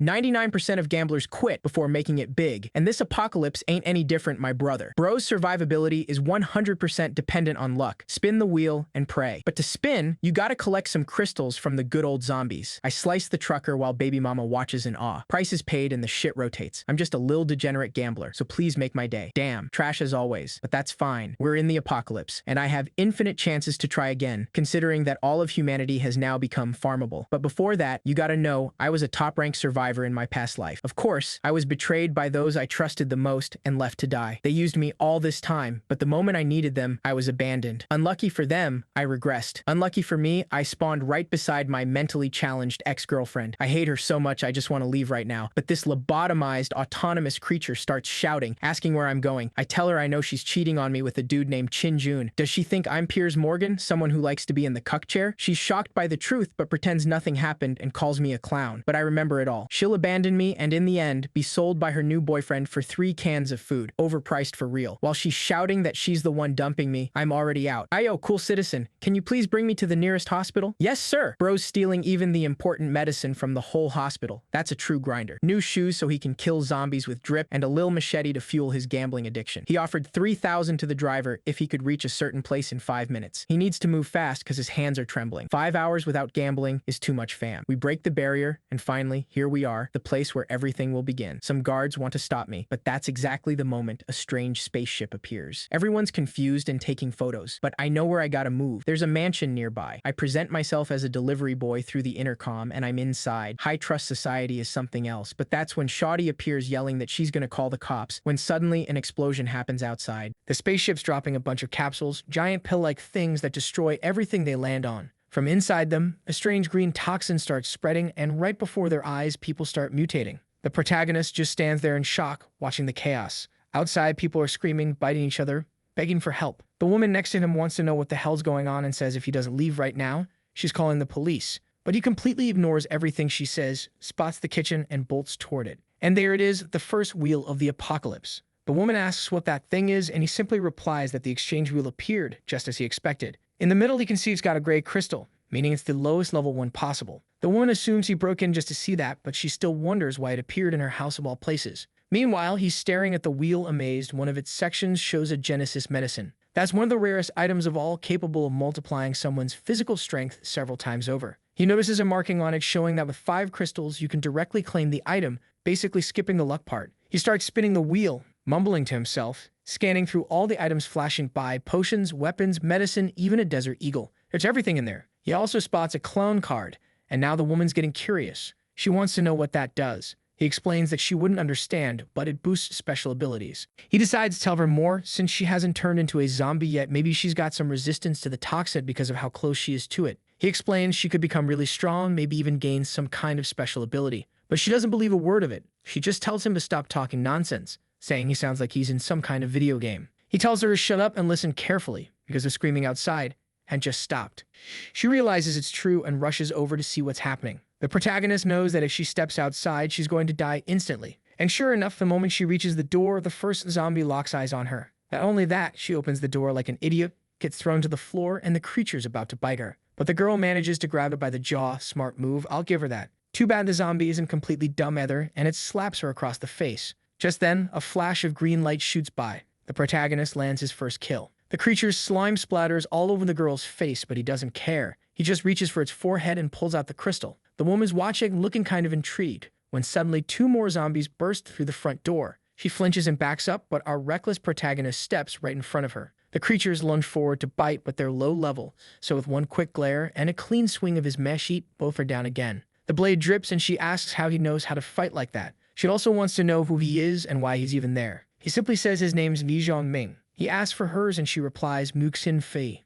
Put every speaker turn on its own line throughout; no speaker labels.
99% of gamblers quit before making it big, and this apocalypse ain't any different, my brother. Bro's survivability is 100% dependent on luck. Spin the wheel and pray. But to spin, you gotta collect some crystals from the good old zombies. I slice the trucker while baby mama watches in awe. Price is paid and the shit rotates. I'm just a lil degenerate gambler, so please make my day. Damn, trash as always, but that's fine. We're in the apocalypse, and I have infinite chances to try again, considering that all of humanity has now become farmable. But before that, you gotta know, I was a top-ranked survivor in my past life. Of course, I was betrayed by those I trusted the most and left to die. They used me all this time, but the moment I needed them, I was abandoned. Unlucky for them, I regressed. Unlucky for me, I spawned right beside my mentally challenged ex-girlfriend. I hate her so much I just want to leave right now. But this lobotomized, autonomous creature starts shouting, asking where I'm going. I tell her I know she's cheating on me with a dude named Chin Jun. Does she think I'm Piers Morgan, someone who likes to be in the cuck chair? She's shocked by the truth, but pretends nothing happened and calls me a clown. But I remember it all. She'll abandon me and in the end, be sold by her new boyfriend for 3 cans of food, overpriced for real. While she's shouting that she's the one dumping me, I'm already out. Ayo, cool citizen, can you please bring me to the nearest hospital? Yes, sir. Bro's stealing even the important medicine from the whole hospital. That's a true grinder. New shoes so he can kill zombies with drip and a lil machete to fuel his gambling addiction. He offered 3,000 to the driver if he could reach a certain place in 5 minutes. He needs to move fast because his hands are trembling. 5 hours without gambling is too much, fam. We break the barrier, and finally, here we are, the place where everything will begin. Some guards want to stop me, but that's exactly the moment a strange spaceship appears. Everyone's confused and taking photos, but I know where I gotta move. There's a mansion nearby. I present myself as a delivery boy through the intercom, and I'm inside. High trust society is something else, but that's when Shawty appears yelling that she's gonna call the cops, when suddenly an explosion happens outside. The spaceship's dropping a bunch of capsules, giant pill-like things that destroy everything they land on. From inside them, a strange green toxin starts spreading, and right before their eyes, people start mutating. The protagonist just stands there in shock, watching the chaos. Outside, people are screaming, biting each other, begging for help. The woman next to him wants to know what the hell's going on and says if he doesn't leave right now, she's calling the police. But he completely ignores everything she says, spots the kitchen, and bolts toward it. And there it is, the first wheel of the apocalypse. The woman asks what that thing is, and he simply replies that the exchange wheel appeared, just as he expected. In the middle, he can see it's got a gray crystal, meaning it's the lowest level one possible. The woman assumes he broke in just to see that, but she still wonders why it appeared in her house of all places. Meanwhile, he's staring at the wheel amazed. One of its sections shows a Genesis medicine. That's one of the rarest items of all, capable of multiplying someone's physical strength several times over. He notices a marking on it showing that with 5 crystals, you can directly claim the item, basically skipping the luck part. He starts spinning the wheel, mumbling to himself, scanning through all the items flashing by, potions, weapons, medicine, even a desert eagle. There's everything in there. He also spots a clown card, and now the woman's getting curious. She wants to know what that does. He explains that she wouldn't understand, but it boosts special abilities. He decides to tell her more, since she hasn't turned into a zombie yet. Maybe she's got some resistance to the toxin because of how close she is to it. He explains she could become really strong, maybe even gain some kind of special ability. But she doesn't believe a word of it. She just tells him to stop talking nonsense, saying he sounds like he's in some kind of video game. He tells her to shut up and listen carefully, because the screaming outside had just stopped. She realizes it's true and rushes over to see what's happening. The protagonist knows that if she steps outside, she's going to die instantly. And sure enough, the moment she reaches the door, the first zombie locks eyes on her. Not only that, she opens the door like an idiot, gets thrown to the floor, and the creature's about to bite her. But the girl manages to grab it by the jaw. Smart move, I'll give her that. Too bad the zombie isn't completely dumb either, and it slaps her across the face. Just then, a flash of green light shoots by. The protagonist lands his first kill. The creature's slime splatters all over the girl's face, but he doesn't care. He just reaches for its forehead and pulls out the crystal. The woman's watching, looking kind of intrigued, when suddenly 2 more zombies burst through the front door. She flinches and backs up, but our reckless protagonist steps right in front of her. The creatures lunge forward to bite, but they're low level, so with one quick glare and a clean swing of his mesh-eat, both are down again. The blade drips, and she asks how he knows how to fight like that. She also wants to know who he is and why he's even there. He simply says his name's Jong Ming. He asks for hers, and she replies, Kinfi.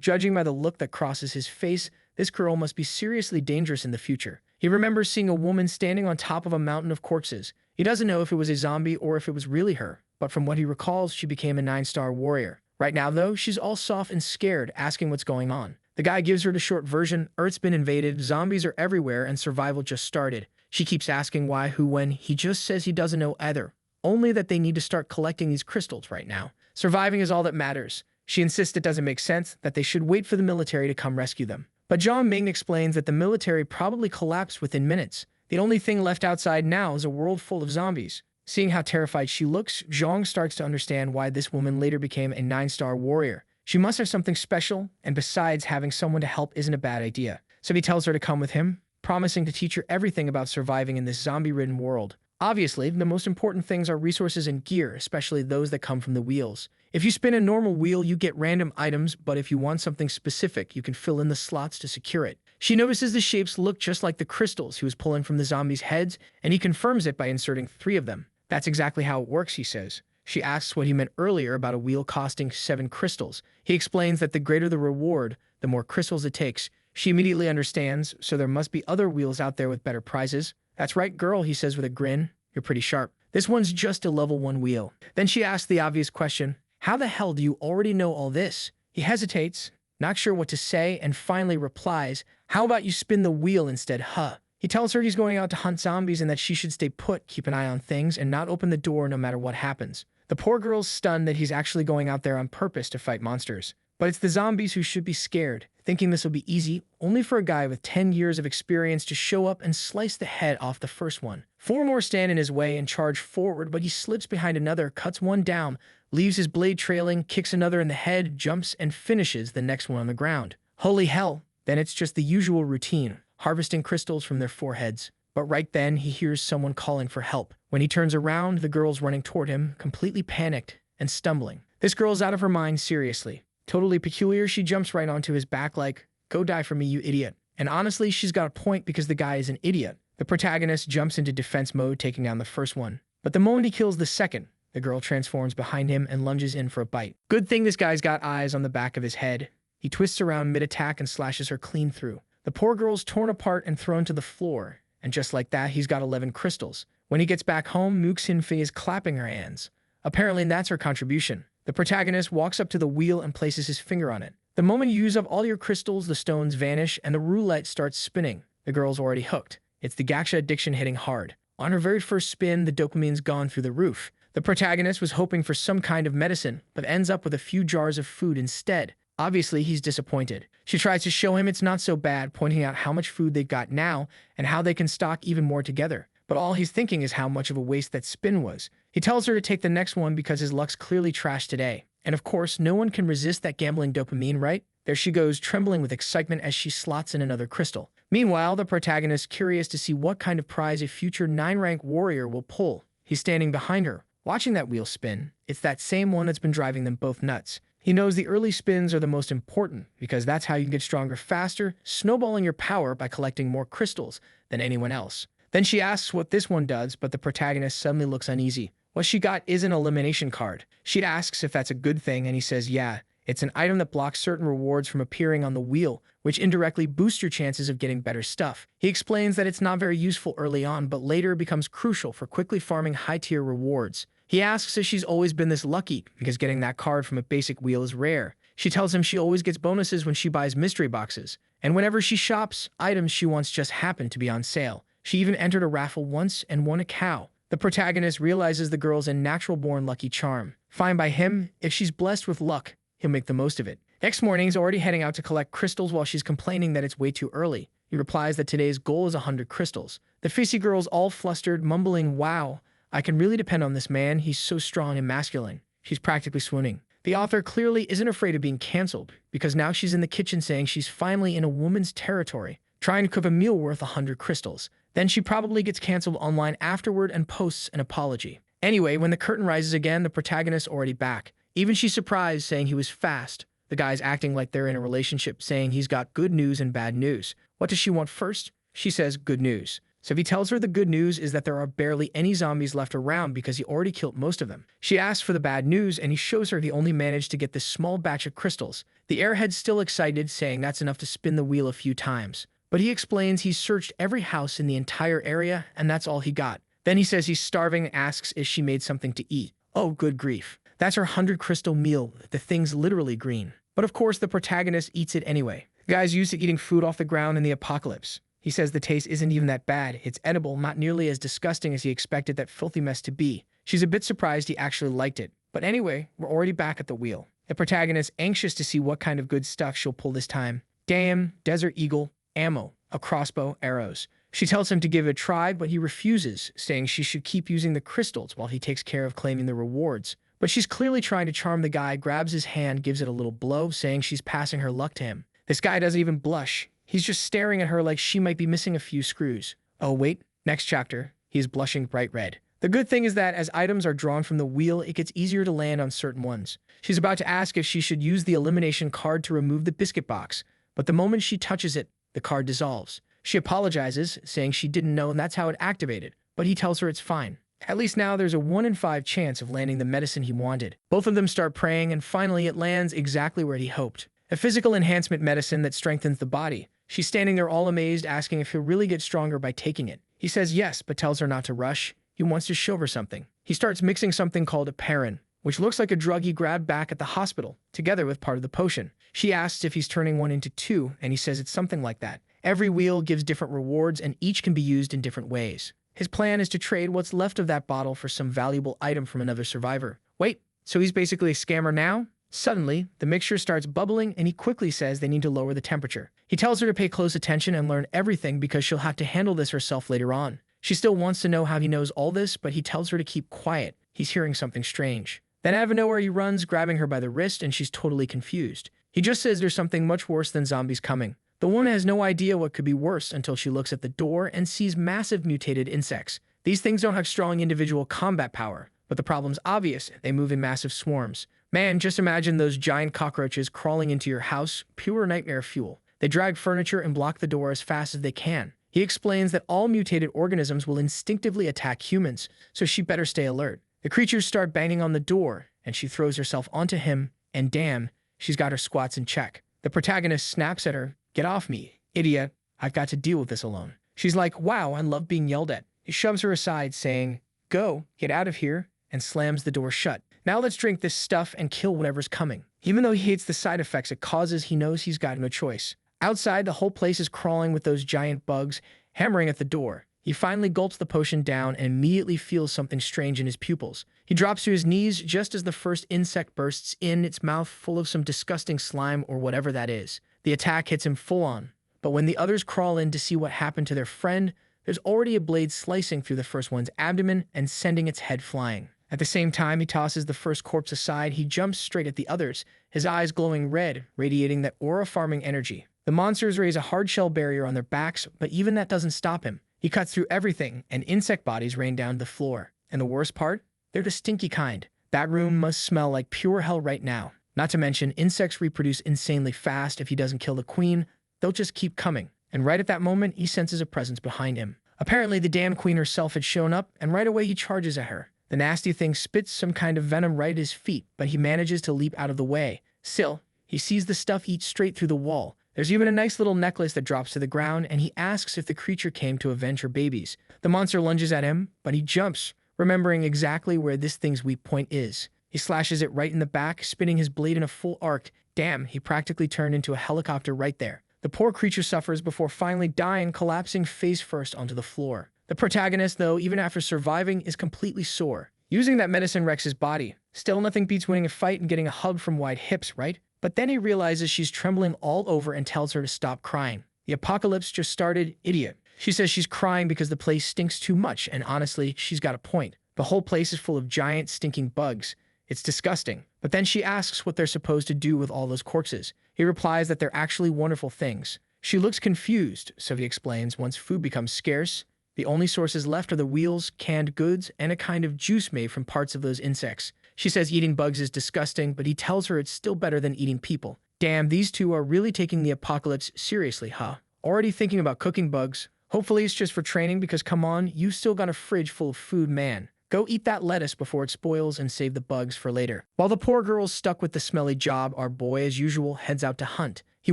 Judging by the look that crosses his face, this girl must be seriously dangerous in the future. He remembers seeing a woman standing on top of a mountain of corpses. He doesn't know if it was a zombie or if it was really her, but from what he recalls, she became a 9-star warrior. Right now, though, she's all soft and scared, asking what's going on. The guy gives her the short version. Earth's been invaded, zombies are everywhere, and survival just started. She keeps asking why, who, when. He just says he doesn't know either. Only that they need to start collecting these crystals right now. Surviving is all that matters. She insists it doesn't make sense, that they should wait for the military to come rescue them. But Jong Ming explains that the military probably collapsed within minutes, The only thing left outside now is a world full of zombies. Seeing how terrified she looks, Jong starts to understand why this woman later became a 9-star warrior. She must have something special, and besides, having someone to help isn't a bad idea. So he tells her to come with him, promising to teach her everything about surviving in this zombie-ridden world. Obviously, the most important things are resources and gear, especially those that come from the wheels. If you spin a normal wheel, you get random items, but if you want something specific, you can fill in the slots to secure it. She notices the shapes look just like the crystals he was pulling from the zombies' heads, and he confirms it by inserting 3 of them. That's exactly how it works, he says. She asks what he meant earlier about a wheel costing 7 crystals. He explains that the greater the reward, the more crystals it takes. She immediately understands, so there must be other wheels out there with better prizes. That's right, girl, he says with a grin. You're pretty sharp. This one's just a level 1 wheel. Then she asks the obvious question, how the hell do you already know all this? He hesitates, not sure what to say, and finally replies, how about you spin the wheel instead, huh? He tells her he's going out to hunt zombies and that she should stay put, keep an eye on things, and not open the door no matter what happens. The poor girl's stunned that he's actually going out there on purpose to fight monsters. But it's the zombies who should be scared, thinking this will be easy, only for a guy with 10 years of experience to show up and slice the head off the first one. 4 more stand in his way and charge forward, but he slips behind another, cuts one down, leaves his blade trailing, kicks another in the head, jumps, and finishes the next one on the ground. Holy hell! Then it's just the usual routine, harvesting crystals from their foreheads. But right then, he hears someone calling for help. When he turns around, the girl's running toward him, completely panicked and stumbling. This girl's out of her mind, seriously. Totally peculiar, she jumps right onto his back like, go die for me, you idiot. And honestly, she's got a point because the guy is an idiot. The protagonist jumps into defense mode, taking down the first one. But the moment he kills the second, the girl transforms behind him and lunges in for a bite. Good thing this guy's got eyes on the back of his head. He twists around mid-attack and slashes her clean through. The poor girl's torn apart and thrown to the floor. And just like that, he's got 11 crystals. When he gets back home, Kinfi is clapping her hands. Apparently, that's her contribution. The protagonist walks up to the wheel and places his finger on it. The moment you use up all your crystals, the stones vanish and the roulette starts spinning. The girl's already hooked. It's the gacha addiction hitting hard. On her very first spin, the dopamine's gone through the roof. The protagonist was hoping for some kind of medicine, but ends up with a few jars of food instead. Obviously, he's disappointed. She tries to show him it's not so bad, pointing out how much food they've got now and how they can stock even more together. But all he's thinking is how much of a waste that spin was. He tells her to take the next one because his luck's clearly trashed today. And of course, no one can resist that gambling dopamine, right? There she goes, trembling with excitement as she slots in another crystal. Meanwhile, the protagonist, curious to see what kind of prize a future 9-rank warrior will pull. He's standing behind her, watching that wheel spin. It's that same one that's been driving them both nuts. He knows the early spins are the most important because that's how you can get stronger faster, snowballing your power by collecting more crystals than anyone else. Then she asks what this one does, but the protagonist suddenly looks uneasy. What she got is an elimination card. She asks if that's a good thing, and he says, yeah, it's an item that blocks certain rewards from appearing on the wheel, which indirectly boosts your chances of getting better stuff. He explains that it's not very useful early on, but later becomes crucial for quickly farming high-tier rewards. He asks if she's always been this lucky, because getting that card from a basic wheel is rare. She tells him she always gets bonuses when she buys mystery boxes, and whenever she shops, items she wants just happen to be on sale. She even entered a raffle once and won a cow. The protagonist realizes the girl's a natural-born lucky charm. Fine by him, if she's blessed with luck, he'll make the most of it. Next morning, he's already heading out to collect crystals while she's complaining that it's way too early. He replies that today's goal is 100 crystals. The Fissy girl's all flustered, mumbling, wow, I can really depend on this man, he's so strong and masculine. She's practically swooning. The author clearly isn't afraid of being cancelled, because now she's in the kitchen saying she's finally in a woman's territory, trying to cook a meal worth 100 crystals. Then she probably gets cancelled online afterward and posts an apology. Anyway, when the curtain rises again, the protagonist's already back. Even she's surprised, saying he was fast. The guy's acting like they're in a relationship, saying he's got good news and bad news. What does she want first? She says good news. So he tells her the good news is that there are barely any zombies left around because he already killed most of them. She asks for the bad news, and he shows her he only managed to get this small batch of crystals. The airhead's still excited, saying that's enough to spin the wheel a few times. But he explains he's searched every house in the entire area, and that's all he got. Then he says he's starving and asks if she made something to eat. Oh, good grief. That's her 100-crystal meal. The thing's literally green. But of course, the protagonist eats it anyway. The guy's used to eating food off the ground in the apocalypse. He says the taste isn't even that bad. It's edible, not nearly as disgusting as he expected that filthy mess to be. She's a bit surprised he actually liked it. But anyway, we're already back at the wheel. The protagonist anxious to see what kind of good stuff she'll pull this time. Damn, Desert Eagle. Ammo. a crossbow, arrows. She tells him to give it a try, but he refuses, saying she should keep using the crystals while he takes care of claiming the rewards. But she's clearly trying to charm the guy, grabs his hand, gives it a little blow, saying she's passing her luck to him. This guy doesn't even blush. He's just staring at her like she might be missing a few screws. Oh wait, next chapter, he is blushing bright red. The good thing is that as items are drawn from the wheel, it gets easier to land on certain ones. She's about to ask if she should use the elimination card to remove the biscuit box, but the moment she touches it, the card dissolves. She apologizes, saying she didn't know and that's how it activated, but he tells her it's fine. At least now there's a 1 in 5 chance of landing the medicine he wanted. Both of them start praying and finally it lands exactly where he hoped. A physical enhancement medicine that strengthens the body. She's standing there all amazed, asking if he'll really get stronger by taking it. He says yes, but tells her not to rush. He wants to show her something. He starts mixing something called a parin, which looks like a drug he grabbed back at the hospital, together with part of the potion. She asks if he's turning one into 2, and he says it's something like that. Every wheel gives different rewards, and each can be used in different ways. His plan is to trade what's left of that bottle for some valuable item from another survivor. Wait, so he's basically a scammer now? Suddenly, the mixture starts bubbling, and he quickly says they need to lower the temperature. He tells her to pay close attention and learn everything because she'll have to handle this herself later on. She still wants to know how he knows all this, but he tells her to keep quiet. He's hearing something strange. Then out of nowhere he runs, grabbing her by the wrist, and she's totally confused. He just says there's something much worse than zombies coming. The woman has no idea what could be worse until she looks at the door and sees massive mutated insects. These things don't have strong individual combat power, but the problem's obvious. They move in massive swarms. Man, just imagine those giant cockroaches crawling into your house, pure nightmare fuel. They drag furniture and block the door as fast as they can. He explains that all mutated organisms will instinctively attack humans, so she better stay alert. The creatures start banging on the door, and she throws herself onto him, and damn, she's got her squats in check. The protagonist snaps at her, "Get off me, idiot. I've got to deal with this alone." She's like, "Wow, I love being yelled at." He shoves her aside, saying, "Go, get out of here," and slams the door shut. Now let's drink this stuff and kill whatever's coming. Even though he hates the side effects it causes, he knows he's got no choice. Outside, the whole place is crawling with those giant bugs, hammering at the door. He finally gulps the potion down and immediately feels something strange in his pupils. He drops to his knees just as the first insect bursts in, its mouth full of some disgusting slime or whatever that is. The attack hits him full on, but when the others crawl in to see what happened to their friend, there's already a blade slicing through the first one's abdomen and sending its head flying. At the same time he tosses the first corpse aside, he jumps straight at the others, his eyes glowing red, radiating that aura-farming energy. The monsters raise a hard-shell barrier on their backs, but even that doesn't stop him. He cuts through everything, and insect bodies rain down to the floor. And the worst part? They're the stinky kind. That room must smell like pure hell right now. Not to mention, insects reproduce insanely fast. If he doesn't kill the queen, they'll just keep coming. And right at that moment, he senses a presence behind him. Apparently, the damn queen herself had shown up, and right away he charges at her. The nasty thing spits some kind of venom right at his feet, but he manages to leap out of the way. Still, he sees the stuff eat straight through the wall. There's even a nice little necklace that drops to the ground, and he asks if the creature came to avenge her babies. The monster lunges at him, but he jumps, remembering exactly where this thing's weak point is. He slashes it right in the back, spinning his blade in a full arc. Damn, he practically turned into a helicopter right there. The poor creature suffers before finally dying, collapsing face first onto the floor. The protagonist, though, even after surviving, is completely sore. Using that medicine wrecks his body. Still, nothing beats winning a fight and getting a hug from wide hips, right? But then he realizes she's trembling all over and tells her to stop crying. The apocalypse just started, idiot. She says she's crying because the place stinks too much, and honestly, she's got a point. The whole place is full of giant, stinking bugs. It's disgusting. But then she asks what they're supposed to do with all those corpses. He replies that they're actually wonderful things. She looks confused, so he explains once food becomes scarce, the only sources left are the wheels, canned goods, and a kind of juice made from parts of those insects. She says eating bugs is disgusting, but he tells her it's still better than eating people. Damn, these two are really taking the apocalypse seriously, huh? Already thinking about cooking bugs. Hopefully it's just for training because come on, you still got a fridge full of food, man. Go eat that lettuce before it spoils and save the bugs for later. While the poor girl's stuck with the smelly job, our boy, as usual, heads out to hunt. He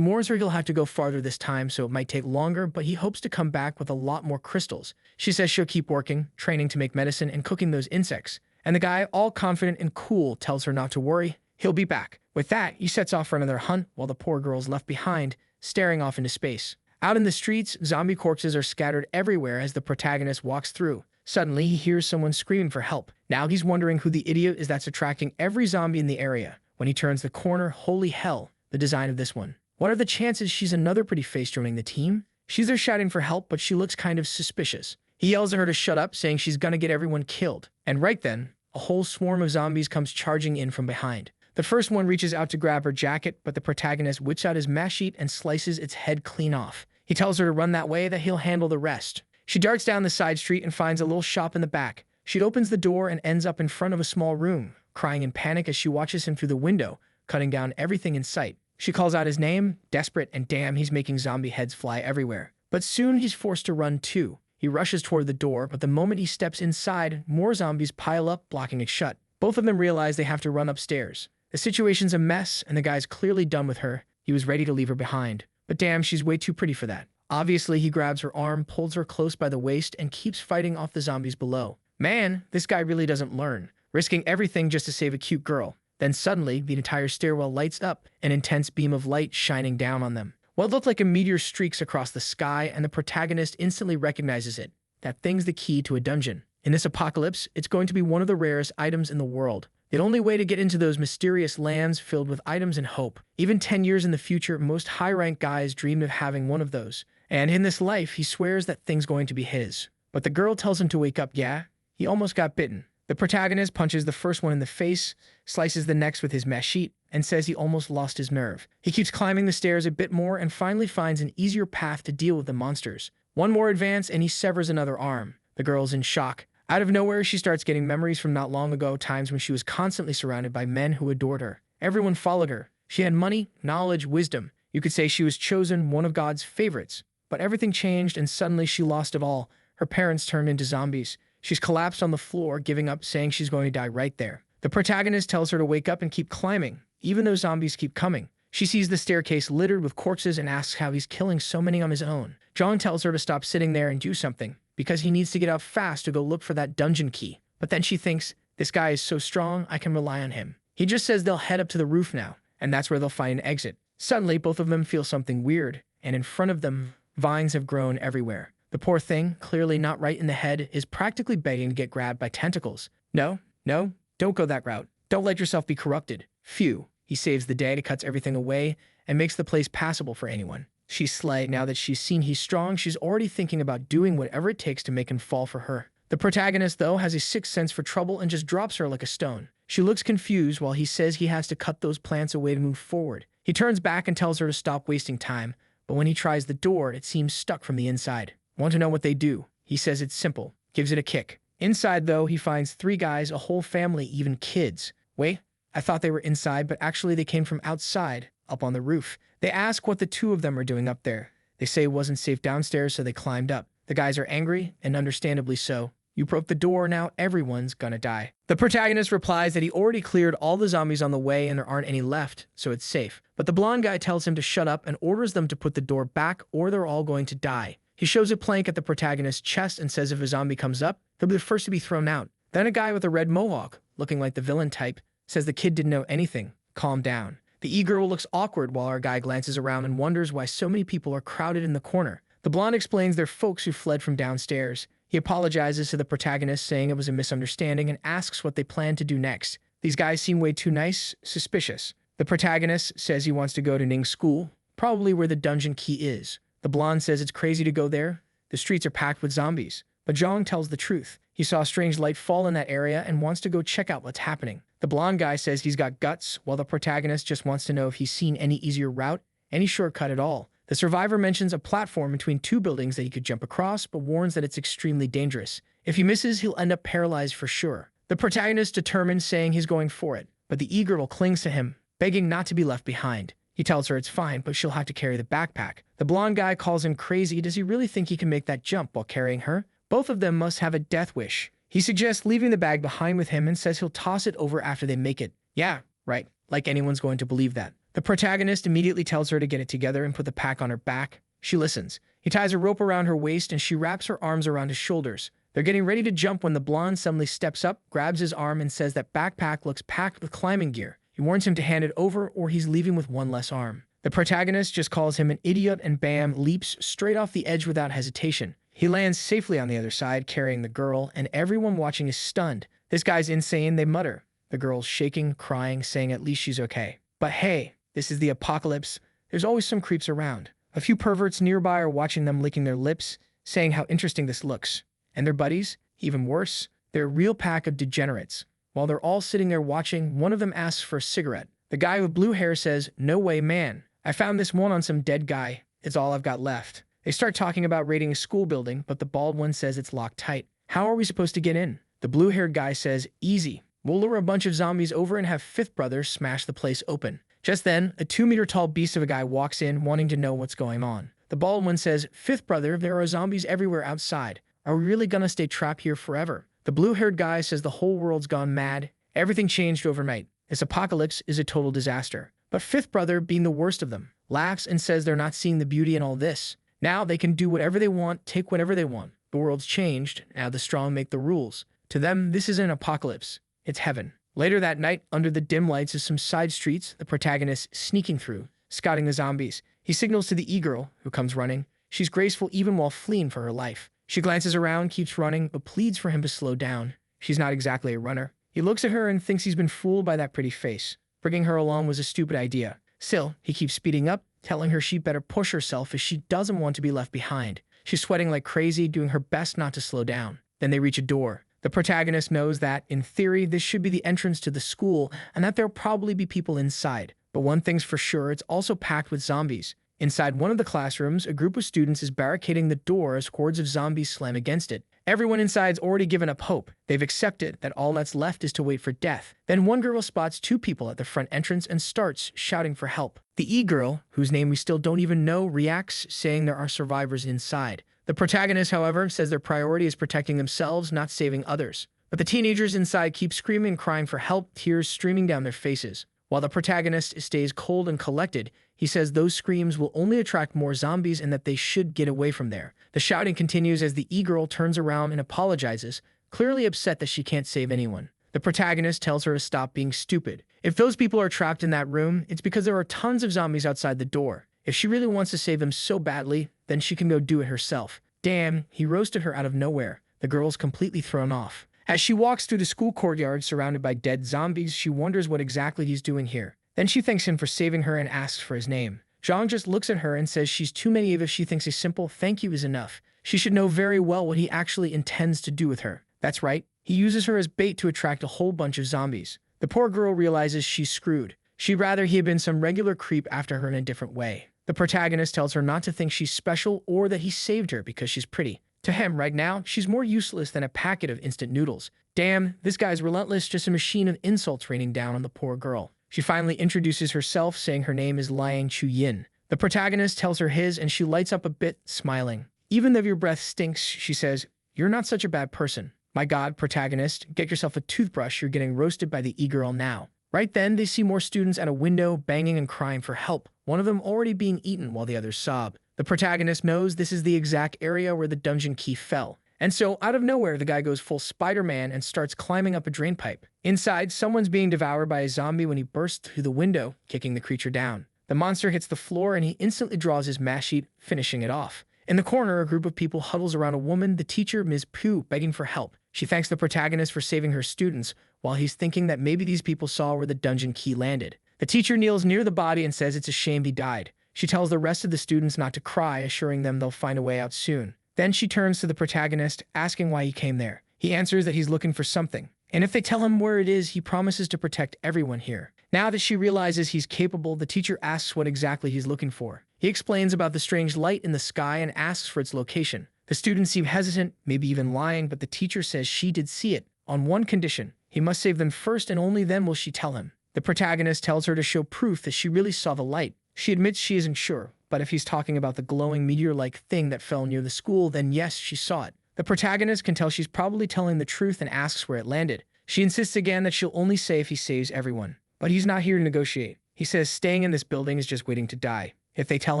warns her he'll have to go farther this time, so it might take longer, but he hopes to come back with a lot more crystals. She says she'll keep working, training to make medicine and cooking those insects. And the guy, all confident and cool, tells her not to worry. He'll be back. With that, he sets off for another hunt while the poor girl's left behind, staring off into space. Out in the streets, zombie corpses are scattered everywhere as the protagonist walks through. Suddenly, he hears someone screaming for help. Now he's wondering who the idiot is that's attracting every zombie in the area. When he turns the corner, holy hell, the design of this one. What are the chances she's another pretty face joining the team? She's there shouting for help, but she looks kind of suspicious. He yells at her to shut up, saying she's gonna get everyone killed. And right then, a whole swarm of zombies comes charging in from behind. The first one reaches out to grab her jacket, but the protagonist whips out his mesh sheet and slices its head clean off. He tells her to run that way, that he'll handle the rest. She darts down the side street and finds a little shop in the back. She opens the door and ends up in front of a small room, crying in panic as she watches him through the window, cutting down everything in sight. She calls out his name, desperate, and damn, he's making zombie heads fly everywhere. But soon he's forced to run too. He rushes toward the door, but the moment he steps inside, more zombies pile up, blocking it shut. Both of them realize they have to run upstairs. The situation's a mess, and the guy's clearly done with her. He was ready to leave her behind. But damn, she's way too pretty for that. Obviously, he grabs her arm, pulls her close by the waist, and keeps fighting off the zombies below. Man, this guy really doesn't learn, risking everything just to save a cute girl. Then suddenly, the entire stairwell lights up, an intense beam of light shining down on them. What looked like a meteor streaks across the sky, and the protagonist instantly recognizes it. That thing's the key to a dungeon. In this apocalypse, it's going to be one of the rarest items in the world. The only way to get into those mysterious lands filled with items and hope. Even 10 years in the future, most high-ranked guys dreamed of having one of those. And in this life, he swears that thing's going to be his. But the girl tells him to wake up. Yeah, he almost got bitten. The protagonist punches the first one in the face, slices the next with his mesh sheet, and says he almost lost his nerve. He keeps climbing the stairs a bit more and finally finds an easier path to deal with the monsters. One more advance and he severs another arm. The girl's in shock. Out of nowhere, she starts getting memories from not long ago, times when she was constantly surrounded by men who adored her. Everyone followed her. She had money, knowledge, wisdom. You could say she was chosen, one of God's favorites. But everything changed and suddenly she lost it all. Her parents turned into zombies. She's collapsed on the floor, giving up, saying she's going to die right there. The protagonist tells her to wake up and keep climbing, even though zombies keep coming. She sees the staircase littered with corpses and asks how he's killing so many on his own. Jong tells her to stop sitting there and do something, because he needs to get out fast to go look for that dungeon key. But then she thinks, this guy is so strong, I can rely on him. He just says they'll head up to the roof now, and that's where they'll find an exit. Suddenly, both of them feel something weird, and in front of them, vines have grown everywhere. The poor thing, clearly not right in the head, is practically begging to get grabbed by tentacles. No, don't go that route. Don't let yourself be corrupted. Phew. He saves the day, cuts everything away, and makes the place passable for anyone. She's slayed. Now that she's seen he's strong, she's already thinking about doing whatever it takes to make him fall for her. The protagonist, though, has a sixth sense for trouble and just drops her like a stone. She looks confused while he says he has to cut those plants away to move forward. He turns back and tells her to stop wasting time, but when he tries the door, it seems stuck from the inside. Want to know what they do? He says it's simple. Gives it a kick. Inside, though, he finds 3 guys, a whole family, even kids. Wait, I thought they were inside, but actually they came from outside, up on the roof. They ask what the 2 of them are doing up there. They say it wasn't safe downstairs, so they climbed up. The guys are angry, and understandably so. You broke the door, now everyone's gonna die. The protagonist replies that he already cleared all the zombies on the way and there aren't any left, so it's safe. But the blonde guy tells him to shut up and orders them to put the door back or they're all going to die. He shows a plank at the protagonist's chest and says if a zombie comes up, he'll be the first to be thrown out. Then a guy with a red mohawk, looking like the villain type, says the kid didn't know anything. Calm down. The e-girl looks awkward while our guy glances around and wonders why so many people are crowded in the corner. The blonde explains they're folks who fled from downstairs. He apologizes to the protagonist, saying it was a misunderstanding, and asks what they plan to do next. These guys seem way too nice, suspicious. The protagonist says he wants to go to Ning's school, probably where the dungeon key is. The blonde says it's crazy to go there. The streets are packed with zombies. But Jong tells the truth. He saw a strange light fall in that area and wants to go check out what's happening. The blonde guy says he's got guts, while the protagonist just wants to know if he's seen any easier route, any shortcut at all. The survivor mentions a platform between 2 buildings that he could jump across, but warns that it's extremely dangerous. If he misses, he'll end up paralyzed for sure. The protagonist determines, saying he's going for it, but the e-girl clings to him, begging not to be left behind. He tells her it's fine, but she'll have to carry the backpack. The blonde guy calls him crazy. Does he really think he can make that jump while carrying her? Both of them must have a death wish. He suggests leaving the bag behind with him and says he'll toss it over after they make it. Yeah, right. Like anyone's going to believe that. The protagonist immediately tells her to get it together and put the pack on her back. She listens. He ties a rope around her waist and she wraps her arms around his shoulders. They're getting ready to jump when the blonde suddenly steps up, grabs his arm, and says that backpack looks packed with climbing gear. He warns him to hand it over or he's leaving with one less arm. The protagonist just calls him an idiot and bam, leaps straight off the edge without hesitation. He lands safely on the other side, carrying the girl, and everyone watching is stunned. This guy's insane, they mutter. The girl's shaking, crying, saying at least she's okay. But hey, this is the apocalypse. There's always some creeps around. A few perverts nearby are watching them licking their lips, saying how interesting this looks. And their buddies? Even worse, they're a real pack of degenerates. While they're all sitting there watching, one of them asks for a cigarette. The guy with blue hair says, "No way, man. I found this one on some dead guy. It's all I've got left." They start talking about raiding a school building, but the bald one says it's locked tight. How are we supposed to get in? The blue-haired guy says, "Easy. We'll lure a bunch of zombies over and have Fifth Brother smash the place open." Just then, a 2-meter-tall beast of a guy walks in, wanting to know what's going on. The bald one says, "Fifth Brother, there are zombies everywhere outside. Are we really gonna stay trapped here forever?" The blue-haired guy says the whole world's gone mad. Everything changed overnight. This apocalypse is a total disaster. But Fifth Brother, being the worst of them, laughs and says they're not seeing the beauty in all this. Now they can do whatever they want, take whatever they want. The world's changed. Now the strong make the rules. To them, this isn't an apocalypse. It's heaven. Later that night, under the dim lights of some side streets, the protagonist sneaking through, scouting the zombies. He signals to the e-girl, who comes running. She's graceful even while fleeing for her life. She glances around, keeps running, but pleads for him to slow down. She's not exactly a runner. He looks at her and thinks he's been fooled by that pretty face. Bringing her along was a stupid idea. Still, he keeps speeding up, telling her she better push herself as she doesn't want to be left behind. She's sweating like crazy, doing her best not to slow down. Then they reach a door. The protagonist knows that, in theory, this should be the entrance to the school and that there'll probably be people inside. But one thing's for sure, it's also packed with zombies. Inside one of the classrooms, a group of students is barricading the door as hordes of zombies slam against it. Everyone inside's already given up hope. They've accepted that all that's left is to wait for death. Then one girl spots 2 people at the front entrance and starts shouting for help. The e-girl, whose name we still don't even know, reacts, saying there are survivors inside. The protagonist, however, says their priority is protecting themselves, not saving others. But the teenagers inside keep screaming and crying for help, tears streaming down their faces. While the protagonist stays cold and collected, he says those screams will only attract more zombies and that they should get away from there. The shouting continues as the e-girl turns around and apologizes, clearly upset that she can't save anyone. The protagonist tells her to stop being stupid. If those people are trapped in that room, it's because there are tons of zombies outside the door. If she really wants to save them so badly, then she can go do it herself. Damn, he roasted her out of nowhere. The girl's completely thrown off. As she walks through the school courtyard surrounded by dead zombies, she wonders what exactly he's doing here. Then she thanks him for saving her and asks for his name. Zhang just looks at her and says she's too naive if she thinks a simple thank you is enough. She should know very well what he actually intends to do with her. That's right, he uses her as bait to attract a whole bunch of zombies. The poor girl realizes she's screwed. She'd rather he had been some regular creep after her in a different way. The protagonist tells her not to think she's special or that he saved her because she's pretty. To him, right now, she's more useless than a packet of instant noodles. Damn, this guy's relentless, just a machine of insults raining down on the poor girl. She finally introduces herself, saying her name is Liang Chuyin. The protagonist tells her his, and she lights up a bit, smiling. Even though your breath stinks, she says, "You're not such a bad person." My god, protagonist, get yourself a toothbrush, you're getting roasted by the e-girl now. Right then, they see more students at a window, banging and crying for help, one of them already being eaten while the others sob. The protagonist knows this is the exact area where the dungeon key fell. And so, out of nowhere, the guy goes full Spider-Man and starts climbing up a drain pipe. Inside, someone's being devoured by a zombie when he bursts through the window, kicking the creature down. The monster hits the floor and he instantly draws his mash sheet, finishing it off. In the corner, a group of people huddles around a woman, the teacher, Ms. Pooh, begging for help. She thanks the protagonist for saving her students, while he's thinking that maybe these people saw where the dungeon key landed. The teacher kneels near the body and says it's a shame he died. She tells the rest of the students not to cry, assuring them they'll find a way out soon. Then she turns to the protagonist, asking why he came there. He answers that he's looking for something, and if they tell him where it is, he promises to protect everyone here. Now that she realizes he's capable, the teacher asks what exactly he's looking for. He explains about the strange light in the sky and asks for its location. The students seem hesitant, maybe even lying, but the teacher says she did see it, on one condition. He must save them first, and only then will she tell him. The protagonist tells her to show proof that she really saw the light. She admits she isn't sure, but if he's talking about the glowing meteor-like thing that fell near the school, then yes, she saw it. The protagonist can tell she's probably telling the truth and asks where it landed. She insists again that she'll only say if he saves everyone. But he's not here to negotiate. He says staying in this building is just waiting to die. If they tell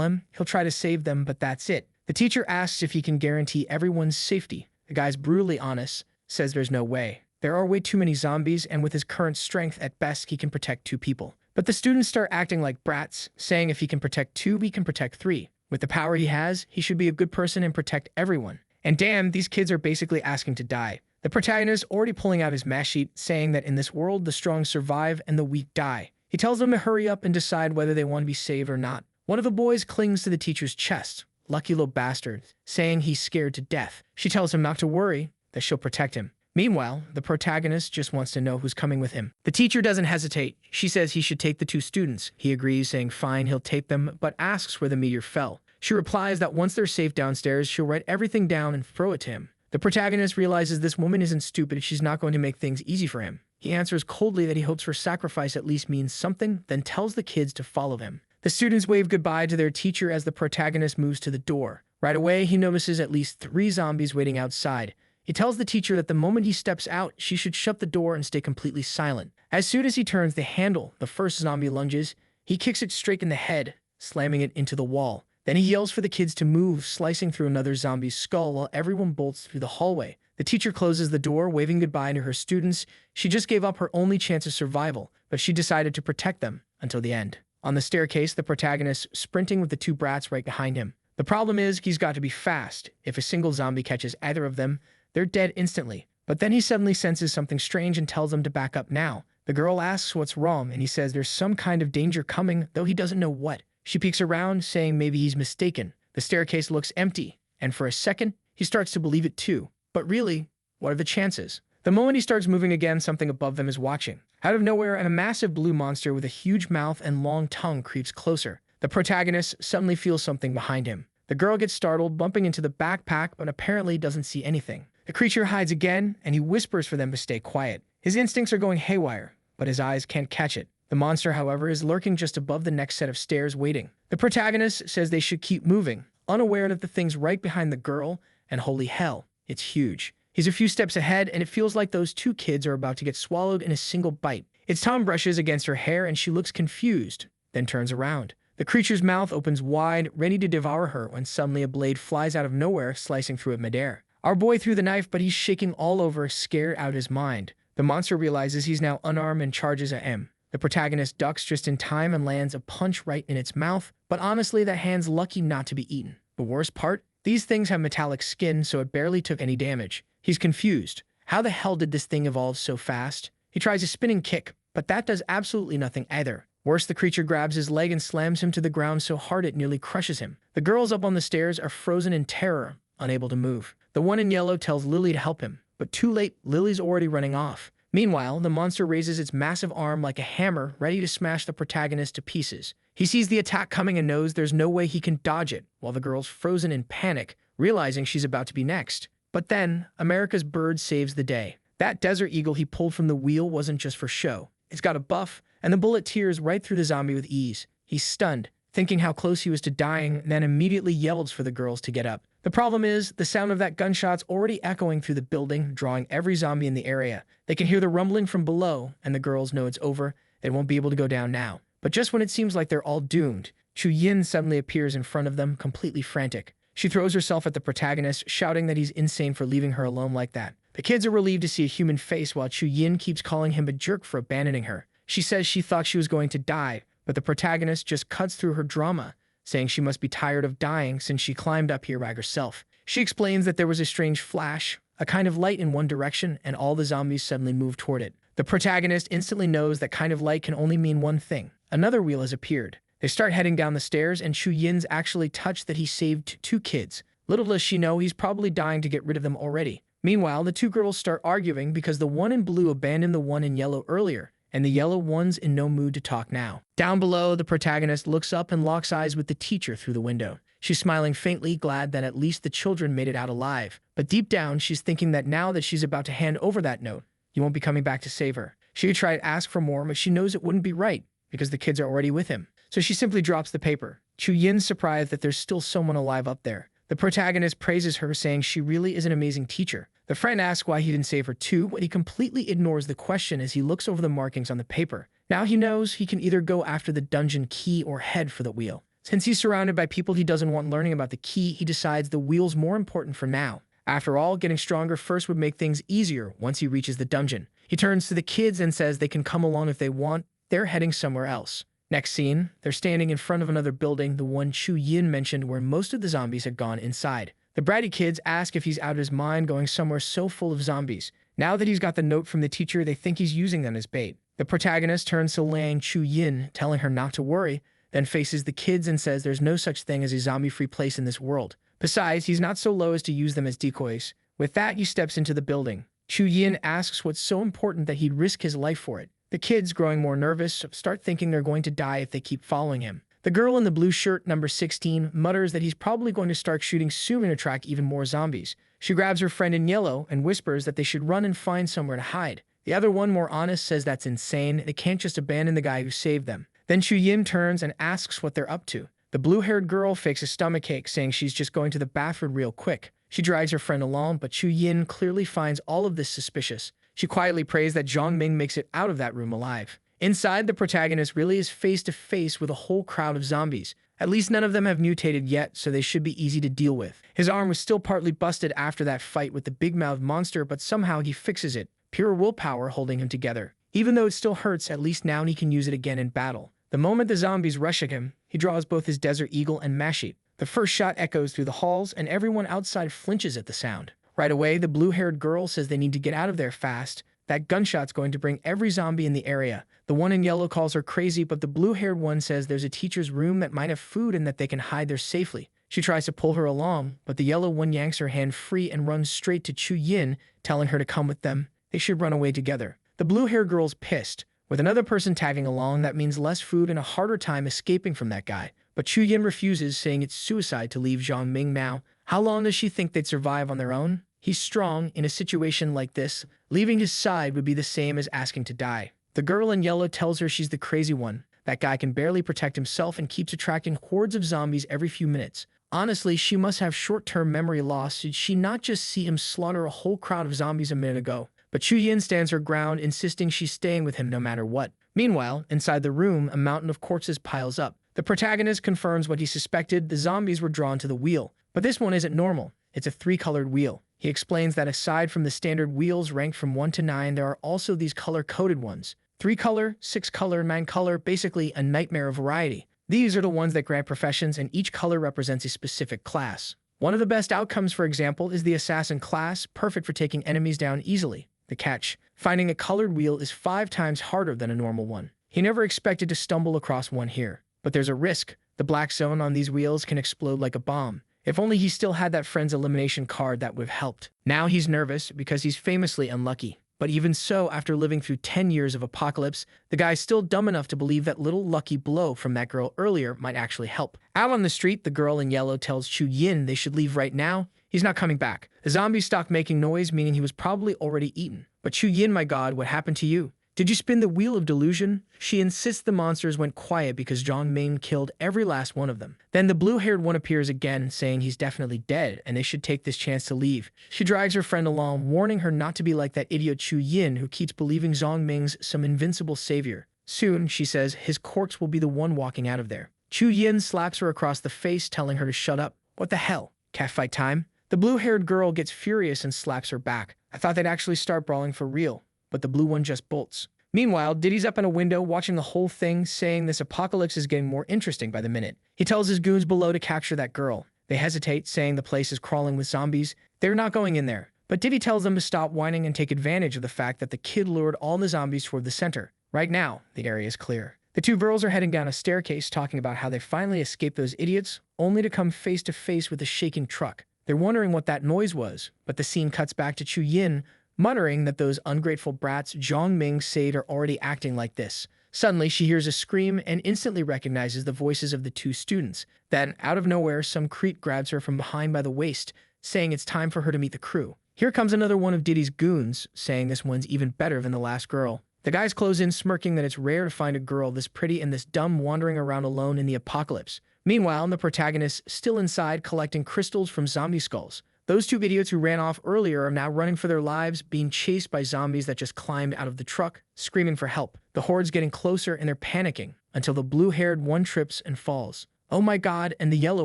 him, he'll try to save them, but that's it. The teacher asks if he can guarantee everyone's safety. The guy's brutally honest, says there's no way. There are way too many zombies, and with his current strength, at best, he can protect 2 people. But the students start acting like brats, saying if he can protect 2, he can protect 3. With the power he has, he should be a good person and protect everyone. And damn, these kids are basically asking to die. The protagonist already pulling out his mash sheet, saying that in this world, the strong survive and the weak die. He tells them to hurry up and decide whether they want to be saved or not. One of the boys clings to the teacher's chest, lucky little bastard, saying he's scared to death. She tells him not to worry, that she'll protect him. Meanwhile, the protagonist just wants to know who's coming with him. The teacher doesn't hesitate. She says he should take the 2 students. He agrees, saying fine, he'll take them, but asks where the meteor fell. She replies that once they're safe downstairs, she'll write everything down and throw it to him. The protagonist realizes this woman isn't stupid, she's not going to make things easy for him. He answers coldly that he hopes her sacrifice at least means something, then tells the kids to follow him. The students wave goodbye to their teacher as the protagonist moves to the door. Right away, he notices at least 3 zombies waiting outside. He tells the teacher that the moment he steps out, she should shut the door and stay completely silent. As soon as he turns the handle, the first zombie lunges. He kicks it straight in the head, slamming it into the wall. Then he yells for the kids to move, slicing through another zombie's skull while everyone bolts through the hallway. The teacher closes the door, waving goodbye to her students. She just gave up her only chance of survival, but she decided to protect them until the end. On the staircase, the protagonist sprinting with the 2 brats right behind him. The problem is, he's got to be fast. If a single zombie catches either of them, they're dead instantly. But then he suddenly senses something strange and tells them to back up now. The girl asks what's wrong, and he says there's some kind of danger coming, though he doesn't know what. She peeks around, saying maybe he's mistaken. The staircase looks empty, and for a second, he starts to believe it too. But really, what are the chances? The moment he starts moving again, something above them is watching. Out of nowhere, a massive blue monster with a huge mouth and long tongue creeps closer. The protagonist suddenly feels something behind him. The girl gets startled, bumping into the backpack, but apparently doesn't see anything. The creature hides again, and he whispers for them to stay quiet. His instincts are going haywire, but his eyes can't catch it. The monster, however, is lurking just above the next set of stairs, waiting. The protagonist says they should keep moving, unaware that the thing's right behind the girl, and holy hell, it's huge. He's a few steps ahead, and it feels like those 2 kids are about to get swallowed in a single bite. Its tongue brushes against her hair, and she looks confused, then turns around. The creature's mouth opens wide, ready to devour her, when suddenly a blade flies out of nowhere, slicing through it midair. Our boy threw the knife, but he's shaking all over, scared out of his mind. The monster realizes he's now unarmed and charges at him. The protagonist ducks just in time and lands a punch right in its mouth, but honestly, that hand's lucky not to be eaten. The worst part? These things have metallic skin, so it barely took any damage. He's confused. How the hell did this thing evolve so fast? He tries a spinning kick, but that does absolutely nothing either. Worse, the creature grabs his leg and slams him to the ground so hard it nearly crushes him. The girls up on the stairs are frozen in terror, unable to move. The one in yellow tells Lily to help him, but too late, Lily's already running off. Meanwhile, the monster raises its massive arm like a hammer, ready to smash the protagonist to pieces. He sees the attack coming and knows there's no way he can dodge it, while the girl's frozen in panic, realizing she's about to be next. But then, America's bird saves the day. That desert eagle he pulled from the wheel wasn't just for show. It's got a buff, and the bullet tears right through the zombie with ease. He's stunned, thinking how close he was to dying, then immediately yells for the girls to get up. The problem is, the sound of that gunshot's already echoing through the building, drawing every zombie in the area. They can hear the rumbling from below, and the girls know it's over. They won't be able to go down now. But just when it seems like they're all doomed, Chu Yin suddenly appears in front of them, completely frantic. She throws herself at the protagonist, shouting that he's insane for leaving her alone like that. The kids are relieved to see a human face, while Chu Yin keeps calling him a jerk for abandoning her. She says she thought she was going to die, but the protagonist just cuts through her drama, saying she must be tired of dying since she climbed up here by herself. She explains that there was a strange flash, a kind of light in one direction, and all the zombies suddenly move toward it. The protagonist instantly knows that kind of light can only mean one thing. Another wheel has appeared. They start heading down the stairs, and Chu Yin's actually touched that he saved 2 kids. Little does she know he's probably dying to get rid of them already. Meanwhile, the 2 girls start arguing because the one in blue abandoned the one in yellow earlier, and the yellow one's in no mood to talk now. Down below, the protagonist looks up and locks eyes with the teacher through the window. She's smiling faintly, glad that at least the children made it out alive. But deep down, she's thinking that now that she's about to hand over that note, he won't be coming back to save her. She tried to ask for more, but she knows it wouldn't be right, because the kids are already with him. So she simply drops the paper. Chu Yin's surprised that there's still someone alive up there. The protagonist praises her, saying she really is an amazing teacher. The friend asks why he didn't save her too, but he completely ignores the question as he looks over the markings on the paper. Now he knows he can either go after the dungeon key or head for the wheel. Since he's surrounded by people he doesn't want learning about the key, he decides the wheel's more important for now. After all, getting stronger first would make things easier once he reaches the dungeon. He turns to the kids and says they can come along if they want. They're heading somewhere else. Next scene, they're standing in front of another building, the one Chu Yin mentioned, where most of the zombies had gone inside. The bratty kids ask if he's out of his mind going somewhere so full of zombies. Now that he's got the note from the teacher, they think he's using them as bait. The protagonist turns to Lang Chu Yin, telling her not to worry, then faces the kids and says there's no such thing as a zombie-free place in this world. Besides, he's not so low as to use them as decoys. With that, he steps into the building. Chu Yin asks what's so important that he'd risk his life for it. The kids, growing more nervous, start thinking they're going to die if they keep following him. The girl in the blue shirt, number 16, mutters that he's probably going to start shooting soon and attract even more zombies. She grabs her friend in yellow and whispers that they should run and find somewhere to hide. The other one, more honest, says that's insane. They can't just abandon the guy who saved them. Then Chu Yin turns and asks what they're up to. The blue-haired girl fakes a stomachache, saying she's just going to the bathroom real quick. She drags her friend along, but Chu Yin clearly finds all of this suspicious. She quietly prays that Jong Ming makes it out of that room alive. Inside, the protagonist really is face-to-face with a whole crowd of zombies. At least none of them have mutated yet, so they should be easy to deal with. His arm was still partly busted after that fight with the big-mouthed monster, but somehow he fixes it. Pure willpower holding him together. Even though it still hurts, at least now he can use it again in battle. The moment the zombies rush at him, he draws both his Desert Eagle and Mashite. The first shot echoes through the halls, and everyone outside flinches at the sound. Right away, the blue-haired girl says they need to get out of there fast. That gunshot's going to bring every zombie in the area. The one in yellow calls her crazy, but the blue-haired one says there's a teacher's room that might have food and that they can hide there safely. She tries to pull her along, but the yellow one yanks her hand free and runs straight to Chu Yin, telling her to come with them. They should run away together. The blue-haired girl's pissed. With another person tagging along, that means less food and a harder time escaping from that guy. But Chu Yin refuses, saying it's suicide to leave Jong Ming now. How long does she think they'd survive on their own? He's strong. In a situation like this, leaving his side would be the same as asking to die. The girl in yellow tells her she's the crazy one. That guy can barely protect himself and keeps attracting hordes of zombies every few minutes. Honestly, she must have short-term memory loss. Did she not just see him slaughter a whole crowd of zombies a minute ago? But Chu Yin stands her ground, insisting she's staying with him no matter what. Meanwhile, inside the room, a mountain of corpses piles up. The protagonist confirms what he suspected. The zombies were drawn to the wheel. But this one isn't normal. It's a 3-colored wheel. He explains that aside from the standard wheels ranked from 1 to 9, there are also these color-coded ones. 3-color, 6-color, 9-color, basically a nightmare of variety. These are the ones that grant professions, and each color represents a specific class. One of the best outcomes, for example, is the assassin class, perfect for taking enemies down easily. The catch: finding a colored wheel is 5 times harder than a normal one. He never expected to stumble across one here. But there's a risk. The black zone on these wheels can explode like a bomb. If only he still had that friend's elimination card, that would have helped. Now he's nervous because he's famously unlucky. But even so, after living through 10 years of apocalypse, the guy's still dumb enough to believe that little lucky blow from that girl earlier might actually help. Out on the street, the girl in yellow tells Chu Yin they should leave right now. He's not coming back. The zombies stopped making noise, meaning he was probably already eaten. But Chu Yin, my god, what happened to you? Did you spin the wheel of delusion? She insists the monsters went quiet because Jong Ming killed every last one of them. Then the blue-haired one appears again, saying he's definitely dead and they should take this chance to leave. She drags her friend along, warning her not to be like that idiot Chu Yin who keeps believing Jong Ming's some invincible savior. Soon, she says, his corpse will be the one walking out of there. Chu Yin slaps her across the face, telling her to shut up. What the hell? Catfight time? The blue-haired girl gets furious and slaps her back. I thought they'd actually start brawling for real, but the blue one just bolts. Meanwhile, Diddy's up in a window watching the whole thing, saying this apocalypse is getting more interesting by the minute. He tells his goons below to capture that girl. They hesitate, saying the place is crawling with zombies. They're not going in there. But Diddy tells them to stop whining and take advantage of the fact that the kid lured all the zombies toward the center. Right now, the area is clear. The two girls are heading down a staircase, talking about how they finally escaped those idiots, only to come face to face with a shaking truck. They're wondering what that noise was, but the scene cuts back to Chu Yin, muttering that those ungrateful brats Jong Ming saved are already acting like this. Suddenly, she hears a scream and instantly recognizes the voices of the two students. Then, out of nowhere, some creep grabs her from behind by the waist, saying it's time for her to meet the crew. Here comes another one of Diddy's goons, saying this one's even better than the last girl. The guys close in, smirking that it's rare to find a girl this pretty and this dumb wandering around alone in the apocalypse. Meanwhile, the protagonist still inside collecting crystals from zombie skulls. Those two idiots who ran off earlier are now running for their lives, being chased by zombies that just climbed out of the truck, screaming for help. The horde's getting closer and they're panicking, until the blue-haired one trips and falls. Oh my god, and the yellow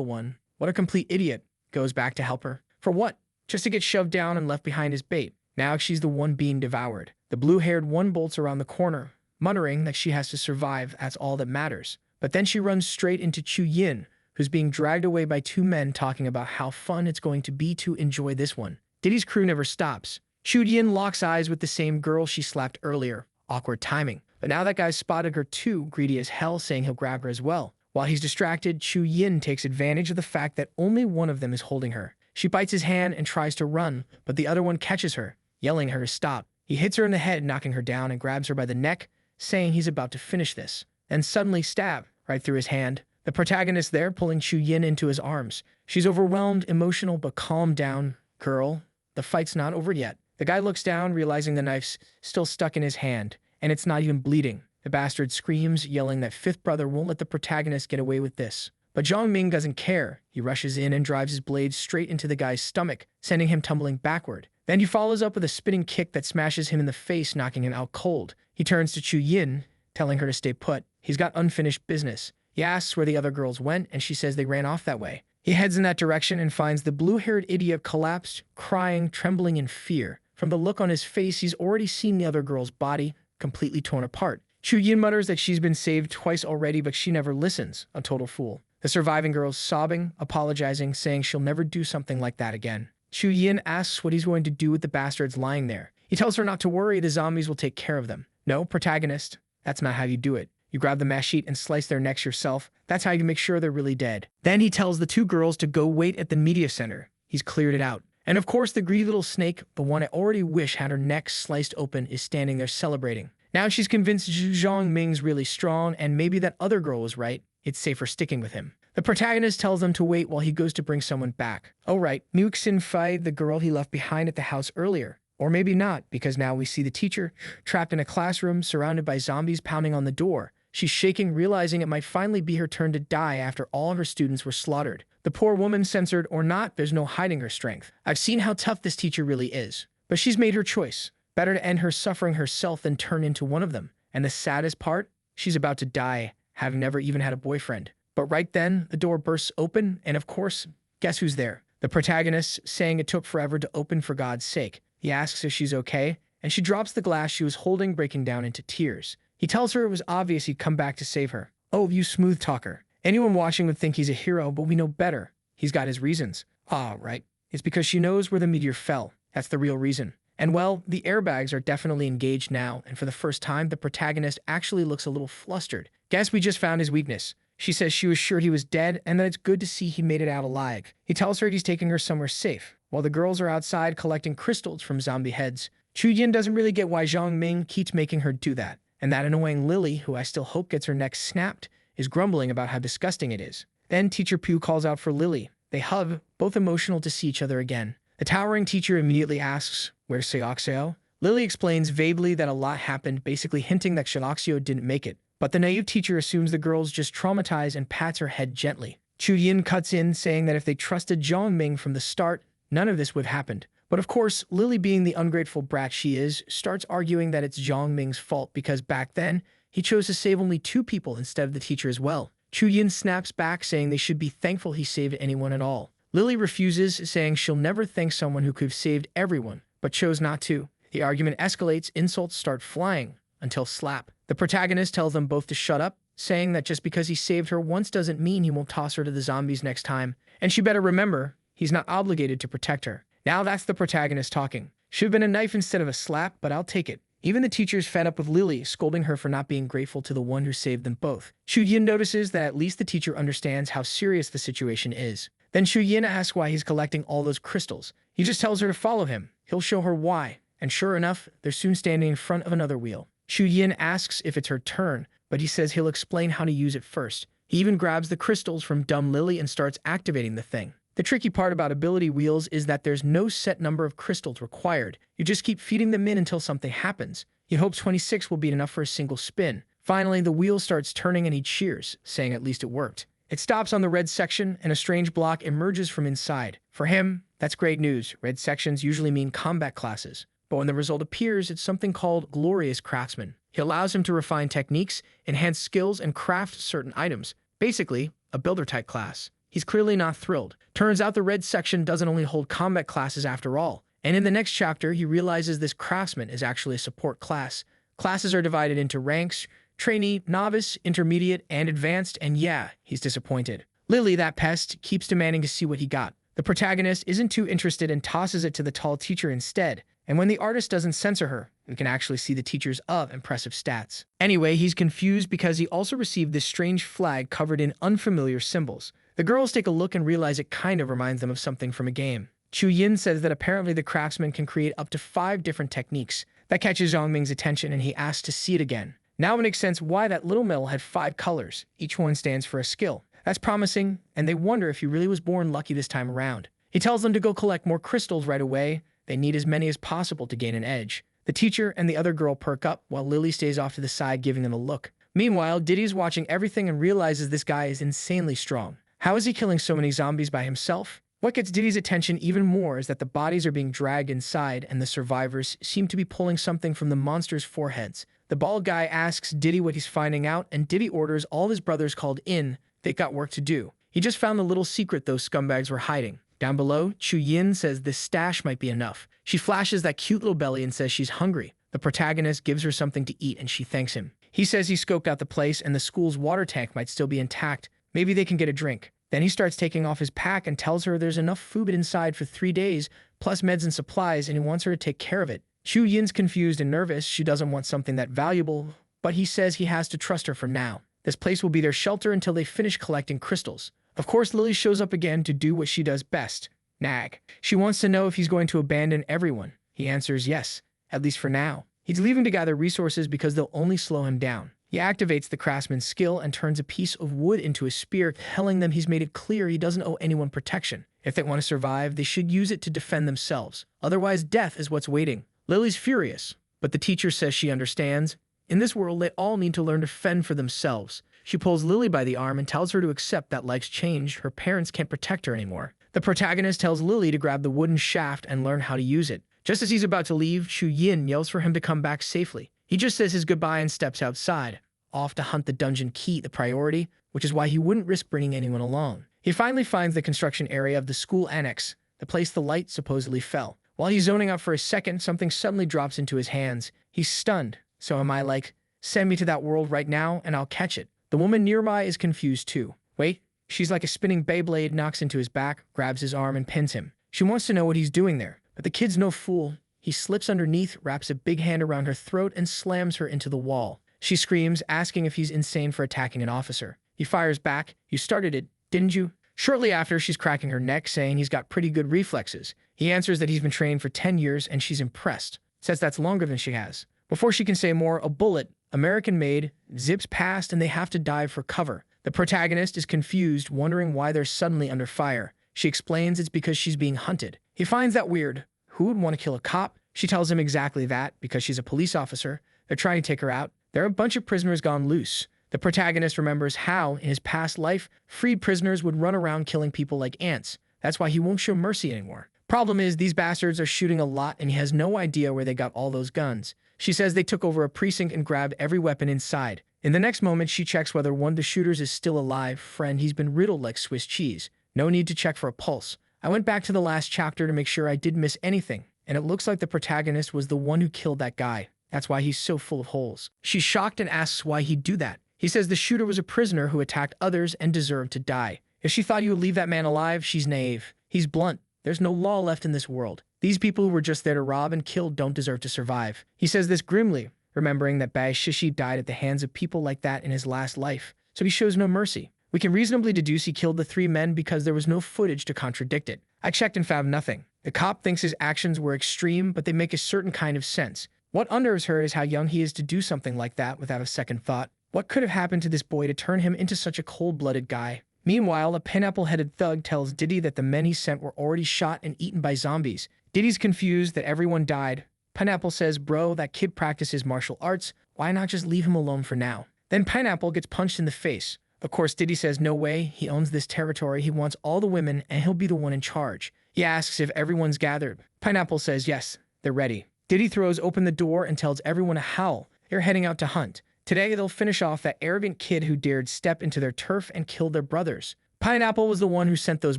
one, what a complete idiot, goes back to help her. For what? Just to get shoved down and left behind as bait. Now she's the one being devoured. The blue-haired one bolts around the corner, muttering that she has to survive, that's all that matters. But then she runs straight into Chu Yin, who's being dragged away by two men talking about how fun it's going to be to enjoy this one. Diddy's crew never stops. Chu Yin locks eyes with the same girl she slapped earlier. Awkward timing. But now that guy's spotted her too, greedy as hell, saying he'll grab her as well. While he's distracted, Chu Yin takes advantage of the fact that only one of them is holding her. She bites his hand and tries to run, but the other one catches her, yelling at her to stop. He hits her in the head, knocking her down, and grabs her by the neck, saying he's about to finish this. Then suddenly stab right through his hand. The protagonist there pulling Chu Yin into his arms. She's overwhelmed, emotional, but calm down. Girl, the fight's not over yet. The guy looks down, realizing the knife's still stuck in his hand, and it's not even bleeding. The bastard screams, yelling that fifth brother won't let the protagonist get away with this. But Jong Ming doesn't care. He rushes in and drives his blade straight into the guy's stomach, sending him tumbling backward. Then he follows up with a spinning kick that smashes him in the face, knocking him out cold. He turns to Chu Yin, telling her to stay put. He's got unfinished business. He asks where the other girls went, and she says they ran off that way. He heads in that direction and finds the blue-haired idiot collapsed, crying, trembling in fear. From the look on his face, he's already seen the other girl's body, completely torn apart. Chu Yin mutters that she's been saved twice already, but she never listens. A total fool. The surviving girl's sobbing, apologizing, saying she'll never do something like that again. Chu Yin asks what he's going to do with the bastards lying there. He tells her not to worry, the zombies will take care of them. No, protagonist, that's not how you do it. You grab the mesh sheet and slice their necks yourself. That's how you make sure they're really dead. Then he tells the two girls to go wait at the media center. He's cleared it out. And of course, the greedy little snake, the one I already wish had her neck sliced open, is standing there celebrating. Now she's convinced Jong Ming's really strong, and maybe that other girl was right. It's safer sticking with him. The protagonist tells them to wait while he goes to bring someone back. Oh right, Kinfi, the girl he left behind at the house earlier. Or maybe not, because now we see the teacher trapped in a classroom surrounded by zombies pounding on the door. She's shaking, realizing it might finally be her turn to die after all her students were slaughtered. The poor woman, censored or not, there's no hiding her strength. I've seen how tough this teacher really is. But she's made her choice. Better to end her suffering herself than turn into one of them. And the saddest part? She's about to die, having never even had a boyfriend. But right then, the door bursts open, and of course, guess who's there? The protagonist, saying it took forever to open for God's sake. He asks if she's okay, and she drops the glass she was holding, breaking down into tears. He tells her it was obvious he'd come back to save her. Oh, you smooth talker. Anyone watching would think he's a hero, but we know better. He's got his reasons. Ah, right. It's because she knows where the meteor fell. That's the real reason. And well, the airbags are definitely engaged now, and for the first time, the protagonist actually looks a little flustered. Guess we just found his weakness. She says she was sure he was dead, and that it's good to see he made it out alive. He tells her he's taking her somewhere safe. While the girls are outside collecting crystals from zombie heads, Chu Yin doesn't really get why Jong Ming keeps making her do that. And that annoying Lily, who I still hope gets her neck snapped, is grumbling about how disgusting it is. Then Teacher Pugh calls out for Lily. They hug, both emotional to see each other again. The towering teacher immediately asks, "Where's Seoxeo?" Lily explains vaguely that a lot happened, basically hinting that Seoxeo didn't make it. But the naive teacher assumes the girl's just traumatized and pats her head gently. Chu Yin cuts in, saying that if they trusted Jong Ming from the start, none of this would have happened. But of course, Lily, being the ungrateful brat she is, starts arguing that it's Jong Ming's fault because back then, he chose to save only 2 people instead of the teacher as well. Chu Yin snaps back, saying they should be thankful he saved anyone at all. Lily refuses, saying she'll never thank someone who could have saved everyone, but chose not to. The argument escalates, insults start flying, until slap. The protagonist tells them both to shut up, saying that just because he saved her once doesn't mean he won't toss her to the zombies next time, and she better remember, he's not obligated to protect her. Now that's the protagonist talking. Should have been a knife instead of a slap, but I'll take it. Even the teacher's fed up with Lily, scolding her for not being grateful to the one who saved them both. Chu Yin notices that at least the teacher understands how serious the situation is. Then Chu Yin asks why he's collecting all those crystals. He just tells her to follow him. He'll show her why. And sure enough, they're soon standing in front of another wheel. Chu Yin asks if it's her turn, but he says he'll explain how to use it first. He even grabs the crystals from dumb Lily and starts activating the thing. The tricky part about ability wheels is that there's no set number of crystals required. You just keep feeding them in until something happens. He hopes 26 will be enough for a single spin. Finally, the wheel starts turning and he cheers, saying at least it worked. It stops on the red section and a strange block emerges from inside. For him, that's great news. Red sections usually mean combat classes. But when the result appears, it's something called Glorious Craftsman. He allows him to refine techniques, enhance skills, and craft certain items. Basically, a builder-type class. He's clearly not thrilled. Turns out the red section doesn't only hold combat classes after all. And in the next chapter, he realizes this craftsman is actually a support class. Classes are divided into ranks: trainee, novice, intermediate, and advanced, and yeah, he's disappointed. Lily, that pest, keeps demanding to see what he got. The protagonist isn't too interested and tosses it to the tall teacher instead, And when the artist doesn't censor her, we can actually see the teacher's impressive stats. Anyway, he's confused because he also received this strange flag covered in unfamiliar symbols. The girls take a look and realize it kind of reminds them of something from a game. Chu Yin says that apparently the craftsman can create up to 5 different techniques. That catches Jong Ming's attention and he asks to see it again. Now it makes sense why that little medal had 5 colors. Each one stands for a skill. That's promising, and they wonder if he really was born lucky this time around. He tells them to go collect more crystals right away. They need as many as possible to gain an edge. The teacher and the other girl perk up while Lily stays off to the side giving them a look. Meanwhile, Diddy's watching everything and realizes this guy is insanely strong. How is he killing so many zombies by himself? What gets Diddy's attention even more is that the bodies are being dragged inside and the survivors seem to be pulling something from the monster's foreheads. The bald guy asks Diddy what he's finding out and Diddy orders all his brothers called in. They got work to do. He just found the little secret those scumbags were hiding. Down below, Chu Yin says this stash might be enough. She flashes that cute little belly and says she's hungry. The protagonist gives her something to eat and she thanks him. He says he scoped out the place and the school's water tank might still be intact. Maybe they can get a drink. Then he starts taking off his pack and tells her there's enough food inside for 3 days, plus meds and supplies, and he wants her to take care of it. Chu Yin's confused and nervous. She doesn't want something that valuable, but he says he has to trust her for now. This place will be their shelter until they finish collecting crystals. Of course, Lily shows up again to do what she does best. Nag. She wants to know if he's going to abandon everyone. He answers yes, at least for now. He's leaving to gather resources because they'll only slow him down. He activates the craftsman's skill and turns a piece of wood into a spear, telling them he's made it clear he doesn't owe anyone protection. If they want to survive, they should use it to defend themselves. Otherwise, death is what's waiting. Lily's furious, but the teacher says she understands. In this world, they all need to learn to fend for themselves. She pulls Lily by the arm and tells her to accept that life's changed. Her parents can't protect her anymore. The protagonist tells Lily to grab the wooden shaft and learn how to use it. Just as he's about to leave, Chu Yin yells for him to come back safely. He just says his goodbye and steps outside, off to hunt the dungeon key, the priority, which is why he wouldn't risk bringing anyone along. He finally finds the construction area of the school annex, the place the light supposedly fell. While he's zoning out for a second, something suddenly drops into his hands. He's stunned. So am I like, send me to that world right now and I'll catch it. The woman nearby is confused too. Wait, she's like a spinning Beyblade, knocks into his back, grabs his arm and pins him. She wants to know what he's doing there, but the kid's no fool. He slips underneath, wraps a big hand around her throat and slams her into the wall. She screams, asking if he's insane for attacking an officer. He fires back. You started it, didn't you? Shortly after, she's cracking her neck, saying he's got pretty good reflexes. He answers that he's been trained for 10 years and she's impressed. Says that's longer than she has. Before she can say more, a bullet, American-made, zips past and they have to dive for cover. The protagonist is confused, wondering why they're suddenly under fire. She explains it's because she's being hunted. He finds that weird. Who would want to kill a cop? She tells him exactly that, because she's a police officer. They're trying to take her out. There are a bunch of prisoners gone loose. The protagonist remembers how, in his past life, freed prisoners would run around killing people like ants. That's why he won't show mercy anymore. Problem is, these bastards are shooting a lot and he has no idea where they got all those guns. She says they took over a precinct and grabbed every weapon inside. In the next moment, she checks whether one of the shooters is still alive. Friend, he's been riddled like Swiss cheese. No need to check for a pulse. I went back to the last chapter to make sure I didn't miss anything, and it looks like the protagonist was the one who killed that guy. That's why he's so full of holes. She's shocked and asks why he'd do that. He says the shooter was a prisoner who attacked others and deserved to die. If she thought he would leave that man alive, she's naive. He's blunt. There's no law left in this world. These people who were just there to rob and kill don't deserve to survive. He says this grimly, remembering that Bai Shishi died at the hands of people like that in his last life, so he shows no mercy. We can reasonably deduce he killed the 3 men because there was no footage to contradict it. I checked and found nothing. The cop thinks his actions were extreme, but they make a certain kind of sense. What unnerves her is how young he is to do something like that without a second thought. What could have happened to this boy to turn him into such a cold-blooded guy? Meanwhile, a pineapple-headed thug tells Diddy that the men he sent were already shot and eaten by zombies. Diddy's confused that everyone died. Pineapple says, bro, that kid practices martial arts. Why not just leave him alone for now? Then Pineapple gets punched in the face. Of course, Diddy says no way. He owns this territory. He wants all the women, and he'll be the one in charge. He asks if everyone's gathered. Pineapple says yes, they're ready. Diddy throws open the door and tells everyone to howl. They're heading out to hunt. Today, they'll finish off that arrogant kid who dared step into their turf and kill their brothers. Pineapple was the one who sent those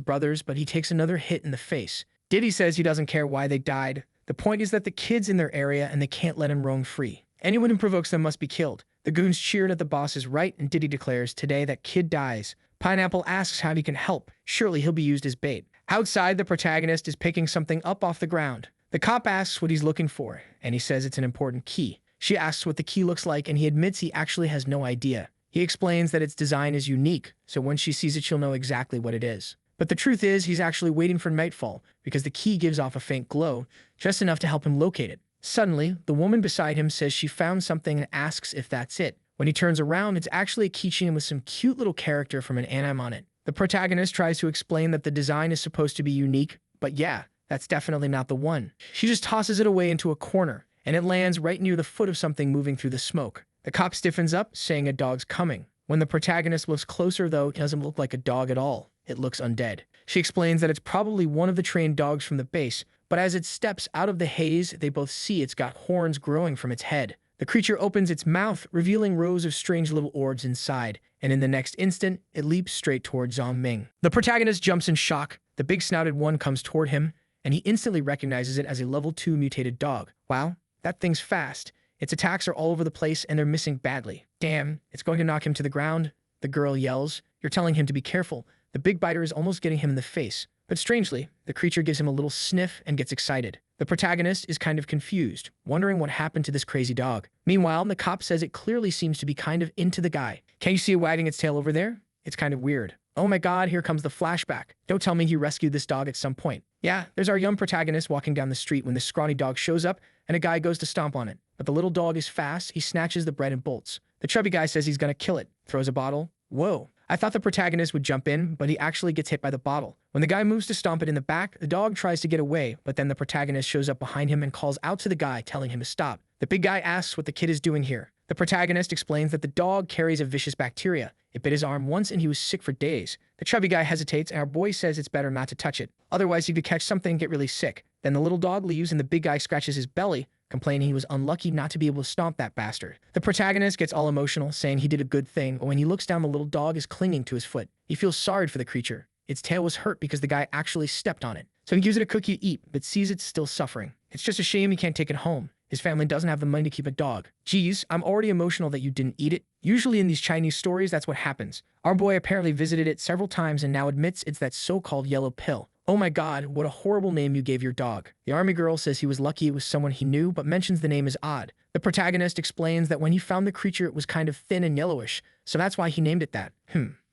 brothers, but he takes another hit in the face. Diddy says he doesn't care why they died. The point is that the kid's in their area and they can't let him roam free. Anyone who provokes them must be killed. The goons cheered at the boss's right, and Diddy declares today that kid dies. Pineapple asks how he can help. Surely he'll be used as bait. Outside, the protagonist is picking something up off the ground. The cop asks what he's looking for, and he says it's an important key. She asks what the key looks like, and he admits he actually has no idea. He explains that its design is unique, so when she sees it, she'll know exactly what it is. But the truth is, he's actually waiting for nightfall, because the key gives off a faint glow, just enough to help him locate it. Suddenly, the woman beside him says she found something and asks if that's it. When he turns around, it's actually a keychain with some cute little character from an anime on it. The protagonist tries to explain that the design is supposed to be unique, but yeah, that's definitely not the one. She just tosses it away into a corner, and it lands right near the foot of something moving through the smoke. The cop stiffens up, saying a dog's coming. When the protagonist looks closer, though, it doesn't look like a dog at all. It looks undead. She explains that it's probably one of the trained dogs from the base, but as it steps out of the haze, they both see it's got horns growing from its head. The creature opens its mouth, revealing rows of strange little orbs inside, and in the next instant, it leaps straight toward Jong Ming. The protagonist jumps in shock. The big snouted one comes toward him, and he instantly recognizes it as a level 2 mutated dog. Wow, that thing's fast. Its attacks are all over the place, and they're missing badly. Damn, it's going to knock him to the ground. The girl yells. You're telling him to be careful. The big biter is almost getting him in the face. But strangely, the creature gives him a little sniff and gets excited. The protagonist is kind of confused, wondering what happened to this crazy dog. Meanwhile, the cop says it clearly seems to be kind of into the guy. Can't you see it wagging its tail over there? It's kind of weird. Oh my god, here comes the flashback. Don't tell me he rescued this dog at some point. Yeah, there's our young protagonist walking down the street when this scrawny dog shows up and a guy goes to stomp on it. But the little dog is fast, he snatches the bread and bolts. The chubby guy says he's gonna kill it, throws a bottle. Whoa. I thought the protagonist would jump in, but he actually gets hit by the bottle. When the guy moves to stomp it in the back, the dog tries to get away, but then the protagonist shows up behind him and calls out to the guy, telling him to stop. The big guy asks what the kid is doing here. The protagonist explains that the dog carries a vicious bacteria. It bit his arm once and he was sick for days. The chubby guy hesitates and our boy says it's better not to touch it. Otherwise he could catch something and get really sick. Then the little dog leaves and the big guy scratches his belly, complaining he was unlucky not to be able to stomp that bastard. The protagonist gets all emotional, saying he did a good thing, but when he looks down, the little dog is clinging to his foot. He feels sorry for the creature. Its tail was hurt because the guy actually stepped on it. So he gives it a cookie to eat, but sees it's still suffering. It's just a shame he can't take it home. His family doesn't have the money to keep a dog. Geez, I'm already emotional that you didn't eat it. Usually in these Chinese stories, that's what happens. Our boy apparently visited it several times and now admits it's that so-called yellow pill. Oh my god, what a horrible name you gave your dog. The army girl says he was lucky it was someone he knew, but mentions the name is odd. The protagonist explains that when he found the creature, it was kind of thin and yellowish, so that's why he named it that.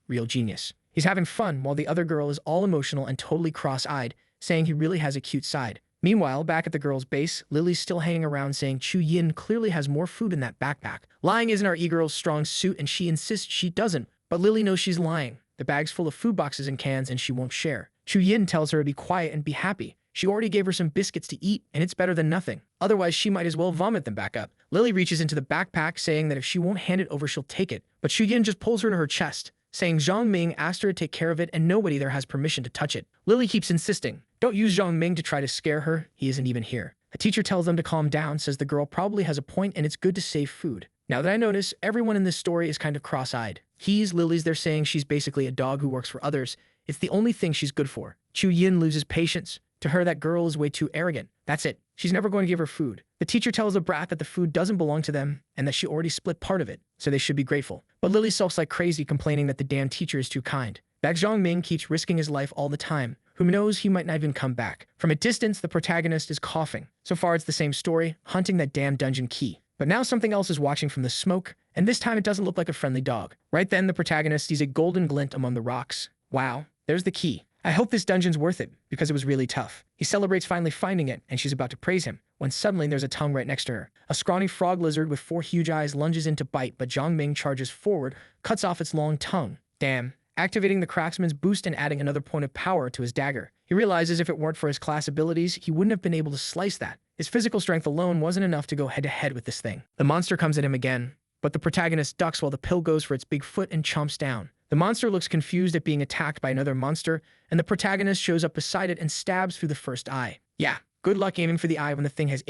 Real genius. He's having fun, while the other girl is all emotional and totally cross-eyed, saying he really has a cute side. Meanwhile, back at the girl's base, Lily's still hanging around saying Chu Yin clearly has more food in that backpack. Lying isn't our e-girl's strong suit and she insists she doesn't, but Lily knows she's lying. The bag's full of food boxes and cans and she won't share. Chu Yin tells her to be quiet and be happy. She already gave her some biscuits to eat and it's better than nothing. Otherwise, she might as well vomit them back up. Lily reaches into the backpack saying that if she won't hand it over, she'll take it. But Chu Yin just pulls her to her chest, saying Jong Ming asked her to take care of it and nobody there has permission to touch it. Lily keeps insisting. Don't use Jong Ming to try to scare her. He isn't even here. A teacher tells them to calm down, says the girl probably has a point and it's good to save food. Now that I notice, everyone in this story is kind of cross-eyed. Lily's, they're saying she's basically a dog who works for others. It's the only thing she's good for. Chu Yin loses patience. To her, that girl is way too arrogant. That's it. She's never going to give her food. The teacher tells the brat that the food doesn't belong to them and that she already split part of it, so they should be grateful. But Lily sulks like crazy, complaining that the damn teacher is too kind. That Jong Ming keeps risking his life all the time. Who knows, he might not even come back. From a distance, the protagonist is coughing. So far, it's the same story, hunting that damn dungeon key. But now something else is watching from the smoke, and this time it doesn't look like a friendly dog. Right then, the protagonist sees a golden glint among the rocks. Wow, there's the key. I hope this dungeon's worth it, because it was really tough. He celebrates finally finding it, and she's about to praise him, when suddenly there's a tongue right next to her. A scrawny frog lizard with 4 huge eyes lunges in to bite, but Jong Ming charges forward, cuts off its long tongue. Damn. Activating the craftsman's boost and adding another point of power to his dagger. He realizes if it weren't for his class abilities, he wouldn't have been able to slice that. His physical strength alone wasn't enough to go head-to-head with this thing. The monster comes at him again, but the protagonist ducks while the pill goes for its big foot and chomps down. The monster looks confused at being attacked by another monster, and the protagonist shows up beside it and stabs through the first eye. Yeah, good luck aiming for the eye when the thing has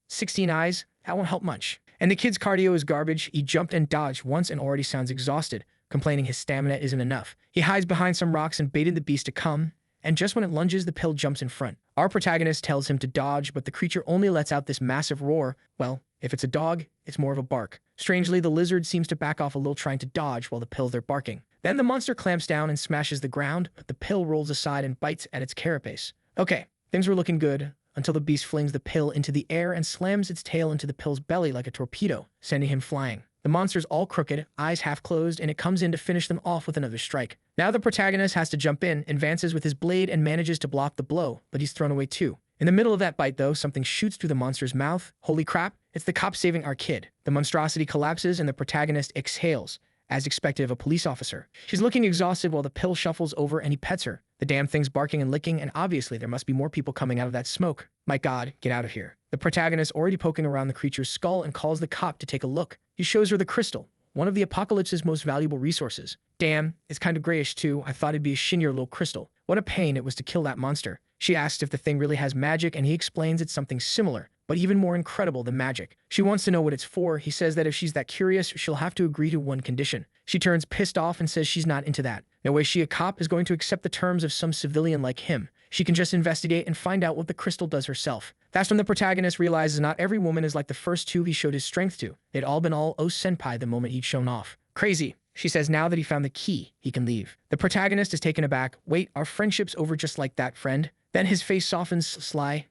16 eyes? That won't help much. And the kid's cardio is garbage. He jumped and dodged once and already sounds exhausted, complaining his stamina isn't enough. He hides behind some rocks and baited the beast to come, and just when it lunges, the pill jumps in front. Our protagonist tells him to dodge, but the creature only lets out this massive roar. Well, if it's a dog, it's more of a bark. Strangely, the lizard seems to back off a little trying to dodge while the pill they're barking. Then the monster clamps down and smashes the ground, but the pill rolls aside and bites at its carapace. Okay, things were looking good until the beast flings the pill into the air and slams its tail into the pill's belly like a torpedo, sending him flying. The monster's all crooked, eyes half closed, and it comes in to finish them off with another strike. Now the protagonist has to jump in, advances with his blade, and manages to block the blow, but he's thrown away too. In the middle of that bite, though, something shoots through the monster's mouth. Holy crap, it's the cop saving our kid. The monstrosity collapses and the protagonist exhales, as expected of a police officer. She's looking exhausted while the pill shuffles over and he pets her. The damn thing's barking and licking, and obviously there must be more people coming out of that smoke. My god, get out of here. The protagonist already poking around the creature's skull and calls the cop to take a look. He shows her the crystal, one of the apocalypse's most valuable resources. Damn, it's kind of grayish too. I thought it'd be a shinier little crystal. What a pain it was to kill that monster. She asks if the thing really has magic, and he explains it's something similar, but even more incredible than magic. She wants to know what it's for. He says that if she's that curious, she'll have to agree to one condition. She turns pissed off and says she's not into that. No way she, a cop, is going to accept the terms of some civilian like him. She can just investigate and find out what the crystal does herself. That's when the protagonist realizes not every woman is like the first two he showed his strength to. They'd all been all senpai the moment he'd shown off. Crazy. She says now that he found the key, he can leave. The protagonist is taken aback. Wait, our friendship's over just like that, friend? Then his face softens sly.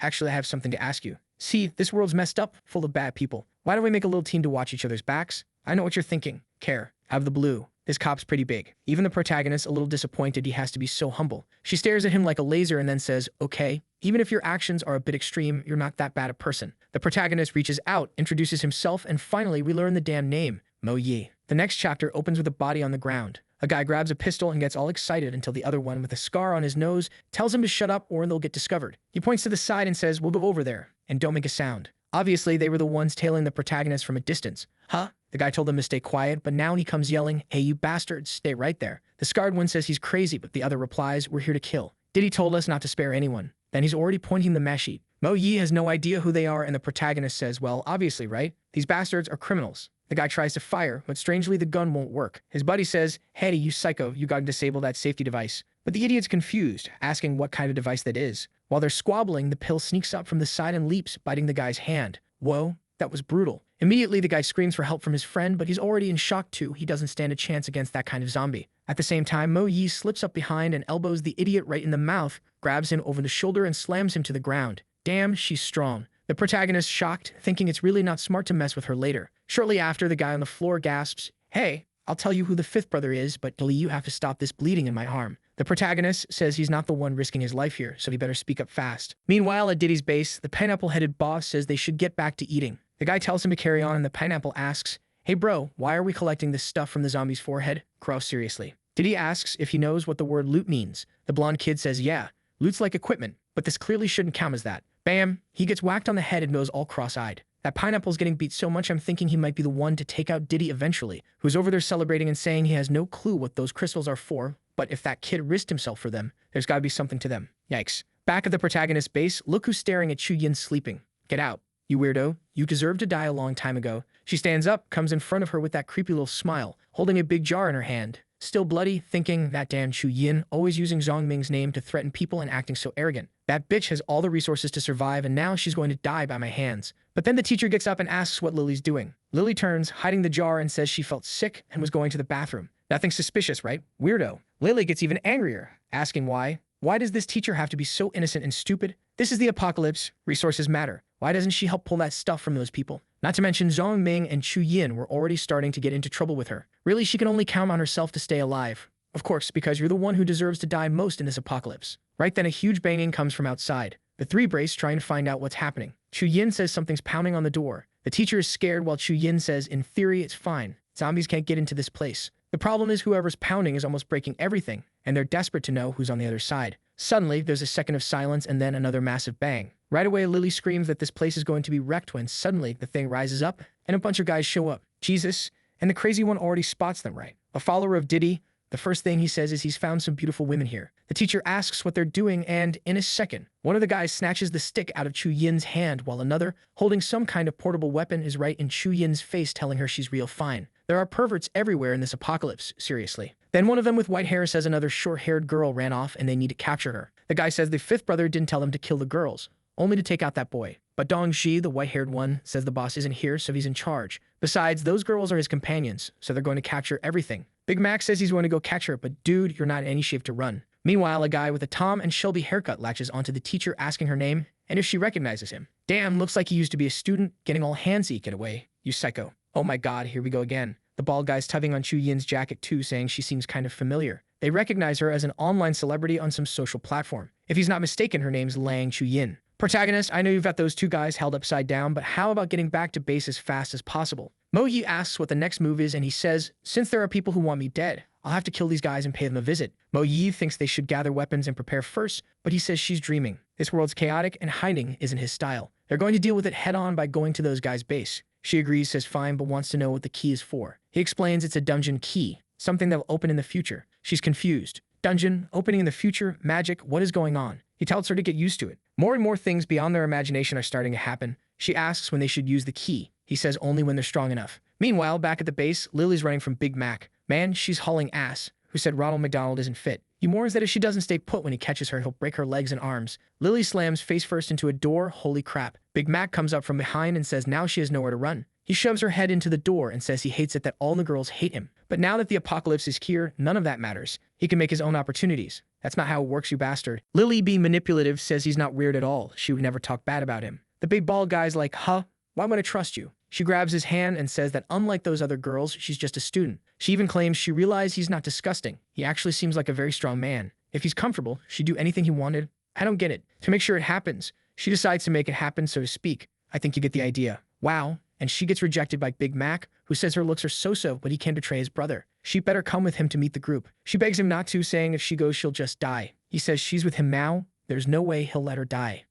Actually, I have something to ask you. See, this world's messed up, full of bad people. Why don't we make a little team to watch each other's backs? I know what you're thinking. Care. Out of the blue. This cop's pretty big. Even the protagonist, a little disappointed he has to be so humble. She stares at him like a laser and then says, okay, even if your actions are a bit extreme, you're not that bad a person. The protagonist reaches out, introduces himself, and finally we learn the damn name, Mo Yi. The next chapter opens with a body on the ground. A guy grabs a pistol and gets all excited until the other one with a scar on his nose tells him to shut up or they'll get discovered. He points to the side and says, we'll go over there, and don't make a sound. Obviously, they were the ones tailing the protagonist from a distance. Huh? The guy told them to stay quiet, but now he comes yelling, hey, you bastards, stay right there. The scarred one says he's crazy, but the other replies, we're here to kill. Diddy told us not to spare anyone. Then he's already pointing the mashie. Mo Yi has no idea who they are, and the protagonist says, well, obviously, right? These bastards are criminals. The guy tries to fire, but strangely the gun won't work. His buddy says, hey, you psycho, you gotta disable that safety device. But the idiot's confused, asking what kind of device that is. While they're squabbling, the pill sneaks up from the side and leaps, biting the guy's hand. Whoa, that was brutal. Immediately, the guy screams for help from his friend, but he's already in shock too. He doesn't stand a chance against that kind of zombie. At the same time, Mo Yi slips up behind and elbows the idiot right in the mouth, grabs him over the shoulder and slams him to the ground. Damn, she's strong. The protagonist shocked, thinking it's really not smart to mess with her later. Shortly after, the guy on the floor gasps, hey, I'll tell you who the fifth brother is, but you have to stop this bleeding in my arm. The protagonist says he's not the one risking his life here, so he better speak up fast. Meanwhile, at Diddy's base, the pineapple-headed boss says they should get back to eating. The guy tells him to carry on, and the pineapple asks, hey bro, why are we collecting this stuff from the zombie's forehead? Crow seriously. Diddy asks if he knows what the word loot means. The blonde kid says yeah, loot's like equipment, but this clearly shouldn't count as that. Bam! He gets whacked on the head and goes all cross-eyed. That pineapple's getting beat so much I'm thinking he might be the one to take out Diddy eventually, who's over there celebrating and saying he has no clue what those crystals are for, but if that kid risked himself for them, there's gotta be something to them. Yikes. Back at the protagonist's base, look who's staring at Chu Yin sleeping. Get out. You weirdo. You deserved to die a long time ago. She stands up, comes in front of her with that creepy little smile, holding a big jar in her hand. Still bloody, thinking, that damn Chu Yin, always using Jong Ming's name to threaten people and acting so arrogant. That bitch has all the resources to survive and now she's going to die by my hands. But then the teacher gets up and asks what Lily's doing. Lily turns, hiding the jar, and says she felt sick and was going to the bathroom. Nothing suspicious, right? Weirdo. Lily gets even angrier, asking why. Why does this teacher have to be so innocent and stupid? This is the apocalypse. Resources matter. Why doesn't she help pull that stuff from those people? Not to mention Jong Ming and Chu Yin were already starting to get into trouble with her. Really, she can only count on herself to stay alive. Of course, because you're the one who deserves to die most in this apocalypse. Right then, a huge banging comes from outside. The three brace trying to find out what's happening. Chu Yin says something's pounding on the door. The teacher is scared while Chu Yin says, in theory, it's fine. Zombies can't get into this place. The problem is whoever's pounding is almost breaking everything, and they're desperate to know who's on the other side. Suddenly, there's a second of silence and then another massive bang. Right away, Lily screams that this place is going to be wrecked when suddenly the thing rises up and a bunch of guys show up. Jesus, and the crazy one already spots them right. A follower of Diddy, the first thing he says is he's found some beautiful women here. The teacher asks what they're doing and, in a second, one of the guys snatches the stick out of Chu Yin's hand while another, holding some kind of portable weapon, is right in Chu Yin's face telling her she's real fine. There are perverts everywhere in this apocalypse, seriously. Then one of them with white hair says another short-haired girl ran off and they need to capture her. The guy says the fifth brother didn't tell them to kill the girls, only to take out that boy. But Dong Ji, the white-haired one, says the boss isn't here, so he's in charge. Besides, those girls are his companions, so they're going to capture everything. Big Mac says he's going to go catch her, but dude, you're not in any shape to run. Meanwhile, a guy with a Tom and Shelby haircut latches onto the teacher asking her name and if she recognizes him. Damn, looks like he used to be a student, getting all handsy. Get away, you psycho. Oh my god, here we go again. The bald guy's tugging on Chu Yin's jacket too, saying she seems kind of familiar. They recognize her as an online celebrity on some social platform. If he's not mistaken, her name's Lang Chu Yin. Protagonist, I know you've got those two guys held upside down, but how about getting back to base as fast as possible? Mo Yi asks what the next move is, and he says, since there are people who want me dead, I'll have to kill these guys and pay them a visit. Mo Yi thinks they should gather weapons and prepare first, but he says she's dreaming. This world's chaotic, and hiding isn't his style. They're going to deal with it head-on by going to those guys' base. She agrees, says fine, but wants to know what the key is for. He explains it's a dungeon key, something that'll open in the future. She's confused. Dungeon, opening in the future, magic, what is going on? He tells her to get used to it. More and more things beyond their imagination are starting to happen. She asks when they should use the key. He says only when they're strong enough. Meanwhile, back at the base, Lily's running from Big Mac. Man, she's hauling ass. Who said Ronald McDonald isn't fit. He mourns that if she doesn't stay put when he catches her, he'll break her legs and arms. Lily slams face first into a door. Holy crap. Big Mac comes up from behind and says now she has nowhere to run. He shoves her head into the door and says he hates it that all the girls hate him. But now that the apocalypse is here, none of that matters. He can make his own opportunities. That's not how it works, you bastard. Lily, being manipulative, says he's not weird at all. She would never talk bad about him. The big bald guy's like, huh? Why would I trust you? She grabs his hand and says that unlike those other girls, she's just a student. She even claims she realized he's not disgusting. He actually seems like a very strong man. If he's comfortable, she'd do anything he wanted. I don't get it. To make sure it happens, she decides to make it happen, so to speak. I think you get the idea. Wow. And she gets rejected by Big Mac, who says her looks are so-so, but he can't betray his brother. She better come with him to meet the group. She begs him not to, saying if she goes, she'll just die. He says she's with him now. There's no way he'll let her die.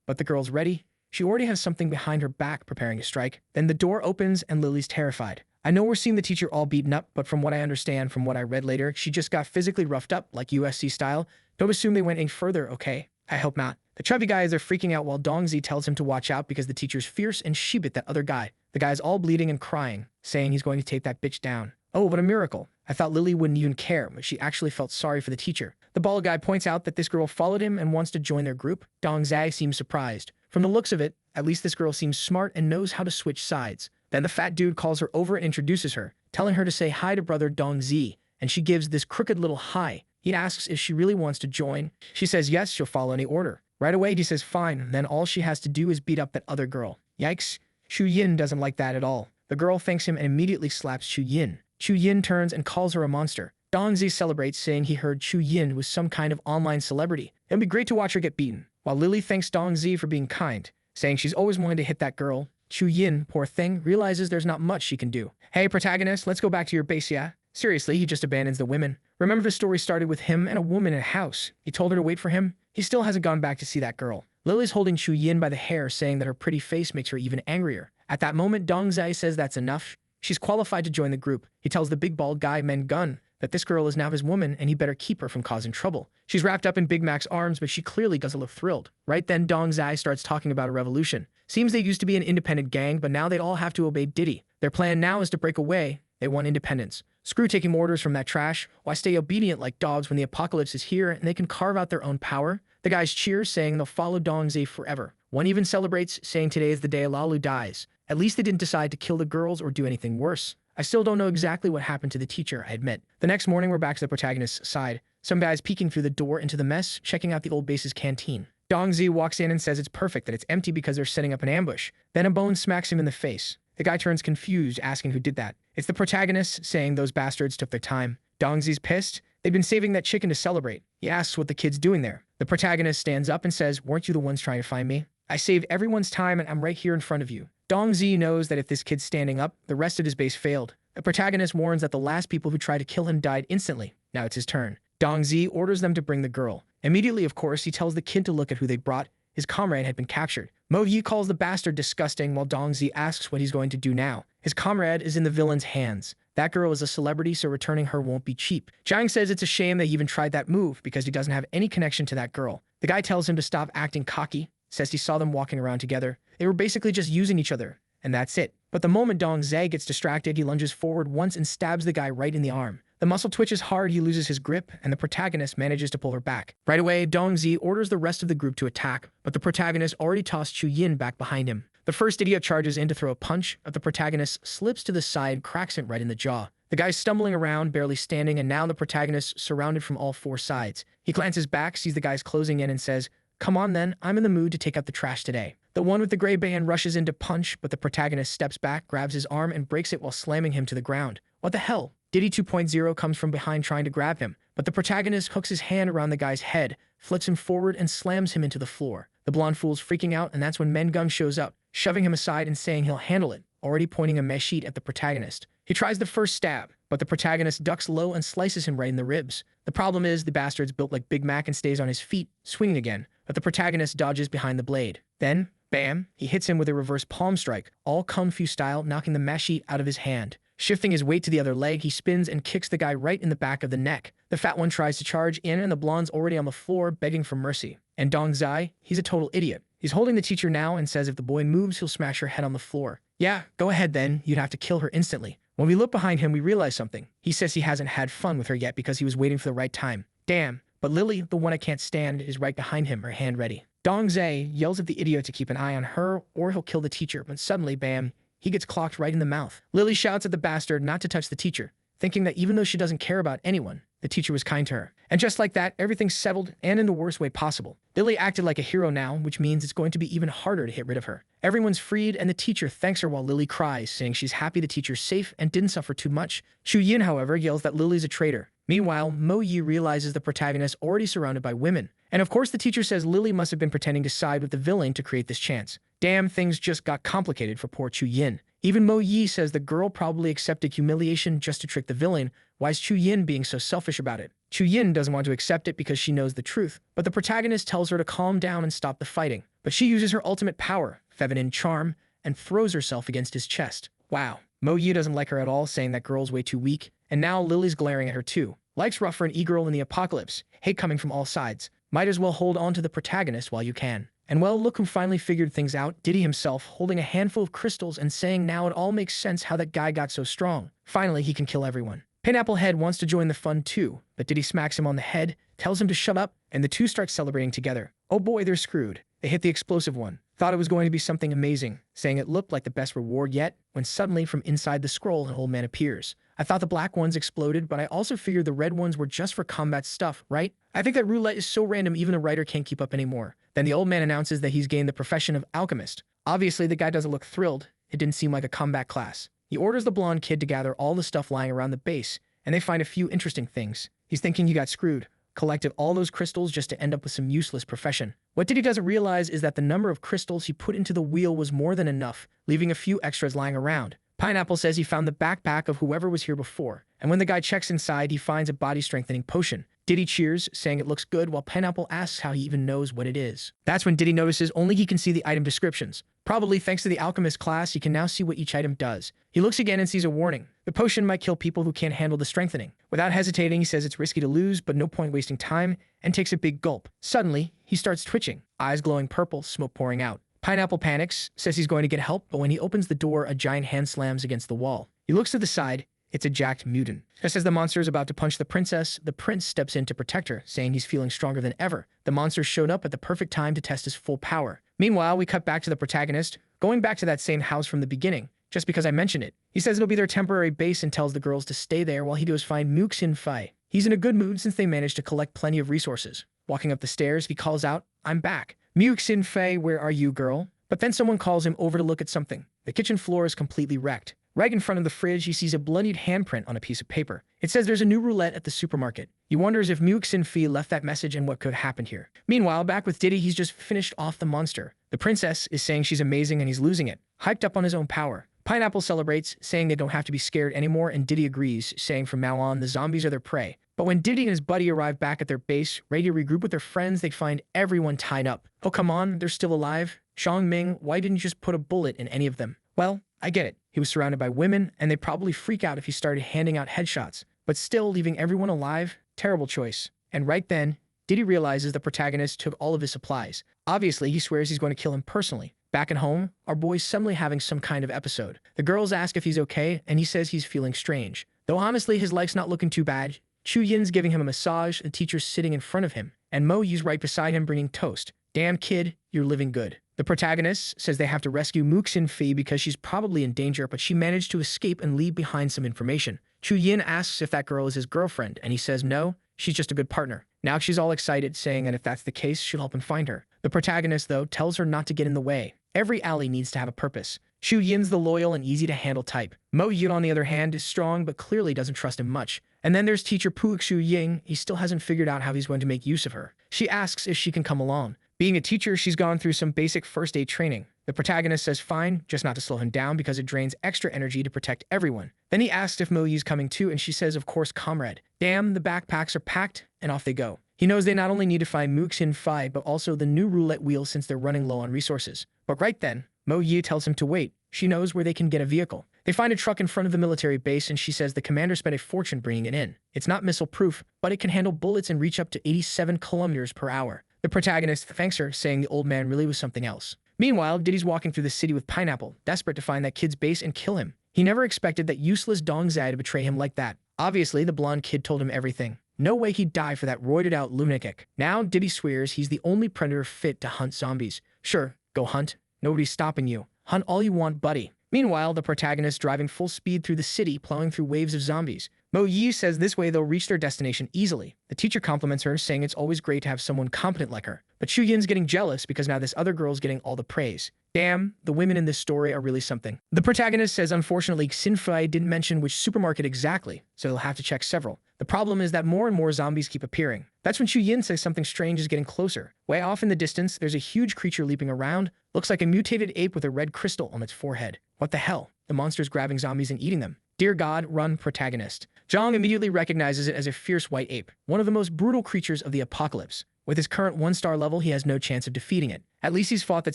But the girl's ready. She already has something behind her back preparing to strike. Then the door opens and Lily's terrified. I know we're seeing the teacher all beaten up, but from what I understand, from what I read later, she just got physically roughed up, like USC style. Don't assume they went any further, okay? I hope not. The chubby guys are freaking out while Dongzi tells him to watch out because the teacher's fierce and she bit that other guy. The guy's all bleeding and crying, saying he's going to take that bitch down. Oh, what a miracle. I thought Lily wouldn't even care, but she actually felt sorry for the teacher. The bald guy points out that this girl followed him and wants to join their group. Dongzai seems surprised. From the looks of it, at least this girl seems smart and knows how to switch sides. Then the fat dude calls her over and introduces her, telling her to say hi to brother Dongzi, and she gives this crooked little hi. He asks if she really wants to join. She says yes, she'll follow any order. Right away, he says fine, then all she has to do is beat up that other girl. Yikes. Chu Yin doesn't like that at all. The girl thanks him and immediately slaps Chu Yin. Chu Yin turns and calls her a monster. Dongzi celebrates, saying he heard Chu Yin was some kind of online celebrity. It'd be great to watch her get beaten. While Lily thanks Dongzi for being kind, saying she's always wanted to hit that girl, Chu Yin, poor thing, realizes there's not much she can do. Hey, protagonist, let's go back to your base, yeah? Seriously, he just abandons the women. Remember the story started with him and a woman in a house. He told her to wait for him. He still hasn't gone back to see that girl. Lily's holding Chu Yin by the hair, saying that her pretty face makes her even angrier. At that moment, Dongzai says that's enough. She's qualified to join the group. He tells the big bald guy, Men Gun, that this girl is now his woman and he better keep her from causing trouble. She's wrapped up in Big Mac's arms, but she clearly doesn't look thrilled. Right then, Dongzai starts talking about a revolution. Seems they used to be an independent gang, but now they'd all have to obey Diddy. Their plan now is to break away. They want independence. Screw taking orders from that trash. Why stay obedient like dogs when the apocalypse is here and they can carve out their own power? The guys cheer, saying they'll follow Dongzai forever. One even celebrates, saying today is the day Lalu dies. At least they didn't decide to kill the girls or do anything worse. I still don't know exactly what happened to the teacher, I admit. The next morning, we're back to the protagonist's side. Some guys peeking through the door into the mess, checking out the old base's canteen. Dongzi walks in and says it's perfect, that it's empty because they're setting up an ambush. Then a bone smacks him in the face. The guy turns confused, asking who did that. It's the protagonist, saying those bastards took their time. Dongzi's pissed. They've been saving that chicken to celebrate. He asks what the kid's doing there. The protagonist stands up and says, weren't you the ones trying to find me? I saved everyone's time and I'm right here in front of you. Dongzi knows that if this kid's standing up, the rest of his base failed. The protagonist warns that the last people who tried to kill him died instantly. Now it's his turn. Dongzi orders them to bring the girl. Immediately, of course, he tells the kid to look at who they brought. His comrade had been captured. Mo Yi calls the bastard disgusting while Dongzi asks what he's going to do now. His comrade is in the villain's hands. That girl is a celebrity, so returning her won't be cheap. Jiang says it's a shame that he even tried that move because he doesn't have any connection to that girl. The guy tells him to stop acting cocky, says he saw them walking around together. They were basically just using each other, and that's it. But the moment Dongzai gets distracted, he lunges forward once and stabs the guy right in the arm. The muscle twitches hard, he loses his grip, and the protagonist manages to pull her back. Right away, Dongzi orders the rest of the group to attack, but the protagonist already tossed Chu Yin back behind him. The first idiot charges in to throw a punch, but the protagonist slips to the side, cracks it right in the jaw. The guy's stumbling around, barely standing, and now the protagonist surrounded from all four sides. He glances back, sees the guys closing in, and says, "Come on then, I'm in the mood to take out the trash today." The one with the gray band rushes in to punch, but the protagonist steps back, grabs his arm, and breaks it while slamming him to the ground. What the hell? Diddy 2.0 comes from behind trying to grab him, but the protagonist hooks his hand around the guy's head, flips him forward, and slams him into the floor. The blonde fool's freaking out, and that's when Mengung shows up, shoving him aside and saying he'll handle it, already pointing a mesh sheet at the protagonist. He tries the first stab, but the protagonist ducks low and slices him right in the ribs. The problem is the bastard's built like Big Mac and stays on his feet, swinging again, but the protagonist dodges behind the blade. Then, bam, he hits him with a reverse palm strike, all Kung Fu style, knocking the mesh sheet out of his hand. Shifting his weight to the other leg, he spins and kicks the guy right in the back of the neck. The fat one tries to charge in, and the blonde's already on the floor, begging for mercy. And Dong Zai, he's a total idiot. He's holding the teacher now and says if the boy moves, he'll smash her head on the floor. Yeah, go ahead then, you'd have to kill her instantly. When we look behind him, we realize something. He says he hasn't had fun with her yet because he was waiting for the right time. Damn, but Lily, the one I can't stand, is right behind him, her hand ready. Dong Zai yells at the idiot to keep an eye on her or he'll kill the teacher, but suddenly, bam, he gets clocked right in the mouth. Lily shouts at the bastard not to touch the teacher, thinking that even though she doesn't care about anyone, the teacher was kind to her. And just like that, everything's settled and in the worst way possible. Lily acted like a hero now, which means it's going to be even harder to get rid of her. Everyone's freed and the teacher thanks her while Lily cries, saying she's happy the teacher's safe and didn't suffer too much. Chu Yin, however, yells that Lily's a traitor. Meanwhile, Mo Yi realizes the protagonist already surrounded by women. And of course the teacher says Lily must have been pretending to side with the villain to create this chance. Damn, things just got complicated for poor Chu Yin. Even Mo Yi says the girl probably accepted humiliation just to trick the villain. Why is Chu Yin being so selfish about it? Chu Yin doesn't want to accept it because she knows the truth, but the protagonist tells her to calm down and stop the fighting. But she uses her ultimate power, feminine charm, and throws herself against his chest. Wow. Mo Yi doesn't like her at all, saying that girl's way too weak, and now Lily's glaring at her too. Life's rough for an e-girl in the apocalypse, hate coming from all sides. Might as well hold on to the protagonist while you can. And well, look who finally figured things out, Diddy himself, holding a handful of crystals and saying now it all makes sense how that guy got so strong. Finally, he can kill everyone. Pineapple Head wants to join the fun too, but Diddy smacks him on the head, tells him to shut up, and the two start celebrating together. Oh boy, they're screwed. They hit the explosive one. Thought it was going to be something amazing, saying it looked like the best reward yet, when suddenly from inside the scroll an old man appears. I thought the black ones exploded, but I also figured the red ones were just for combat stuff, right? I think that roulette is so random even the writer can't keep up anymore. Then the old man announces that he's gained the profession of alchemist. Obviously, the guy doesn't look thrilled. It didn't seem like a combat class. He orders the blonde kid to gather all the stuff lying around the base, and they find a few interesting things. He's thinking he got screwed. Collected all those crystals just to end up with some useless profession. What Diddy doesn't realize is that the number of crystals he put into the wheel was more than enough, leaving a few extras lying around. Pineapple says he found the backpack of whoever was here before, and when the guy checks inside, he finds a body-strengthening potion. Diddy cheers, saying it looks good, while Pineapple asks how he even knows what it is. That's when Diddy notices only he can see the item descriptions. Probably thanks to the alchemist class, he can now see what each item does. He looks again and sees a warning. The potion might kill people who can't handle the strengthening. Without hesitating, he says it's risky to lose, but no point wasting time, and takes a big gulp. Suddenly, he starts twitching, eyes glowing purple, smoke pouring out. Pineapple panics, says he's going to get help, but when he opens the door, a giant hand slams against the wall. He looks to the side. It's a jacked mutant. Just as the monster is about to punch the princess, the prince steps in to protect her, saying he's feeling stronger than ever. The monster showed up at the perfect time to test his full power. Meanwhile, we cut back to the protagonist, going back to that same house from the beginning, just because I mentioned it. He says it'll be their temporary base and tells the girls to stay there while he goes find Kinfi. He's in a good mood since they managed to collect plenty of resources. Walking up the stairs, he calls out, "I'm back. Kinfi, where are you, girl?" But then someone calls him over to look at something. The kitchen floor is completely wrecked. Right in front of the fridge, he sees a bloodied handprint on a piece of paper. It says there's a new roulette at the supermarket. He wonders if Kinfi left that message and what could happen here. Meanwhile, back with Diddy, he's just finished off the monster. The princess is saying she's amazing and he's losing it, hyped up on his own power. Pineapple celebrates, saying they don't have to be scared anymore, and Diddy agrees, saying from now on, the zombies are their prey. But when Diddy and his buddy arrive back at their base, ready to regroup with their friends, they find everyone tied up. Oh, come on, they're still alive? Jong Ming, why didn't you just put a bullet in any of them? Well, I get it. He was surrounded by women, and they'd probably freak out if he started handing out headshots. But still, leaving everyone alive? Terrible choice. And right then, Diddy realizes the protagonist took all of his supplies. Obviously, he swears he's going to kill him personally. Back at home, our boy's suddenly having some kind of episode. The girls ask if he's okay, and he says he's feeling strange. Though honestly, his life's not looking too bad. Chu Yin's giving him a massage, the teacher's sitting in front of him, and Mo Yi's right beside him bringing toast. "Damn kid, you're living good." The protagonist says they have to rescue Kinfi because she's probably in danger, but she managed to escape and leave behind some information. Chu Yin asks if that girl is his girlfriend, and he says no, she's just a good partner. Now she's all excited, saying that if that's the case, she'll help him find her. The protagonist, though, tells her not to get in the way. Every ally needs to have a purpose. Chu Yin's the loyal and easy-to-handle type. Mo Yun, on the other hand, is strong but clearly doesn't trust him much. And then there's teacher Puik Chu Ying. He still hasn't figured out how he's going to make use of her. She asks if she can come along. Being a teacher, she's gone through some basic first aid training. The protagonist says fine, just not to slow him down because it drains extra energy to protect everyone. Then he asks if Mo Yi's coming too, and she says of course, comrade. Damn, the backpacks are packed, and off they go. He knows they not only need to find Kinfi, but also the new roulette wheel since they're running low on resources. But right then, Mo Yi tells him to wait. She knows where they can get a vehicle. They find a truck in front of the military base, and she says the commander spent a fortune bringing it in. It's not missile-proof, but it can handle bullets and reach up to 87 kilometers per hour. The protagonist thanks her, saying the old man really was something else. Meanwhile, Diddy's walking through the city with Pineapple, desperate to find that kid's base and kill him. He never expected that useless Dong Zai to betray him like that. Obviously, the blonde kid told him everything. No way he'd die for that roided-out lunatic. Now, Diddy swears he's the only predator fit to hunt zombies. Sure, go hunt. Nobody's stopping you. Hunt all you want, buddy. Meanwhile, the protagonist driving full speed through the city, plowing through waves of zombies. Mo Yi says this way they'll reach their destination easily. The teacher compliments her, saying it's always great to have someone competent like her. But Chu Yin's getting jealous because now this other girl's getting all the praise. Damn, the women in this story are really something. The protagonist says unfortunately Kinfi didn't mention which supermarket exactly, so they'll have to check several. The problem is that more and more zombies keep appearing. That's when Chu Yin says something strange is getting closer. Way off in the distance, there's a huge creature leaping around. Looks like a mutated ape with a red crystal on its forehead. What the hell? The monster's grabbing zombies and eating them. Dear God, run, protagonist. Jong immediately recognizes it as a fierce white ape, one of the most brutal creatures of the apocalypse. With his current 1-star level, he has no chance of defeating it. At least he's fought that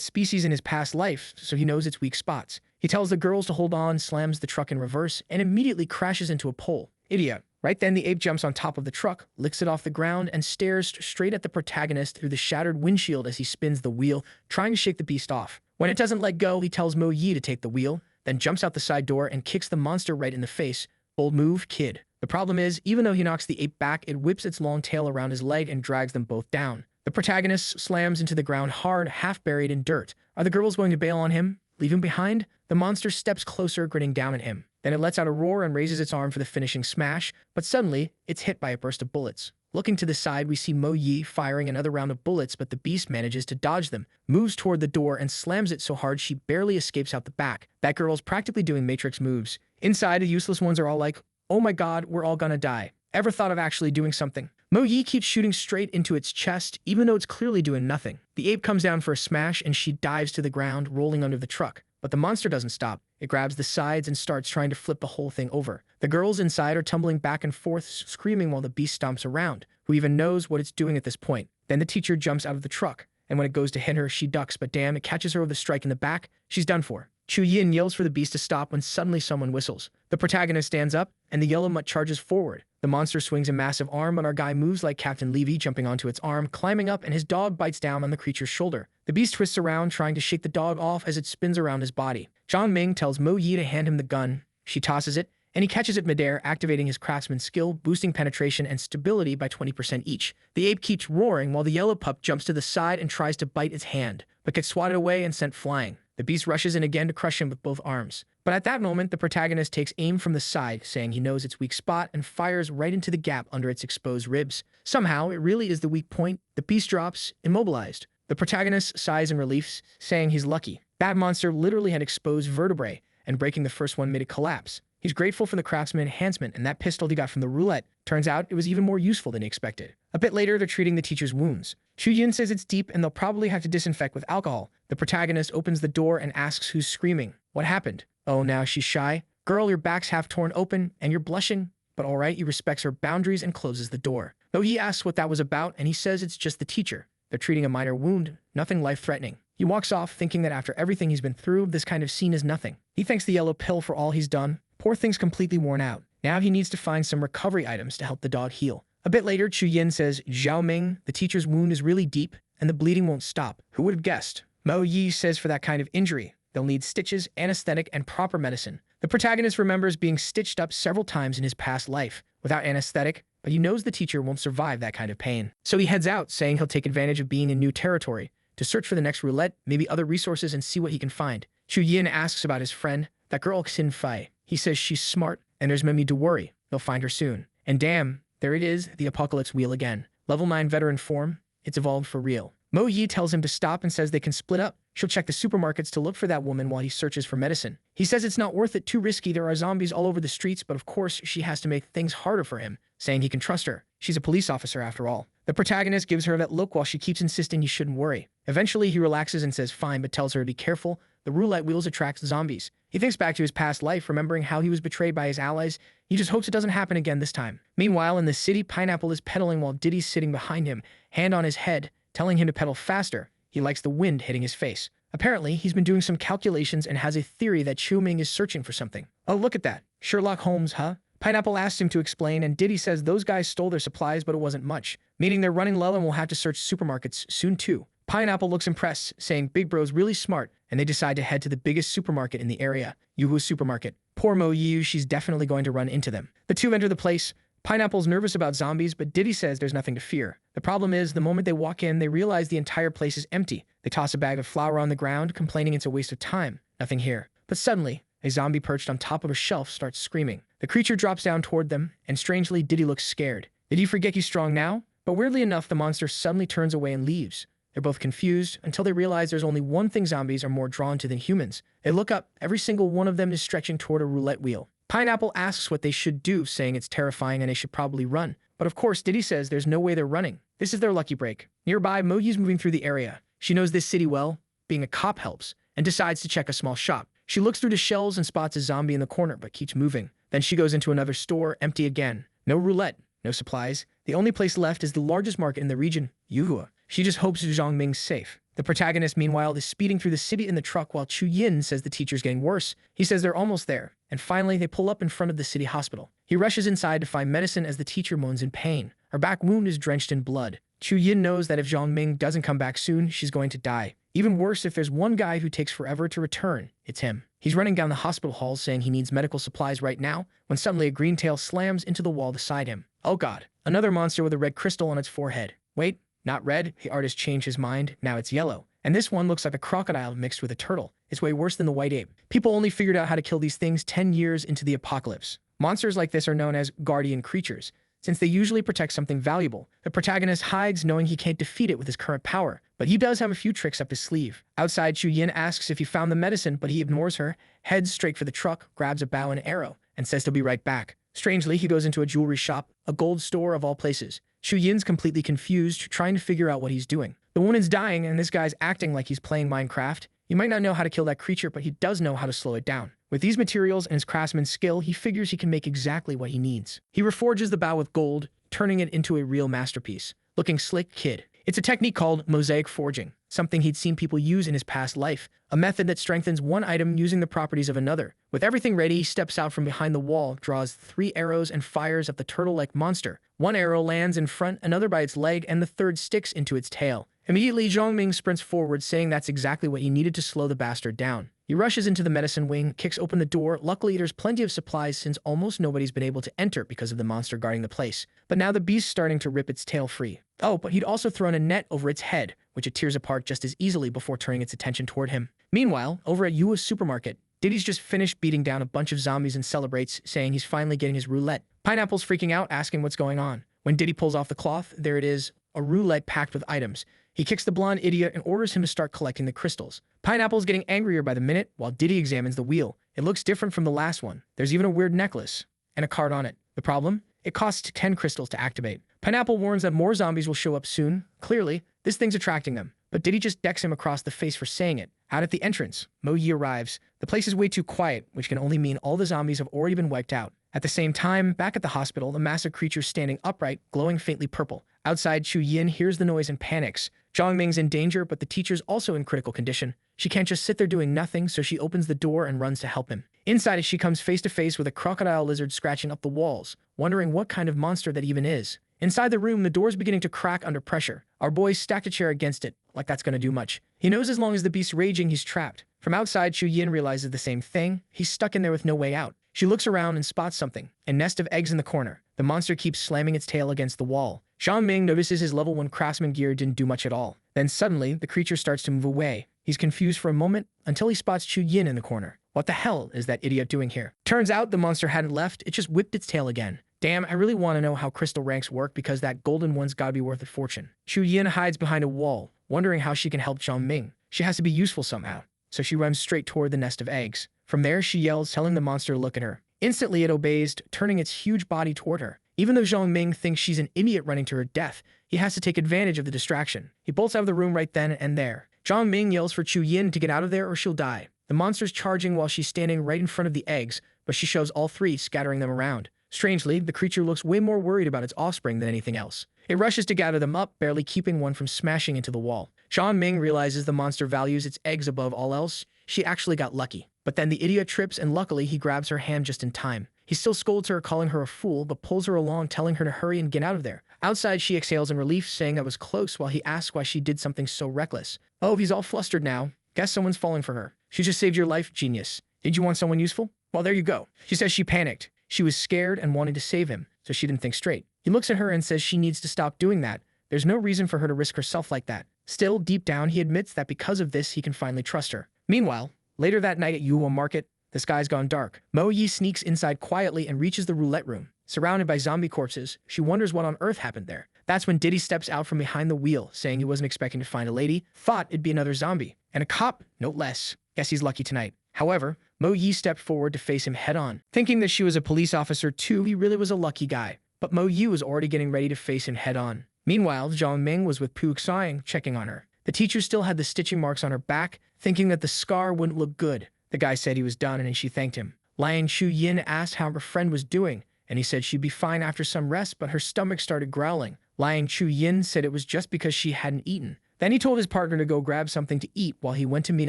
species in his past life, so he knows its weak spots. He tells the girls to hold on, slams the truck in reverse, and immediately crashes into a pole. Idiot. Right then, the ape jumps on top of the truck, licks it off the ground, and stares straight at the protagonist through the shattered windshield as he spins the wheel, trying to shake the beast off. When it doesn't let go, he tells Mo Yi to take the wheel, then jumps out the side door and kicks the monster right in the face. Bold move, kid. The problem is, even though he knocks the ape back, it whips its long tail around his leg and drags them both down. The protagonist slams into the ground hard, half buried in dirt. Are the girls going to bail on him? Leave him behind? The monster steps closer, grinning down at him. Then it lets out a roar and raises its arm for the finishing smash, but suddenly, it's hit by a burst of bullets. Looking to the side, we see Mo Yi firing another round of bullets, but the beast manages to dodge them, moves toward the door, and slams it so hard she barely escapes out the back. That girl's practically doing Matrix moves. Inside, the useless ones are all like, oh my god, we're all gonna die. Ever thought of actually doing something? Mo Yi keeps shooting straight into its chest, even though it's clearly doing nothing. The ape comes down for a smash, and she dives to the ground, rolling under the truck. But the monster doesn't stop. It grabs the sides and starts trying to flip the whole thing over. The girls inside are tumbling back and forth, screaming while the beast stomps around. Who even knows what it's doing at this point? Then the teacher jumps out of the truck, and when it goes to hit her, she ducks, but damn, it catches her with a strike in the back. She's done for. Chu Yin yells for the beast to stop when suddenly someone whistles. The protagonist stands up, and the yellow mutt charges forward. The monster swings a massive arm, but our guy moves like Captain Levy, jumping onto its arm, climbing up, and his dog bites down on the creature's shoulder. The beast twists around, trying to shake the dog off as it spins around his body. Jong Ming tells Mo Yi to hand him the gun. She tosses it, and he catches it midair, activating his craftsman skill, boosting penetration and stability by 20% each. The ape keeps roaring while the yellow pup jumps to the side and tries to bite its hand, but gets swatted away and sent flying. The beast rushes in again to crush him with both arms. But at that moment, the protagonist takes aim from the side, saying he knows its weak spot, and fires right into the gap under its exposed ribs. Somehow, it really is the weak point. The beast drops, immobilized. The protagonist sighs in relief, saying he's lucky. That monster literally had exposed vertebrae, and breaking the first one made it collapse. He's grateful for the craftsman enhancement, and that pistol he got from the roulette. Turns out it was even more useful than he expected. A bit later, they're treating the teacher's wounds. Chu Yin says it's deep and they'll probably have to disinfect with alcohol. The protagonist opens the door and asks who's screaming. What happened? Oh, now she's shy. Girl, your back's half torn open and you're blushing. But all right, he respects her boundaries and closes the door. Though he asks what that was about, and he says it's just the teacher. They're treating a minor wound, nothing life-threatening. He walks off thinking that after everything he's been through, this kind of scene is nothing. He thanks the yellow pill for all he's done. Poor thing's completely worn out. Now he needs to find some recovery items to help the dog heal. A bit later, Chu Yin says, Zhao Ming, the teacher's wound is really deep, and the bleeding won't stop. Who would have guessed? Mo Yi says for that kind of injury, they'll need stitches, anesthetic, and proper medicine. The protagonist remembers being stitched up several times in his past life, without anesthetic, but he knows the teacher won't survive that kind of pain. So he heads out, saying he'll take advantage of being in new territory, to search for the next roulette, maybe other resources, and see what he can find. Chu Yin asks about his friend, that girl Kinfi. He says she's smart, and there's no need to worry. They'll find her soon. And damn, there it is, the apocalypse wheel again. Level 9 veteran form, it's evolved for real. Mo Yi tells him to stop and says they can split up. She'll check the supermarkets to look for that woman while he searches for medicine. He says it's not worth it, too risky, there are zombies all over the streets, but of course she has to make things harder for him, saying he can trust her. She's a police officer after all. The protagonist gives her that look while she keeps insisting you shouldn't worry. Eventually he relaxes and says fine, but tells her to be careful. The roulette wheels attract zombies. He thinks back to his past life, remembering how he was betrayed by his allies. He just hopes it doesn't happen again this time. Meanwhile, in the city, Pineapple is pedaling while Diddy's sitting behind him, hand on his head, telling him to pedal faster. He likes the wind hitting his face. Apparently, he's been doing some calculations and has a theory that Jong Ming is searching for something. Oh, look at that. Sherlock Holmes, huh? Pineapple asks him to explain, and Diddy says those guys stole their supplies, but it wasn't much, meaning they're running low and will have to search supermarkets soon too. Pineapple looks impressed, saying Big Bro's really smart, and they decide to head to the biggest supermarket in the area, Yuhu's supermarket. Poor Mo Yu, she's definitely going to run into them. The two enter the place. Pineapple's nervous about zombies, but Diddy says there's nothing to fear. The problem is, the moment they walk in, they realize the entire place is empty. They toss a bag of flour on the ground, complaining it's a waste of time. Nothing here. But suddenly, a zombie perched on top of a shelf starts screaming. The creature drops down toward them, and strangely, Diddy looks scared. Did he forget he's strong now? But weirdly enough, the monster suddenly turns away and leaves. They're both confused until they realize there's only one thing zombies are more drawn to than humans. They look up. Every single one of them is stretching toward a roulette wheel. Pineapple asks what they should do, saying it's terrifying and they should probably run. But of course, Diddy says there's no way they're running. This is their lucky break. Nearby, Moyi's moving through the area. She knows this city well. Being a cop helps, and decides to check a small shop. She looks through the shelves and spots a zombie in the corner, but keeps moving. Then she goes into another store, empty again. No roulette, no supplies. The only place left is the largest market in the region, Yuhua. She just hopes Jong Ming's safe. The protagonist, meanwhile, is speeding through the city in the truck while Chu Yin says the teacher's getting worse. He says they're almost there. And finally, they pull up in front of the city hospital. He rushes inside to find medicine as the teacher moans in pain. Her back wound is drenched in blood. Chu Yin knows that if Jong Ming doesn't come back soon, she's going to die. Even worse, if there's one guy who takes forever to return, it's him. He's running down the hospital halls saying he needs medical supplies right now, when suddenly a green tail slams into the wall beside him. Oh god, another monster with a red crystal on its forehead. Wait, not red, the artist changed his mind, now it's yellow. And this one looks like a crocodile mixed with a turtle. It's way worse than the white ape. People only figured out how to kill these things 10 years into the apocalypse. Monsters like this are known as guardian creatures, since they usually protect something valuable. The protagonist hides knowing he can't defeat it with his current power, but he does have a few tricks up his sleeve. Outside, Chu Yin asks if he found the medicine, but he ignores her, heads straight for the truck, grabs a bow and arrow, and says he'll be right back. Strangely, he goes into a jewelry shop, a gold store of all places. Chu Yin's completely confused, trying to figure out what he's doing. The woman's dying, and this guy's acting like he's playing Minecraft. He might not know how to kill that creature, but he does know how to slow it down. With these materials and his craftsman's skill, he figures he can make exactly what he needs. He reforges the bow with gold, turning it into a real masterpiece. Looking slick kid. It's a technique called mosaic forging, something he'd seen people use in his past life, a method that strengthens one item using the properties of another. With everything ready, he steps out from behind the wall, draws 3 arrows and fires at the turtle-like monster. One arrow lands in front, another by its leg, and the third sticks into its tail. Immediately, Jong Ming sprints forward, saying that's exactly what he needed to slow the bastard down. He rushes into the medicine wing, kicks open the door. Luckily, there's plenty of supplies since almost nobody's been able to enter because of the monster guarding the place. But now the beast's starting to rip its tail free. Oh, but he'd also thrown a net over its head, which it tears apart just as easily before turning its attention toward him. Meanwhile, over at Yua's supermarket, Diddy's just finished beating down a bunch of zombies and celebrates, saying he's finally getting his roulette. Pineapple's freaking out, asking what's going on. When Diddy pulls off the cloth, there it is, a roulette packed with items. He kicks the blonde idiot and orders him to start collecting the crystals. Pineapple's getting angrier by the minute, while Diddy examines the wheel. It looks different from the last one. There's even a weird necklace, and a card on it. The problem? It costs 10 crystals to activate. Pineapple warns that more zombies will show up soon. Clearly, this thing's attracting them. But Diddy just decks him across the face for saying it. Out at the entrance, Mo Yi arrives. The place is way too quiet, which can only mean all the zombies have already been wiped out. At the same time, back at the hospital, the massive creature's standing upright, glowing faintly purple. Outside, Chu Yin hears the noise and panics. Jong Ming's in danger, but the teacher's also in critical condition. She can't just sit there doing nothing, so she opens the door and runs to help him. Inside, she comes face to face with a crocodile lizard scratching up the walls, wondering what kind of monster that even is. Inside the room, the door's beginning to crack under pressure. Our boy stacked a chair against it, like that's gonna do much. He knows as long as the beast's raging, he's trapped. From outside, Chu Yin realizes the same thing. He's stuck in there with no way out. She looks around and spots something, a nest of eggs in the corner. The monster keeps slamming its tail against the wall. Jong Ming notices his level 1 craftsman gear didn't do much at all. Then suddenly, the creature starts to move away. He's confused for a moment until he spots Chu Yin in the corner. What the hell is that idiot doing here? Turns out the monster hadn't left, it just whipped its tail again. Damn, I really want to know how crystal ranks work because that golden one's gotta be worth a fortune. Chu Yin hides behind a wall, wondering how she can help Jong Ming. She has to be useful somehow, so she runs straight toward the nest of eggs. From there, she yells, telling the monster to look at her. Instantly, it obeys, turning its huge body toward her. Even though Jong Ming thinks she's an idiot running to her death, he has to take advantage of the distraction. He bolts out of the room right then and there. Jong Ming yells for Chu Yin to get out of there or she'll die. The monster's charging while she's standing right in front of the eggs, but she shoves all three, scattering them around. Strangely, the creature looks way more worried about its offspring than anything else. It rushes to gather them up, barely keeping one from smashing into the wall. Jong Ming realizes the monster values its eggs above all else. She actually got lucky. But then the idiot trips and luckily he grabs her hand just in time. He still scolds her, calling her a fool, but pulls her along, telling her to hurry and get out of there. Outside, she exhales in relief, saying that was close, while he asks why she did something so reckless. Oh, he's all flustered now. Guess someone's falling for her. She just saved your life, genius. Did you want someone useful? Well, there you go. She says she panicked. She was scared and wanted to save him, so she didn't think straight. He looks at her and says she needs to stop doing that. There's no reason for her to risk herself like that. Still, deep down, he admits that because of this, he can finally trust her. Meanwhile, later that night at Yuhua Market, the sky's gone dark. Mo Yi sneaks inside quietly and reaches the roulette room. Surrounded by zombie corpses, she wonders what on earth happened there. That's when Diddy steps out from behind the wheel, saying he wasn't expecting to find a lady, thought it'd be another zombie. And a cop, no less. Guess he's lucky tonight. However, Mo Yi stepped forward to face him head-on. Thinking that she was a police officer too, he really was a lucky guy. But Mo Yi was already getting ready to face him head-on. Meanwhile, Jong Ming was with Pu Xiang, checking on her. The teacher still had the stitching marks on her back, thinking that the scar wouldn't look good. The guy said he was done and she thanked him. Liang Chu Yin asked how her friend was doing, and he said she'd be fine after some rest, but her stomach started growling. Liang Chu Yin said it was just because she hadn't eaten. Then he told his partner to go grab something to eat while he went to meet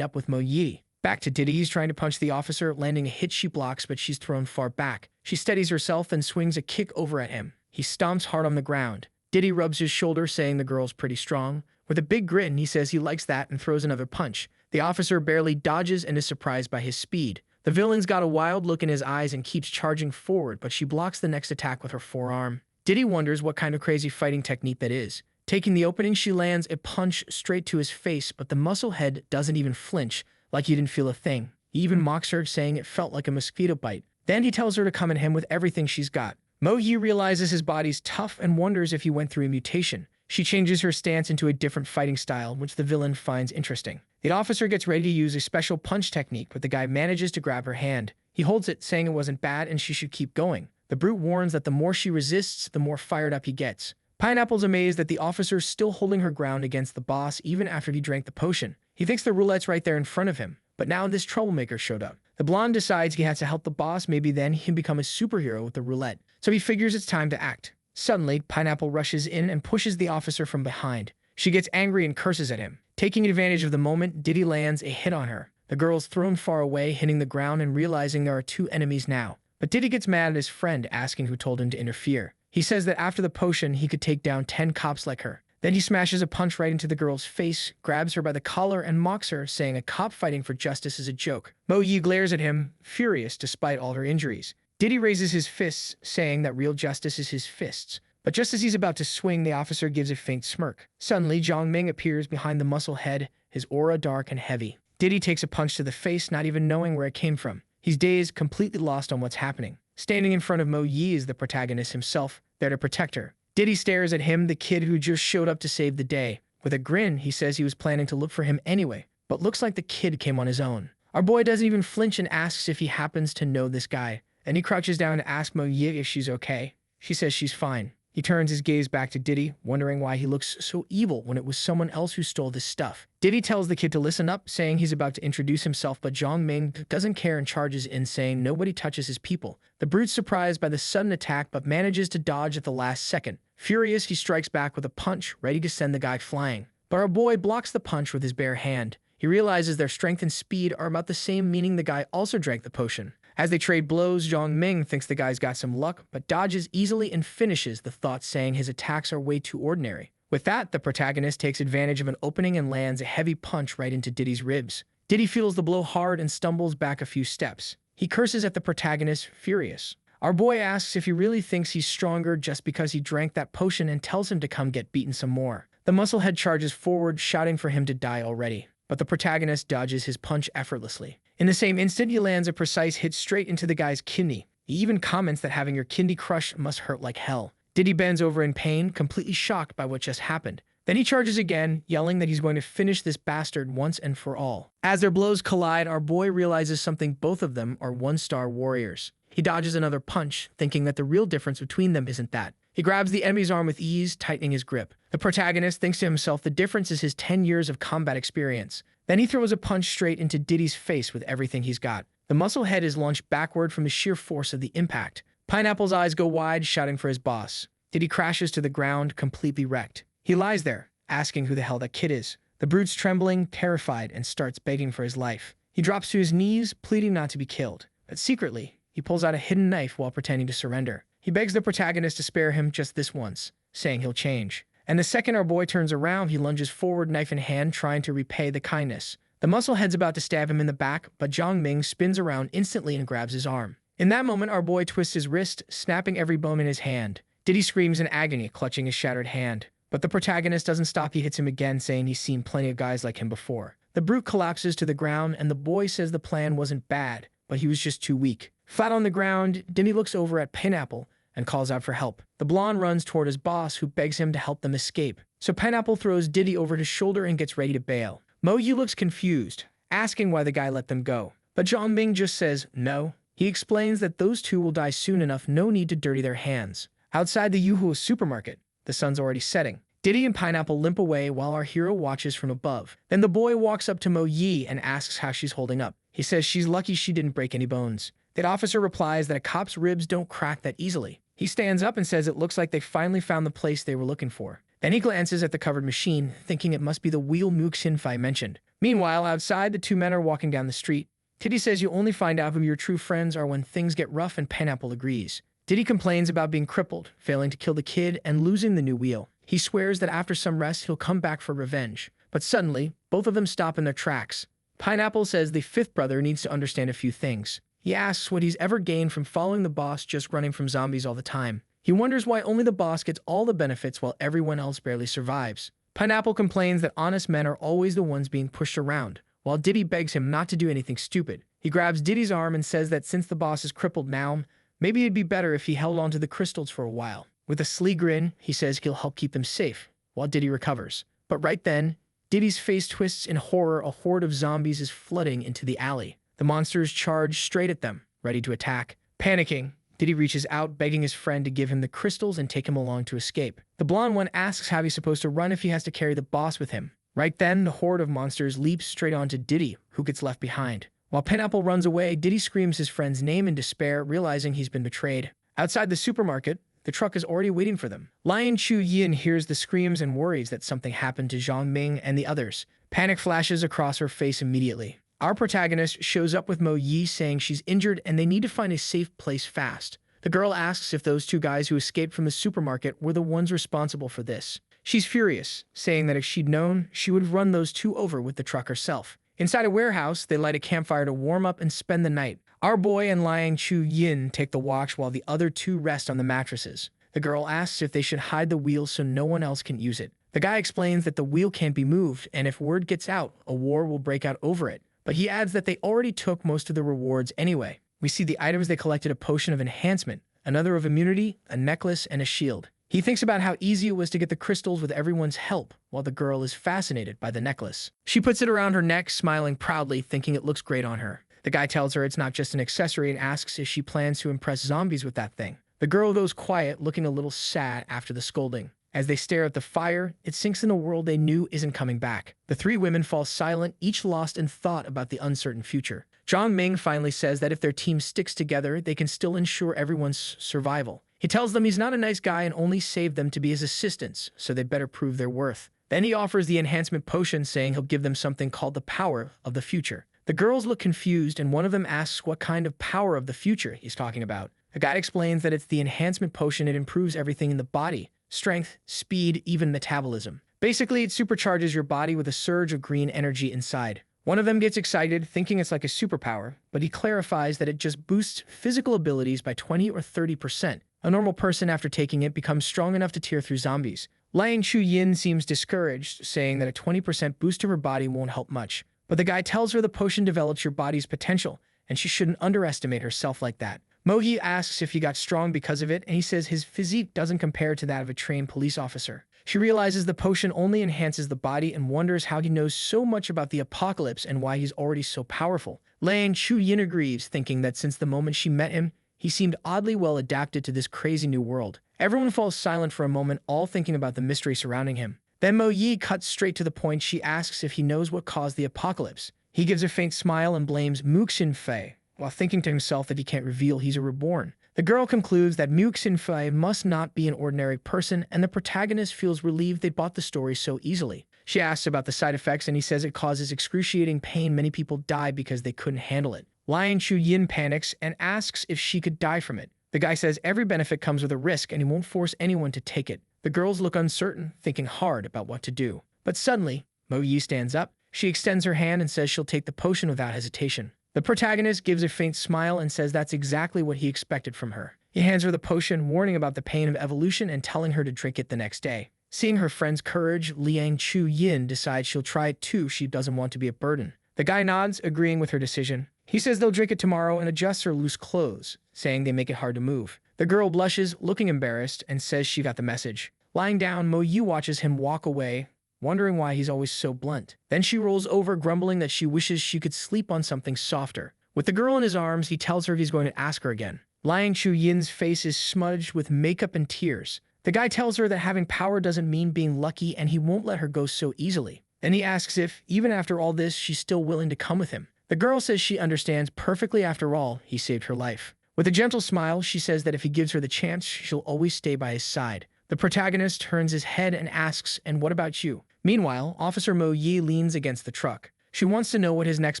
up with Mo Yi. Back to Diddy, he's trying to punch the officer, landing a hit she blocks, but she's thrown far back. She steadies herself and swings a kick over at him. He stomps hard on the ground. Diddy rubs his shoulder, saying the girl's pretty strong. With a big grin, he says he likes that and throws another punch. The officer barely dodges and is surprised by his speed. The villain's got a wild look in his eyes and keeps charging forward, but she blocks the next attack with her forearm. Diddy wonders what kind of crazy fighting technique that is. Taking the opening, she lands a punch straight to his face, but the muscle head doesn't even flinch, like he didn't feel a thing. He even mocks her, saying it felt like a mosquito bite. Then he tells her to come at him with everything she's got. Mo Yi realizes his body's tough and wonders if he went through a mutation. She changes her stance into a different fighting style, which the villain finds interesting. The officer gets ready to use a special punch technique, but the guy manages to grab her hand. He holds it, saying it wasn't bad and she should keep going. The brute warns that the more she resists, the more fired up he gets. Pineapple's amazed that the officer's still holding her ground against the boss even after he drank the potion. He thinks the roulette's right there in front of him, but now this troublemaker showed up. The blonde decides he has to help the boss, maybe then he can become a superhero with the roulette. So he figures it's time to act. Suddenly, Pineapple rushes in and pushes the officer from behind. She gets angry and curses at him. Taking advantage of the moment, Diddy lands a hit on her. The girl's thrown far away, hitting the ground and realizing there are two enemies now. But Diddy gets mad at his friend, asking who told him to interfere. He says that after the potion, he could take down 10 cops like her. Then he smashes a punch right into the girl's face, grabs her by the collar, and mocks her, saying a cop fighting for justice is a joke. Mo Yi glares at him, furious despite all her injuries. Diddy raises his fists, saying that real justice is his fists. But just as he's about to swing, the officer gives a faint smirk. Suddenly, Jong Ming appears behind the muscle head, his aura dark and heavy. Diddy takes a punch to the face, not even knowing where it came from. He's dazed, completely lost on what's happening. Standing in front of Mo Yi is the protagonist himself, there to protect her. Diddy stares at him, the kid who just showed up to save the day. With a grin, he says he was planning to look for him anyway, but looks like the kid came on his own. Our boy doesn't even flinch and asks if he happens to know this guy. Then he crouches down to ask Mo Yi if she's okay. She says she's fine. He turns his gaze back to Diddy, wondering why he looks so evil when it was someone else who stole this stuff. Diddy tells the kid to listen up, saying he's about to introduce himself, but Jong Ming doesn't care and charges in, saying nobody touches his people. The brute's surprised by the sudden attack, but manages to dodge at the last second. Furious, he strikes back with a punch, ready to send the guy flying. But our boy blocks the punch with his bare hand. He realizes their strength and speed are about the same, meaning the guy also drank the potion. As they trade blows, Jong Ming thinks the guy's got some luck, but dodges easily and finishes the thought, saying his attacks are way too ordinary. With that, the protagonist takes advantage of an opening and lands a heavy punch right into Diddy's ribs. Diddy feels the blow hard and stumbles back a few steps. He curses at the protagonist, furious. Our boy asks if he really thinks he's stronger just because he drank that potion and tells him to come get beaten some more. The musclehead charges forward, shouting for him to die already, but the protagonist dodges his punch effortlessly. In the same instant, he lands a precise hit straight into the guy's kidney. He even comments that having your kidney crushed must hurt like hell. Diddy bends over in pain, completely shocked by what just happened. Then he charges again, yelling that he's going to finish this bastard once and for all. As their blows collide, our boy realizes something: both of them are one-star warriors. He dodges another punch, thinking that the real difference between them isn't that. He grabs the enemy's arm with ease, tightening his grip. The protagonist thinks to himself the difference is his 10 years of combat experience. Then he throws a punch straight into Diddy's face with everything he's got. The muscle head is launched backward from the sheer force of the impact. Pineapple's eyes go wide, shouting for his boss. Diddy crashes to the ground, completely wrecked. He lies there, asking who the hell that kid is. The brute's trembling, terrified, and starts begging for his life. He drops to his knees, pleading not to be killed. But secretly, he pulls out a hidden knife while pretending to surrender. He begs the protagonist to spare him just this once, saying he'll change. And the second our boy turns around, he lunges forward, knife in hand, trying to repay the kindness. The musclehead's about to stab him in the back, but Jong Ming spins around instantly and grabs his arm. In that moment, our boy twists his wrist, snapping every bone in his hand. Diddy screams in agony, clutching his shattered hand. But the protagonist doesn't stop. He hits him again, saying he's seen plenty of guys like him before. The brute collapses to the ground, and the boy says the plan wasn't bad, but he was just too weak. Flat on the ground, Diddy looks over at Pineapple and calls out for help. The blonde runs toward his boss, who begs him to help them escape. So Pineapple throws Diddy over his shoulder and gets ready to bail. Moyu looks confused, asking why the guy let them go. But Jong Ming just says no. He explains that those two will die soon enough, no need to dirty their hands. Outside the Yahello supermarket, the sun's already setting. Diddy and Pineapple limp away while our hero watches from above. Then the boy walks up to Mo Yi and asks how she's holding up. He says she's lucky she didn't break any bones. That officer replies that a cop's ribs don't crack that easily. He stands up and says it looks like they finally found the place they were looking for. Then he glances at the covered machine, thinking it must be the wheel Kinfi mentioned. Meanwhile, outside, the two men are walking down the street. Diddy says you only find out who your true friends are when things get rough, and Pineapple agrees. Diddy complains about being crippled, failing to kill the kid, and losing the new wheel. He swears that after some rest, he'll come back for revenge. But suddenly, both of them stop in their tracks. Pineapple says the fifth brother needs to understand a few things. He asks what he's ever gained from following the boss just running from zombies all the time. He wonders why only the boss gets all the benefits while everyone else barely survives. Pineapple complains that honest men are always the ones being pushed around, while Diddy begs him not to do anything stupid. He grabs Diddy's arm and says that since the boss is crippled now, maybe it'd be better if he held onto the crystals for a while. With a sly grin, he says he'll help keep them safe, while Diddy recovers. But right then, Diddy's face twists in horror. A horde of zombies is flooding into the alley. The monsters charge straight at them, ready to attack. Panicking, Diddy reaches out, begging his friend to give him the crystals and take him along to escape. The blonde one asks how he's supposed to run if he has to carry the boss with him. Right then, the horde of monsters leaps straight onto Diddy, who gets left behind. While Pineapple runs away, Diddy screams his friend's name in despair, realizing he's been betrayed. Outside the supermarket, the truck is already waiting for them. Lion Chu Yin hears the screams and worries that something happened to Jong Ming and the others. Panic flashes across her face immediately. Our protagonist shows up with Mo Yi, saying she's injured and they need to find a safe place fast. The girl asks if those two guys who escaped from the supermarket were the ones responsible for this. She's furious, saying that if she'd known, she would run those two over with the truck herself. Inside a warehouse, they light a campfire to warm up and spend the night. Our boy and Lion Chu Yin take the watch while the other two rest on the mattresses. The girl asks if they should hide the wheel so no one else can use it. The guy explains that the wheel can't be moved, and if word gets out, a war will break out over it. But he adds that they already took most of the rewards anyway. We see the items they collected: a potion of enhancement, another of immunity, a necklace, and a shield. He thinks about how easy it was to get the crystals with everyone's help, while the girl is fascinated by the necklace. She puts it around her neck, smiling proudly, thinking it looks great on her. The guy tells her it's not just an accessory and asks if she plans to impress zombies with that thing. The girl goes quiet, looking a little sad after the scolding. As they stare at the fire, it sinks in a world they knew isn't coming back. The three women fall silent, each lost in thought about the uncertain future. Jong Ming finally says that if their team sticks together, they can still ensure everyone's survival. He tells them he's not a nice guy and only saved them to be his assistants, so they better prove their worth. Then he offers the enhancement potion, saying he'll give them something called the power of the future. The girls look confused, and one of them asks what kind of power of the future he's talking about. The guy explains that it's the enhancement potion. It improves everything in the body: strength, speed, even metabolism. Basically, it supercharges your body with a surge of green energy inside. One of them gets excited, thinking it's like a superpower, but he clarifies that it just boosts physical abilities by 20 or 30%. A normal person after taking it becomes strong enough to tear through zombies, Liang Chu-yin seems discouraged, saying that a 20% boost to her body won't help much. But the guy tells her the potion develops your body's potential, and she shouldn't underestimate herself like that. Mo-hee asks if he got strong because of it, and he says his physique doesn't compare to that of a trained police officer. She realizes the potion only enhances the body and wonders how he knows so much about the apocalypse and why he's already so powerful. Liang Chu-yin agrees, thinking that since the moment she met him, he seemed oddly well adapted to this crazy new world. Everyone falls silent for a moment, all thinking about the mystery surrounding him. Then Mo-yi cuts straight to the point. She asks if he knows what caused the apocalypse. He gives a faint smile and blames Muxin-fei, while thinking to himself that he can't reveal he's a reborn. The girl concludes that Muxin-fei must not be an ordinary person, and the protagonist feels relieved they bought the story so easily. She asks about the side effects, and he says it causes excruciating pain. Many people die because they couldn't handle it. Liang Chu-yin panics and asks if she could die from it. The guy says every benefit comes with a risk and he won't force anyone to take it. The girls look uncertain, thinking hard about what to do. But suddenly, Mo-yi stands up. She extends her hand and says she'll take the potion without hesitation. The protagonist gives a faint smile and says that's exactly what he expected from her. He hands her the potion, warning about the pain of evolution and telling her to drink it the next day. Seeing her friend's courage, Liang Chu-yin decides she'll try it too. She doesn't want to be a burden. The guy nods, agreeing with her decision. He says they'll drink it tomorrow and adjusts her loose clothes, saying they make it hard to move. The girl blushes, looking embarrassed, and says she got the message. Lying down, Mo-yi watches him walk away, wondering why he's always so blunt. Then she rolls over, grumbling that she wishes she could sleep on something softer. With the girl in his arms, he tells her he's going to ask her again. Liang Chu-yin's face is smudged with makeup and tears. The guy tells her that having power doesn't mean being lucky, and he won't let her go so easily. Then he asks if, even after all this, she's still willing to come with him. The girl says she understands perfectly. After all, he saved her life. With a gentle smile, she says that if he gives her the chance, she'll always stay by his side. The protagonist turns his head and asks, "And what about you?" Meanwhile, Officer Mo-yi leans against the truck. She wants to know what his next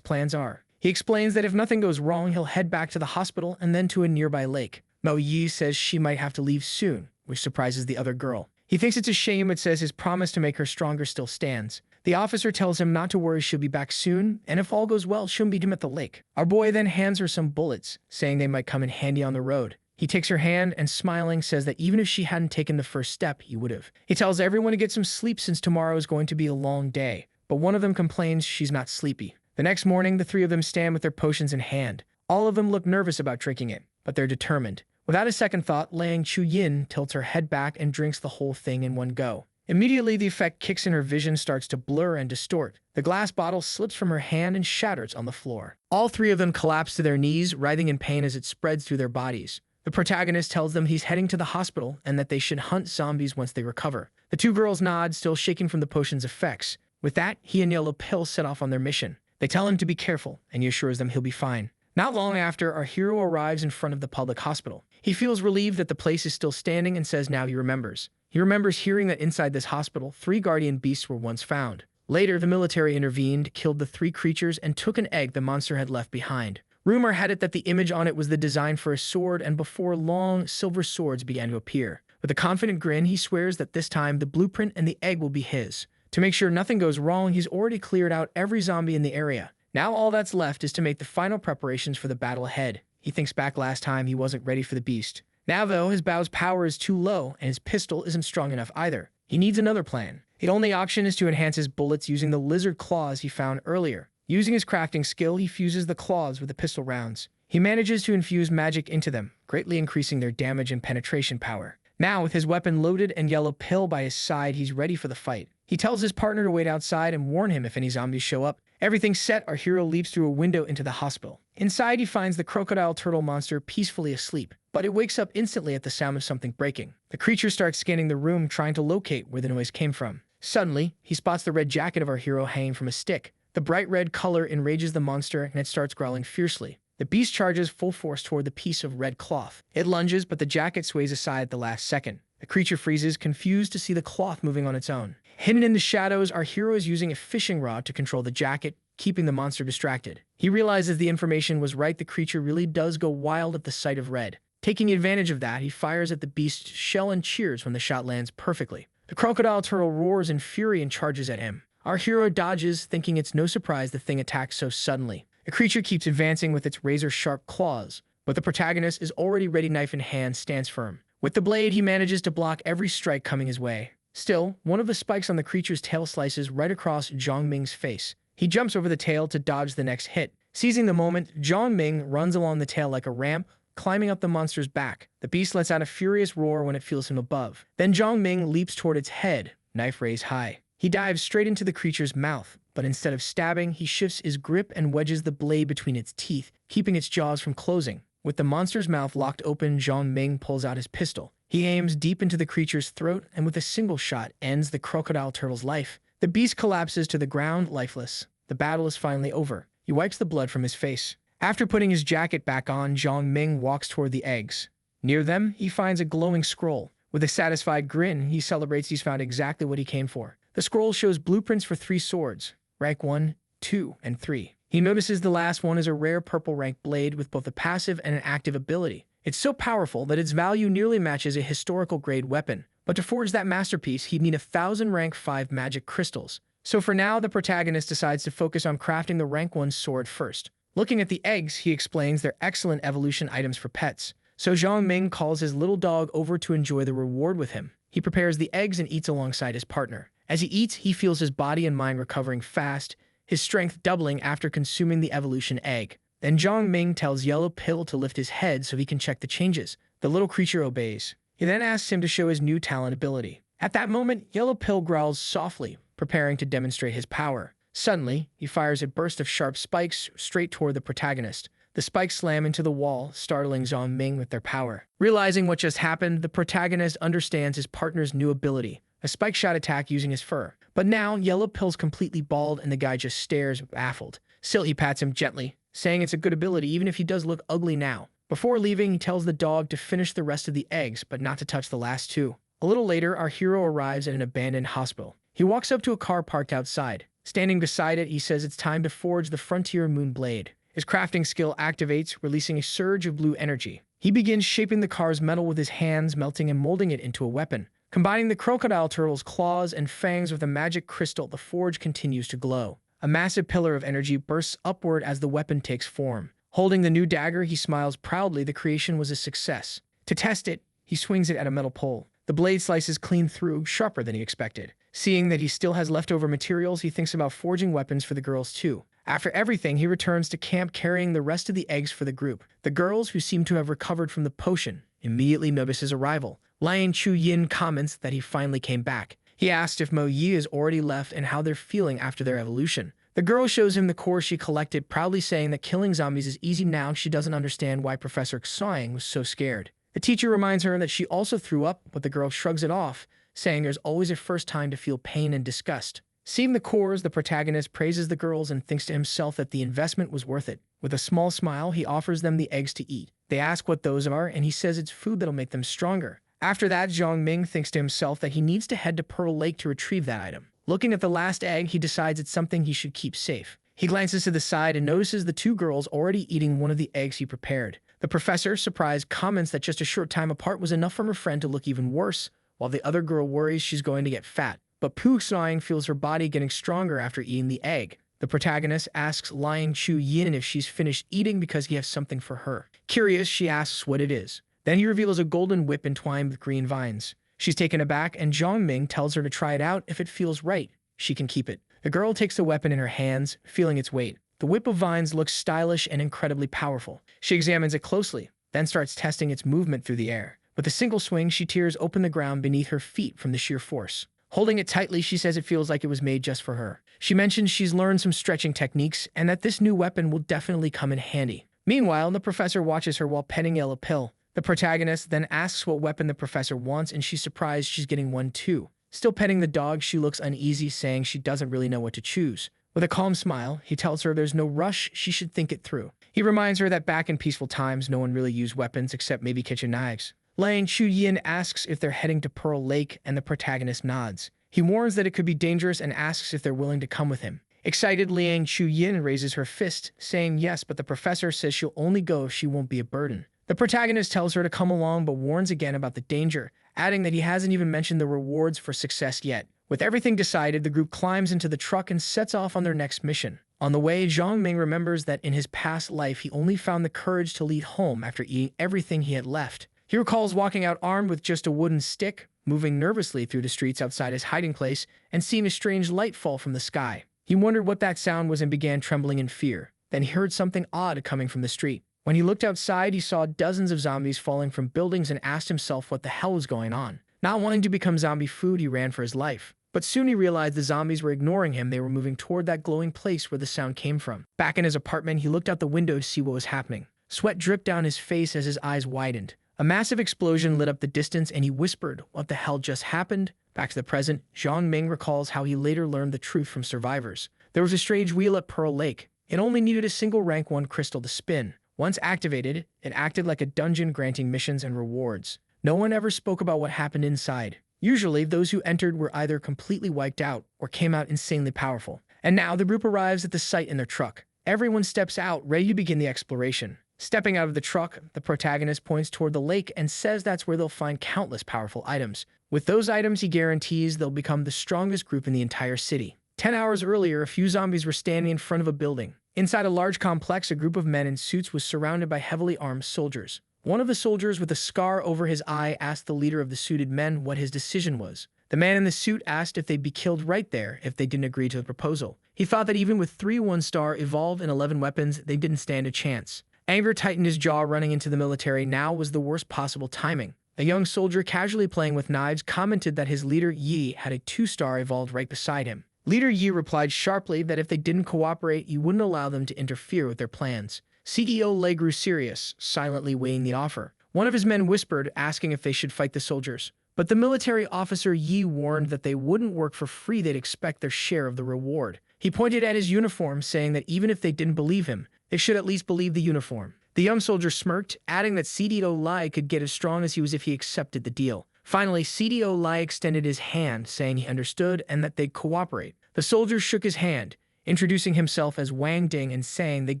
plans are. He explains that if nothing goes wrong, he'll head back to the hospital and then to a nearby lake. Mo-yi says she might have to leave soon, which surprises the other girl. He thinks it's a shame, but says his promise to make her stronger still stands. The officer tells him not to worry, she'll be back soon, and if all goes well, she'll meet him at the lake. Our boy then hands her some bullets, saying they might come in handy on the road. He takes her hand and, smiling, says that even if she hadn't taken the first step, he would have. He tells everyone to get some sleep since tomorrow is going to be a long day, but one of them complains she's not sleepy. The next morning, the three of them stand with their potions in hand. All of them look nervous about drinking it, but they're determined. Without a second thought, Liang Chu-yin tilts her head back and drinks the whole thing in one go. Immediately, the effect kicks in. Her vision starts to blur and distort. The glass bottle slips from her hand and shatters on the floor. All three of them collapse to their knees, writhing in pain as it spreads through their bodies. The protagonist tells them he's heading to the hospital and that they should hunt zombies once they recover. The two girls nod, still shaking from the potion's effects. With that, he and Yellow Pill set off on their mission. They tell him to be careful, and he assures them he'll be fine. Not long after, our hero arrives in front of the public hospital. He feels relieved that the place is still standing and says now he remembers. He remembers hearing that inside this hospital, 3 guardian beasts were once found. Later, the military intervened, killed the 3 creatures, and took an egg the monster had left behind. Rumor had it that the image on it was the design for a sword, and before long, silver swords began to appear. With a confident grin, he swears that this time the blueprint and the egg will be his. To make sure nothing goes wrong, he's already cleared out every zombie in the area. Now all that's left is to make the final preparations for the battle ahead. He thinks back last time he wasn't ready for the beast. Now though, his bow's power is too low, and his pistol isn't strong enough either. He needs another plan. The only option is to enhance his bullets using the lizard claws he found earlier. Using his crafting skill, he fuses the claws with the pistol rounds. He manages to infuse magic into them, greatly increasing their damage and penetration power. Now, with his weapon loaded and Yellow Pill by his side, he's ready for the fight. He tells his partner to wait outside and warn him if any zombies show up. Everything set, our hero leaps through a window into the hospital. Inside, he finds the Crocodile-turtle monster peacefully asleep, but it wakes up instantly at the sound of something breaking. The creature starts scanning the room, trying to locate where the noise came from. Suddenly, he spots the red jacket of our hero hanging from a stick. The bright red color enrages the monster, and it starts growling fiercely. The beast charges full force toward the piece of red cloth. It lunges, but the jacket sways aside at the last second. The creature freezes, confused to see the cloth moving on its own. Hidden in the shadows, our hero is using a fishing rod to control the jacket, keeping the monster distracted. He realizes the information was right. The creature really does go wild at the sight of red. Taking advantage of that, he fires at the beast's shell and cheers when the shot lands perfectly. The crocodile-turtle roars in fury and charges at him. Our hero dodges, thinking it's no surprise the thing attacks so suddenly. The creature keeps advancing with its razor-sharp claws, but the protagonist is already ready, knife in hand, stands firm. With the blade, he manages to block every strike coming his way. Still, one of the spikes on the creature's tail slices right across Jong Ming's face. He jumps over the tail to dodge the next hit. Seizing the moment, Jong Ming runs along the tail like a ramp, climbing up the monster's back. The beast lets out a furious roar when it feels him above. Then Jong Ming leaps toward its head, knife raised high. He dives straight into the creature's mouth, but instead of stabbing, he shifts his grip and wedges the blade between its teeth, keeping its jaws from closing. With the monster's mouth locked open, Jong Ming pulls out his pistol. He aims deep into the creature's throat and with a single shot ends the crocodile-turtle's life. The beast collapses to the ground, lifeless. The battle is finally over. He wipes the blood from his face. After putting his jacket back on, Jong Ming walks toward the eggs. Near them, he finds a glowing scroll. With a satisfied grin, he celebrates he's found exactly what he came for. The scroll shows blueprints for 3 swords, rank 1, 2, and 3. He notices the last one is a rare purple rank blade with both a passive and an active ability. It's so powerful that its value nearly matches a historical grade weapon. But to forge that masterpiece, he'd need 1,000 rank 5 magic crystals. So for now, the protagonist decides to focus on crafting the rank 1 sword first. Looking at the eggs, he explains they're excellent evolution items for pets. So Jong Ming calls his little dog over to enjoy the reward with him. He prepares the eggs and eats alongside his partner. As he eats, he feels his body and mind recovering fast, his strength doubling after consuming the evolution egg. Then Jong Ming tells Yahello to lift his head so he can check the changes. The little creature obeys. He then asks him to show his new talent ability. At that moment, Yahello growls softly, preparing to demonstrate his power. Suddenly, he fires a burst of sharp spikes straight toward the protagonist. The spikes slam into the wall, startling Jong Ming with their power. Realizing what just happened, the protagonist understands his partner's new ability, a spike shot attack using his fur. But now, Yahello's completely bald and the guy just stares, baffled. Still, he pats him gently, saying it's a good ability even if he does look ugly now. Before leaving, he tells the dog to finish the rest of the eggs, but not to touch the last 2. A little later, our hero arrives at an abandoned hospital. He walks up to a car parked outside. Standing beside it, he says it's time to forge the Frontier Moon Blade. His crafting skill activates, releasing a surge of blue energy. He begins shaping the car's metal with his hands, melting and molding it into a weapon. Combining the crocodile-turtle's claws and fangs with a magic crystal, the forge continues to glow. A massive pillar of energy bursts upward as the weapon takes form. Holding the new dagger, he smiles proudly. The creation was a success. To test it, he swings it at a metal pole. The blade slices clean through, sharper than he expected. Seeing that he still has leftover materials, he thinks about forging weapons for the girls too. After everything, he returns to camp carrying the rest of the eggs for the group. The girls, who seem to have recovered from the potion, immediately notice his arrival. Lion Chu Yin comments that he finally came back. He asks if Mo Yi has already left and how they're feeling after their evolution. The girl shows him the core she collected, proudly saying that killing zombies is easy now. She doesn't understand why Professor Xiang was so scared. The teacher reminds her that she also threw up, but the girl shrugs it off, saying there's always a first time to feel pain and disgust. Seeing the cores, the protagonist praises the girls and thinks to himself that the investment was worth it. With a small smile, he offers them the eggs to eat. They ask what those are, and he says it's food that'll make them stronger. After that, Jong Ming thinks to himself that he needs to head to Pearl Lake to retrieve that item. Looking at the last egg, he decides it's something he should keep safe. He glances to the side and notices the 2 girls already eating one of the eggs he prepared. The professor, surprised, comments that just a short time apart was enough for her friend to look even worse, while the other girl worries she's going to get fat. But Pu Xiang feels her body getting stronger after eating the egg. The protagonist asks Lion Chu Yin if she's finished eating because he has something for her. Curious, she asks what it is. Then he reveals a golden whip entwined with green vines. She's taken aback, and Jong Ming tells her to try it out. If it feels right, she can keep it. The girl takes the weapon in her hands, feeling its weight. The whip of vines looks stylish and incredibly powerful. She examines it closely, then starts testing its movement through the air. With a single swing, she tears open the ground beneath her feet from the sheer force. Holding it tightly, she says it feels like it was made just for her. She mentions she's learned some stretching techniques and that this new weapon will definitely come in handy. Meanwhile, the professor watches her while petting Yahello. The protagonist then asks what weapon the professor wants, and she's surprised she's getting one too. Still petting the dog, she looks uneasy, saying she doesn't really know what to choose. With a calm smile, he tells her there's no rush, she should think it through. He reminds her that back in peaceful times, no one really used weapons except maybe kitchen knives. Lian Chu Yin asks if they're heading to Pearl Lake, and the protagonist nods. He warns that it could be dangerous and asks if they're willing to come with him. Excited, Liang Chu Yin raises her fist, saying yes, but the professor says she'll only go if she won't be a burden. The protagonist tells her to come along but warns again about the danger, adding that he hasn't even mentioned the rewards for success yet. With everything decided, the group climbs into the truck and sets off on their next mission. On the way, Jong Ming remembers that in his past life he only found the courage to lead home after eating everything he had left. He recalls walking out armed with just a wooden stick, moving nervously through the streets outside his hiding place and seeing a strange light fall from the sky. He wondered what that sound was and began trembling in fear. Then he heard something odd coming from the street. When he looked outside, he saw dozens of zombies falling from buildings and asked himself what the hell was going on. Not wanting to become zombie food, he ran for his life. But soon he realized the zombies were ignoring him. They were moving toward that glowing place where the sound came from. Back in his apartment, he looked out the window to see what was happening. Sweat dripped down his face as his eyes widened. A massive explosion lit up the distance and he whispered, "What the hell just happened?" Back to the present, Jong Ming recalls how he later learned the truth from survivors. There was a strange wheel at Pearl Lake. It only needed a single rank 1 crystal to spin. Once activated, it acted like a dungeon, granting missions and rewards. No one ever spoke about what happened inside. Usually, those who entered were either completely wiped out or came out insanely powerful. And now the group arrives at the site in their truck. Everyone steps out, ready to begin the exploration. Stepping out of the truck, the protagonist points toward the lake and says that's where they'll find countless powerful items. With those items, he guarantees they'll become the strongest group in the entire city. 10 hours earlier, a few zombies were standing in front of a building. Inside a large complex, a group of men in suits was surrounded by heavily armed soldiers. One of the soldiers with a scar over his eye asked the leader of the suited men what his decision was. The man in the suit asked if they'd be killed right there if they didn't agree to the proposal. He thought that even with 3 1-star evolved and 11 weapons, they didn't stand a chance. Anger tightened his jaw. Running into the military now was the worst possible timing. A young soldier casually playing with knives commented that his leader Yi had a 2-star evolved right beside him. Leader Yi replied sharply that if they didn't cooperate, he wouldn't allow them to interfere with their plans. CEO Lei grew serious, silently weighing the offer. One of his men whispered, asking if they should fight the soldiers. But the military officer Yi warned that they wouldn't work for free, they'd expect their share of the reward. He pointed at his uniform, saying that even if they didn't believe him, they should at least believe the uniform. The young soldier smirked, adding that CDO Lai could get as strong as he was if he accepted the deal. Finally, CDO Lai extended his hand, saying he understood and that they'd cooperate. The soldier shook his hand, introducing himself as Wang Ding and saying they'd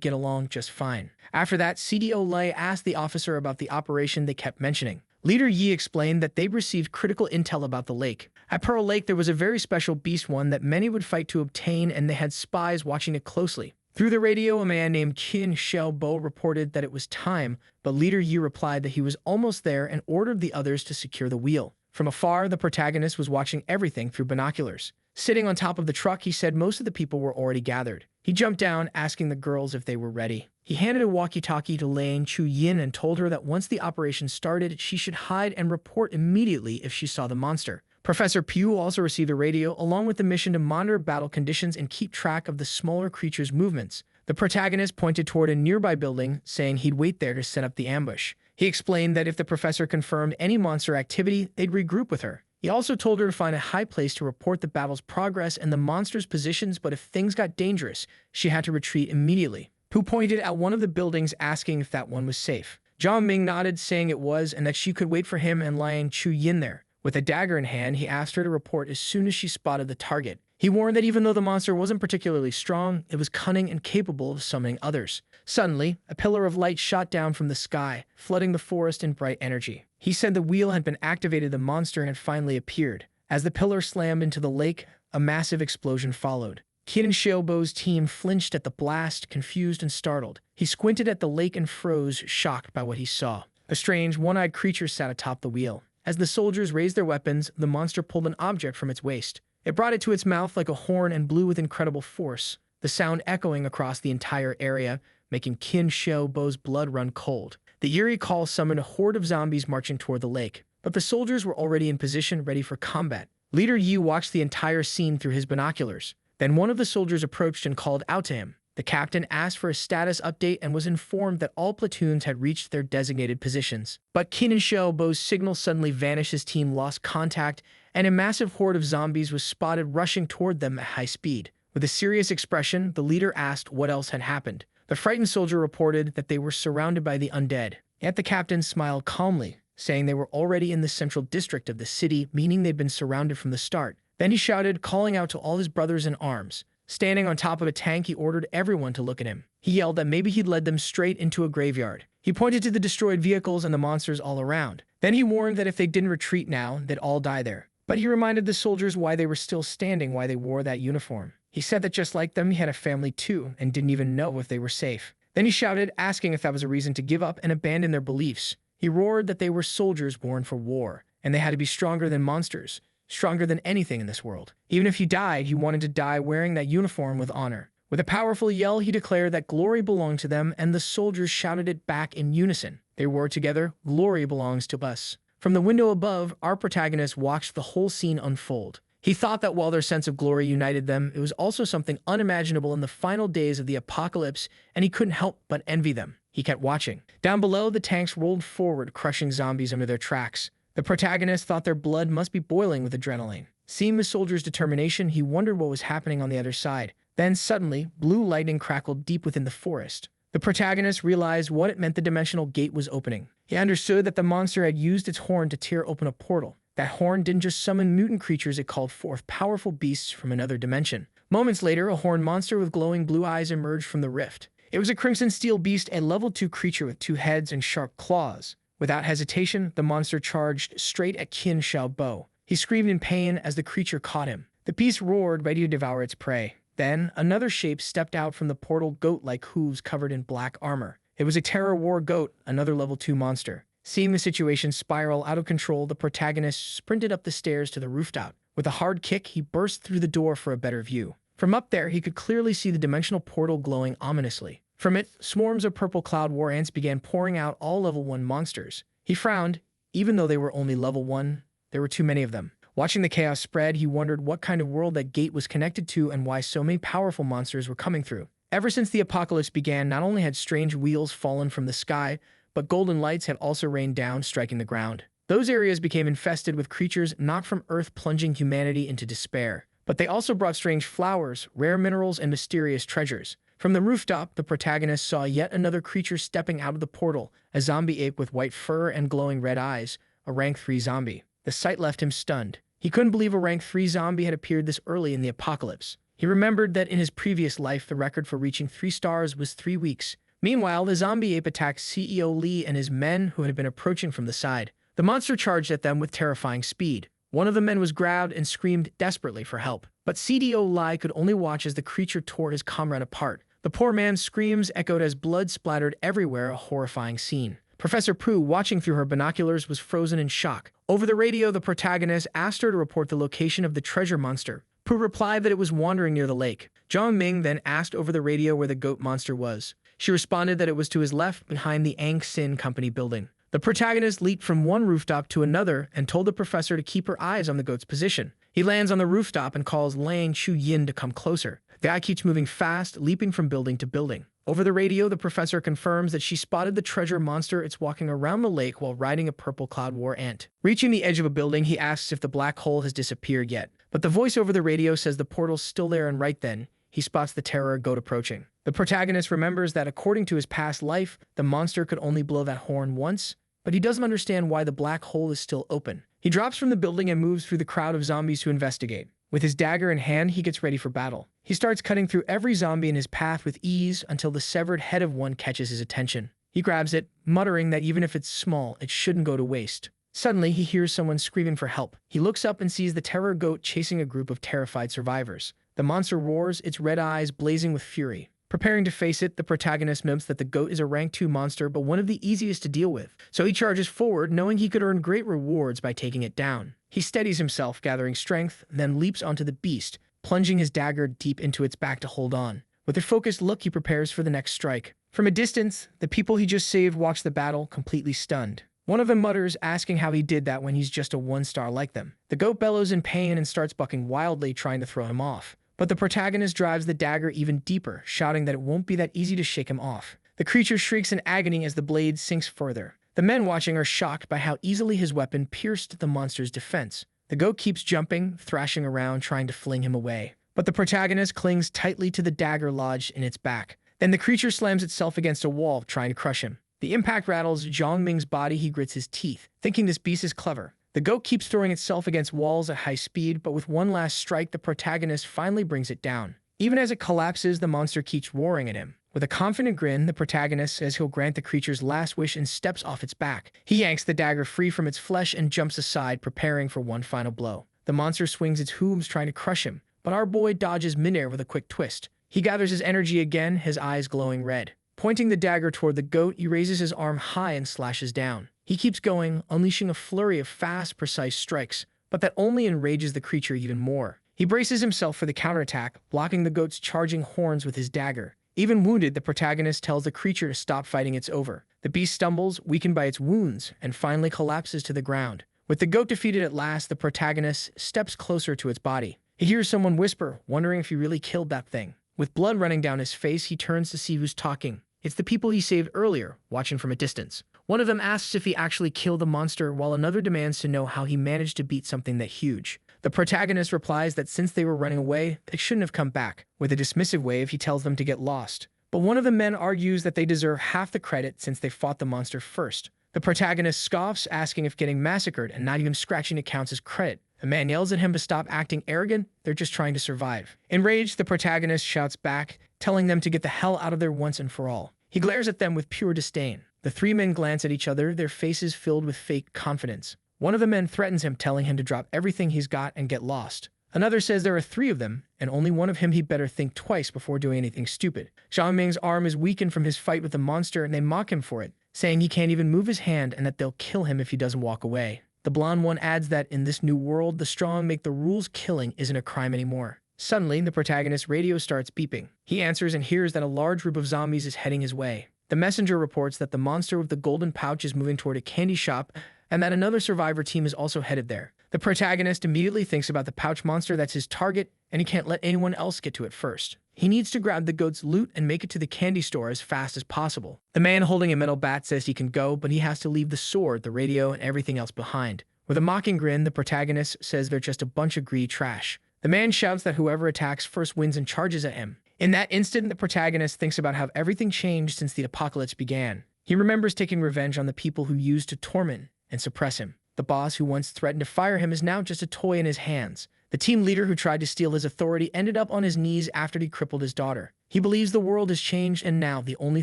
get along just fine. After that, CDO Lai asked the officer about the operation they kept mentioning. Leader Yi explained that they'd received critical intel about the lake. At Pearl Lake, there was a very special beast one that many would fight to obtain, and they had spies watching it closely. Through the radio, a man named Qin Xiaobo reported that it was time, but Leader Yi replied that he was almost there and ordered the others to secure the wheel. From afar, the protagonist was watching everything through binoculars. Sitting on top of the truck, he said most of the people were already gathered. He jumped down, asking the girls if they were ready. He handed a walkie-talkie to Lane Chu-yin and told her that once the operation started, she should hide and report immediately if she saw the monster. Professor Pugh also received a radio, along with the mission to monitor battle conditions and keep track of the smaller creatures' movements. The protagonist pointed toward a nearby building, saying he'd wait there to set up the ambush. He explained that if the professor confirmed any monster activity, they'd regroup with her. He also told her to find a high place to report the battle's progress and the monster's positions, but if things got dangerous, she had to retreat immediately. Pooh pointed at one of the buildings, asking if that one was safe. Jong Ming nodded, saying it was, and that she could wait for him and Lian Chu-yin there. With a dagger in hand, he asked her to report as soon as she spotted the target. He warned that even though the monster wasn't particularly strong, it was cunning and capable of summoning others. Suddenly, a pillar of light shot down from the sky, flooding the forest in bright energy. He said the wheel had been activated, the monster had finally appeared. As the pillar slammed into the lake, a massive explosion followed. Qin Xiaobo's team flinched at the blast, confused and startled. He squinted at the lake and froze, shocked by what he saw. A strange, one-eyed creature sat atop the wheel. As the soldiers raised their weapons, the monster pulled an object from its waist. It brought it to its mouth like a horn and blew with incredible force, the sound echoing across the entire area, making Qin Xiaobo's blood run cold. The eerie call summoned a horde of zombies marching toward the lake, but the soldiers were already in position, ready for combat. Leader Yi watched the entire scene through his binoculars. Then one of the soldiers approached and called out to him. The captain asked for a status update and was informed that all platoons had reached their designated positions. But Qin Xiaobo's signal suddenly vanished, his team lost contact, and a massive horde of zombies was spotted rushing toward them at high speed. With a serious expression, the leader asked what else had happened. The frightened soldier reported that they were surrounded by the undead. Yet the captain smiled calmly, saying they were already in the central district of the city, meaning they'd been surrounded from the start. Then he shouted, calling out to all his brothers in arms. Standing on top of a tank, he ordered everyone to look at him. He yelled that maybe he'd led them straight into a graveyard. He pointed to the destroyed vehicles and the monsters all around. Then he warned that if they didn't retreat now, they'd all die there. But he reminded the soldiers why they were still standing, why they wore that uniform. He said that just like them, he had a family too, and didn't even know if they were safe. Then he shouted, asking if that was a reason to give up and abandon their beliefs. He roared that they were soldiers born for war, and they had to be stronger than monsters, stronger than anything in this world. Even if he died, he wanted to die wearing that uniform with honor. With a powerful yell, he declared that glory belonged to them, and the soldiers shouted it back in unison. They roared together, "Glory belongs to us." From the window above, our protagonist watched the whole scene unfold. He thought that while their sense of glory united them, it was also something unimaginable in the final days of the apocalypse, and he couldn't help but envy them. He kept watching. Down below, the tanks rolled forward, crushing zombies under their tracks. The protagonist thought their blood must be boiling with adrenaline. Seeing the soldiers' determination, he wondered what was happening on the other side. Then, suddenly, blue lightning crackled deep within the forest. The protagonist realized what it meant. The dimensional gate was opening. He understood that the monster had used its horn to tear open a portal. That horn didn't just summon mutant creatures, it called forth powerful beasts from another dimension. Moments later, a horned monster with glowing blue eyes emerged from the rift. It was a crimson steel beast, a level 2 creature with 2 heads and sharp claws. Without hesitation, the monster charged straight at Qin Xiaobo. He screamed in pain as the creature caught him. The beast roared, ready to devour its prey. Then, another shape stepped out from the portal, goat-like hooves covered in black armor. It was a terror war goat, another level 2 monster. Seeing the situation spiral out of control, the protagonist sprinted up the stairs to the rooftop. With a hard kick, he burst through the door for a better view. From up there, he could clearly see the dimensional portal glowing ominously. From it, swarms of purple cloud war ants began pouring out, all level 1 monsters. He frowned. Even though they were only level 1, there were too many of them. Watching the chaos spread, he wondered what kind of world that gate was connected to and why so many powerful monsters were coming through. Ever since the apocalypse began, not only had strange wheels fallen from the sky, but golden lights had also rained down, striking the ground. Those areas became infested with creatures not from Earth, plunging humanity into despair. But they also brought strange flowers, rare minerals, and mysterious treasures. From the rooftop, the protagonist saw yet another creature stepping out of the portal, a zombie ape with white fur and glowing red eyes, a rank 3 zombie. The sight left him stunned. He couldn't believe a rank 3 zombie had appeared this early in the apocalypse. He remembered that in his previous life, the record for reaching 3 stars was 3 weeks. Meanwhile, the zombie ape attacked CEO Lee and his men who had been approaching from the side. The monster charged at them with terrifying speed. One of the men was grabbed and screamed desperately for help. But CDO Lee could only watch as the creature tore his comrade apart. The poor man's screams echoed as blood splattered everywhere, a horrifying scene. Professor Pooh, watching through her binoculars, was frozen in shock. Over the radio, the protagonist asked her to report the location of the treasure monster. Pooh replied that it was wandering near the lake. Jong Ming then asked over the radio where the goat monster was. She responded that it was to his left, behind the Ang Sin Company building. The protagonist leaped from one rooftop to another and told the professor to keep her eyes on the goat's position. He lands on the rooftop and calls Lang Chu Yin to come closer. The eye keeps moving fast, leaping from building to building. Over the radio, the professor confirms that she spotted the treasure monster. It's walking around the lake while riding a purple cloud war ant. Reaching the edge of a building, he asks if the black hole has disappeared yet. But the voice over the radio says the portal's still there, and right then, he spots the terror goat approaching. The protagonist remembers that according to his past life, the monster could only blow that horn once, but he doesn't understand why the black hole is still open. He drops from the building and moves through the crowd of zombies to investigate. With his dagger in hand, he gets ready for battle. He starts cutting through every zombie in his path with ease until the severed head of one catches his attention. He grabs it, muttering that even if it's small, it shouldn't go to waste. Suddenly, he hears someone screaming for help. He looks up and sees the terror goat chasing a group of terrified survivors. The monster roars, its red eyes blazing with fury. Preparing to face it, the protagonist notes that the goat is a rank 2 monster, but one of the easiest to deal with. So he charges forward, knowing he could earn great rewards by taking it down. He steadies himself, gathering strength, then leaps onto the beast, plunging his dagger deep into its back to hold on. With a focused look, he prepares for the next strike. From a distance, the people he just saved watch the battle, completely stunned. One of them mutters, asking how he did that when he's just a 1-star like them. The goat bellows in pain and starts bucking wildly, trying to throw him off. But the protagonist drives the dagger even deeper, shouting that it won't be that easy to shake him off. The creature shrieks in agony as the blade sinks further. The men watching are shocked by how easily his weapon pierced the monster's defense. The goat keeps jumping, thrashing around, trying to fling him away. But the protagonist clings tightly to the dagger lodged in its back. Then the creature slams itself against a wall, trying to crush him. The impact rattles Jong Ming's body. He grits his teeth, thinking this beast is clever. The goat keeps throwing itself against walls at high speed, but with one last strike, the protagonist finally brings it down. Even as it collapses, the monster keeps roaring at him. With a confident grin, the protagonist says he'll grant the creature's last wish and steps off its back. He yanks the dagger free from its flesh and jumps aside, preparing for one final blow. The monster swings its hooves, trying to crush him, but our boy dodges midair with a quick twist. He gathers his energy again, his eyes glowing red. Pointing the dagger toward the goat, he raises his arm high and slashes down. He keeps going, unleashing a flurry of fast, precise strikes, but that only enrages the creature even more. He braces himself for the counterattack, blocking the goat's charging horns with his dagger. Even wounded, the protagonist tells the creature to stop fighting. It's over. The beast stumbles, weakened by its wounds, and finally collapses to the ground. With the goat defeated at last, the protagonist steps closer to its body. He hears someone whisper, wondering if he really killed that thing. With blood running down his face, he turns to see who's talking. It's the people he saved earlier, watching from a distance. One of them asks if he actually killed the monster, while another demands to know how he managed to beat something that huge. The protagonist replies that since they were running away, they shouldn't have come back. With a dismissive wave, he tells them to get lost. But one of the men argues that they deserve half the credit since they fought the monster first. The protagonist scoffs, asking if getting massacred and not even scratching it counts as credit. The man yells at him to stop acting arrogant, they're just trying to survive. Enraged, the protagonist shouts back, telling them to get the hell out of there once and for all. He glares at them with pure disdain. The three men glance at each other, their faces filled with fake confidence. One of the men threatens him, telling him to drop everything he's got and get lost. Another says there are three of them, and only one of him he'd better think twice before doing anything stupid. Jong Ming's arm is weakened from his fight with the monster, and they mock him for it, saying he can't even move his hand and that they'll kill him if he doesn't walk away. The blonde one adds that in this new world, the strong make the rules. Killing isn't a crime anymore. Suddenly, the protagonist's radio starts beeping. He answers and hears that a large group of zombies is heading his way. The messenger reports that the monster with the golden pouch is moving toward a candy shop, and that another survivor team is also headed there. The protagonist immediately thinks about the pouch monster that's his target, and he can't let anyone else get to it first. He needs to grab the goat's loot and make it to the candy store as fast as possible. The man holding a metal bat says he can go, but he has to leave the sword, the radio, and everything else behind. With a mocking grin, the protagonist says they're just a bunch of greedy trash. The man shouts that whoever attacks first wins and charges at him. In that instant, the protagonist thinks about how everything changed since the apocalypse began. He remembers taking revenge on the people who used to torment and suppress him. The boss who once threatened to fire him is now just a toy in his hands. The team leader who tried to steal his authority ended up on his knees after he crippled his daughter. He believes the world has changed, and now the only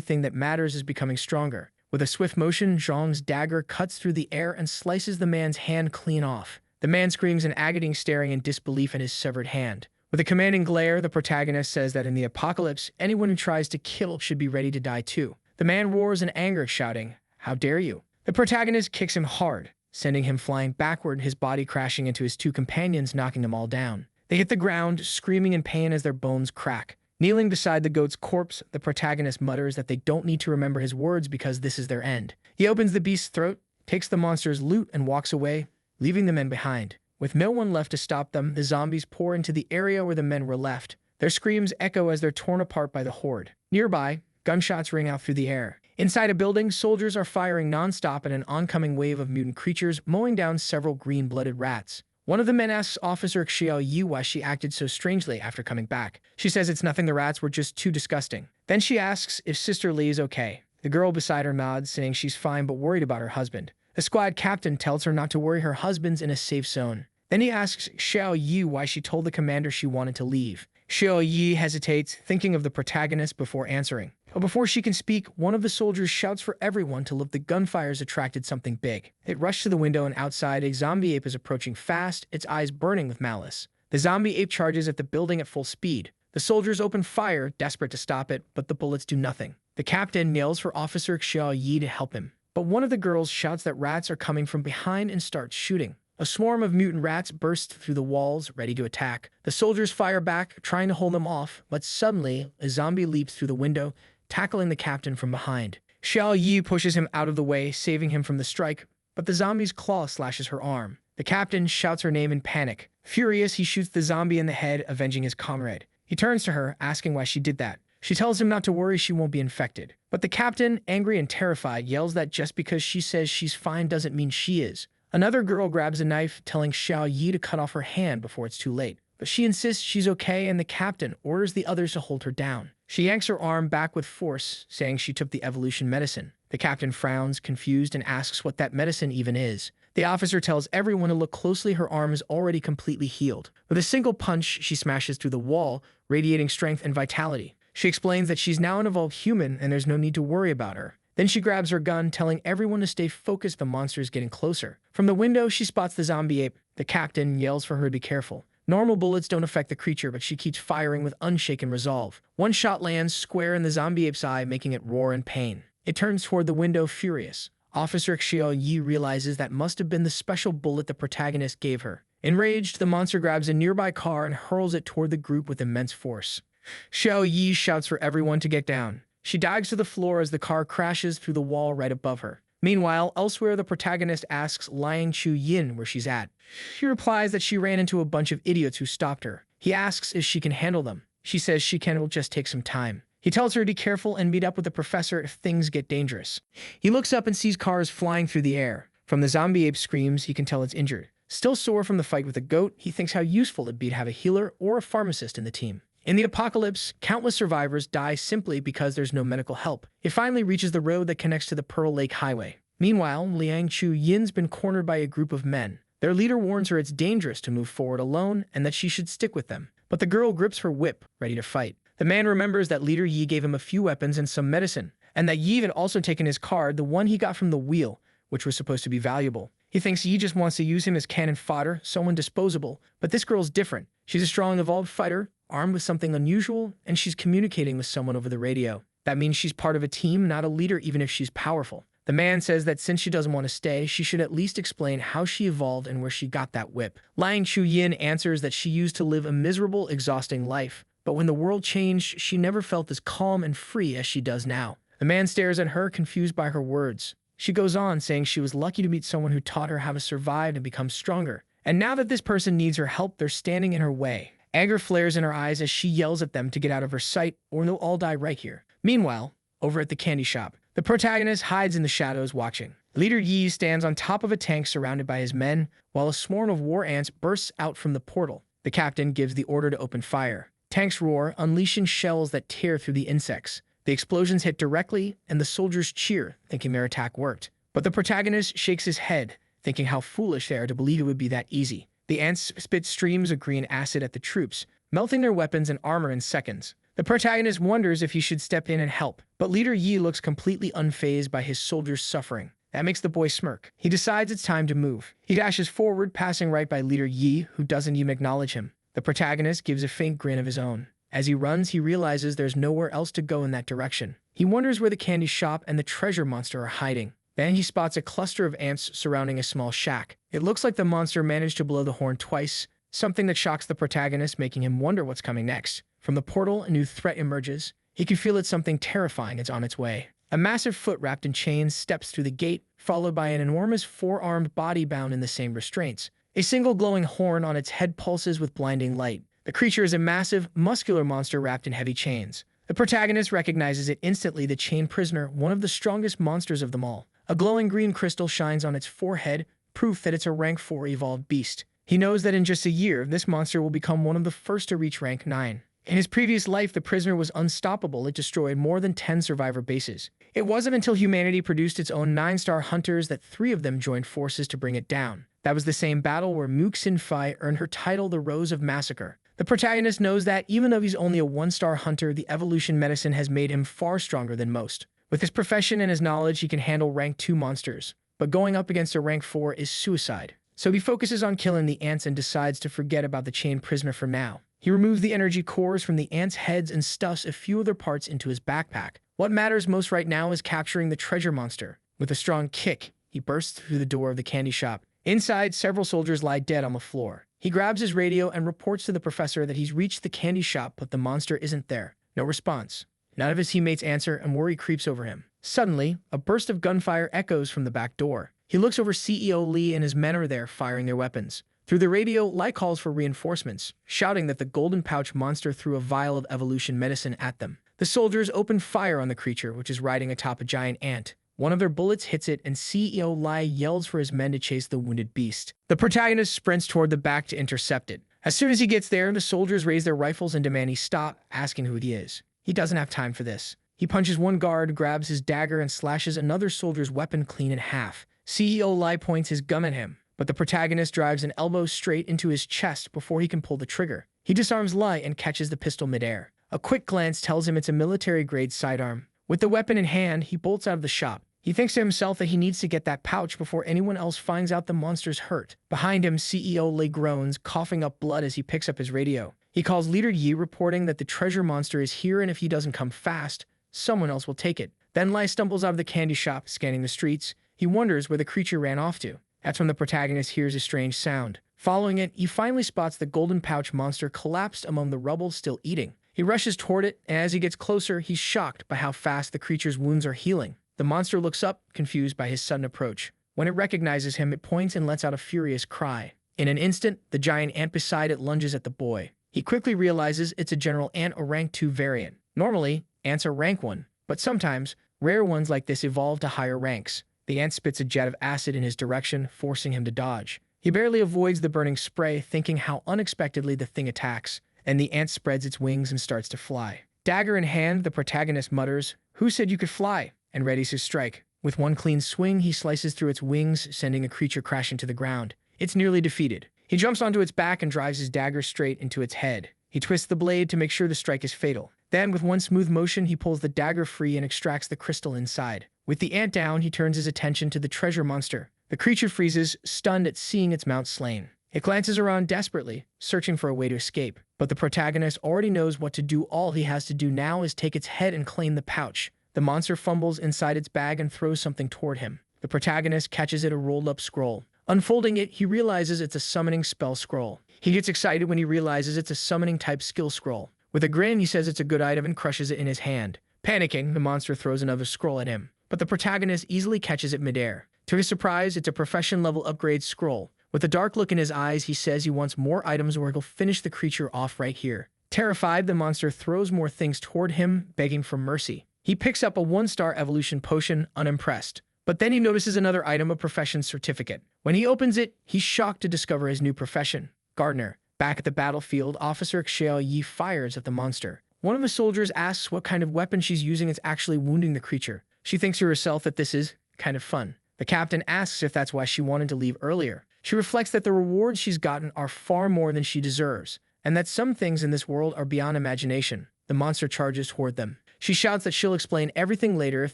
thing that matters is becoming stronger. With a swift motion, Zhang's dagger cuts through the air and slices the man's hand clean off. The man screams in agony, staring in disbelief at his severed hand. With a commanding glare, the protagonist says that in the apocalypse, anyone who tries to kill should be ready to die too. The man roars in anger, shouting, "How dare you!" The protagonist kicks him hard, sending him flying backward, his body crashing into his two companions, knocking them all down. They hit the ground, screaming in pain as their bones crack. Kneeling beside the goat's corpse, the protagonist mutters that they don't need to remember his words because this is their end. He opens the beast's throat, takes the monster's loot, and walks away, leaving the men behind. With no one left to stop them, the zombies pour into the area where the men were left. Their screams echo as they're torn apart by the horde. Nearby, gunshots ring out through the air. Inside a building, soldiers are firing non-stop at an oncoming wave of mutant creatures, mowing down several green-blooded rats. One of the men asks Officer Xiaoyu why she acted so strangely after coming back. She says it's nothing, the rats were just too disgusting. Then she asks if Sister Lee is okay. The girl beside her nods, saying she's fine but worried about her husband. The squad captain tells her not to worry, her husband's in a safe zone. Then he asks Xiaoyu why she told the commander she wanted to leave. Xiaoyu hesitates, thinking of the protagonist before answering. But before she can speak, one of the soldiers shouts for everyone to look. The gunfires attracted something big. It rushed to the window, and outside, a zombie ape is approaching fast, its eyes burning with malice. The zombie ape charges at the building at full speed. The soldiers open fire, desperate to stop it, but the bullets do nothing. The captain yells for Officer Xiaoyu to help him. But one of the girls shouts that rats are coming from behind and starts shooting. A swarm of mutant rats bursts through the walls, ready to attack. The soldiers fire back, trying to hold them off, but suddenly, a zombie leaps through the window, tackling the captain from behind. Xiaoyu pushes him out of the way, saving him from the strike, but the zombie's claw slashes her arm. The captain shouts her name in panic. Furious, he shoots the zombie in the head, avenging his comrade. He turns to her, asking why she did that. She tells him not to worry, she won't be infected. But the captain, angry and terrified, yells that just because she says she's fine doesn't mean she is. Another girl grabs a knife, telling Xiaoyu to cut off her hand before it's too late. But she insists she's okay, and the captain orders the others to hold her down. She yanks her arm back with force, saying she took the evolution medicine. The captain frowns, confused, and asks what that medicine even is. The officer tells everyone to look closely. Her arm is already completely healed. With a single punch, she smashes through the wall, radiating strength and vitality. She explains that she's now an evolved human, and there's no need to worry about her. Then she grabs her gun, telling everyone to stay focused. The monster is getting closer. From the window, she spots the zombie ape. The captain yells for her to be careful. Normal bullets don't affect the creature, but she keeps firing with unshaken resolve. One shot lands square in the zombie ape's eye, making it roar in pain. It turns toward the window, furious. Officer Xiao Yi realizes that must have been the special bullet the protagonist gave her. Enraged, the monster grabs a nearby car and hurls it toward the group with immense force. Xiao Yi shouts for everyone to get down. She dives to the floor as the car crashes through the wall right above her. Meanwhile, elsewhere, the protagonist asks Liang Chu Yin where she's at. She replies that she ran into a bunch of idiots who stopped her. He asks if she can handle them. She says she can, will just take some time. He tells her to be careful and meet up with the professor if things get dangerous. He looks up and sees cars flying through the air. From the zombie ape's screams, he can tell it's injured. Still sore from the fight with the goat, he thinks how useful it'd be to have a healer or a pharmacist in the team. In the apocalypse, countless survivors die simply because there's no medical help. It finally reaches the road that connects to the Pearl Lake Highway. Meanwhile, Liang Chu Yin's been cornered by a group of men. Their leader warns her it's dangerous to move forward alone and that she should stick with them. But the girl grips her whip, ready to fight. The man remembers that Leader Yi gave him a few weapons and some medicine, and that Yi had also taken his card, the one he got from the wheel, which was supposed to be valuable. He thinks Yi just wants to use him as cannon fodder, someone disposable, but this girl's different. She's a strong, evolved fighter, armed with something unusual, and she's communicating with someone over the radio. That means she's part of a team, not a leader, even if she's powerful. The man says that since she doesn't want to stay, she should at least explain how she evolved and where she got that whip. Liang Chu Yin answers that she used to live a miserable, exhausting life, but when the world changed, she never felt as calm and free as she does now. The man stares at her, confused by her words. She goes on, saying she was lucky to meet someone who taught her how to survive and become stronger. And now that this person needs her help, they're standing in her way. Anger flares in her eyes as she yells at them to get out of her sight, or they'll all die right here. Meanwhile, over at the candy shop, the protagonist hides in the shadows watching. Leader Yi stands on top of a tank surrounded by his men, while a swarm of war ants bursts out from the portal. The captain gives the order to open fire. Tanks roar, unleashing shells that tear through the insects. The explosions hit directly, and the soldiers cheer, thinking their attack worked. But the protagonist shakes his head, thinking how foolish they are to believe it would be that easy. The ants spit streams of green acid at the troops, melting their weapons and armor in seconds. The protagonist wonders if he should step in and help, but Leader Yi looks completely unfazed by his soldiers' suffering. That makes the boy smirk. He decides it's time to move. He dashes forward, passing right by Leader Yi, who doesn't even acknowledge him. The protagonist gives a faint grin of his own. As he runs, he realizes there's nowhere else to go in that direction. He wonders where the candy shop and the treasure monster are hiding. Then he spots a cluster of ants surrounding a small shack. It looks like the monster managed to blow the horn twice, something that shocks the protagonist, making him wonder what's coming next. From the portal, a new threat emerges. He can feel it's something terrifying is on its way. A massive foot wrapped in chains steps through the gate, followed by an enormous four-armed body bound in the same restraints. A single glowing horn on its head pulses with blinding light. The creature is a massive, muscular monster wrapped in heavy chains. The protagonist recognizes it instantly, the chained prisoner, one of the strongest monsters of them all. A glowing green crystal shines on its forehead, proof that it's a rank 4 evolved beast. He knows that in just a year, this monster will become one of the first to reach rank 9. In his previous life, the prisoner was unstoppable. It destroyed more than 10 survivor bases. It wasn't until humanity produced its own 9-star hunters that 3 of them joined forces to bring it down. That was the same battle where Kinfi earned her title, the Rose of Massacre. The protagonist knows that, even though he's only a 1-star hunter, the evolution medicine has made him far stronger than most. With his profession and his knowledge, he can handle rank 2 monsters. But going up against a rank 4 is suicide. So he focuses on killing the ants and decides to forget about the chained prisoner for now. He removes the energy cores from the ants' heads and stuffs a few of their parts into his backpack. What matters most right now is capturing the treasure monster. With a strong kick, he bursts through the door of the candy shop. Inside, several soldiers lie dead on the floor. He grabs his radio and reports to the professor that he's reached the candy shop, but the monster isn't there. No response. None of his teammates answer, and worry creeps over him. Suddenly, a burst of gunfire echoes from the back door. He looks over. CEO Lee and his men are there, firing their weapons. Through the radio, Lai calls for reinforcements, shouting that the golden pouch monster threw a vial of evolution medicine at them. The soldiers open fire on the creature, which is riding atop a giant ant. One of their bullets hits it, and CEO Lai yells for his men to chase the wounded beast. The protagonist sprints toward the back to intercept it. As soon as he gets there, the soldiers raise their rifles and demand he stop, asking who he is. He doesn't have time for this. He punches one guard, grabs his dagger, and slashes another soldier's weapon clean in half. CEO Lai points his gun at him, but the protagonist drives an elbow straight into his chest before he can pull the trigger. He disarms Lai and catches the pistol midair. A quick glance tells him it's a military-grade sidearm. With the weapon in hand, he bolts out of the shop. He thinks to himself that he needs to get that pouch before anyone else finds out the monster's hurt. Behind him, CEO Lei groans, coughing up blood as he picks up his radio. He calls Leader Yi, reporting that the treasure monster is here, and if he doesn't come fast, someone else will take it. Then Lai stumbles out of the candy shop, scanning the streets. He wonders where the creature ran off to. That's when the protagonist hears a strange sound. Following it, he finally spots the golden pouch monster collapsed among the rubble, still eating. He rushes toward it, and as he gets closer, he's shocked by how fast the creature's wounds are healing. The monster looks up, confused by his sudden approach. When it recognizes him, it points and lets out a furious cry. In an instant, the giant ant beside it lunges at the boy. He quickly realizes it's a general ant, a rank 2 variant. Normally, ants are rank 1, but sometimes, rare ones like this evolve to higher ranks. The ant spits a jet of acid in his direction, forcing him to dodge. He barely avoids the burning spray, thinking how unexpectedly the thing attacks, and the ant spreads its wings and starts to fly. Dagger in hand, the protagonist mutters, "Who said you could fly?" and readies his strike. With one clean swing, he slices through its wings, sending a creature crashing to the ground. It's nearly defeated. He jumps onto its back and drives his dagger straight into its head. He twists the blade to make sure the strike is fatal. Then, with one smooth motion, he pulls the dagger free and extracts the crystal inside. With the ant down, he turns his attention to the treasure monster. The creature freezes, stunned at seeing its mount slain. It glances around desperately, searching for a way to escape. But the protagonist already knows what to do. All he has to do now is take its head and claim the pouch. The monster fumbles inside its bag and throws something toward him. The protagonist catches it, a rolled-up scroll. Unfolding it, he realizes it's a summoning spell scroll. He gets excited when he realizes it's a summoning-type skill scroll. With a grin, he says it's a good item and crushes it in his hand. Panicking, the monster throws another scroll at him. But the protagonist easily catches it midair. To his surprise, it's a profession-level upgrade scroll. With a dark look in his eyes, he says he wants more items or he'll finish the creature off right here. Terrified, the monster throws more things toward him, begging for mercy. He picks up a 1-star evolution potion, unimpressed. But then he notices another item, a profession certificate. When he opens it, he's shocked to discover his new profession, gardener. Back at the battlefield, Officer Xiao Yi fires at the monster. One of the soldiers asks what kind of weapon she's using. It's actually wounding the creature. She thinks to herself that this is kind of fun. The captain asks if that's why she wanted to leave earlier. She reflects that the rewards she's gotten are far more than she deserves, and that some things in this world are beyond imagination. The monster charges toward them. She shouts that she'll explain everything later if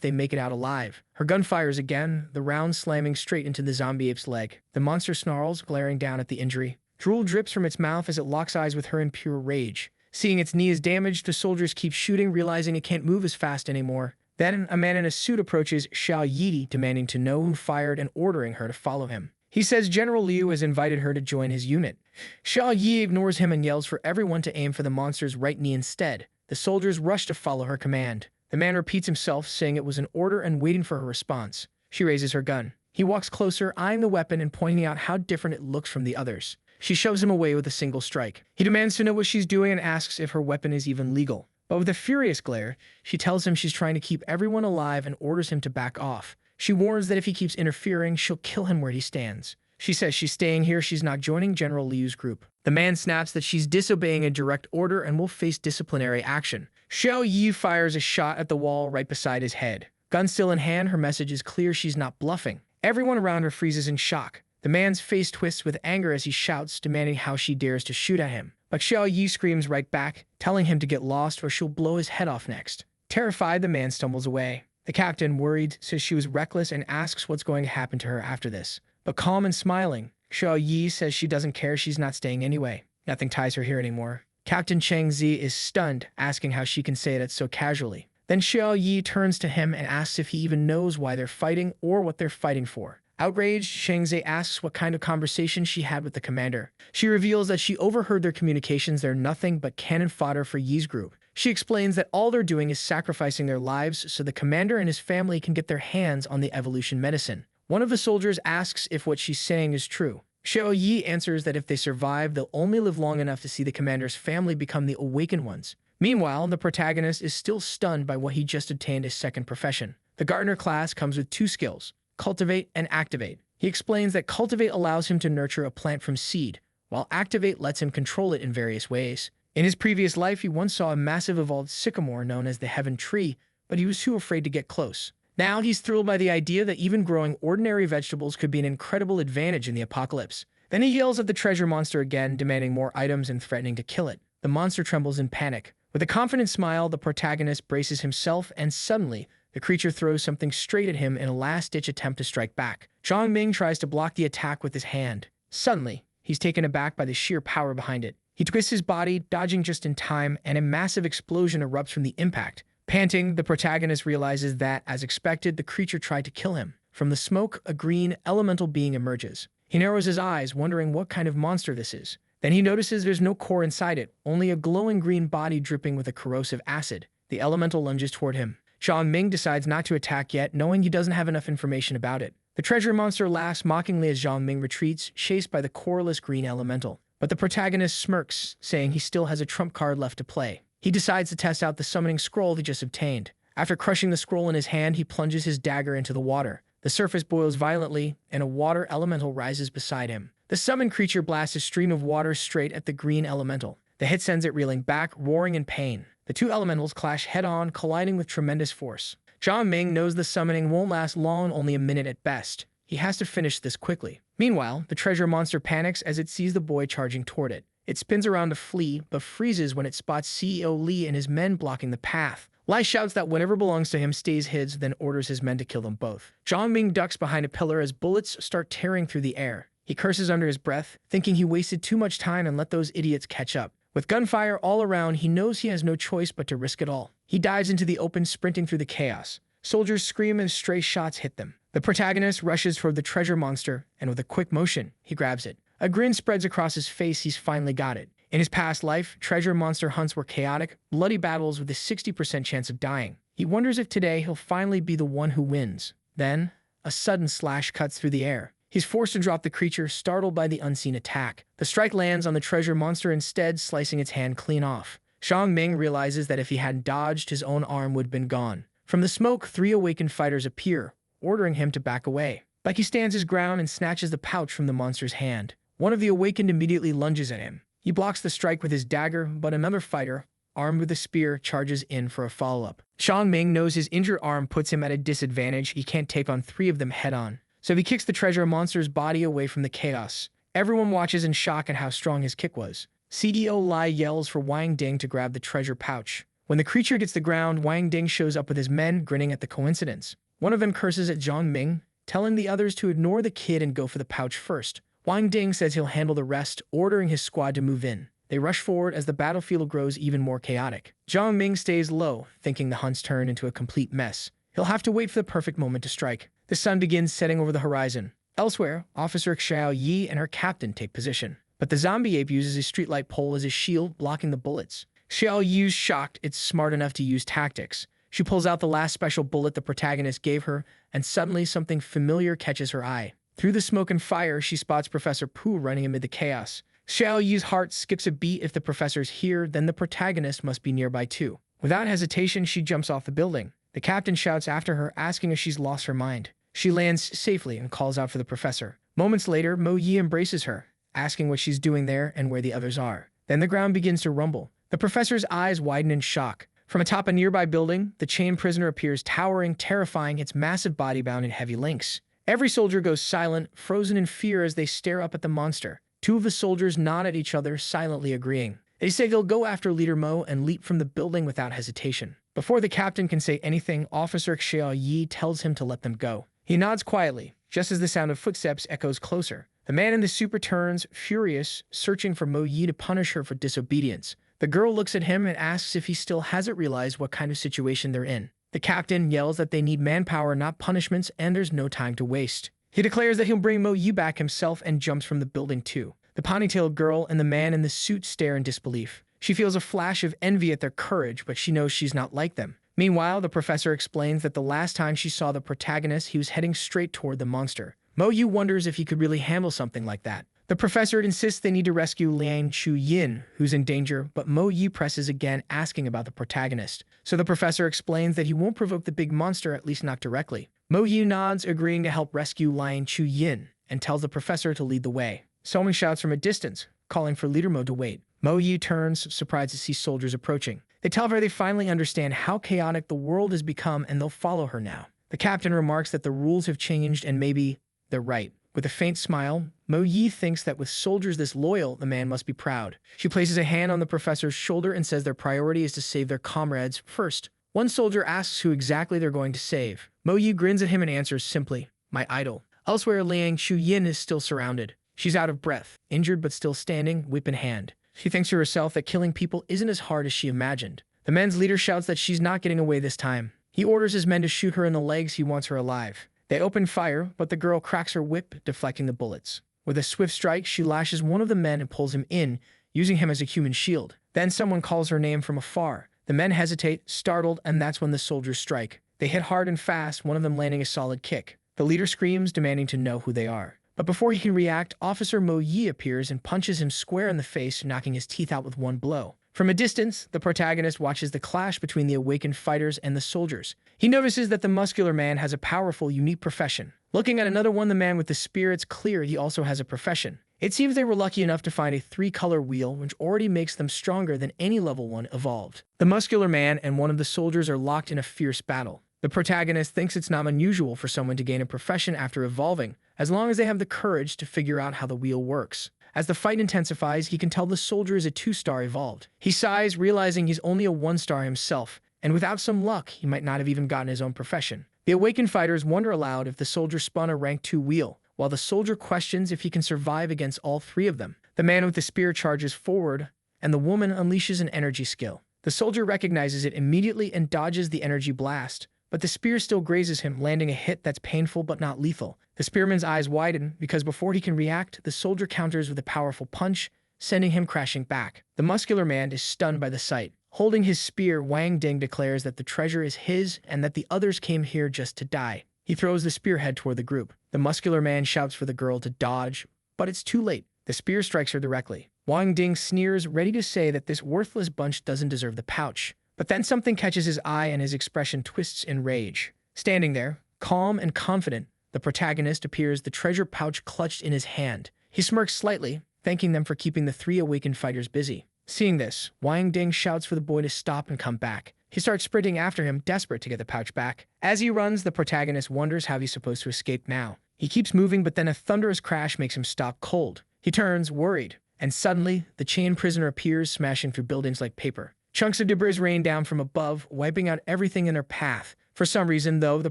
they make it out alive. Her gun fires again, the round slamming straight into the zombie ape's leg. The monster snarls, glaring down at the injury. Drool drips from its mouth as it locks eyes with her in pure rage. Seeing its knee is damaged, the soldiers keep shooting, realizing it can't move as fast anymore. Then, a man in a suit approaches Xiao Yi, demanding to know who fired and ordering her to follow him. He says General Liu has invited her to join his unit. Xiao Yi ignores him and yells for everyone to aim for the monster's right knee instead. The soldiers rush to follow her command. The man repeats himself, saying it was an order and waiting for her response. She raises her gun. He walks closer, eyeing the weapon and pointing out how different it looks from the others. She shoves him away with a single strike. He demands to know what she's doing and asks if her weapon is even legal. But with a furious glare, she tells him she's trying to keep everyone alive and orders him to back off. She warns that if he keeps interfering, she'll kill him where he stands. She says she's staying here, she's not joining General Liu's group. The man snaps that she's disobeying a direct order and will face disciplinary action. Xiao Yi fires a shot at the wall right beside his head. Gun still in hand, her message is clear, she's not bluffing. Everyone around her freezes in shock. The man's face twists with anger as he shouts, demanding how she dares to shoot at him. But Xiao Yi screams right back, telling him to get lost or she'll blow his head off next. Terrified, the man stumbles away. The captain, worried, says she was reckless and asks what's going to happen to her after this. But calm and smiling, Xiao Yi says she doesn't care, she's not staying anyway. Nothing ties her here anymore. Captain Cheng Zi is stunned, asking how she can say it so casually. Then Xiao Yi turns to him and asks if he even knows why they're fighting or what they're fighting for. Outraged, Cheng Zi asks what kind of conversation she had with the commander. She reveals that she overheard their communications. They're nothing but cannon fodder for Yi's group. She explains that all they're doing is sacrificing their lives so the commander and his family can get their hands on the evolution medicine. One of the soldiers asks if what she's saying is true. Xiao Yi answers that if they survive, they'll only live long enough to see the commander's family become the awakened ones. Meanwhile, the protagonist is still stunned by what he just obtained as second profession. The gardener class comes with 2 skills, cultivate and activate. He explains that cultivate allows him to nurture a plant from seed, while activate lets him control it in various ways. In his previous life, he once saw a massive evolved sycamore known as the Heaven Tree, but he was too afraid to get close. Now he's thrilled by the idea that even growing ordinary vegetables could be an incredible advantage in the apocalypse. Then he yells at the treasure monster again, demanding more items and threatening to kill it. The monster trembles in panic. With a confident smile, the protagonist braces himself, and suddenly, the creature throws something straight at him in a last-ditch attempt to strike back. Jong Ming tries to block the attack with his hand. Suddenly, he's taken aback by the sheer power behind it. He twists his body, dodging just in time, and a massive explosion erupts from the impact. Panting, the protagonist realizes that, as expected, the creature tried to kill him. From the smoke, a green, elemental being emerges. He narrows his eyes, wondering what kind of monster this is. Then he notices there's no core inside it, only a glowing green body dripping with a corrosive acid. The elemental lunges toward him. Jong Ming decides not to attack yet, knowing he doesn't have enough information about it. The treasure monster laughs mockingly as Jong Ming retreats, chased by the coreless green elemental. But the protagonist smirks, saying he still has a trump card left to play. He decides to test out the summoning scroll he just obtained. After crushing the scroll in his hand, he plunges his dagger into the water. The surface boils violently, and a water elemental rises beside him. The summoned creature blasts a stream of water straight at the green elemental. The hit sends it reeling back, roaring in pain. The two elementals clash head-on, colliding with tremendous force. Jong Ming knows the summoning won't last long, only a minute at best. He has to finish this quickly. Meanwhile, the treasure monster panics as it sees the boy charging toward it. It spins around to flee, but freezes when it spots CEO Lee and his men blocking the path. Lai shouts that whatever belongs to him stays his, then orders his men to kill them both. Jong Ming ducks behind a pillar as bullets start tearing through the air. He curses under his breath, thinking he wasted too much time and let those idiots catch up. With gunfire all around, he knows he has no choice but to risk it all. He dives into the open, sprinting through the chaos. Soldiers scream as stray shots hit them. The protagonist rushes toward the treasure monster, and with a quick motion, he grabs it. A grin spreads across his face. He's finally got it. In his past life, treasure monster hunts were chaotic, bloody battles with a 60% chance of dying. He wonders if today he'll finally be the one who wins. Then, a sudden slash cuts through the air. He's forced to drop the creature, startled by the unseen attack. The strike lands on the treasure monster instead, slicing its hand clean off. Jong Ming realizes that if he hadn't dodged, his own arm would have been gone. From the smoke, 3 awakened fighters appear, ordering him to back away. But he stands his ground and snatches the pouch from the monster's hand. One of the awakened immediately lunges at him. He blocks the strike with his dagger, but another fighter, armed with a spear, charges in for a follow-up. Jong Ming knows his injured arm puts him at a disadvantage. He can't take on 3 of them head-on. So he kicks the treasure monster's body away from the chaos. Everyone watches in shock at how strong his kick was. CEO Lai yells for Wang Ding to grab the treasure pouch. When the creature gets the ground, Wang Ding shows up with his men, grinning at the coincidence. One of them curses at Jong Ming, telling the others to ignore the kid and go for the pouch first. Wang Ding says he'll handle the rest, ordering his squad to move in. They rush forward as the battlefield grows even more chaotic. Jong Ming stays low, thinking the hunt's turned into a complete mess. He'll have to wait for the perfect moment to strike. The sun begins setting over the horizon. Elsewhere, Officer Xiao Yi and her captain take position. But the zombie ape uses his streetlight pole as his shield, blocking the bullets. Xiao Yi's shocked it's smart enough to use tactics. She pulls out the last special bullet the protagonist gave her, and suddenly something familiar catches her eye. Through the smoke and fire, she spots Professor Pooh running amid the chaos. Xiao Yi's heart skips a beat. If the professor's here, then the protagonist must be nearby too. Without hesitation, she jumps off the building. The captain shouts after her, asking if she's lost her mind. She lands safely and calls out for the professor. Moments later, Mo Yi embraces her, asking what she's doing there and where the others are. Then the ground begins to rumble. The professor's eyes widen in shock. From atop a nearby building, the chained prisoner appears, towering, terrifying, its massive body bound in heavy links. Every soldier goes silent, frozen in fear as they stare up at the monster. 2 of the soldiers nod at each other, silently agreeing. They say they'll go after Leader Mo and leap from the building without hesitation. Before the captain can say anything, Officer Xiao Yi tells him to let them go. He nods quietly, just as the sound of footsteps echoes closer. The man in the suit returns, furious, searching for Mo Yi to punish her for disobedience. The girl looks at him and asks if he still hasn't realized what kind of situation they're in. The captain yells that they need manpower, not punishments, and there's no time to waste. He declares that he'll bring Mo Yi back himself and jumps from the building too. The ponytailed girl and the man in the suit stare in disbelief. She feels a flash of envy at their courage, but she knows she's not like them. Meanwhile, the professor explains that the last time she saw the protagonist, he was heading straight toward the monster. Mo Yi wonders if he could really handle something like that. The professor insists they need to rescue Liang Chu-yin, who's in danger, but Mo Yi presses again, asking about the protagonist. So the professor explains that he won't provoke the big monster, at least not directly. Mo Yi nods, agreeing to help rescue Liang Chu-yin, and tells the professor to lead the way. Someone shouts from a distance, calling for Leader Mo to wait. Mo Yi turns, surprised to see soldiers approaching. They tell her they finally understand how chaotic the world has become and they'll follow her now. The captain remarks that the rules have changed and maybe they're right. With a faint smile, Mo Yi thinks that with soldiers this loyal, the man must be proud. She places a hand on the professor's shoulder and says their priority is to save their comrades first. One soldier asks who exactly they're going to save. Mo Yi grins at him and answers simply, "My idol." Elsewhere, Liang Chu-yin is still surrounded. She's out of breath, injured but still standing, whip in hand. She thinks to herself that killing people isn't as hard as she imagined. The men's leader shouts that she's not getting away this time. He orders his men to shoot her in the legs. He wants her alive. They open fire, but the girl cracks her whip, deflecting the bullets. With a swift strike, she lashes one of the men and pulls him in, using him as a human shield. Then someone calls her name from afar. The men hesitate, startled, and that's when the soldiers strike. They hit hard and fast, one of them landing a solid kick. The leader screams, demanding to know who they are. But before he can react, Officer Mo Yi appears and punches him square in the face, knocking his teeth out with one blow. From a distance, the protagonist watches the clash between the awakened fighters and the soldiers. He notices that the muscular man has a powerful, unique profession. Looking at another one, the man with the spear, it's clear he also has a profession. It seems they were lucky enough to find a 3-color wheel, which already makes them stronger than any level 1 evolved. The muscular man and one of the soldiers are locked in a fierce battle. The protagonist thinks it's not unusual for someone to gain a profession after evolving, as long as they have the courage to figure out how the wheel works. As the fight intensifies, he can tell the soldier is a 2-star evolved. He sighs, realizing he's only a 1-star himself, and without some luck, he might not have even gotten his own profession. The awakened fighters wonder aloud if the soldier spun a rank 2 wheel, while the soldier questions if he can survive against all 3 of them. The man with the spear charges forward, and the woman unleashes an energy skill. The soldier recognizes it immediately and dodges the energy blast, but the spear still grazes him, landing a hit that's painful but not lethal. The spearman's eyes widen because before he can react, the soldier counters with a powerful punch, sending him crashing back. The muscular man is stunned by the sight. Holding his spear, Wang Ding declares that the treasure is his and that the others came here just to die. He throws the spearhead toward the group. The muscular man shouts for the girl to dodge, but it's too late. The spear strikes her directly. Wang Ding sneers, ready to say that this worthless bunch doesn't deserve the pouch. But then something catches his eye and his expression twists in rage. Standing there, calm and confident, the protagonist appears, the treasure pouch clutched in his hand. He smirks slightly, thanking them for keeping the 3 awakened fighters busy. Seeing this, Wang Ding shouts for the boy to stop and come back. He starts sprinting after him, desperate to get the pouch back. As he runs, the protagonist wonders how he's supposed to escape now. He keeps moving, but then a thunderous crash makes him stop cold. He turns, worried, and suddenly, the chained prisoner appears, smashing through buildings like paper. Chunks of debris rain down from above, wiping out everything in their path. For some reason, though, the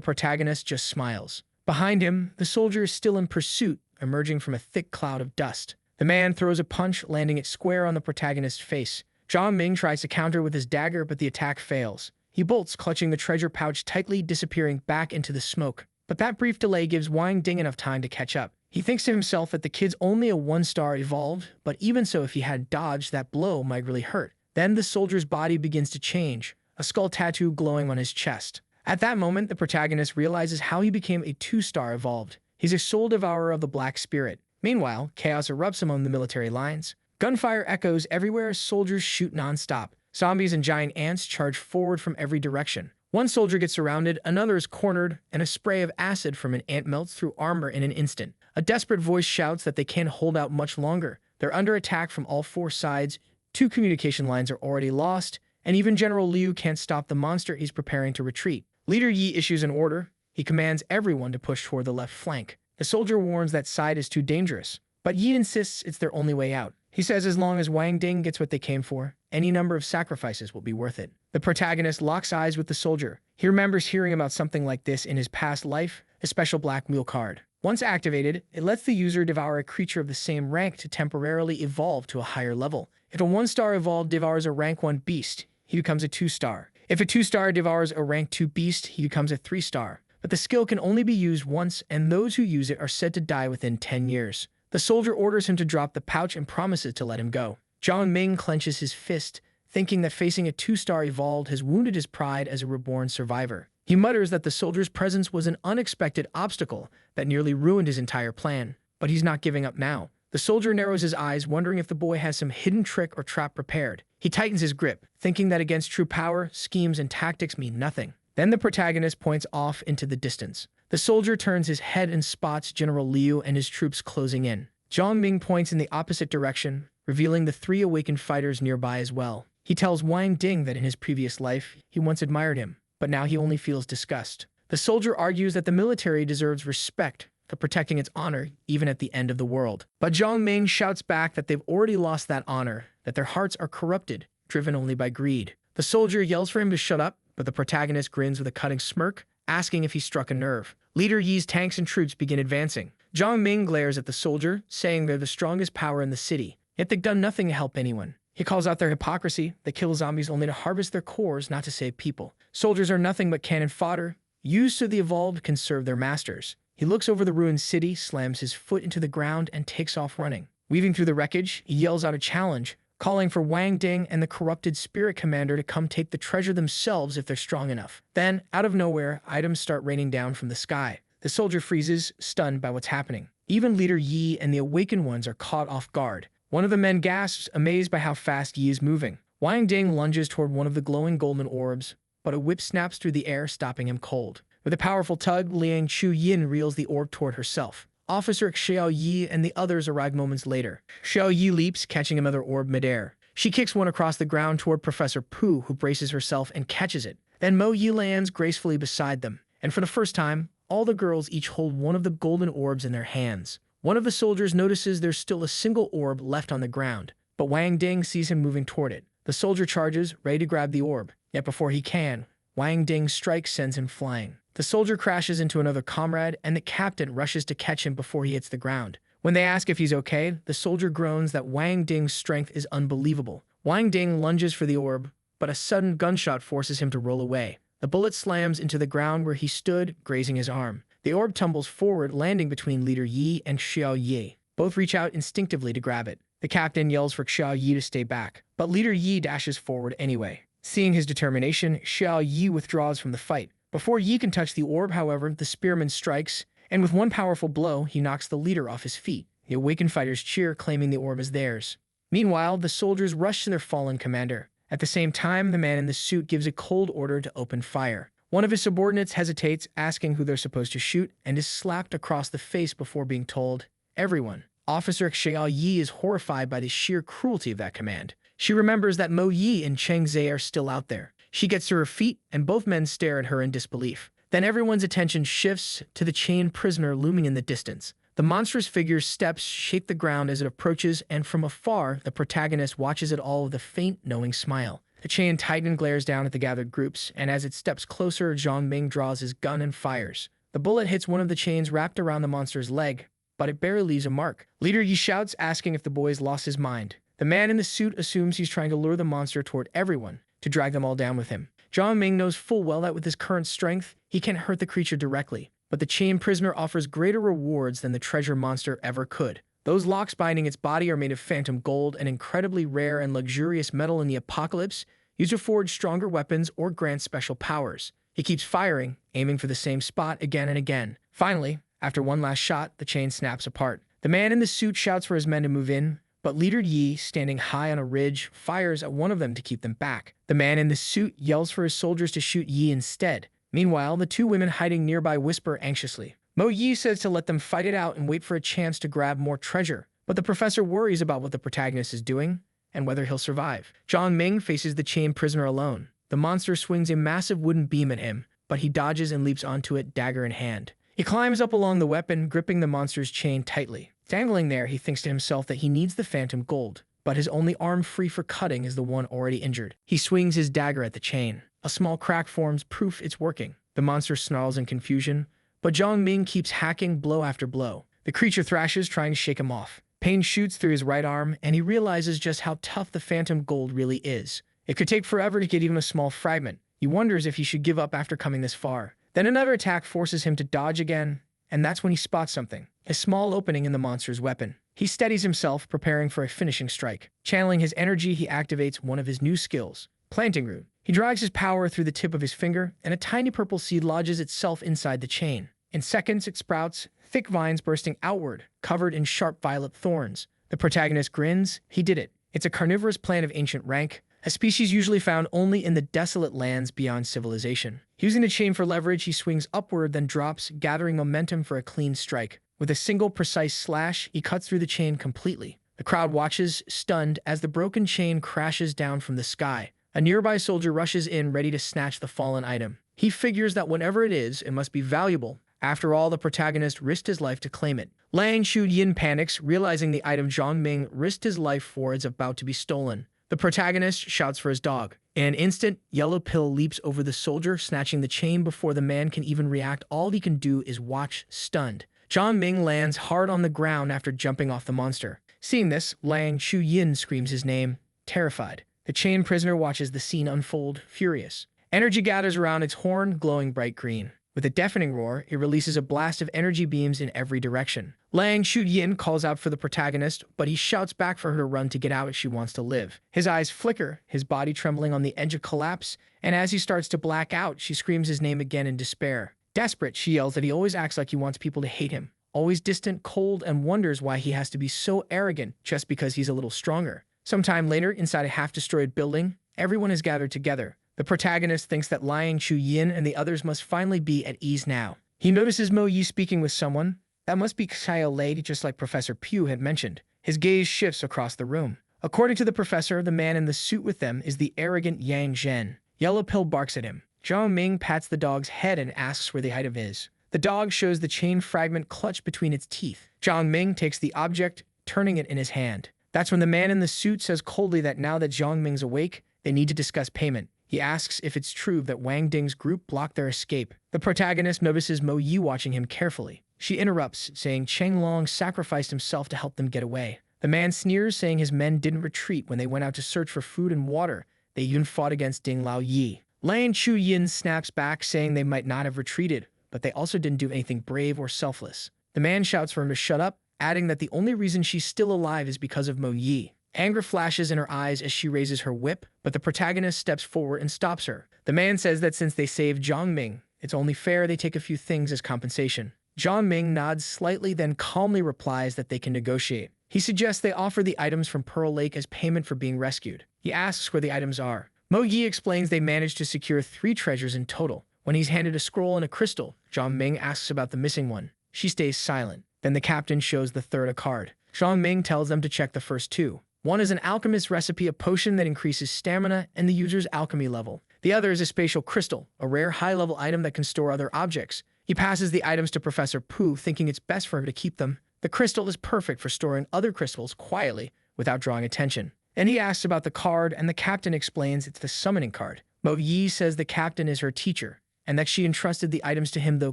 protagonist just smiles. Behind him, the soldier is still in pursuit, emerging from a thick cloud of dust. The man throws a punch, landing it square on the protagonist's face. Jong Ming tries to counter with his dagger, but the attack fails. He bolts, clutching the treasure pouch tightly, disappearing back into the smoke. But that brief delay gives Wang Ding enough time to catch up. He thinks to himself that the kid's only a 1-star evolved, but even so, if he had dodged, that blow might really hurt. Then the soldier's body begins to change, a skull tattoo glowing on his chest. At that moment, the protagonist realizes how he became a 2-star evolved. He's a soul devourer of the Black Spirit. Meanwhile, chaos erupts among the military lines. Gunfire echoes everywhere, soldiers shoot non-stop. Zombies and giant ants charge forward from every direction. One soldier gets surrounded, another is cornered, and a spray of acid from an ant melts through armor in an instant. A desperate voice shouts that they can't hold out much longer. They're under attack from all 4 sides, 2 communication lines are already lost, and even General Liu can't stop the monster. He's preparing to retreat. Leader Yi issues an order. He commands everyone to push toward the left flank. The soldier warns that side is too dangerous, but Yi insists it's their only way out. He says as long as Wang Ding gets what they came for, any number of sacrifices will be worth it. The protagonist locks eyes with the soldier. He remembers hearing about something like this in his past life, a special black wheel card. Once activated, it lets the user devour a creature of the same rank to temporarily evolve to a higher level. If a 1-star evolved devours a rank 1 beast, he becomes a 2-star. If a 2-star devours a rank 2 beast, he becomes a 3-star. But the skill can only be used once, and those who use it are said to die within 10 years. The soldier orders him to drop the pouch and promises to let him go. Jong Ming clenches his fist, thinking that facing a 2-star evolved has wounded his pride as a reborn survivor. He mutters that the soldier's presence was an unexpected obstacle that nearly ruined his entire plan, but he's not giving up now. The soldier narrows his eyes, wondering if the boy has some hidden trick or trap prepared. He tightens his grip, thinking that against true power, schemes and tactics mean nothing. Then the protagonist points off into the distance. The soldier turns his head and spots General Liu and his troops closing in. Jong Ming points in the opposite direction, revealing the 3 awakened fighters nearby as well. He tells Wang Ding that in his previous life, he once admired him, but now he only feels disgust. The soldier argues that the military deserves respect for protecting its honor even at the end of the world. But Jong Ming shouts back that they've already lost that honor, that their hearts are corrupted, driven only by greed. The soldier yells for him to shut up, but the protagonist grins with a cutting smirk, asking if he struck a nerve. Leader Yi's tanks and troops begin advancing. Jong Ming glares at the soldier, saying they're the strongest power in the city, yet they've done nothing to help anyone. He calls out their hypocrisy. They kill zombies only to harvest their cores, not to save people. Soldiers are nothing but cannon fodder, used so the evolved can serve their masters. He looks over the ruined city, slams his foot into the ground, and takes off running. Weaving through the wreckage, he yells out a challenge, calling for Wang Ding and the corrupted spirit commander to come take the treasure themselves if they're strong enough. Then, out of nowhere, items start raining down from the sky. The soldier freezes, stunned by what's happening. Even Leader Yi and the awakened ones are caught off guard. One of the men gasps, amazed by how fast Yi is moving. Wang Ding lunges toward one of the glowing golden orbs, but a whip snaps through the air, stopping him cold. With a powerful tug, Liang Chu Yin reels the orb toward herself. Officer Xiao Yi and the others arrive moments later. Xiao Yi leaps, catching another orb midair. She kicks one across the ground toward Professor Pu, who braces herself and catches it. Then Mo Yi lands gracefully beside them, and for the first time, all the girls each hold one of the golden orbs in their hands. One of the soldiers notices there's still a single orb left on the ground, but Wang Ding sees him moving toward it. The soldier charges, ready to grab the orb. Yet before he can, Wang Ding's strike sends him flying. The soldier crashes into another comrade, and the captain rushes to catch him before he hits the ground. When they ask if he's okay, the soldier groans that Wang Ding's strength is unbelievable. Wang Ding lunges for the orb, but a sudden gunshot forces him to roll away. The bullet slams into the ground where he stood, grazing his arm. The orb tumbles forward, landing between Leader Yi and Xiao Yi. Both reach out instinctively to grab it. The captain yells for Xiao Yi to stay back, but Leader Yi dashes forward anyway. Seeing his determination, Xiao Yi withdraws from the fight. Before Yi can touch the orb, however, the spearman strikes, and with one powerful blow, he knocks the leader off his feet. The awakened fighters cheer, claiming the orb as theirs. Meanwhile, the soldiers rush to their fallen commander. At the same time, the man in the suit gives a cold order to open fire. One of his subordinates hesitates, asking who they're supposed to shoot, and is slapped across the face before being told, "Everyone." Officer Xiao Yi is horrified by the sheer cruelty of that command. She remembers that Mo Yi and Cheng Zhe are still out there. She gets to her feet, and both men stare at her in disbelief. Then everyone's attention shifts to the chained prisoner looming in the distance. The monstrous figure's steps shake the ground as it approaches, and from afar, the protagonist watches it all with a faint, knowing smile. The chain titan glares down at the gathered groups, and as it steps closer, Jong Ming draws his gun and fires. The bullet hits one of the chains wrapped around the monster's leg, but it barely leaves a mark. Leader Yi shouts, asking if the boy's lost his mind. The man in the suit assumes he's trying to lure the monster toward everyone, to drag them all down with him. Jong Ming knows full well that with his current strength, he can't hurt the creature directly, but the chained prisoner offers greater rewards than the treasure monster ever could. Those locks binding its body are made of phantom gold, an incredibly rare and luxurious metal in the apocalypse, used to forge stronger weapons or grant special powers. He keeps firing, aiming for the same spot again and again. Finally, after one last shot, the chain snaps apart. The man in the suit shouts for his men to move in, but Leader Yi, standing high on a ridge, fires at one of them to keep them back. The man in the suit yells for his soldiers to shoot Yi instead. Meanwhile, the two women hiding nearby whisper anxiously. Mo Yi says to let them fight it out and wait for a chance to grab more treasure, but the professor worries about what the protagonist is doing and whether he'll survive. Jong Ming faces the chained prisoner alone. The monster swings a massive wooden beam at him, but he dodges and leaps onto it, dagger in hand. He climbs up along the weapon, gripping the monster's chain tightly. Dangling there, he thinks to himself that he needs the phantom gold, but his only arm free for cutting is the one already injured. He swings his dagger at the chain. A small crack forms, proof it's working. The monster snarls in confusion, but Jong Ming keeps hacking blow after blow. The creature thrashes, trying to shake him off. Pain shoots through his right arm, and he realizes just how tough the phantom gold really is. It could take forever to get even a small fragment. He wonders if he should give up after coming this far. Then another attack forces him to dodge again, and that's when he spots something. A small opening in the monster's weapon. He steadies himself, preparing for a finishing strike. Channeling his energy, he activates one of his new skills, Planting Root. He drags his power through the tip of his finger, and a tiny purple seed lodges itself inside the chain. In seconds, it sprouts, thick vines bursting outward, covered in sharp violet thorns. The protagonist grins. He did it. It's a carnivorous plant of ancient rank, a species usually found only in the desolate lands beyond civilization. Using the chain for leverage, he swings upward, then drops, gathering momentum for a clean strike. With a single precise slash, he cuts through the chain completely. The crowd watches, stunned, as the broken chain crashes down from the sky. A nearby soldier rushes in, ready to snatch the fallen item. He figures that whatever it is, it must be valuable. After all, the protagonist risked his life to claim it. Liang Shu Yin panics, realizing the item Jong Ming risked his life for is about to be stolen. The protagonist shouts for his dog. In an instant, Yellow Pill leaps over the soldier, snatching the chain before the man can even react. All he can do is watch, stunned. Jong Ming lands hard on the ground after jumping off the monster. Seeing this, Liang Shu Yin screams his name, terrified. The chained prisoner watches the scene unfold, furious. Energy gathers around its horn, glowing bright green. With a deafening roar, it releases a blast of energy beams in every direction. Liang Shu-yin calls out for the protagonist, but he shouts back for her to run to get out if she wants to live. His eyes flicker, his body trembling on the edge of collapse, and as he starts to black out, she screams his name again in despair. Desperate, she yells that he always acts like he wants people to hate him, always distant, cold, and wonders why he has to be so arrogant just because he's a little stronger. Sometime later, inside a half-destroyed building, everyone is gathered together. The protagonist thinks that Liang Shu-yin and the others must finally be at ease now. He notices Mo Yi speaking with someone. That must be Xiao Lei, just like Professor Pugh had mentioned. His gaze shifts across the room. According to the professor, the man in the suit with them is the arrogant Yang Zhen. Yellow Pill barks at him. Jong Ming pats the dog's head and asks where the item is. The dog shows the chain fragment clutched between its teeth. Jong Ming takes the object, turning it in his hand. That's when the man in the suit says coldly that now that Jong Ming's awake, they need to discuss payment. He asks if it's true that Wang Ding's group blocked their escape. The protagonist notices Mo Yi watching him carefully. She interrupts, saying Cheng Long sacrificed himself to help them get away. The man sneers, saying his men didn't retreat when they went out to search for food and water. They even fought against Ding Lao Yi. Liang Chu-yin snaps back, saying they might not have retreated, but they also didn't do anything brave or selfless. The man shouts for him to shut up, adding that the only reason she's still alive is because of Mo Yi. Anger flashes in her eyes as she raises her whip, but the protagonist steps forward and stops her. The man says that since they saved Jong Ming, it's only fair they take a few things as compensation. Jong Ming nods slightly, then calmly replies that they can negotiate. He suggests they offer the items from Pearl Lake as payment for being rescued. He asks where the items are. Mo Yi explains they managed to secure 3 treasures in total. When he's handed a scroll and a crystal, Jong Ming asks about the missing one. She stays silent. Then the captain shows the third a card. Jong Ming tells them to check the first 2. One is an alchemist recipe, a potion that increases stamina and the user's alchemy level. The other is a spatial crystal, a rare high-level item that can store other objects. He passes the items to Professor Pooh, thinking it's best for her to keep them. The crystal is perfect for storing other crystals quietly without drawing attention. And he asks about the card, and the captain explains it's the summoning card. Mo Yi says the captain is her teacher, and that she entrusted the items to him, though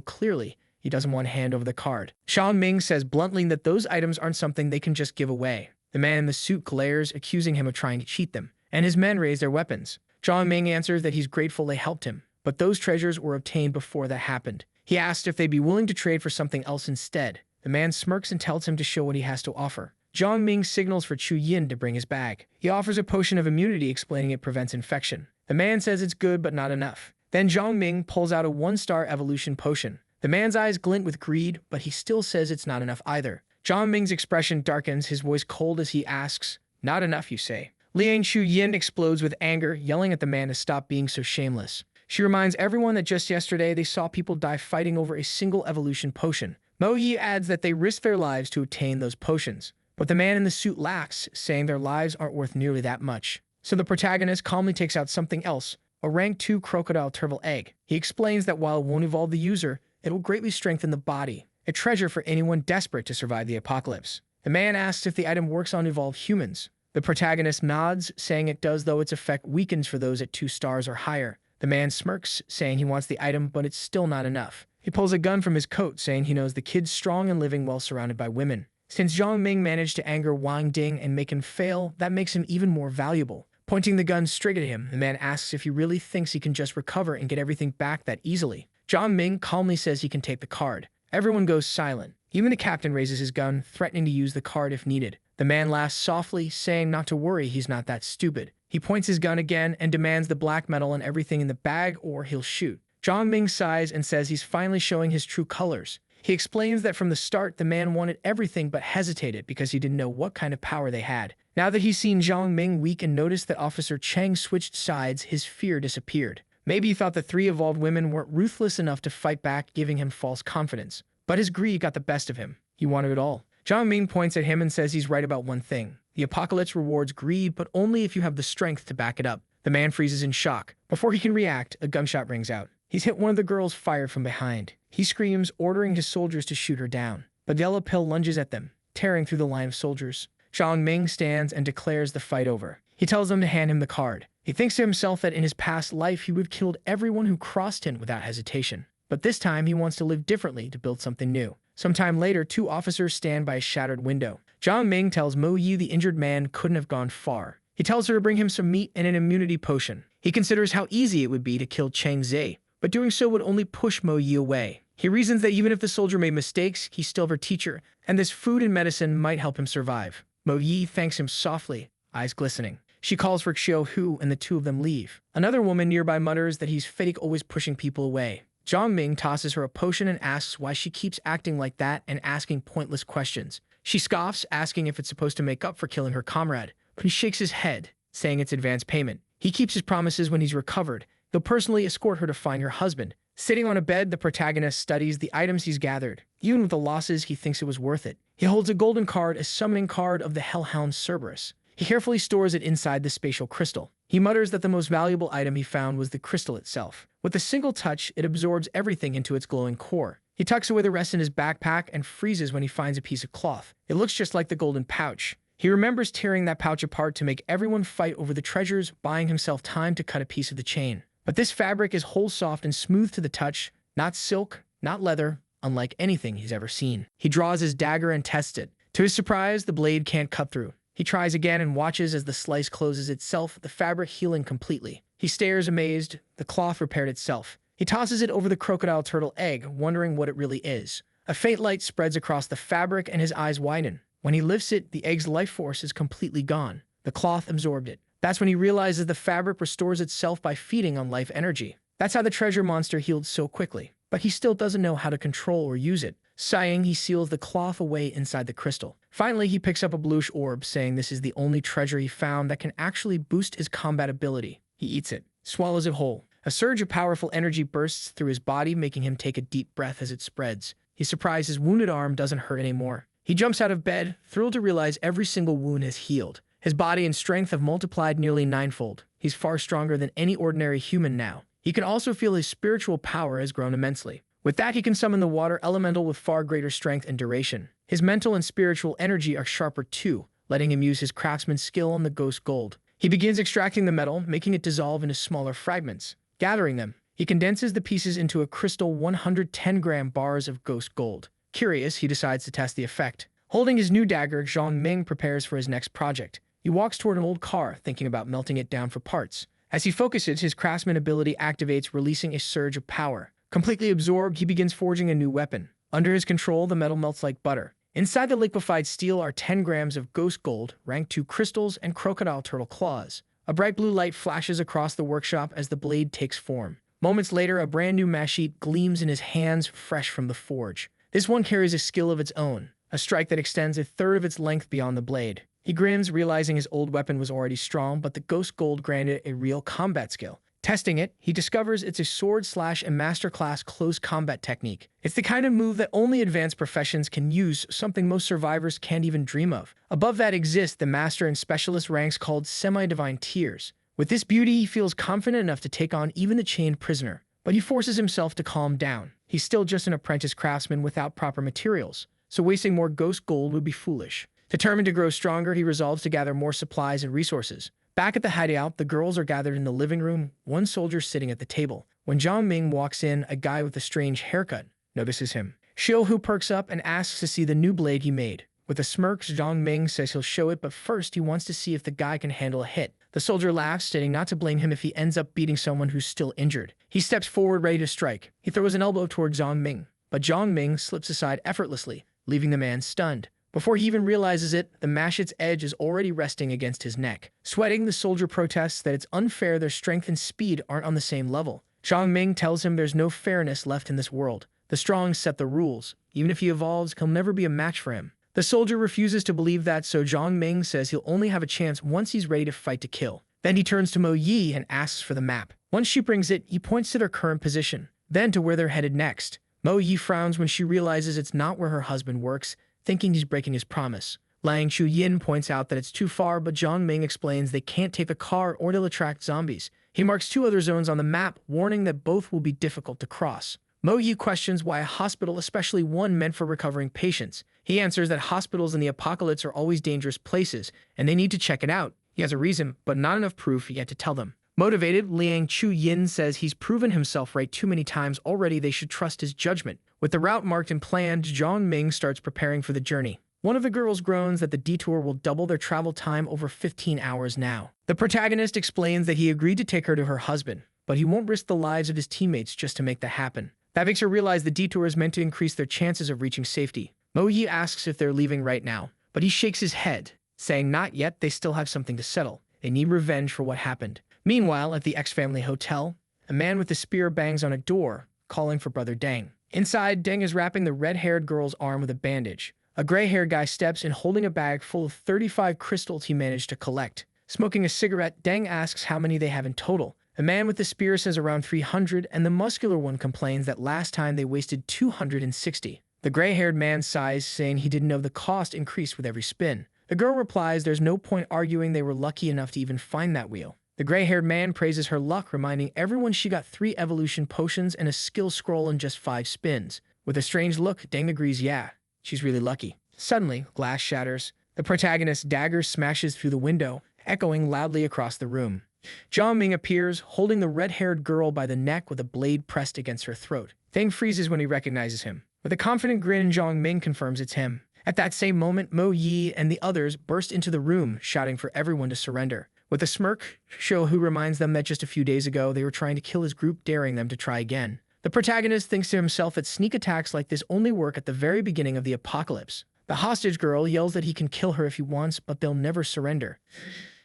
clearly he doesn't want to hand over the card. Jong Ming says bluntly that those items aren't something they can just give away. The man in the suit glares, accusing him of trying to cheat them, and his men raise their weapons. Jong Ming answers that he's grateful they helped him, but those treasures were obtained before that happened. He asks if they'd be willing to trade for something else instead. The man smirks and tells him to show what he has to offer. Jong Ming signals for Chu Yin to bring his bag. He offers a potion of immunity, explaining it prevents infection. The man says it's good but not enough. Then Jong Ming pulls out a 1-star evolution potion. The man's eyes glint with greed, but he still says it's not enough either. Jong Ming's expression darkens, his voice cold as he asks, "Not enough, you say?" Liang Shu-yin explodes with anger, yelling at the man to stop being so shameless. She reminds everyone that just yesterday they saw people die fighting over a single evolution potion. Mo Yi adds that they risked their lives to obtain those potions. But the man in the suit laughs, saying their lives aren't worth nearly that much. So the protagonist calmly takes out something else, a rank 2 Crocodile-turtle egg. He explains that while it won't evolve the user, it will greatly strengthen the body. A treasure for anyone desperate to survive the apocalypse. The man asks if the item works on evolved humans. The protagonist nods, saying it does, though its effect weakens for those at 2 stars or higher. The man smirks, saying he wants the item, but it's still not enough. He pulls a gun from his coat, saying he knows the kid's strong and living well surrounded by women. Since Jong Ming managed to anger Wang Ding and make him fail, that makes him even more valuable. Pointing the gun straight at him, the man asks if he really thinks he can just recover and get everything back that easily. Jong Ming calmly says he can take the card. Everyone goes silent. Even the captain raises his gun, threatening to use the card if needed. The man laughs softly, saying not to worry, he's not that stupid. He points his gun again and demands the black metal and everything in the bag or he'll shoot. Jong Ming sighs and says he's finally showing his true colors. He explains that from the start the man wanted everything but hesitated because he didn't know what kind of power they had. Now that he's seen Jong Ming weak and noticed that Officer Cheng switched sides, his fear disappeared. Maybe he thought the 3 evolved women weren't ruthless enough to fight back, giving him false confidence. But his greed got the best of him. He wanted it all. Jong Ming points at him and says he's right about one thing. The apocalypse rewards greed, but only if you have the strength to back it up. The man freezes in shock. Before he can react, a gunshot rings out. He's hit one of the girls fired from behind. He screams, ordering his soldiers to shoot her down. But Yellow Pill lunges at them, tearing through the line of soldiers. Jong Ming stands and declares the fight over. He tells them to hand him the card. He thinks to himself that in his past life he would have killed everyone who crossed him without hesitation. But this time he wants to live differently to build something new. Sometime later, 2 officers stand by a shattered window. Jong Ming tells Mo Yi the injured man couldn't have gone far. He tells her to bring him some meat and an immunity potion. He considers how easy it would be to kill Cheng Zhe, but doing so would only push Mo Yi away. He reasons that even if the soldier made mistakes, he's still her teacher, and this food and medicine might help him survive. Mo Yi thanks him softly, eyes glistening. She calls for Xiao Hu, and the two of them leave. Another woman nearby mutters that he's fake, always pushing people away. Jong Ming tosses her a potion and asks why she keeps acting like that and asking pointless questions. She scoffs, asking if it's supposed to make up for killing her comrade, but he shakes his head, saying it's advance payment. He keeps his promises when he's recovered. He'll personally escort her to find her husband. Sitting on a bed, the protagonist studies the items he's gathered. Even with the losses, he thinks it was worth it. He holds a golden card, a summoning card of the Hellhound Cerberus. He carefully stores it inside the spatial crystal. He mutters that the most valuable item he found was the crystal itself. With a single touch, it absorbs everything into its glowing core. He tucks away the rest in his backpack and freezes when he finds a piece of cloth. It looks just like the golden pouch. He remembers tearing that pouch apart to make everyone fight over the treasures, buying himself time to cut a piece of the chain. But this fabric is whole soft and smooth to the touch, not silk, not leather, unlike anything he's ever seen. He draws his dagger and tests it. To his surprise, the blade can't cut through. He tries again and watches as the slice closes itself, the fabric healing completely. He stares amazed. The cloth repaired itself. He tosses it over the crocodile-turtle egg, wondering what it really is. A faint light spreads across the fabric and his eyes widen. When he lifts it, the egg's life force is completely gone. The cloth absorbed it. That's when he realizes the fabric restores itself by feeding on life energy. That's how the treasure monster healed so quickly. But he still doesn't know how to control or use it. Sighing, he seals the cloth away inside the crystal. Finally, he picks up a bluish orb, saying this is the only treasure he found that can actually boost his combat ability. He eats it, swallows it whole. A surge of powerful energy bursts through his body, making him take a deep breath as it spreads. He's surprised his wounded arm doesn't hurt anymore. He jumps out of bed, thrilled to realize every single wound has healed. His body and strength have multiplied nearly ninefold. He's far stronger than any ordinary human now. He can also feel his spiritual power has grown immensely. With that, he can summon the water elemental with far greater strength and duration. His mental and spiritual energy are sharper too, letting him use his craftsman's skill on the ghost gold. He begins extracting the metal, making it dissolve into smaller fragments. Gathering them, he condenses the pieces into a crystal 110-gram bars of ghost gold. Curious, he decides to test the effect. Holding his new dagger, Jong Ming prepares for his next project. He walks toward an old car, thinking about melting it down for parts. As he focuses, his craftsman ability activates, releasing a surge of power. Completely absorbed, he begins forging a new weapon. Under his control, the metal melts like butter. Inside the liquefied steel are 10 grams of ghost gold, rank 2 crystals, and crocodile-turtle claws. A bright blue light flashes across the workshop as the blade takes form. Moments later, a brand new machete gleams in his hands, fresh from the forge. This one carries a skill of its own, a strike that extends a third of its length beyond the blade. He grins, realizing his old weapon was already strong, but the ghost gold granted a real combat skill. Testing it, he discovers it's a sword/and masterclass close combat technique. It's the kind of move that only advanced professions can use, something most survivors can't even dream of. Above that exist the master and specialist ranks called semi-divine tiers. With this beauty, he feels confident enough to take on even the chained prisoner. But he forces himself to calm down. He's still just an apprentice craftsman without proper materials, so wasting more ghost gold would be foolish. Determined to grow stronger, he resolves to gather more supplies and resources. Back at the hideout, the girls are gathered in the living room, one soldier sitting at the table. When Jong Ming walks in, a guy with a strange haircut notices him. Xiao Hu perks up and asks to see the new blade he made. With a smirk, Jong Ming says he'll show it, but first he wants to see if the guy can handle a hit. The soldier laughs, stating not to blame him if he ends up beating someone who's still injured. He steps forward ready to strike. He throws an elbow toward Jong Ming, but Jong Ming slips aside effortlessly, leaving the man stunned. Before he even realizes it, the machete's edge is already resting against his neck. Sweating, the soldier protests that it's unfair their strength and speed aren't on the same level. Jong Ming tells him there's no fairness left in this world. The strong set the rules. Even if he evolves, he'll never be a match for him. The soldier refuses to believe that, so Jong Ming says he'll only have a chance once he's ready to fight to kill. Then he turns to Mo Yi and asks for the map. Once she brings it, he points to their current position, then to where they're headed next. Mo Yi frowns when she realizes it's not where her husband works, thinking he's breaking his promise. Liang Chuyin points out that it's too far, but Jong Ming explains they can't take a car or they'll attract zombies. He marks 2 other zones on the map, warning that both will be difficult to cross. Mo Yi questions why a hospital, especially one meant for recovering patients. He answers that hospitals in the apocalypse are always dangerous places, and they need to check it out. He has a reason, but not enough proof yet to tell them. Motivated, Liang Chuyin says he's proven himself right too many times already, they should trust his judgment. With the route marked and planned, Jong Ming starts preparing for the journey. One of the girls groans that the detour will double their travel time over 15 hours now. The protagonist explains that he agreed to take her to her husband, but he won't risk the lives of his teammates just to make that happen. That makes her realize the detour is meant to increase their chances of reaching safety. Mo-yi asks if they're leaving right now, but he shakes his head, saying not yet, they still have something to settle. They need revenge for what happened. Meanwhile, at the X-Family Hotel, a man with a spear bangs on a door, calling for Brother Deng. Inside, Deng is wrapping the red-haired girl's arm with a bandage. A gray-haired guy steps in holding a bag full of 35 crystals he managed to collect. Smoking a cigarette, Deng asks how many they have in total. The man with the spear says around 300, and the muscular one complains that last time they wasted 260. The gray-haired man sighs, saying he didn't know the cost increased with every spin. The girl replies there's no point arguing, they were lucky enough to even find that wheel. The gray-haired man praises her luck, reminding everyone she got 3 evolution potions and a skill scroll in just 5 spins. With a strange look, Deng agrees yeah, she's really lucky. Suddenly, glass shatters. The protagonist's dagger smashes through the window, echoing loudly across the room. Jong Ming appears, holding the red-haired girl by the neck with a blade pressed against her throat. Deng freezes when he recognizes him. With a confident grin, Jong Ming confirms it's him. At that same moment, Mo Yi and the others burst into the room, shouting for everyone to surrender. With a smirk, Shou reminds them that just a few days ago they were trying to kill his group, daring them to try again. The protagonist thinks to himself that sneak attacks like this only work at the very beginning of the apocalypse. The hostage girl yells that he can kill her if he wants, but they'll never surrender.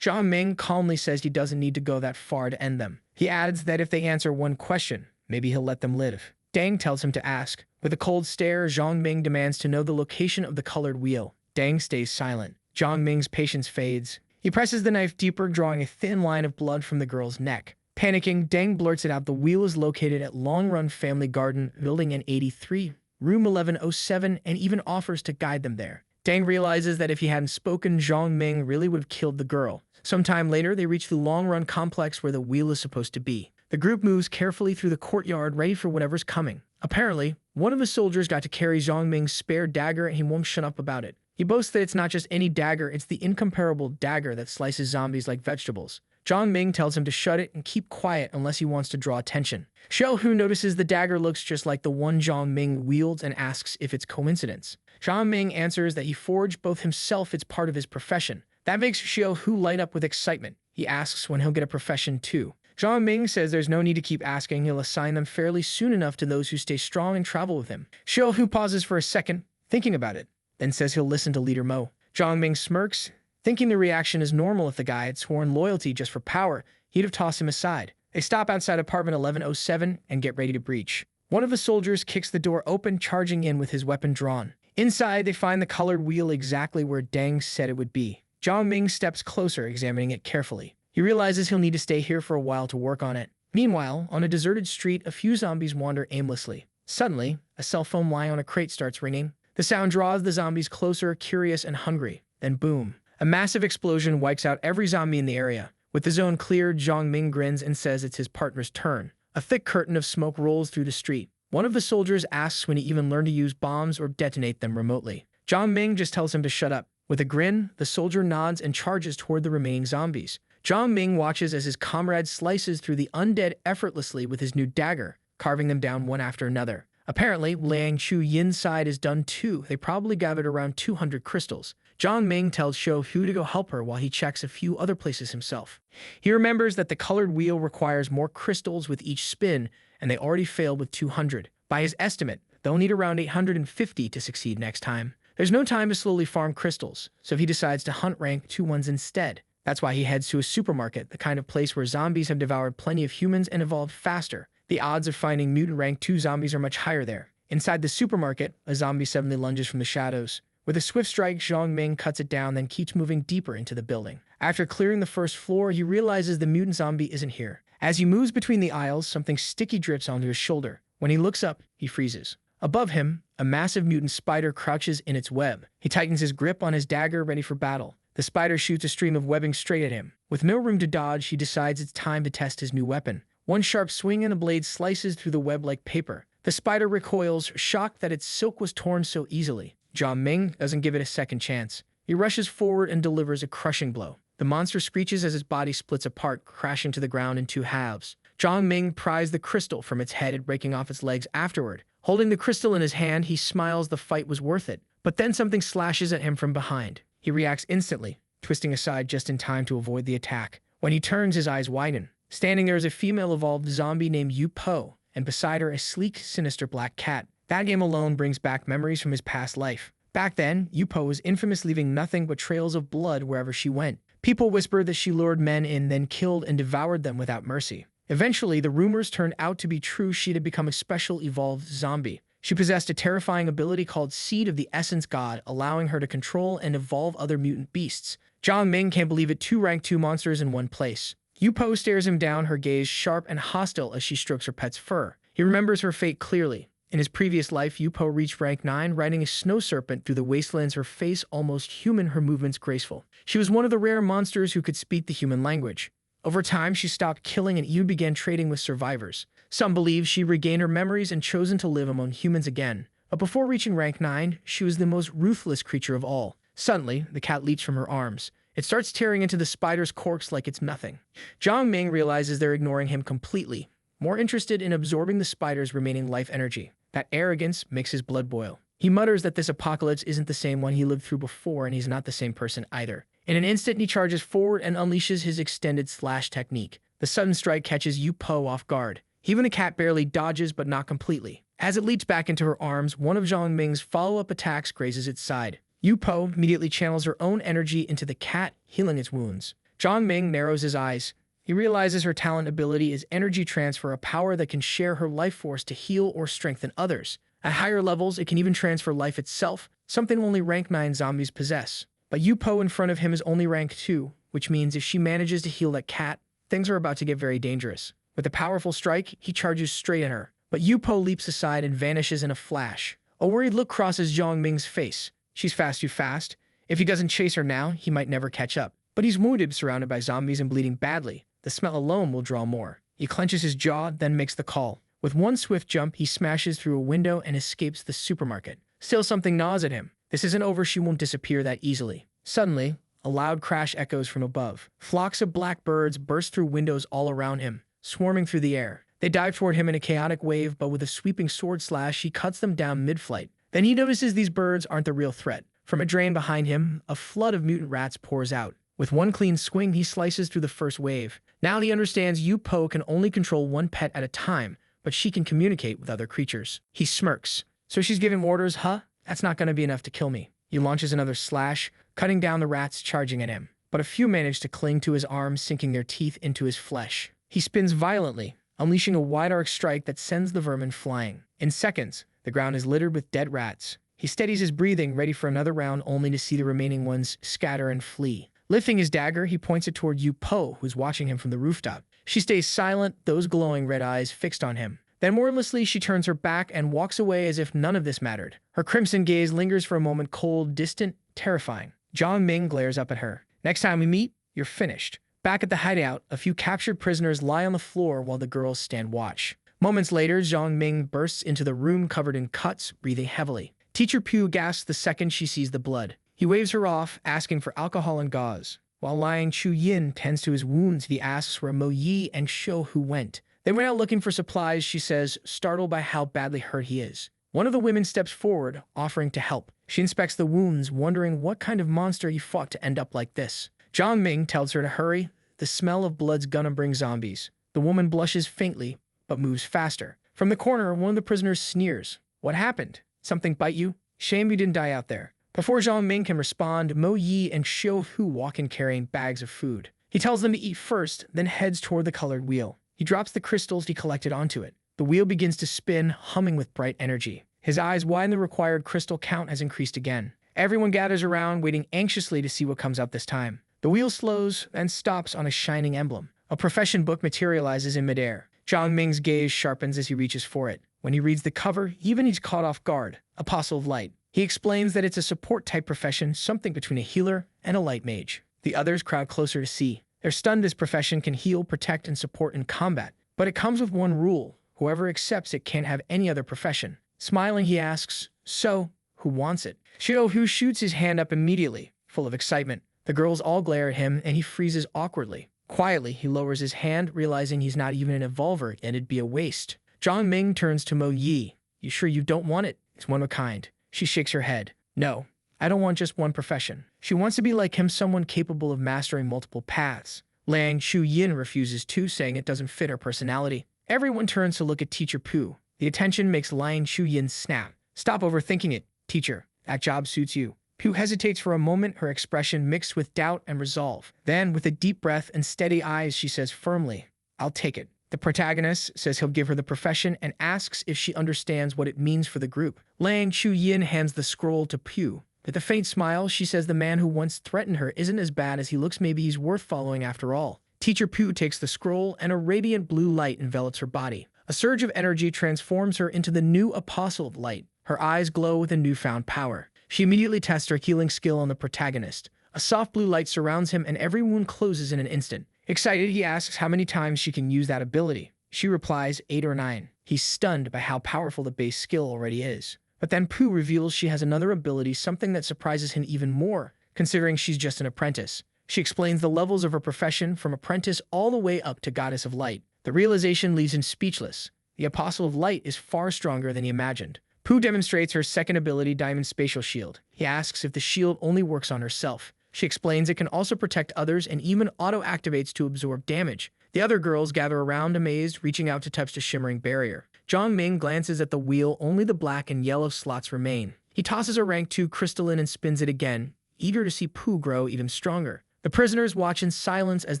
Jong Ming calmly says he doesn't need to go that far to end them. He adds that if they answer one question, maybe he'll let them live. Deng tells him to ask. With a cold stare, Jong Ming demands to know the location of the colored wheel. Deng stays silent. Jong Ming's patience fades. He presses the knife deeper, drawing a thin line of blood from the girl's neck. Panicking, Deng blurts it out. The wheel is located at Long Run Family Garden, Building N83, Room 1107, and even offers to guide them there. Deng realizes that if he hadn't spoken, Jong Ming really would have killed the girl. Sometime later, they reach the Long Run complex where the wheel is supposed to be. The group moves carefully through the courtyard, ready for whatever's coming. Apparently, one of the soldiers got to carry Jong Ming's spare dagger, and he won't shut up about it. He boasts that it's not just any dagger, it's the incomparable dagger that slices zombies like vegetables. Jong Ming tells him to shut it and keep quiet unless he wants to draw attention. Shou notices the dagger looks just like the one Jong Ming wields and asks if it's coincidence. Jong Ming answers that he forged both himself, it's part of his profession. That makes Shou light up with excitement. He asks when he'll get a profession too. Jong Ming says there's no need to keep asking, he'll assign them fairly soon enough to those who stay strong and travel with him. Shou pauses for a second, thinking about it, then says he'll listen to Leader Mo. Jong Ming smirks, thinking the reaction is normal. If the guy had sworn loyalty just for power, he'd have tossed him aside. They stop outside apartment 1107 and get ready to breach. One of the soldiers kicks the door open, charging in with his weapon drawn. Inside, they find the colored wheel exactly where Deng said it would be. Jong Ming steps closer, examining it carefully. He realizes he'll need to stay here for a while to work on it. Meanwhile, on a deserted street, a few zombies wander aimlessly. Suddenly, a cell phone lying on a crate starts ringing. The sound draws the zombies closer, curious and hungry. Then boom. A massive explosion wipes out every zombie in the area. With the zone cleared, Jong Ming grins and says it's his partner's turn. A thick curtain of smoke rolls through the street. One of the soldiers asks when he even learned to use bombs or detonate them remotely. Jong Ming just tells him to shut up. With a grin, the soldier nods and charges toward the remaining zombies. Jong Ming watches as his comrade slices through the undead effortlessly with his new dagger, carving them down one after another. Apparently, Liang Chu Yin's side is done too. They probably gathered around 200 crystals. Jong Ming tells Shou to go help her while he checks a few other places himself. He remembers that the colored wheel requires more crystals with each spin, and they already failed with 200. By his estimate, they'll need around 850 to succeed next time. There's no time to slowly farm crystals, so he decides to hunt rank 2 ones instead. That's why he heads to a supermarket, the kind of place where zombies have devoured plenty of humans and evolved faster. The odds of finding mutant rank 2 zombies are much higher there. Inside the supermarket, a zombie suddenly lunges from the shadows. With a swift strike, Jong Ming cuts it down, then keeps moving deeper into the building. After clearing the first floor, he realizes the mutant zombie isn't here. As he moves between the aisles, something sticky drips onto his shoulder. When he looks up, he freezes. Above him, a massive mutant spider crouches in its web. He tightens his grip on his dagger, ready for battle. The spider shoots a stream of webbing straight at him. With no room to dodge, he decides it's time to test his new weapon. One sharp swing and a blade slices through the web like paper. The spider recoils, shocked that its silk was torn so easily. Jong Ming doesn't give it a second chance. He rushes forward and delivers a crushing blow. The monster screeches as his body splits apart, crashing to the ground in 2 halves. Jong Ming pries the crystal from its head, breaking off its legs afterward. Holding the crystal in his hand, he smiles. The fight was worth it. But then something slashes at him from behind. He reacts instantly, twisting aside just in time to avoid the attack. When he turns, his eyes widen. Standing there is a female evolved zombie named Yu Po, and beside her a sleek, sinister black cat. That game alone brings back memories from his past life. Back then, Yu Po was infamous, leaving nothing but trails of blood wherever she went. People whispered that she lured men in, then killed and devoured them without mercy. Eventually, the rumors turned out to be true. She had become a special evolved zombie. She possessed a terrifying ability called Seed of the Essence God, allowing her to control and evolve other mutant beasts. Jong Ming can't believe it, two rank 2 monsters in one place. Yu Po stares him down, her gaze sharp and hostile as she strokes her pet's fur. He remembers her fate clearly. In his previous life, Yu Po reached rank 9, riding a snow serpent through the wastelands, her face almost human, her movements graceful. She was one of the rare monsters who could speak the human language. Over time, she stopped killing and even began trading with survivors. Some believe she regained her memories and chosen to live among humans again. But before reaching rank 9, she was the most ruthless creature of all. Suddenly, the cat leaps from her arms. It starts tearing into the spider's corpse like it's nothing. Jong Ming realizes they're ignoring him completely, more interested in absorbing the spider's remaining life energy. That arrogance makes his blood boil. He mutters that this apocalypse isn't the same one he lived through before, and he's not the same person either. In an instant, he charges forward and unleashes his extended slash technique. The sudden strike catches Yu Po off guard. Even the cat barely dodges, but not completely. As it leaps back into her arms, one of Jong Ming's follow-up attacks grazes its side. Yu Po immediately channels her own energy into the cat, healing its wounds. Jong Ming narrows his eyes. He realizes her talent ability is energy transfer, a power that can share her life force to heal or strengthen others. At higher levels, it can even transfer life itself, something only rank 9 zombies possess. But Yu Po in front of him is only rank 2, which means if she manages to heal that cat, things are about to get very dangerous. With a powerful strike, he charges straight at her. But Yu Po leaps aside and vanishes in a flash. A worried look crosses Jong Ming's face. She's fast too fast. If he doesn't chase her now, he might never catch up. But he's wounded, surrounded by zombies and bleeding badly. The smell alone will draw more. He clenches his jaw, then makes the call. With one swift jump, he smashes through a window and escapes the supermarket. Still, something gnaws at him. This isn't over, she won't disappear that easily. Suddenly, a loud crash echoes from above. Flocks of black birds burst through windows all around him, swarming through the air. They dive toward him in a chaotic wave, but with a sweeping sword slash, he cuts them down mid-flight. Then he notices these birds aren't the real threat. From a drain behind him, a flood of mutant rats pours out. With one clean swing, he slices through the first wave. Now he understands Yu Po can only control one pet at a time, but she can communicate with other creatures. He smirks. So she's giving orders, huh? That's not going to be enough to kill me. He launches another slash, cutting down the rats charging at him. But a few manage to cling to his arms, sinking their teeth into his flesh. He spins violently, unleashing a wide arc strike that sends the vermin flying. In seconds, the ground is littered with dead rats. He steadies his breathing, ready for another round, only to see the remaining ones scatter and flee. Lifting his dagger, he points it toward Yu Po, who's watching him from the rooftop. She stays silent, those glowing red eyes fixed on him. Then wordlessly, she turns her back and walks away as if none of this mattered. Her crimson gaze lingers for a moment, cold, distant, terrifying. Jong Ming glares up at her. Next time we meet, you're finished. Back at the hideout, a few captured prisoners lie on the floor while the girls stand watch. Moments later, Jong Ming bursts into the room covered in cuts, breathing heavily. Teacher Pugh gasps the second she sees the blood. He waves her off, asking for alcohol and gauze. While lying, Chu Yin tends to his wounds. He asks where Mo Yi and Shou Hu went. They went out looking for supplies, she says, startled by how badly hurt he is. One of the women steps forward, offering to help. She inspects the wounds, wondering what kind of monster he fought to end up like this. Jong Ming tells her to hurry. The smell of blood's gonna bring zombies. The woman blushes faintly, but moves faster. From the corner, one of the prisoners sneers. What happened? Something bite you? Shame you didn't die out there. Before Jong Ming can respond, Mo Yi and Shou Hu walk in carrying bags of food. He tells them to eat first, then heads toward the colored wheel. He drops the crystals he collected onto it. The wheel begins to spin, humming with bright energy. His eyes widen, the required crystal count has increased again. Everyone gathers around, waiting anxiously to see what comes up this time. The wheel slows and stops on a shining emblem. A profession book materializes in midair. Jong Ming's gaze sharpens as he reaches for it. When he reads the cover, even he's caught off guard. Apostle of Light. He explains that it's a support-type profession, something between a healer and a light mage. The others crowd closer to see. They're stunned this profession can heal, protect, and support in combat. But it comes with one rule. Whoever accepts it can't have any other profession. Smiling, he asks, so, who wants it? Shou Hu shoots his hand up immediately, full of excitement. The girls all glare at him, and he freezes awkwardly. Quietly, he lowers his hand, realizing he's not even an evolver, and it'd be a waste. Jong Ming turns to Mo Yi. You sure you don't want it? It's one of a kind. She shakes her head. No, I don't want just one profession. She wants to be like him, someone capable of mastering multiple paths. Liang Shu-yin refuses to, saying it doesn't fit her personality. Everyone turns to look at Teacher Pooh. The attention makes Liang Shu-yin snap. Stop overthinking it, teacher. That job suits you. Pooh hesitates for a moment, her expression mixed with doubt and resolve. Then, with a deep breath and steady eyes, she says firmly, I'll take it. The protagonist says he'll give her the profession and asks if she understands what it means for the group. Liang Shu-yin hands the scroll to Pooh. With a faint smile, she says the man who once threatened her isn't as bad as he looks. Maybe he's worth following after all. Teacher Pooh takes the scroll and a radiant blue light envelops her body. A surge of energy transforms her into the new Apostle of Light. Her eyes glow with a newfound power. She immediately tests her healing skill on the protagonist. A soft blue light surrounds him and every wound closes in an instant. Excited, he asks how many times she can use that ability. She replies 8 or 9. He's stunned by how powerful the base skill already is. But then Pooh reveals she has another ability, something that surprises him even more, considering she's just an apprentice. She explains the levels of her profession from apprentice all the way up to Goddess of Light. The realization leaves him speechless. The Apostle of Light is far stronger than he imagined. Pooh demonstrates her second ability, Diamond Spatial Shield. He asks if the shield only works on herself. She explains it can also protect others and even auto-activates to absorb damage. The other girls gather around amazed, reaching out to touch the shimmering barrier. Jong Ming glances at the wheel, only the black and yellow slots remain. He tosses a rank 2 crystalline and spins it again, eager to see Pooh grow even stronger. The prisoners watch in silence as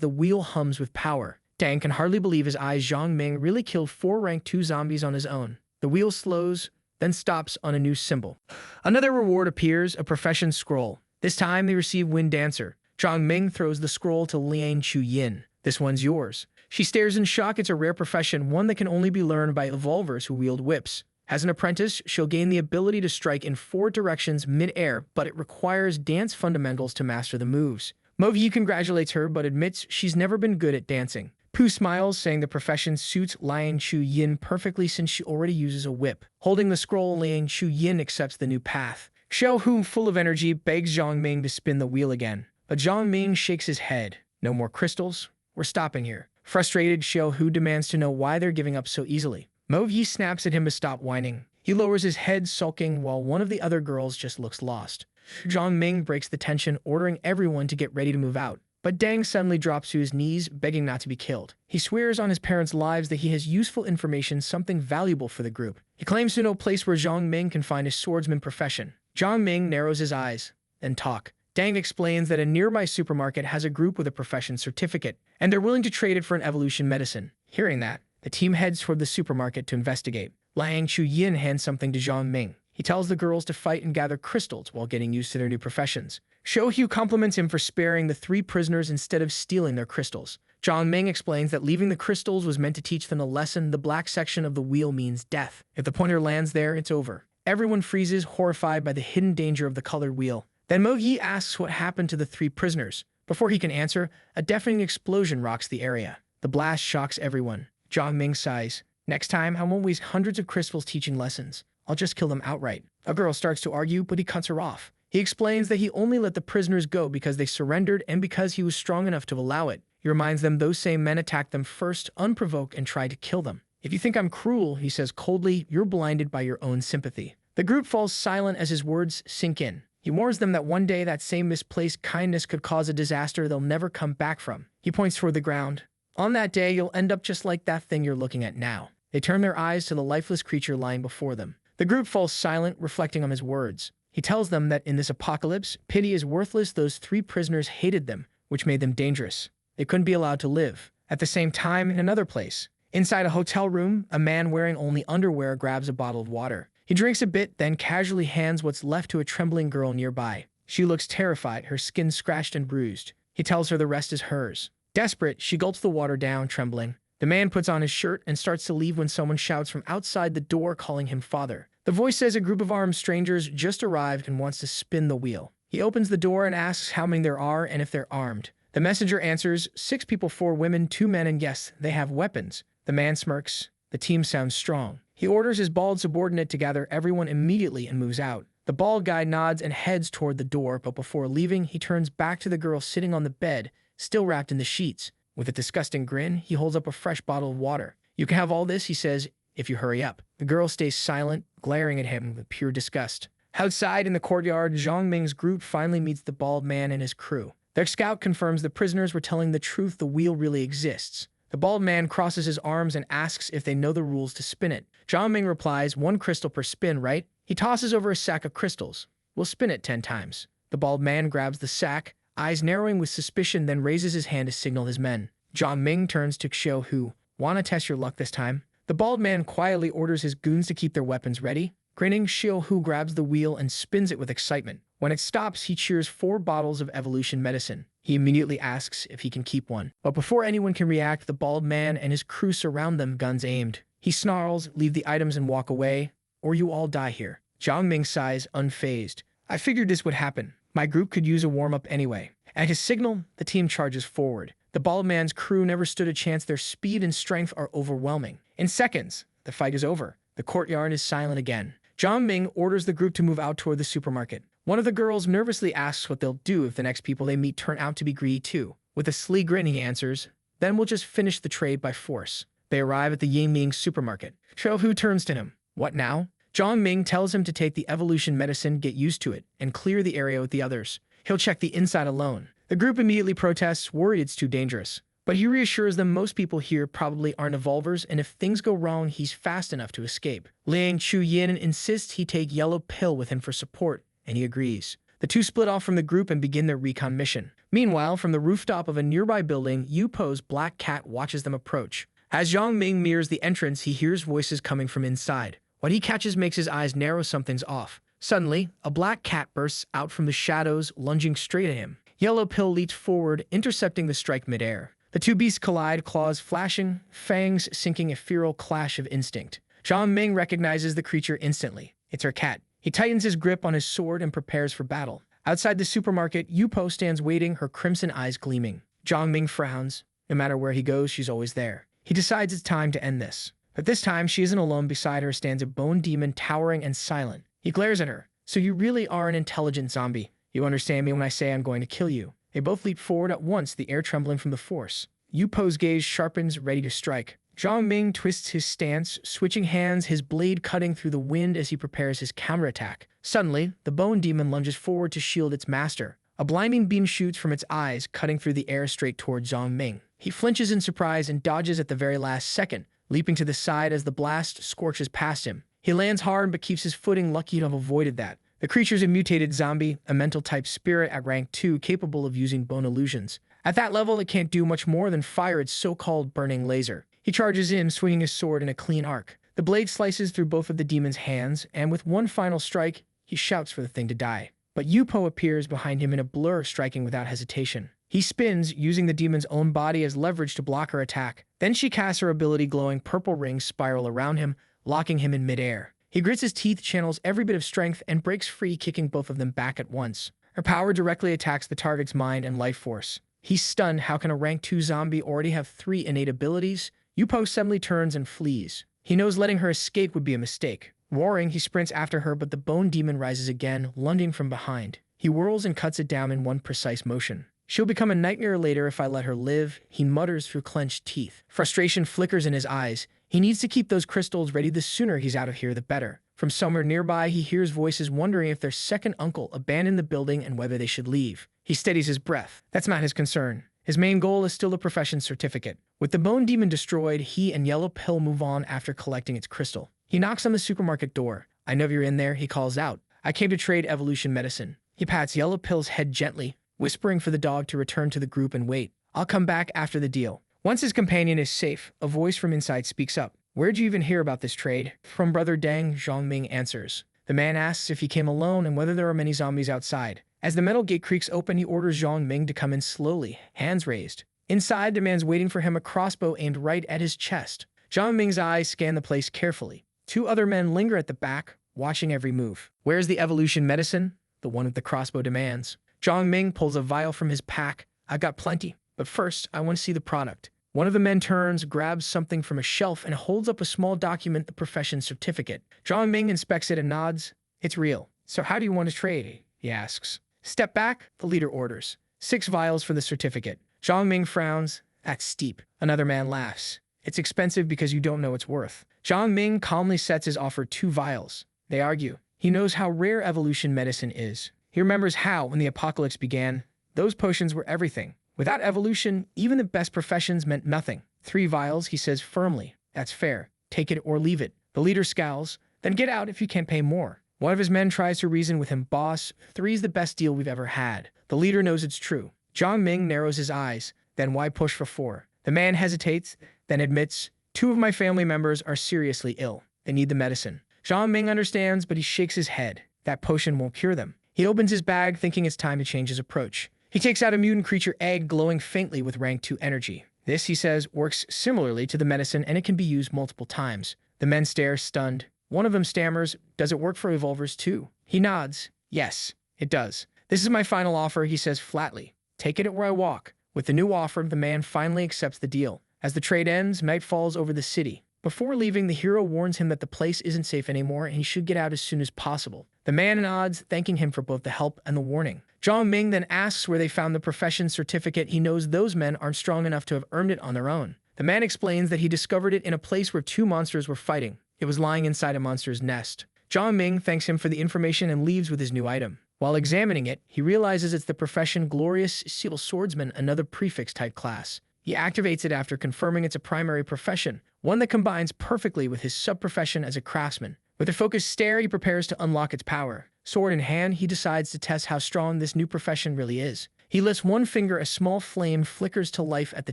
the wheel hums with power. Dang can hardly believe his eyes. Jong Ming really killed 4 rank 2 zombies on his own. The wheel slows, then stops on a new symbol. Another reward appears, a profession scroll. This time they receive Wind Dancer. Jong Ming throws the scroll to Liang Shu-yin. This one's yours. She stares in shock. It's a rare profession, one that can only be learned by evolvers who wield whips. As an apprentice, she'll gain the ability to strike in 4 directions mid-air, but it requires dance fundamentals to master the moves. Movi congratulates her, but admits she's never been good at dancing. Pooh smiles, saying the profession suits Liang Shu-yin perfectly since she already uses a whip. Holding the scroll, Liang Shu-yin accepts the new path. Xiao Hu, full of energy, begs Jong Ming to spin the wheel again. But Jong Ming shakes his head. No more crystals? We're stopping here. Frustrated, Xiao Hu demands to know why they're giving up so easily. Movi snaps at him to stop whining. He lowers his head, sulking, while one of the other girls just looks lost. Jong Ming breaks the tension, ordering everyone to get ready to move out. But Dang suddenly drops to his knees, begging not to be killed. He swears on his parents' lives that he has useful information, something valuable for the group. He claims to know a place where Jong Ming can find his swordsman profession. Jong Ming narrows his eyes, then talk. Dang explains that a nearby supermarket has a group with a profession certificate, and they're willing to trade it for an evolution medicine. Hearing that, the team heads toward the supermarket to investigate. Liang Shu-yin hands something to Jong Ming. He tells the girls to fight and gather crystals while getting used to their new professions. Xiaohu compliments him for sparing the 3 prisoners instead of stealing their crystals. Jong Ming explains that leaving the crystals was meant to teach them a lesson. The black section of the wheel means death. If the pointer lands there, it's over. Everyone freezes, horrified by the hidden danger of the colored wheel. Then Mo Yi asks what happened to the 3 prisoners. Before he can answer, a deafening explosion rocks the area. The blast shocks everyone. Jong Ming sighs. Next time, I won't waste hundreds of crystals teaching lessons. I'll just kill them outright. A girl starts to argue, but he cuts her off. He explains that he only let the prisoners go because they surrendered and because he was strong enough to allow it. He reminds them those same men attacked them first, unprovoked, and tried to kill them. If you think I'm cruel, he says coldly, you're blinded by your own sympathy. The group falls silent as his words sink in. He warns them that one day that same misplaced kindness could cause a disaster they'll never come back from. He points toward the ground. On that day, you'll end up just like that thing you're looking at now. They turn their eyes to the lifeless creature lying before them. The group falls silent, reflecting on his words. He tells them that in this apocalypse, pity is worthless. Those 3 prisoners hated them, which made them dangerous. They couldn't be allowed to live. At the same time, in another place, inside a hotel room, a man wearing only underwear grabs a bottle of water. He drinks a bit, then casually hands what's left to a trembling girl nearby. She looks terrified, her skin scratched and bruised. He tells her the rest is hers. Desperate, she gulps the water down, trembling. The man puts on his shirt and starts to leave when someone shouts from outside the door, calling him father. The voice says a group of armed strangers just arrived and wants to spin the wheel. He opens the door and asks how many there are and if they're armed. The messenger answers, 6 people, 4 women, 2 men, and yes, they have weapons. The man smirks. The team sounds strong. He orders his bald subordinate to gather everyone immediately and moves out. The bald guy nods and heads toward the door, but before leaving, he turns back to the girl sitting on the bed, still wrapped in the sheets. With a disgusting grin, he holds up a fresh bottle of water. You can have all this, he says, if you hurry up. The girl stays silent, glaring at him with pure disgust. Outside in the courtyard, Jong Ming's group finally meets the bald man and his crew. Their scout confirms the prisoners were telling the truth, the wheel really exists. The bald man crosses his arms and asks if they know the rules to spin it. Jong Ming replies, 1 crystal per spin, right? He tosses over a sack of crystals. We'll spin it 10 times. The bald man grabs the sack, eyes narrowing with suspicion, then raises his hand to signal his men. Jong Ming turns to Xiao Hu. Wanna test your luck this time? The bald man quietly orders his goons to keep their weapons ready. Grinning, Xiao Hu grabs the wheel and spins it with excitement. When it stops, he cheers 4 bottles of evolution medicine. He immediately asks if he can keep one. But before anyone can react, the bald man and his crew surround them, guns aimed. He snarls, leave the items and walk away, or you all die here. Jong Ming sighs, unfazed. I figured this would happen. My group could use a warm-up anyway. At his signal, the team charges forward. The bald man's crew never stood a chance. Their speed and strength are overwhelming. In seconds, the fight is over. The courtyard is silent again. Jong Ming orders the group to move out toward the supermarket. One of the girls nervously asks what they'll do if the next people they meet turn out to be greedy too. With a sly grin, he answers, then we'll just finish the trade by force. They arrive at the Yiming supermarket. Xiao Hu turns to him. What now? Jong Ming tells him to take the evolution medicine, get used to it, and clear the area with the others. He'll check the inside alone. The group immediately protests, worried it's too dangerous. But he reassures them most people here probably aren't evolvers, and if things go wrong, he's fast enough to escape. Liang Chuyin insists he take yellow pill with him for support, and he agrees. The two split off from the group and begin their recon mission. Meanwhile, from the rooftop of a nearby building, Yupo's black cat watches them approach. As Jong Ming nears the entrance, he hears voices coming from inside. What he catches makes his eyes narrow. Something's off. Suddenly, a black cat bursts out from the shadows, lunging straight at him. Yellow pill leaps forward, intercepting the strike midair. The two beasts collide, claws flashing, fangs sinking, a feral clash of instinct. Jong Ming recognizes the creature instantly. It's her cat. He tightens his grip on his sword and prepares for battle. Outside the supermarket, Yupo stands waiting, her crimson eyes gleaming. Jong Ming frowns. No matter where he goes, she's always there. He decides it's time to end this. But this time, she isn't alone. Beside her stands a bone demon, towering and silent. He glares at her. So you really are an intelligent zombie. You understand me when I say I'm going to kill you. They both leap forward at once, the air trembling from the force. Yupo's gaze sharpens, ready to strike. Jong Ming twists his stance, switching hands, his blade cutting through the wind as he prepares his counterattack. Suddenly, the bone demon lunges forward to shield its master. A blinding beam shoots from its eyes, cutting through the air straight toward Jong Ming. He flinches in surprise and dodges at the very last second, leaping to the side as the blast scorches past him. He lands hard but keeps his footing, lucky to have avoided that. The creature's a mutated zombie, a mental-type spirit at rank 2 capable of using bone illusions. At that level, it can't do much more than fire its so-called burning laser. He charges in, swinging his sword in a clean arc. The blade slices through both of the demon's hands, and with one final strike, he shouts for the thing to die. But Yupo appears behind him in a blur, striking without hesitation. He spins, using the demon's own body as leverage to block her attack. Then she casts her ability, glowing purple rings spiral around him, locking him in midair. He grits his teeth, channels every bit of strength, and breaks free, kicking both of them back at once. Her power directly attacks the target's mind and life force. He's stunned. How can a rank 2 zombie already have 3 innate abilities? Yupo suddenly turns and flees. He knows letting her escape would be a mistake. Roaring, he sprints after her, but the bone demon rises again, lunging from behind. He whirls and cuts it down in one precise motion. She'll become a nightmare later if I let her live, he mutters through clenched teeth. Frustration flickers in his eyes. He needs to keep those crystals ready. The sooner he's out of here, the better. From somewhere nearby, he hears voices wondering if their second uncle abandoned the building and whether they should leave. He steadies his breath. That's not his concern. His main goal is still the profession certificate. With the bone demon destroyed, he and Yellow Pill move on after collecting its crystal. He knocks on the supermarket door. I know you're in there, he calls out. I came to trade evolution medicine. He pats Yellow Pill's head gently, whispering for the dog to return to the group and wait. I'll come back after the deal. Once his companion is safe, a voice from inside speaks up. Where'd you even hear about this trade? From Brother Deng, Jong Ming answers. The man asks if he came alone and whether there are many zombies outside. As the metal gate creaks open, he orders Jong Ming to come in slowly, hands raised. Inside, the man's waiting for him, a crossbow aimed right at his chest. Jong Ming's eyes scan the place carefully. 2 other men linger at the back, watching every move. Where's the evolution medicine? The one with the crossbow demands. Jong Ming pulls a vial from his pack. I've got plenty, but first, I want to see the product. One of the men turns, grabs something from a shelf, and holds up a small document, the profession certificate. Jong Ming inspects it and nods. It's real. So how do you want to trade? He asks. Step back, the leader orders. 6 vials for the certificate. Jong Ming frowns. That's steep. Another man laughs. It's expensive because you don't know its worth. Jong Ming calmly sets his offer 2 vials. They argue. He knows how rare evolution medicine is. He remembers how, when the apocalypse began, Those potions were everything. Without evolution, even the best professions meant nothing. 3 vials, he says firmly. That's fair. Take it or leave it. The leader scowls. Then get out if you can't pay more. One of his men tries to reason with him. Boss, 3's the best deal we've ever had. The leader knows it's true. Jong Ming narrows his eyes. Then why push for 4? The man hesitates, then admits, 2 of my family members are seriously ill. They need the medicine. Jong Ming understands, but he shakes his head. That potion won't cure them. He opens his bag, thinking it's time to change his approach. He takes out a mutant creature egg glowing faintly with rank 2 energy. This, he says, works similarly to the medicine and it can be used multiple times. The men stare, stunned. One of them stammers, does it work for revolvers too? He nods. Yes, it does. This is my final offer, he says flatly. Take it where I walk. With the new offer, the man finally accepts the deal. As the trade ends, night falls over the city. Before leaving, the hero warns him that the place isn't safe anymore and he should get out as soon as possible. The man nods, thanking him for both the help and the warning. Jong Ming then asks where they found the profession certificate. He knows those men aren't strong enough to have earned it on their own. The man explains that he discovered it in a place where 2 monsters were fighting. It was lying inside a monster's nest. Jong Ming thanks him for the information and leaves with his new item. While examining it, he realizes it's the profession Glorious Seal Swordsman, another prefix-type class. He activates it after confirming it's a primary profession, one that combines perfectly with his sub-profession as a craftsman. With a focused stare, he prepares to unlock its power. Sword in hand, he decides to test how strong this new profession really is. He lifts one finger, a small flame flickers to life at the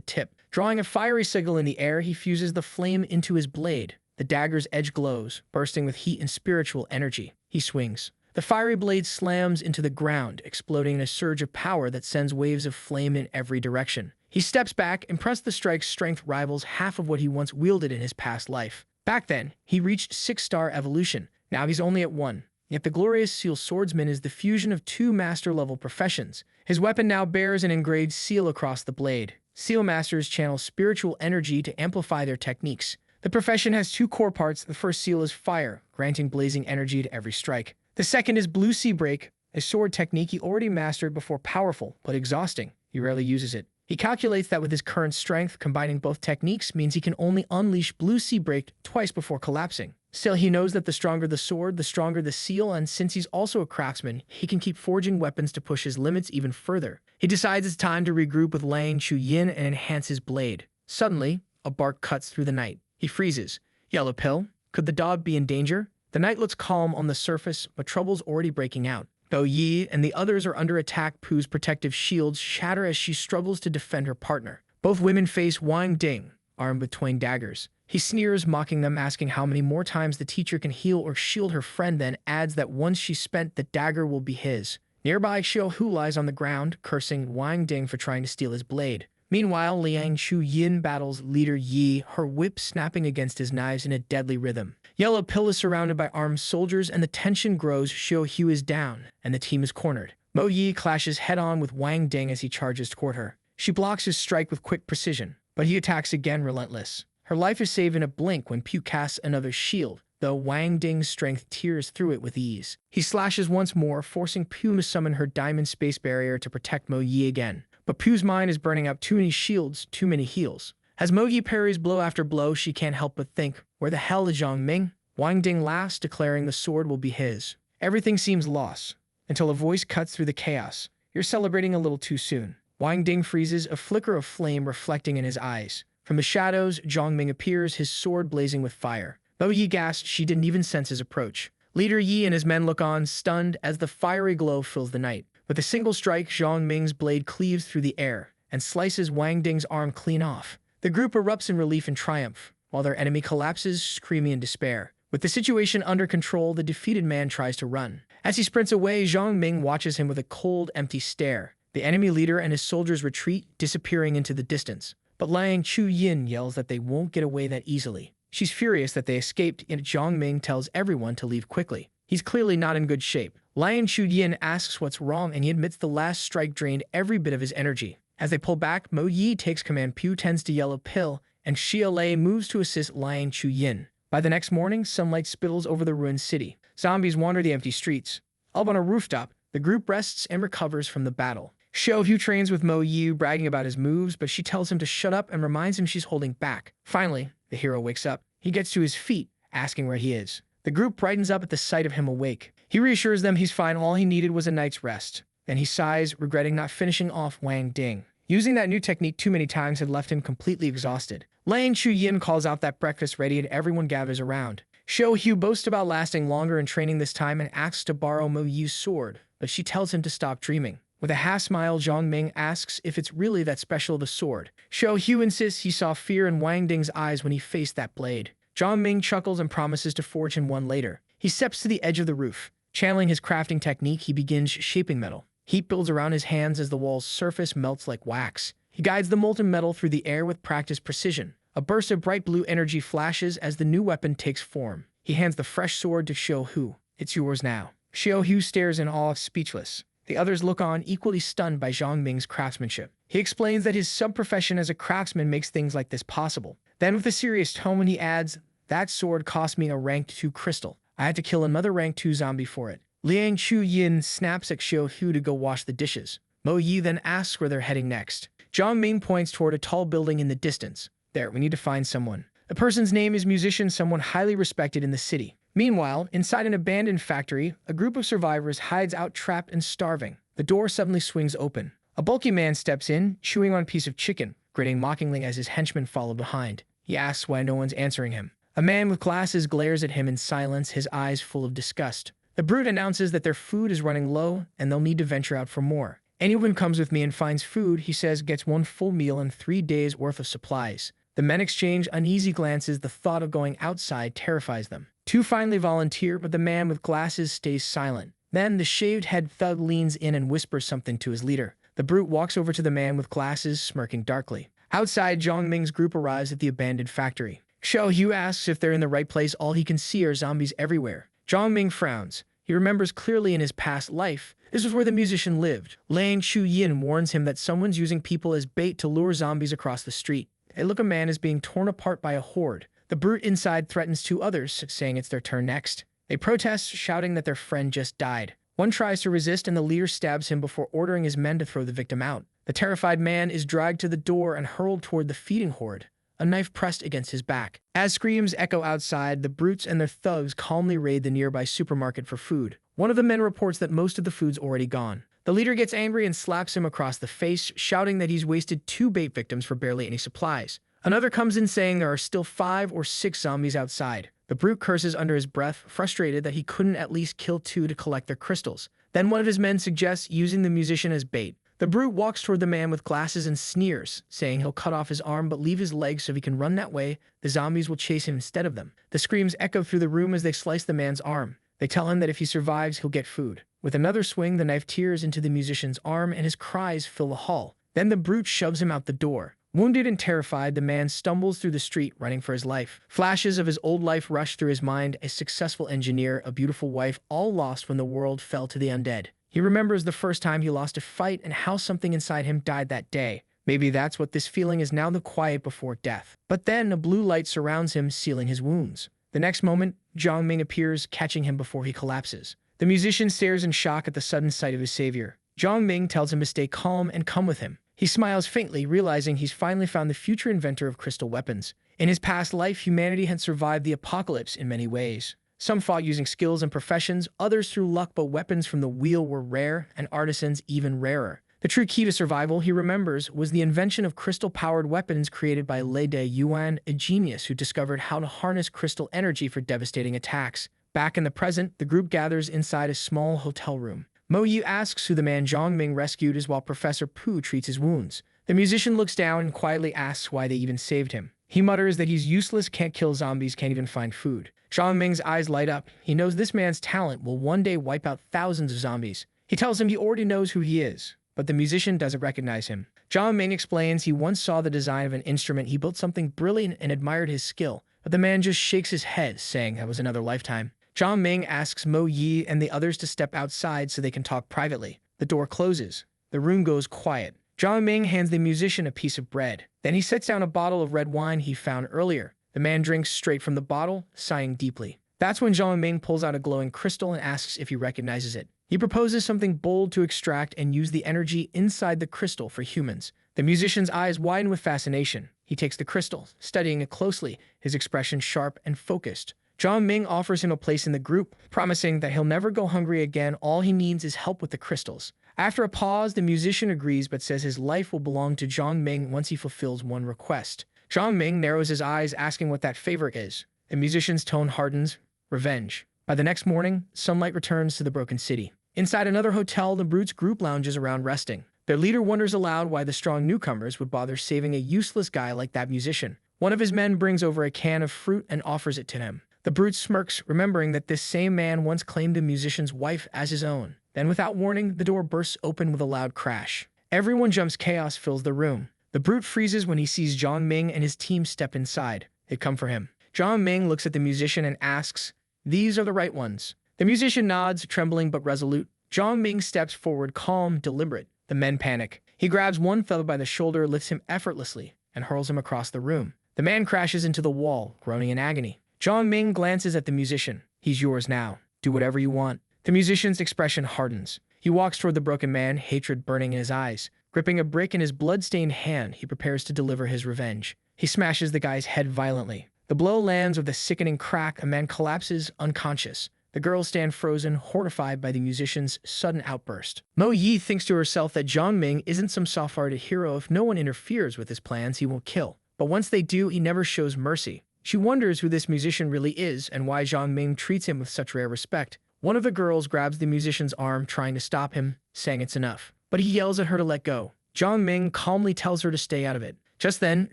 tip. Drawing a fiery sigil in the air, he fuses the flame into his blade. The dagger's edge glows, bursting with heat and spiritual energy. He swings. The fiery blade slams into the ground, exploding in a surge of power that sends waves of flame in every direction. He steps back, impressed the strike's strength rivals half of what he once wielded in his past life. Back then, he reached 6-star evolution. Now he's only at 1. Yet the Glorious Seal Swordsman is the fusion of 2 master-level professions. His weapon now bears an engraved seal across the blade. Seal masters channel spiritual energy to amplify their techniques. The profession has 2 core parts. The first seal is fire, granting blazing energy to every strike. The second is Blue Sea Break, a sword technique he already mastered before, powerful but exhausting. He rarely uses it. He calculates that with his current strength, combining both techniques means he can only unleash Blue Sea Break twice before collapsing. Still, he knows that the stronger the sword, the stronger the seal, and since he's also a craftsman, he can keep forging weapons to push his limits even further. He decides it's time to regroup with Liang Chu-yin and enhance his blade. Suddenly, a bark cuts through the night. He freezes. Yellow pill? Could the dog be in danger? The night looks calm on the surface, but trouble's already breaking out. Bo Yi and the others are under attack. Poo's protective shields shatter as she struggles to defend her partner. Both women face Wang Ding, armed with twin daggers. He sneers, mocking them, asking how many more times the teacher can heal or shield her friend, then adds that once she's spent, the dagger will be his. Nearby, Xiao Hu lies on the ground, cursing Wang Ding for trying to steal his blade. Meanwhile, Liang Chu-yin battles leader Yi, her whip snapping against his knives in a deadly rhythm. Yellow Pill is surrounded by armed soldiers and the tension grows. Xiao Hu is down, and the team is cornered. Mo Yi clashes head-on with Wang Ding as he charges toward her. She blocks his strike with quick precision, but he attacks again, relentless. Her life is saved in a blink when Pu casts another shield, though Wang Ding's strength tears through it with ease. He slashes once more, forcing Pu to summon her diamond space barrier to protect Mo Yi again. But Pu's mind is burning up. Too many shields, too many heals. As Mo Yi parries blow after blow, she can't help but think, where the hell is Jong Ming? Wang Ding laughs, declaring the sword will be his. Everything seems lost, until a voice cuts through the chaos. You're celebrating a little too soon. Wang Ding freezes, a flicker of flame reflecting in his eyes. From the shadows, Jong Ming appears, his sword blazing with fire. Mo Yi gasped, she didn't even sense his approach. Leader Yi and his men look on, stunned, as the fiery glow fills the night. With a single strike, Jong Ming's blade cleaves through the air and slices Wang Ding's arm clean off. The group erupts in relief and triumph, while their enemy collapses, screaming in despair. With the situation under control, the defeated man tries to run. As he sprints away, Jong Ming watches him with a cold, empty stare. The enemy leader and his soldiers retreat, disappearing into the distance. But Liang Chu-yin yells that they won't get away that easily. She's furious that they escaped, and Jong Ming tells everyone to leave quickly. He's clearly not in good shape. Liang Chu-yin asks what's wrong, and he admits the last strike drained every bit of his energy. As they pull back, Mo Yi takes command. Pu tends to Yellow Pill, and Xia Lei moves to assist Liang Chu-yin. By the next morning, sunlight spittles over the ruined city. Zombies wander the empty streets. Up on a rooftop, the group rests and recovers from the battle. Xiao Hu trains with Mo Yi, bragging about his moves, but she tells him to shut up and reminds him she's holding back. Finally, the hero wakes up. He gets to his feet, asking where he is. The group brightens up at the sight of him awake. He reassures them he's fine, all he needed was a night's rest. Then he sighs, regretting not finishing off Wang Ding. Using that new technique too many times had left him completely exhausted. Lang Chu-yin calls out that breakfast ready and everyone gathers around. Xiao-Hu boasts about lasting longer and training this time and asks to borrow Mo-Yi's sword, but she tells him to stop dreaming. With a half-smile, Jong Ming asks if it's really that special of a sword. Xiao-Hu insists he saw fear in Wang Ding's eyes when he faced that blade. Jong Ming chuckles and promises to forge him one later. He steps to the edge of the roof. Channeling his crafting technique, he begins shaping metal. Heat builds around his hands as the wall's surface melts like wax. He guides the molten metal through the air with practiced precision. A burst of bright blue energy flashes as the new weapon takes form. He hands the fresh sword to Xiao-Hu. "It's yours now." Xiao-Hu stares in awe, speechless. The others look on, equally stunned by Jong Ming's craftsmanship. He explains that his sub-profession as a craftsman makes things like this possible. Then with a serious tone, he adds, "That sword cost me a rank 2 crystal. I had to kill another rank 2 zombie for it." Liang Chu-yin snaps at Xiao-Hu to go wash the dishes. Mo-Yi then asks where they're heading next. Jong Ming points toward a tall building in the distance. "There, we need to find someone." The person's name is Musician, someone highly respected in the city. Meanwhile, inside an abandoned factory, a group of survivors hides out trapped and starving. The door suddenly swings open. A bulky man steps in, chewing on a piece of chicken, grinning mockingly as his henchmen follow behind. He asks why no one's answering him. A man with glasses glares at him in silence, his eyes full of disgust. The brute announces that their food is running low and they'll need to venture out for more. "Anyone who comes with me and finds food," he says, "gets 1 full meal and 3 days' worth of supplies." The men exchange uneasy glances. The thought of going outside terrifies them. 2 finally volunteer, but the man with glasses stays silent. Then the shaved-head thug leans in and whispers something to his leader. The brute walks over to the man with glasses, smirking darkly. Outside, Jong Ming's group arrives at the abandoned factory. Xiao-Hu asks if they're in the right place. All he can see are zombies everywhere. Jong Ming frowns. He remembers clearly in his past life, this was where the musician lived. Lang Chu-yin warns him that someone's using people as bait to lure zombies across the street. They look, a man is being torn apart by a horde. The brute inside threatens 2 others, saying it's their turn next. They protest, shouting that their friend just died. One tries to resist and the leader stabs him before ordering his men to throw the victim out. The terrified man is dragged to the door and hurled toward the feeding horde, a knife pressed against his back. As screams echo outside, the brutes and their thugs calmly raid the nearby supermarket for food. One of the men reports that most of the food's already gone. The leader gets angry and slaps him across the face, shouting that he's wasted 2 bait victims for barely any supplies. Another comes in saying there are still 5 or 6 zombies outside. The brute curses under his breath, frustrated that he couldn't at least kill 2 to collect their crystals. Then one of his men suggests using the musician as bait. The brute walks toward the man with glasses and sneers, saying he'll cut off his arm but leave his legs so if he can run that way, the zombies will chase him instead of them. The screams echo through the room as they slice the man's arm. They tell him that if he survives, he'll get food. With another swing, the knife tears into the musician's arm and his cries fill the hall. Then the brute shoves him out the door. Wounded and terrified, the man stumbles through the street, running for his life. Flashes of his old life rush through his mind: a successful engineer, a beautiful wife, all lost when the world fell to the undead. He remembers the first time he lost a fight and how something inside him died that day. Maybe that's what this feeling is now, the quiet before death. But then a blue light surrounds him, sealing his wounds. The next moment, Jong Ming appears, catching him before he collapses. The musician stares in shock at the sudden sight of his savior. Jong Ming tells him to stay calm and come with him. He smiles faintly, realizing he's finally found the future inventor of crystal weapons. In his past life, humanity had survived the apocalypse in many ways. Some fought using skills and professions, others through luck, but weapons from the wheel were rare, and artisans even rarer. The true key to survival, he remembers, was the invention of crystal-powered weapons created by Lei De Yuan, a genius who discovered how to harness crystal energy for devastating attacks. Back in the present, the group gathers inside a small hotel room. Mo-Yi asks who the man Jong Ming rescued is, while Professor Pu treats his wounds. The musician looks down and quietly asks why they even saved him. He mutters that he's useless, can't kill zombies, can't even find food. Jong Ming's eyes light up. He knows this man's talent will one day wipe out thousands of zombies. He tells him he already knows who he is, but the musician doesn't recognize him. Jong Ming explains he once saw the design of an instrument, he built something brilliant and admired his skill, but the man just shakes his head, saying that was another lifetime. Jong Ming asks Mo-Yi and the others to step outside so they can talk privately. The door closes. The room goes quiet. Jong Ming hands the musician a piece of bread. Then he sets down a bottle of red wine he found earlier. The man drinks straight from the bottle, sighing deeply. That's when Jong Ming pulls out a glowing crystal and asks if he recognizes it. He proposes something bold to extract and use the energy inside the crystal for humans. The musician's eyes widen with fascination. He takes the crystal, studying it closely, his expression sharp and focused. Jong Ming offers him a place in the group, promising that he'll never go hungry again. All he needs is help with the crystals. After a pause, the musician agrees but says his life will belong to Jong Ming once he fulfills one request. Jong Ming narrows his eyes, asking what that favor is. The musician's tone hardens. Revenge. By the next morning, sunlight returns to the broken city. Inside another hotel, the Brutes group lounges around resting. Their leader wonders aloud why the strong newcomers would bother saving a useless guy like that musician. One of his men brings over a can of fruit and offers it to him. The Brute smirks, remembering that this same man once claimed the musician's wife as his own. Then, without warning, the door bursts open with a loud crash. Everyone jumps. Chaos fills the room. The Brute freezes when he sees Jong Ming and his team step inside. They come for him. Jong Ming looks at the musician and asks, "These are the right ones?" The musician nods, trembling but resolute. Jong Ming steps forward, calm, deliberate. The men panic. He grabs one fellow by the shoulder, lifts him effortlessly, and hurls him across the room. The man crashes into the wall, groaning in agony. Jong Ming glances at the musician. "He's yours now. Do whatever you want." The musician's expression hardens. He walks toward the broken man, hatred burning in his eyes. Gripping a brick in his blood-stained hand, he prepares to deliver his revenge. He smashes the guy's head violently. The blow lands with a sickening crack. A man collapses, unconscious. The girls stand frozen, horrified by the musician's sudden outburst. Mo Yi thinks to herself that Jong Ming isn't some soft-hearted hero. If no one interferes with his plans, he won't kill. But once they do, he never shows mercy. She wonders who this musician really is and why Jong Ming treats him with such rare respect. One of the girls grabs the musician's arm, trying to stop him, saying it's enough. But he yells at her to let go. Jong Ming calmly tells her to stay out of it. Just then,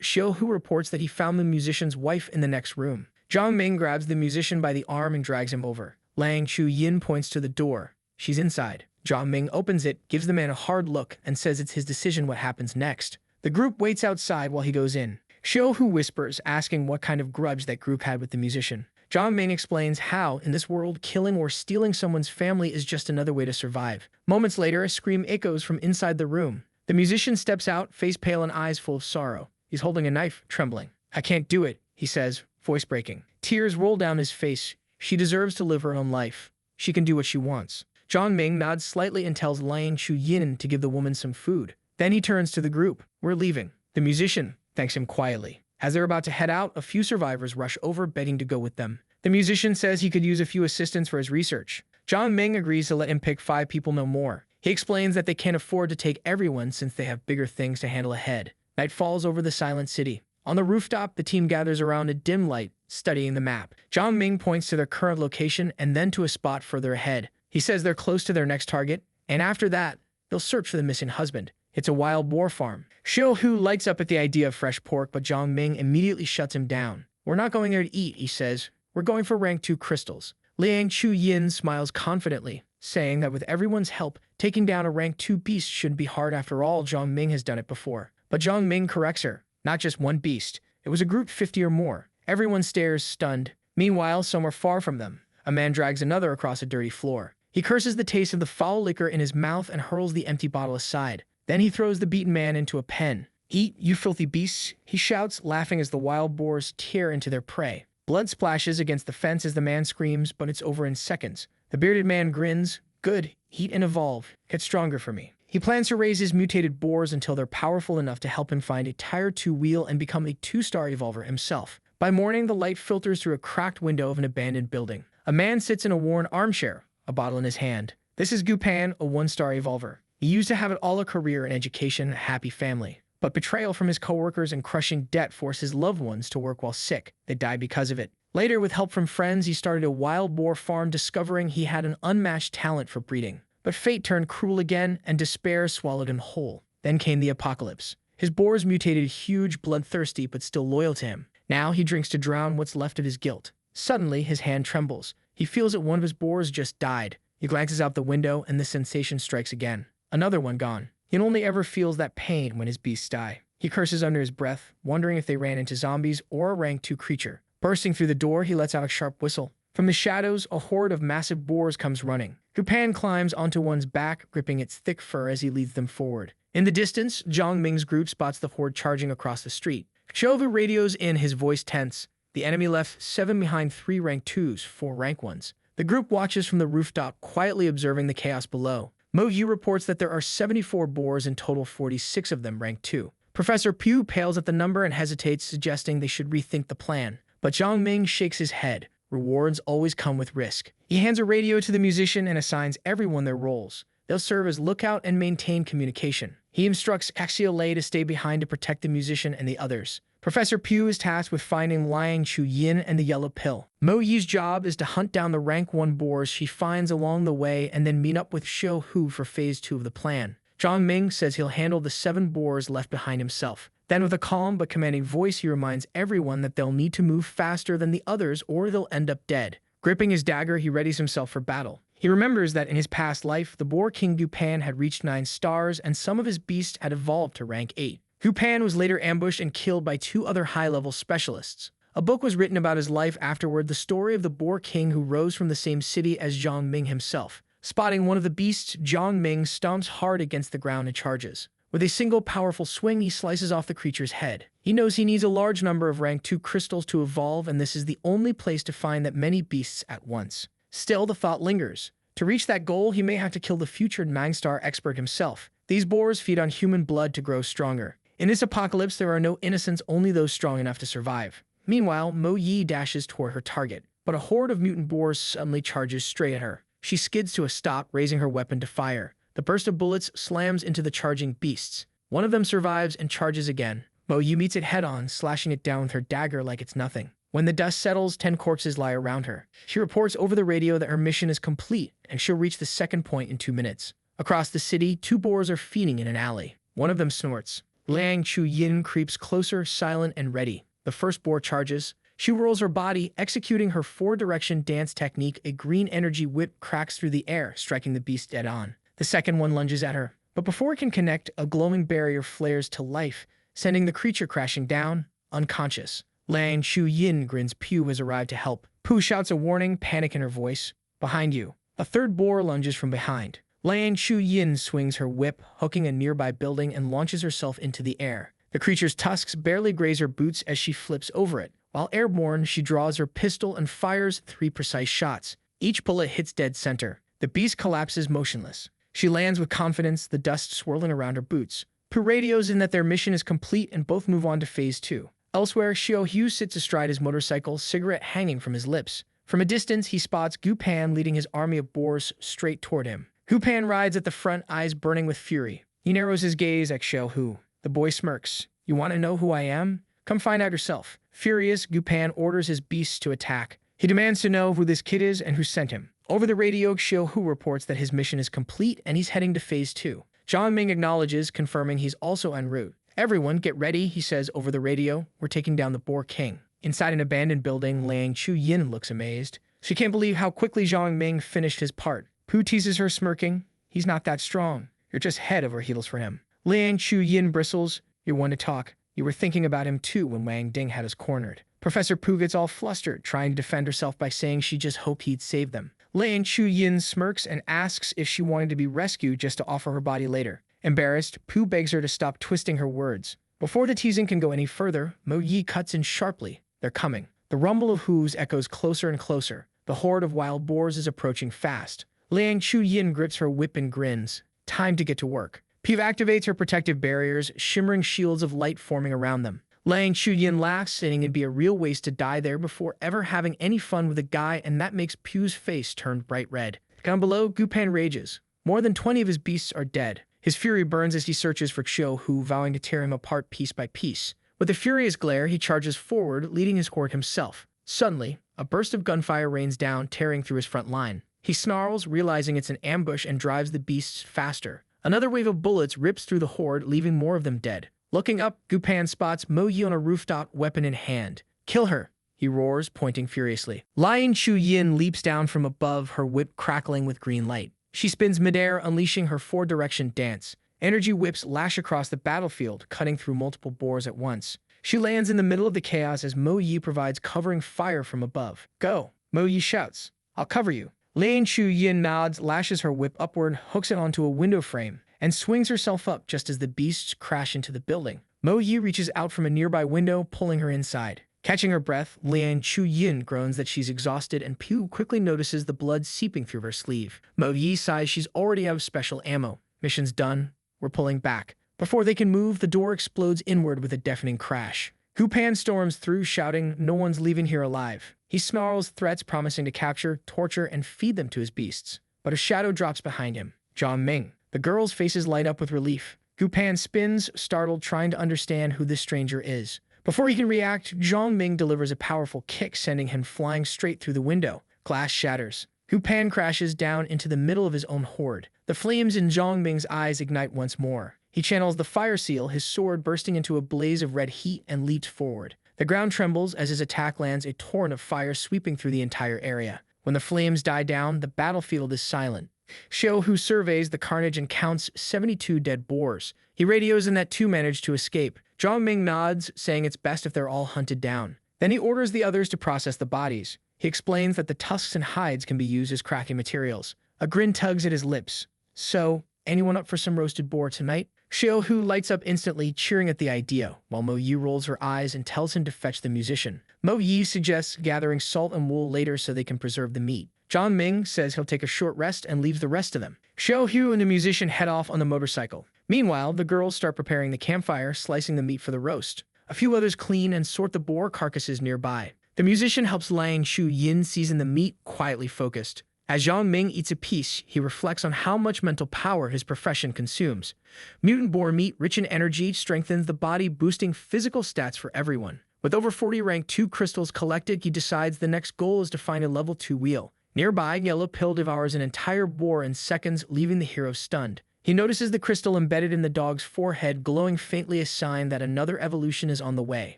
Xiaohu reports that he found the musician's wife in the next room. Jong Ming grabs the musician by the arm and drags him over. Lang Chu-yin points to the door. She's inside. Jong Ming opens it, gives the man a hard look, and says it's his decision what happens next. The group waits outside while he goes in. Xiaohu whispers, asking what kind of grudge that group had with the musician. Jong Ming explains how, in this world, killing or stealing someone's family is just another way to survive. Moments later, a scream echoes from inside the room. The musician steps out, face pale and eyes full of sorrow. He's holding a knife, trembling. "I can't do it," he says, voice breaking. Tears roll down his face. She deserves to live her own life. She can do what she wants. Jong Ming nods slightly and tells Lang Chu-yin to give the woman some food. Then he turns to the group. "We're leaving." The musician thanks him quietly. As they're about to head out, a few survivors rush over, begging to go with them. The musician says he could use a few assistants for his research. Jong Ming agrees to let him pick 5 people, no more. He explains that they can't afford to take everyone since they have bigger things to handle ahead. Night falls over the silent city. On the rooftop, the team gathers around a dim light, studying the map. Jong Ming points to their current location and then to a spot further ahead. He says they're close to their next target, and after that, they'll search for the missing husband. It's a wild boar farm. Xiaohu lights up at the idea of fresh pork, but Jong Ming immediately shuts him down. "We're not going there to eat," he says. "We're going for rank 2 crystals." Liang Chu-yin smiles confidently, saying that with everyone's help, taking down a rank 2 beast shouldn't be hard. After all, Jong Ming has done it before. But Jong Ming corrects her. Not just one beast. It was a group 50 or more. Everyone stares, stunned. Meanwhile, somewhere far from them, a man drags another across a dirty floor. He curses the taste of the foul liquor in his mouth and hurls the empty bottle aside. Then he throws the beaten man into a pen. "Eat, you filthy beasts," he shouts, laughing as the wild boars tear into their prey. Blood splashes against the fence as the man screams, but it's over in seconds. The bearded man grins. "Good, eat and evolve. Get stronger for me." He plans to raise his mutated boars until they're powerful enough to help him find a Tier 2 wheel and become a 2-star evolver himself. By morning, the light filters through a cracked window of an abandoned building. A man sits in a worn armchair, a bottle in his hand. This is Gupan, a 1-star evolver. He used to have it all: a career, an education, a happy family. But betrayal from his coworkers and crushing debt forced his loved ones to work while sick. They died because of it. Later, with help from friends, he started a wild boar farm, discovering he had an unmatched talent for breeding. But fate turned cruel again, and despair swallowed him whole. Then came the apocalypse. His boars mutated huge, bloodthirsty, but still loyal to him. Now he drinks to drown what's left of his guilt. Suddenly, his hand trembles. He feels that one of his boars just died. He glances out the window, and the sensation strikes again. Another one gone. He only ever feels that pain when his beasts die. He curses under his breath, wondering if they ran into zombies or a rank 2 creature. Bursting through the door, he lets out a sharp whistle. From the shadows, a horde of massive boars comes running. Gupan climbs onto one's back, gripping its thick fur as he leads them forward. In the distance, Jong Ming's group spots the horde charging across the street. Chova radios in, his voice tense. The enemy left 7 behind, 3 rank 2s, 4 rank 1s. The group watches from the rooftop, quietly observing the chaos below. Mo Yu reports that there are 74 boars, in total 46 of them rank 2. Professor Pugh pales at the number and hesitates, suggesting they should rethink the plan. But Jong Ming shakes his head. Rewards always come with risk. He hands a radio to the musician and assigns everyone their roles. They'll serve as lookout and maintain communication. He instructs Axiole to stay behind to protect the musician and the others. Professor Pugh is tasked with finding Liang Chu-yin and the yellow pill. Mo Yi's job is to hunt down the rank 1 boars she finds along the way and then meet up with Xiao Hu for phase 2 of the plan. Jong Ming says he'll handle the 7 boars left behind himself. Then with a calm but commanding voice, he reminds everyone that they'll need to move faster than the others or they'll end up dead. Gripping his dagger, he readies himself for battle. He remembers that in his past life, the boar king Gupan had reached 9 stars and some of his beasts had evolved to rank 8. Gupan was later ambushed and killed by 2 other high-level specialists. A book was written about his life afterward, the story of the boar king who rose from the same city as Jong Ming himself. Spotting one of the beasts, Jong Ming stomps hard against the ground and charges. With a single powerful swing, he slices off the creature's head. He knows he needs a large number of rank 2 crystals to evolve, and this is the only place to find that many beasts at once. Still, the thought lingers. To reach that goal, he may have to kill the future Mangstar expert himself. These boars feed on human blood to grow stronger. In this apocalypse, there are no innocents, only those strong enough to survive. Meanwhile, Mo Yi dashes toward her target, but a horde of mutant boars suddenly charges straight at her. She skids to a stop, raising her weapon to fire. The burst of bullets slams into the charging beasts. One of them survives and charges again. Mo Yi meets it head-on, slashing it down with her dagger like it's nothing. When the dust settles, 10 corpses lie around her. She reports over the radio that her mission is complete, and she'll reach the second point in 2 minutes. Across the city, 2 boars are feeding in an alley. One of them snorts. Liang Chu-yin creeps closer, silent and ready. The first boar charges. She whirls her body, executing her 4-direction dance technique. A green energy whip cracks through the air, striking the beast dead on. The second one lunges at her. But before it can connect, a glowing barrier flares to life, sending the creature crashing down, unconscious. Liang Chu-yin grins. Pugh has arrived to help. Pugh shouts a warning, panic in her voice. Behind you. A third boar lunges from behind. Liang Chu-yin swings her whip, hooking a nearby building, and launches herself into the air. The creature's tusks barely graze her boots as she flips over it. While airborne, she draws her pistol and fires 3 precise shots. Each bullet hits dead center. The beast collapses motionless. She lands with confidence, the dust swirling around her boots. Pugh radios in that their mission is complete and both move on to phase 2. Elsewhere, Xiao Hu sits astride his motorcycle, cigarette hanging from his lips. From a distance, he spots Gupan leading his army of boars straight toward him. Gupan rides at the front, eyes burning with fury. He narrows his gaze at Xiao Hu. The boy smirks. You want to know who I am? Come find out yourself. Furious, Gupan orders his beasts to attack. He demands to know who this kid is and who sent him. Over the radio, Xiao Hu reports that his mission is complete and he's heading to phase 2. Jong Ming acknowledges, confirming he's also en route. Everyone, get ready, he says over the radio. We're taking down the Boar King. Inside an abandoned building, Liang Chu-yin looks amazed. She can't believe how quickly Jong Ming finished his part. Pugh teases her, smirking. He's not that strong. You're just head over heels for him. Liang Chu-yin bristles. You're one to talk. You were thinking about him too when Wang Ding had us cornered. Professor Pugh gets all flustered, trying to defend herself by saying she just hoped he'd save them. Liang Chu-yin smirks and asks if she wanted to be rescued just to offer her body later. Embarrassed, Pugh begs her to stop twisting her words. Before the teasing can go any further, Mo Yi cuts in sharply. They're coming. The rumble of hooves echoes closer and closer. The horde of wild boars is approaching fast. Liang Chu-yin grips her whip and grins. Time to get to work. Pugh activates her protective barriers, shimmering shields of light forming around them. Liang Chu-yin laughs, saying it'd be a real waste to die there before ever having any fun with a guy, and that makes Pugh's face turn bright red. Down below, Gupan rages. More than 20 of his beasts are dead. His fury burns as he searches for Xiao Hu, vowing to tear him apart piece by piece. With a furious glare, he charges forward, leading his horde himself. Suddenly, a burst of gunfire rains down, tearing through his front line. He snarls, realizing it's an ambush, and drives the beasts faster. Another wave of bullets rips through the horde, leaving more of them dead. Looking up, Gupan spots Mo Yi on a rooftop, weapon in hand. Kill her, he roars, pointing furiously. Liang Chu-yin leaps down from above, her whip crackling with green light. She spins midair, unleashing her 4-direction dance. Energy whips lash across the battlefield, cutting through multiple boars at once. She lands in the middle of the chaos as Mo Yi provides covering fire from above. Go, Mo Yi shouts. I'll cover you. Liang Chu-yin nods, lashes her whip upward, hooks it onto a window frame, and swings herself up just as the beasts crash into the building. Mo Yi reaches out from a nearby window, pulling her inside. Catching her breath, Liang Chu-yin groans that she's exhausted, and Pugh quickly notices the blood seeping through her sleeve. Mo Yi sighs she's already out of special ammo. Mission's done. We're pulling back. Before they can move, the door explodes inward with a deafening crash. Gupan storms through, shouting, "No one's leaving here alive." He snarls threats, promising to capture, torture, and feed them to his beasts. But a shadow drops behind him. Jong Ming. The girls' faces light up with relief. Gupan spins, startled, trying to understand who this stranger is. Before he can react, Jong Ming delivers a powerful kick, sending him flying straight through the window. Glass shatters. Gupan crashes down into the middle of his own horde. The flames in Jong Ming's eyes ignite once more. He channels the fire seal, his sword bursting into a blaze of red heat, and leaps forward. The ground trembles as his attack lands, a torrent of fire sweeping through the entire area. When the flames die down, the battlefield is silent. Xiao Hu surveys the carnage and counts 72 dead boars. He radios in that 2 managed to escape. Jong Ming nods, saying it's best if they're all hunted down. Then he orders the others to process the bodies. He explains that the tusks and hides can be used as cracking materials. A grin tugs at his lips. So, anyone up for some roasted boar tonight? Xiao Hu lights up instantly, cheering at the idea, while Mo Yi rolls her eyes and tells him to fetch the musician. Mo Yi suggests gathering salt and wool later so they can preserve the meat. Jong Ming says he'll take a short rest and leaves the rest to them. Xiao Hu and the musician head off on the motorcycle. Meanwhile, the girls start preparing the campfire, slicing the meat for the roast. A few others clean and sort the boar carcasses nearby. The musician helps Lang Shu Yin season the meat, quietly focused. As Jong Ming eats a piece, he reflects on how much mental power his profession consumes. Mutant boar meat, rich in energy, strengthens the body, boosting physical stats for everyone. With over 40 rank 2 crystals collected, he decides the next goal is to find a level 2 wheel. Nearby, Yellow Pill devours an entire boar in seconds, leaving the hero stunned. He notices the crystal embedded in the dog's forehead, glowing faintly, a sign that another evolution is on the way.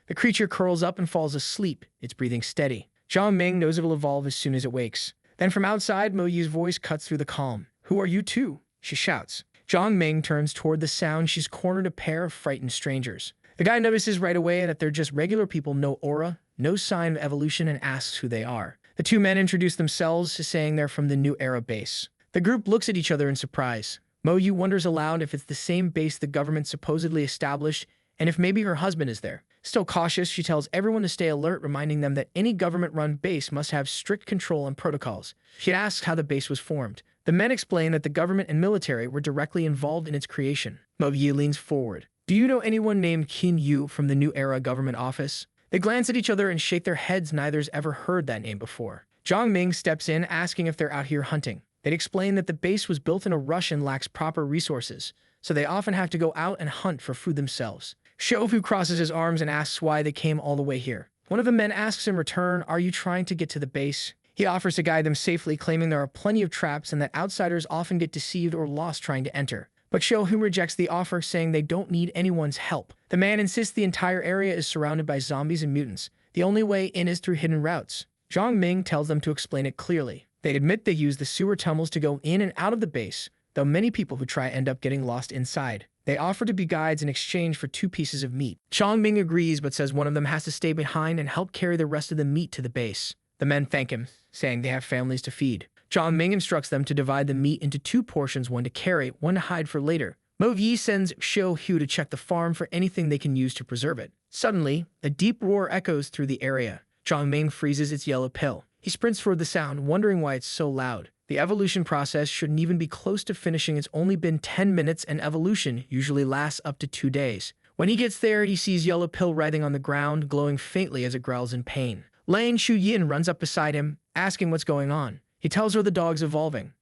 The creature curls up and falls asleep, its breathing steady. Jong Ming knows it will evolve as soon as it wakes. Then from outside, Mo Yi's voice cuts through the calm. "Who are you two?" she shouts. Jong Ming turns toward the sound. She's cornered a pair of frightened strangers. The guy notices right away that they're just regular people, no aura, no sign of evolution, and asks who they are. The 2 men introduce themselves, saying they're from the New Era base. The group looks at each other in surprise. Mo Yi wonders aloud if it's the same base the government supposedly established, and if maybe her husband is there. Still cautious, she tells everyone to stay alert, reminding them that any government-run base must have strict control and protocols. She asks how the base was formed. The men explain that the government and military were directly involved in its creation. Mo Yi leans forward. "Do you know anyone named Qin Yu from the New Era government office?" They glance at each other and shake their heads. Neither's ever heard that name before. Jong Ming steps in, asking if they're out here hunting. They'd explain that the base was built in a rush and lacks proper resources, so they often have to go out and hunt for food themselves. Xiao crosses his arms and asks why they came all the way here. One of the men asks in return, "Are you trying to get to the base?" He offers to guide them safely, claiming there are plenty of traps and that outsiders often get deceived or lost trying to enter. But Xiao rejects the offer, saying they don't need anyone's help. The man insists the entire area is surrounded by zombies and mutants. The only way in is through hidden routes. Jong Ming tells them to explain it clearly. They admit they use the sewer tunnels to go in and out of the base, though many people who try end up getting lost inside. They offer to be guides in exchange for 2 pieces of meat. Jong Ming agrees, but says one of them has to stay behind and help carry the rest of the meat to the base. The men thank him, saying they have families to feed. Jong Ming instructs them to divide the meat into 2 portions, one to carry, one to hide for later. Mo Yi sends Xiao Hu to check the farm for anything they can use to preserve it. Suddenly, a deep roar echoes through the area. Jong Ming freezes its Yellow Pill. He sprints toward the sound, wondering why it's so loud. The evolution process shouldn't even be close to finishing. It's only been 10 minutes, and evolution usually lasts up to 2 days. When he gets there, he sees Yellow Pill writhing on the ground, glowing faintly as it growls in pain. Lang Shu Yin runs up beside him, asking what's going on. He tells her the dog's evolving.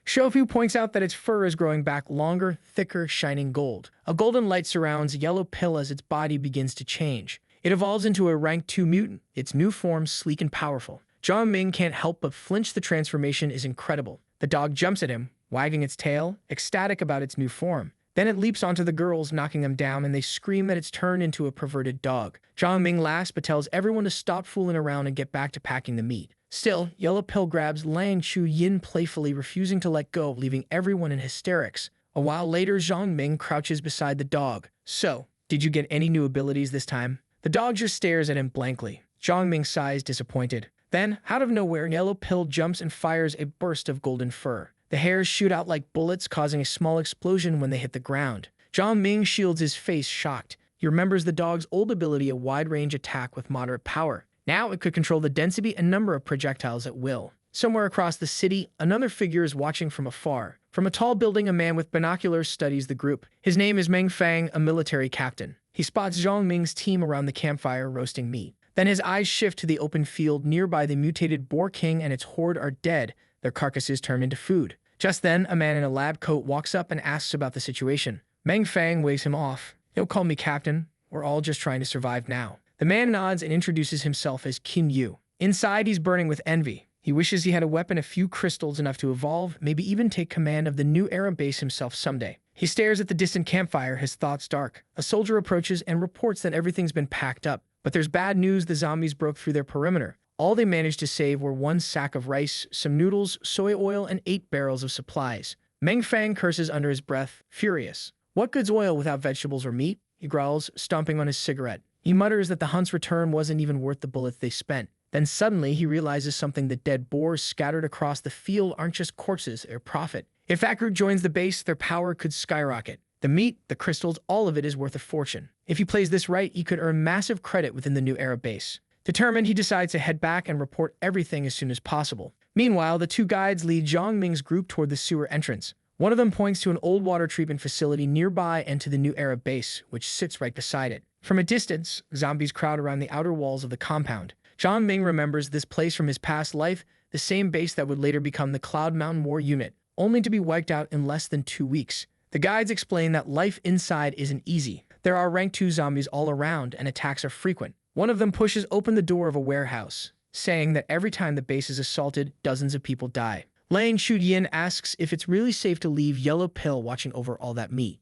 Shofu points out that its fur is growing back longer, thicker, shining gold. A golden light surrounds Yellow Pill as its body begins to change. It evolves into a rank 2 mutant, its new form sleek and powerful. Jong Ming can't help but flinch. The transformation is incredible. The dog jumps at him, wagging its tail, ecstatic about its new form. Then it leaps onto the girls, knocking them down, and they scream that it's turned into a perverted dog. Jong Ming laughs but tells everyone to stop fooling around and get back to packing the meat. Still, Yellow Pill grabs Lang Shu Yin playfully, refusing to let go, leaving everyone in hysterics. A while later, Jong Ming crouches beside the dog. "So, did you get any new abilities this time?" The dog just stares at him blankly. Jong Ming sighs, disappointed. Then, out of nowhere, Yellow Pill jumps and fires a burst of golden fur. The hairs shoot out like bullets, causing a small explosion when they hit the ground. Jong Ming shields his face, shocked. He remembers the dog's old ability, a wide-range attack with moderate power. Now it could control the density and number of projectiles at will. Somewhere across the city, another figure is watching from afar. From a tall building, a man with binoculars studies the group. His name is Meng Fang, a military captain. He spots Zhong Ming's team around the campfire roasting meat. Then his eyes shift to the open field nearby. The mutated Boar King and its horde are dead, their carcasses turned into food. Just then, a man in a lab coat walks up and asks about the situation. Meng Fang waves him off. "Don't call me captain. We're all just trying to survive now." The man nods and introduces himself as Kim Yu. Inside, he's burning with envy. He wishes he had a weapon, a few crystals enough to evolve, maybe even take command of the new era base himself someday. He stares at the distant campfire, his thoughts dark. A soldier approaches and reports that everything's been packed up. But there's bad news, the zombies broke through their perimeter. All they managed to save were 1 sack of rice, some noodles, soy oil, and 8 barrels of supplies. Meng Fang curses under his breath, furious. "What good's oil without vegetables or meat?" he growls, stomping on his cigarette. He mutters that the hunt's return wasn't even worth the bullets they spent. Then suddenly he realizes something: the dead boars scattered across the field aren't just corpses, they're profit. If that group joins the base, their power could skyrocket. The meat, the crystals, all of it is worth a fortune. If he plays this right, he could earn massive credit within the new era base. Determined, he decides to head back and report everything as soon as possible. Meanwhile, the 2 guides lead Jong Ming's group toward the sewer entrance. One of them points to an old water treatment facility nearby and to the new era base, which sits right beside it. From a distance, zombies crowd around the outer walls of the compound. Jong Ming remembers this place from his past life, the same base that would later become the Cloud Mountain War Unit, only to be wiped out in less than 2 weeks. The guides explain that life inside isn't easy. There are rank 2 zombies all around, and attacks are frequent. One of them pushes open the door of a warehouse, saying that every time the base is assaulted, dozens of people die. Lang Shu-yin asks if it's really safe to leave Yellow Pill watching over all that meat.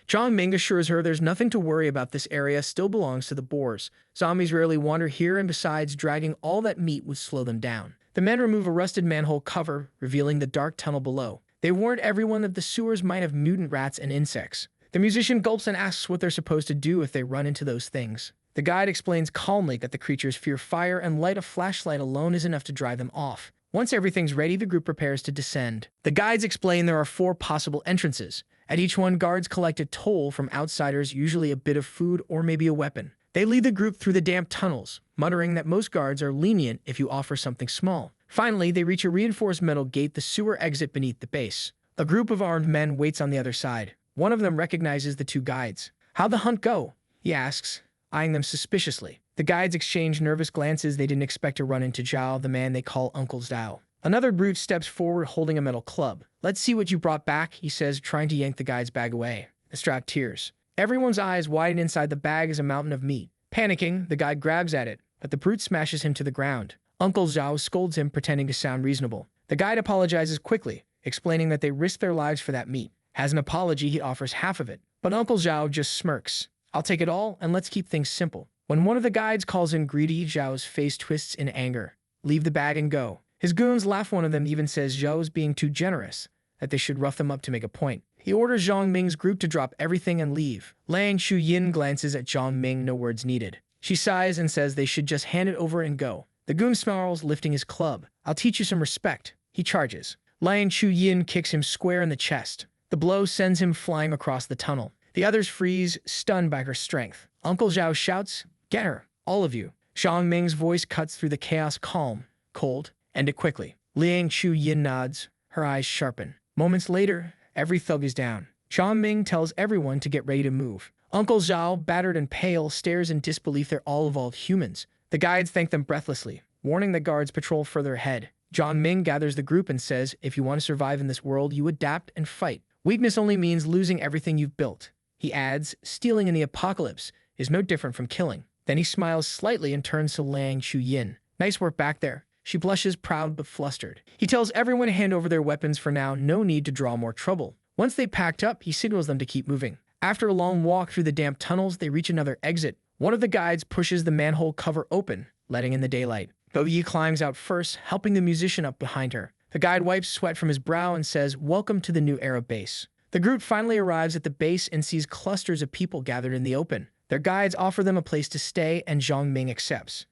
Jong Ming assures her there's nothing to worry about, this area still belongs to the boars. Zombies rarely wander here, and besides, dragging all that meat would slow them down. The men remove a rusted manhole cover, revealing the dark tunnel below. They warned everyone that the sewers might have mutant rats and insects. The musician gulps and asks what they're supposed to do if they run into those things. The guide explains calmly that the creatures fear fire, and light a flashlight alone is enough to drive them off. Once everything's ready, the group prepares to descend. The guides explain there are 4 possible entrances. At each one, guards collect a toll from outsiders, usually a bit of food or maybe a weapon. They lead the group through the damp tunnels, muttering that most guards are lenient if you offer something small. Finally, they reach a reinforced metal gate, the sewer exit beneath the base. A group of armed men waits on the other side. One of them recognizes the 2 guides. "How'd the hunt go?" he asks, eyeing them suspiciously. The guides exchange nervous glances. They didn't expect to run into Zhao, the man they call Uncle Zhao. Another brute steps forward holding a metal club. "Let's see what you brought back," he says, trying to yank the guide's bag away. The strap tears. Everyone's eyes widen. Inside the bag is a mountain of meat. Panicking, the guide grabs at it, but the brute smashes him to the ground. Uncle Zhao scolds him, pretending to sound reasonable. The guide apologizes quickly, explaining that they risked their lives for that meat. As an apology, he offers half of it, but Uncle Zhao just smirks. "I'll take it all, and let's keep things simple." When one of the guides calls him greedy, Zhao's face twists in anger. "Leave the bag and go." His goons laugh. One of them even says Zhao's being too generous, that they should rough them up to make a point. He orders Jong Ming's group to drop everything and leave. Lang Shu-yin glances at Jong Ming, no words needed. She sighs and says they should just hand it over and go. The goon snarls, lifting his club. "I'll teach you some respect." He charges. Lang Shu-yin kicks him square in the chest. The blow sends him flying across the tunnel. The others freeze, stunned by her strength. Uncle Zhao shouts, "Get her, all of you." Jong Ming's voice cuts through the chaos, calm, cold, end it quickly. Liang Shu-yin nods, her eyes sharpen. Moments later, every thug is down. Jong Ming tells everyone to get ready to move. Uncle Zhao, battered and pale, stares in disbelief. They're all evolved humans. The guides thank them breathlessly, warning the guards patrol further ahead. Jong Ming gathers the group and says, "If you want to survive in this world, you adapt and fight. Weakness only means losing everything you've built." He adds, "Stealing in the apocalypse is no different from killing." Then he smiles slightly and turns to Lang Shu-yin. "Nice work back there." She blushes, proud but flustered. He tells everyone to hand over their weapons for now, no need to draw more trouble. Once they packed up, he signals them to keep moving. After a long walk through the damp tunnels, they reach another exit. One of the guides pushes the manhole cover open, letting in the daylight. Yi climbs out first, helping the musician up behind her. The guide wipes sweat from his brow and says, "Welcome to the new era base." The group finally arrives at the base and sees clusters of people gathered in the open. Their guides offer them a place to stay, and Jong Ming accepts.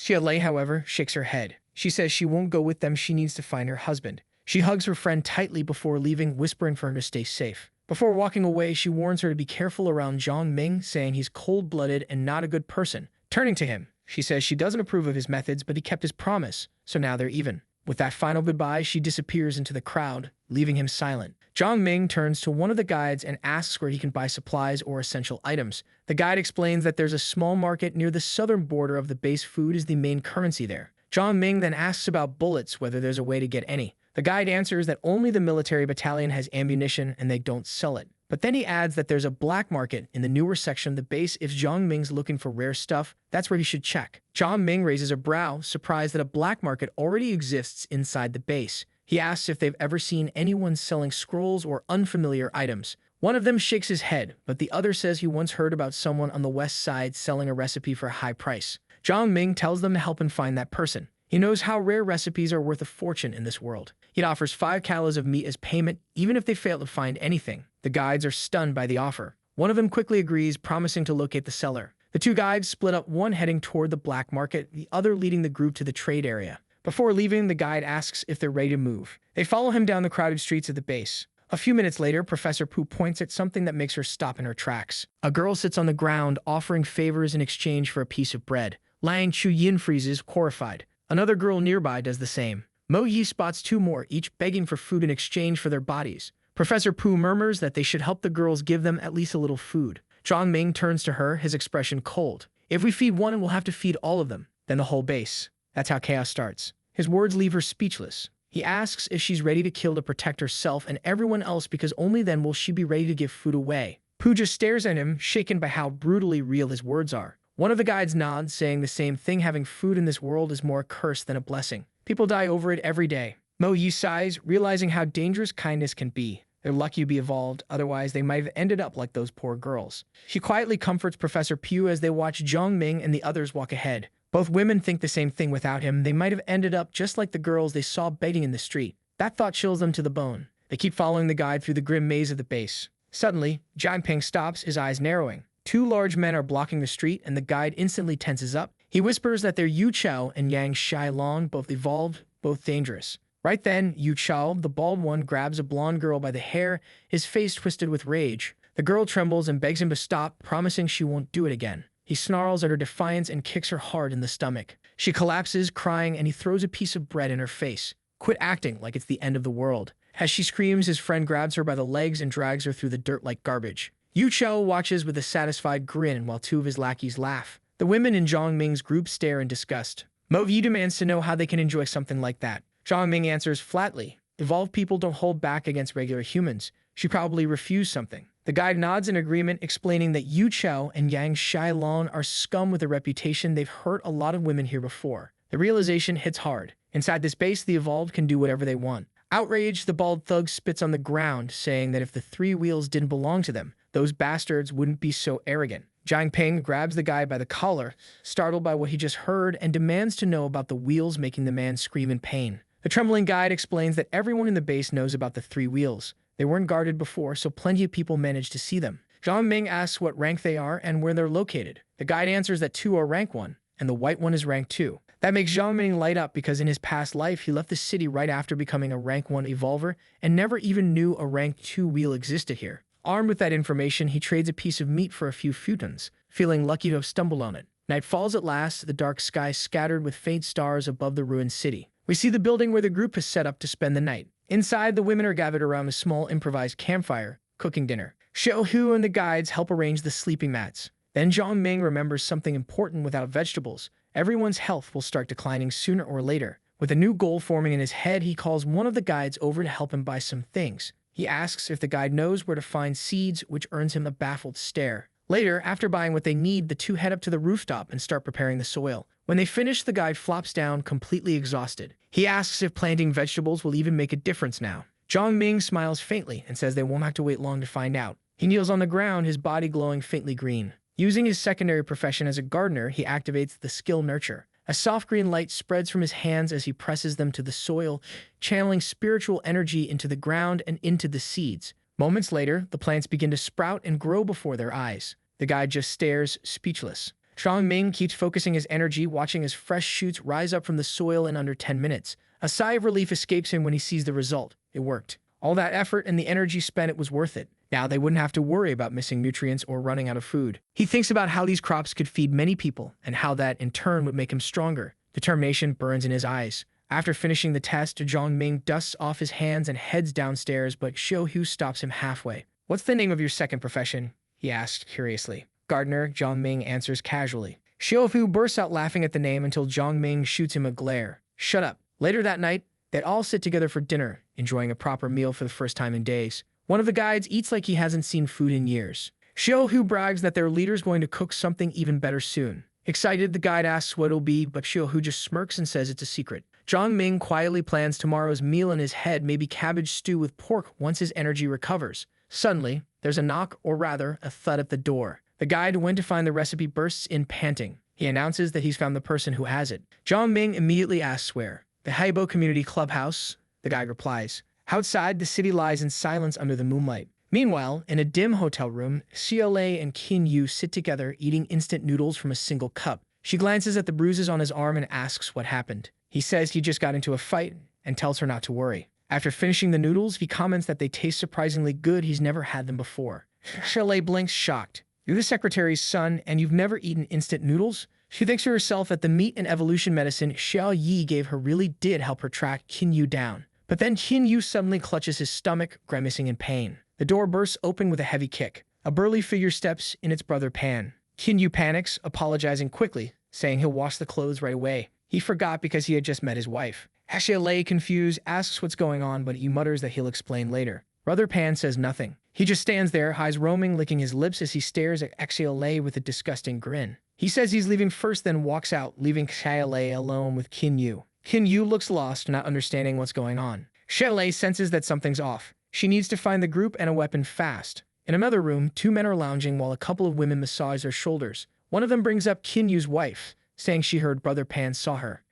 Yahello, however, shakes her head. She says she won't go with them. She needs to find her husband. She hugs her friend tightly before leaving, whispering for her to stay safe. Before walking away, she warns her to be careful around Jong Ming, saying he's cold-blooded and not a good person. Turning to him, she says she doesn't approve of his methods, but he kept his promise, so now they're even. With that final goodbye, she disappears into the crowd, leaving him silent. Jong Ming turns to one of the guides and asks where he can buy supplies or essential items. The guide explains that there's a small market near the southern border of the base. Food is the main currency there. Jong Ming then asks about bullets, whether there's a way to get any. The guide answers that only the military battalion has ammunition and they don't sell it. But then he adds that there's a black market in the newer section of the base. If Jong Ming's looking for rare stuff, that's where he should check. Jong Ming raises a brow, surprised that a black market already exists inside the base. He asks if they've ever seen anyone selling scrolls or unfamiliar items. One of them shakes his head, but the other says he once heard about someone on the west side selling a recipe for a high price. Jong Ming tells them to help him find that person. He knows how rare recipes are worth a fortune in this world. He offers 5 kilos of meat as payment, even if they fail to find anything. The guides are stunned by the offer. One of them quickly agrees, promising to locate the seller. The 2 guides split up, one heading toward the black market, the other leading the group to the trade area. Before leaving, the guide asks if they're ready to move. They follow him down the crowded streets of the base. A few minutes later, Professor Pooh points at something that makes her stop in her tracks. A girl sits on the ground, offering favors in exchange for a piece of bread. Lang Chu Yin freezes, horrified. Another girl nearby does the same. Mo Yi spots 2 more, each begging for food in exchange for their bodies. Professor Pooh murmurs that they should help the girls, give them at least a little food. Jong Ming turns to her, his expression cold. If we feed one, we'll have to feed all of them, then the whole base. That's how chaos starts. His words leave her speechless. He asks if she's ready to kill to protect herself and everyone else, because only then will she be ready to give food away. Pooh just stares at him, shaken by how brutally real his words are. One of the guides nods, saying the same thing. Having food in this world is more a curse than a blessing. People die over it every day. Mo Yi sighs, realizing how dangerous kindness can be. They're lucky to be evolved, otherwise they might have ended up like those poor girls. She quietly comforts Professor Pugh as they watch Jong Ming and the others walk ahead. Both women think the same thing. Without him, they might have ended up just like the girls they saw begging in the street. That thought chills them to the bone. They keep following the guide through the grim maze of the base. Suddenly, Jong Ping stops, his eyes narrowing. 2 large men are blocking the street, and the guide instantly tenses up. He whispers that they're Yu Chao and Yang Shilong, both evolved, both dangerous. Right then, Yu Chao, the bald one, grabs a blonde girl by the hair, his face twisted with rage. The girl trembles and begs him to stop, promising she won't do it again. He snarls at her defiance and kicks her hard in the stomach. She collapses, crying, and he throws a piece of bread in her face. Quit acting like it's the end of the world. As she screams, his friend grabs her by the legs and drags her through the dirt like garbage. Yu Chao watches with a satisfied grin while 2 of his lackeys laugh. The women in Jong Ming's group stare in disgust. Mo Yi demands to know how they can enjoy something like that. Jong Ming answers flatly, evolved people don't hold back against regular humans. She probably refused something. The guide nods in agreement, explaining that Yu Chao and Yang Shilong are scum with a reputation. They've hurt a lot of women here before. The realization hits hard. Inside this base, the evolved can do whatever they want. Outraged, the bald thug spits on the ground, saying that if the 3 wheels didn't belong to them, those bastards wouldn't be so arrogant. Jong Ping grabs the guy by the collar, startled by what he just heard, and demands to know about the wheels, making the man scream in pain. The trembling guide explains that everyone in the base knows about the 3 wheels. They weren't guarded before, so plenty of people managed to see them. Jong Ming asks what rank they are and where they're located. The guide answers that 2 are rank 1, and the white one is rank 2. That makes Jong Ming light up, because in his past life, he left the city right after becoming a rank 1 evolver and never even knew a rank 2 wheel existed here. Armed with that information, he trades a piece of meat for a few futons, feeling lucky to have stumbled on it. Night falls at last, the dark sky scattered with faint stars above the ruined city. We see the building where the group has set up to spend the night. Inside, the women are gathered around a small improvised campfire, cooking dinner. Xiao Hu and the guides help arrange the sleeping mats. Then Jong Ming remembers something important: without vegetables, everyone's health will start declining sooner or later. With a new goal forming in his head, he calls one of the guides over to help him buy some things. He asks if the guide knows where to find seeds, which earns him a baffled stare. Later, after buying what they need, the 2 head up to the rooftop and start preparing the soil. When they finish, the guide flops down, completely exhausted. He asks if planting vegetables will even make a difference now. Jong Ming smiles faintly and says they won't have to wait long to find out. He kneels on the ground, his body glowing faintly green. Using his secondary profession as a gardener, he activates the skill Nurture. A soft green light spreads from his hands as he presses them to the soil, channeling spiritual energy into the ground and into the seeds. Moments later, the plants begin to sprout and grow before their eyes. The guide just stares, speechless. Jong Ming keeps focusing his energy, watching as fresh shoots rise up from the soil in under 10 minutes. A sigh of relief escapes him when he sees the result. It worked. All that effort and the energy spent, it was worth it. Now they wouldn't have to worry about missing nutrients or running out of food. He thinks about how these crops could feed many people and how that, in turn, would make him stronger. Determination burns in his eyes. After finishing the test, Jong Ming dusts off his hands and heads downstairs, but Xiao Hu stops him halfway. "What's the name of your second profession?" he asks curiously. "Gardener," Jong Ming answers casually. Xiao Hu bursts out laughing at the name until Jong Ming shoots him a glare. "Shut up." Later that night, They all sit together for dinner, enjoying a proper meal for the first time in days. One of the guides eats like he hasn't seen food in years. Xiaohu brags that their leader's going to cook something even better soon. Excited, the guide asks what it'll be, but Xiaohu just smirks and says it's a secret. Jong Ming quietly plans tomorrow's meal in his head, maybe cabbage stew with pork once his energy recovers. Suddenly, there's a knock, or rather, a thud at the door. The guide who went to find the recipe bursts in panting. He announces that he's found the person who has it. Jong Ming immediately asks where. The Haibo Community Clubhouse, the guide replies. Outside, the city lies in silence under the moonlight. Meanwhile, in a dim hotel room, CLA and Qin Yu sit together eating instant noodles from a single cup. She glances at the bruises on his arm and asks what happened. He says he just got into a fight and tells her not to worry. After finishing the noodles, he comments that they taste surprisingly good. He's never had them before. CLA blinks, shocked. You're the secretary's son and you've never eaten instant noodles? She thinks to herself that the meat and evolution medicine Xiao Yi gave her really did help her track Qin Yu down. But then Qin Yu suddenly clutches his stomach, grimacing in pain. The door bursts open with a heavy kick. A burly figure steps in its brother Pan. Qin Yu panics, apologizing quickly, saying he'll wash the clothes right away. He forgot because he had just met his wife. Xiaolei, confused, asks what's going on, but he mutters that he'll explain later. Brother Pan says nothing. He just stands there, eyes roaming, licking his lips as he stares at Xiaolei with a disgusting grin. He says he's leaving first, then walks out, leaving Xiaolei alone with Qin Yu. Qin Yu looks lost, not understanding what's going on. Xiaolei senses that something's off. She needs to find the group and a weapon fast. In another room, two men are lounging while a couple of women massage their shoulders. One of them brings up Qin Yu's wife, saying she heard Brother Pan saw her.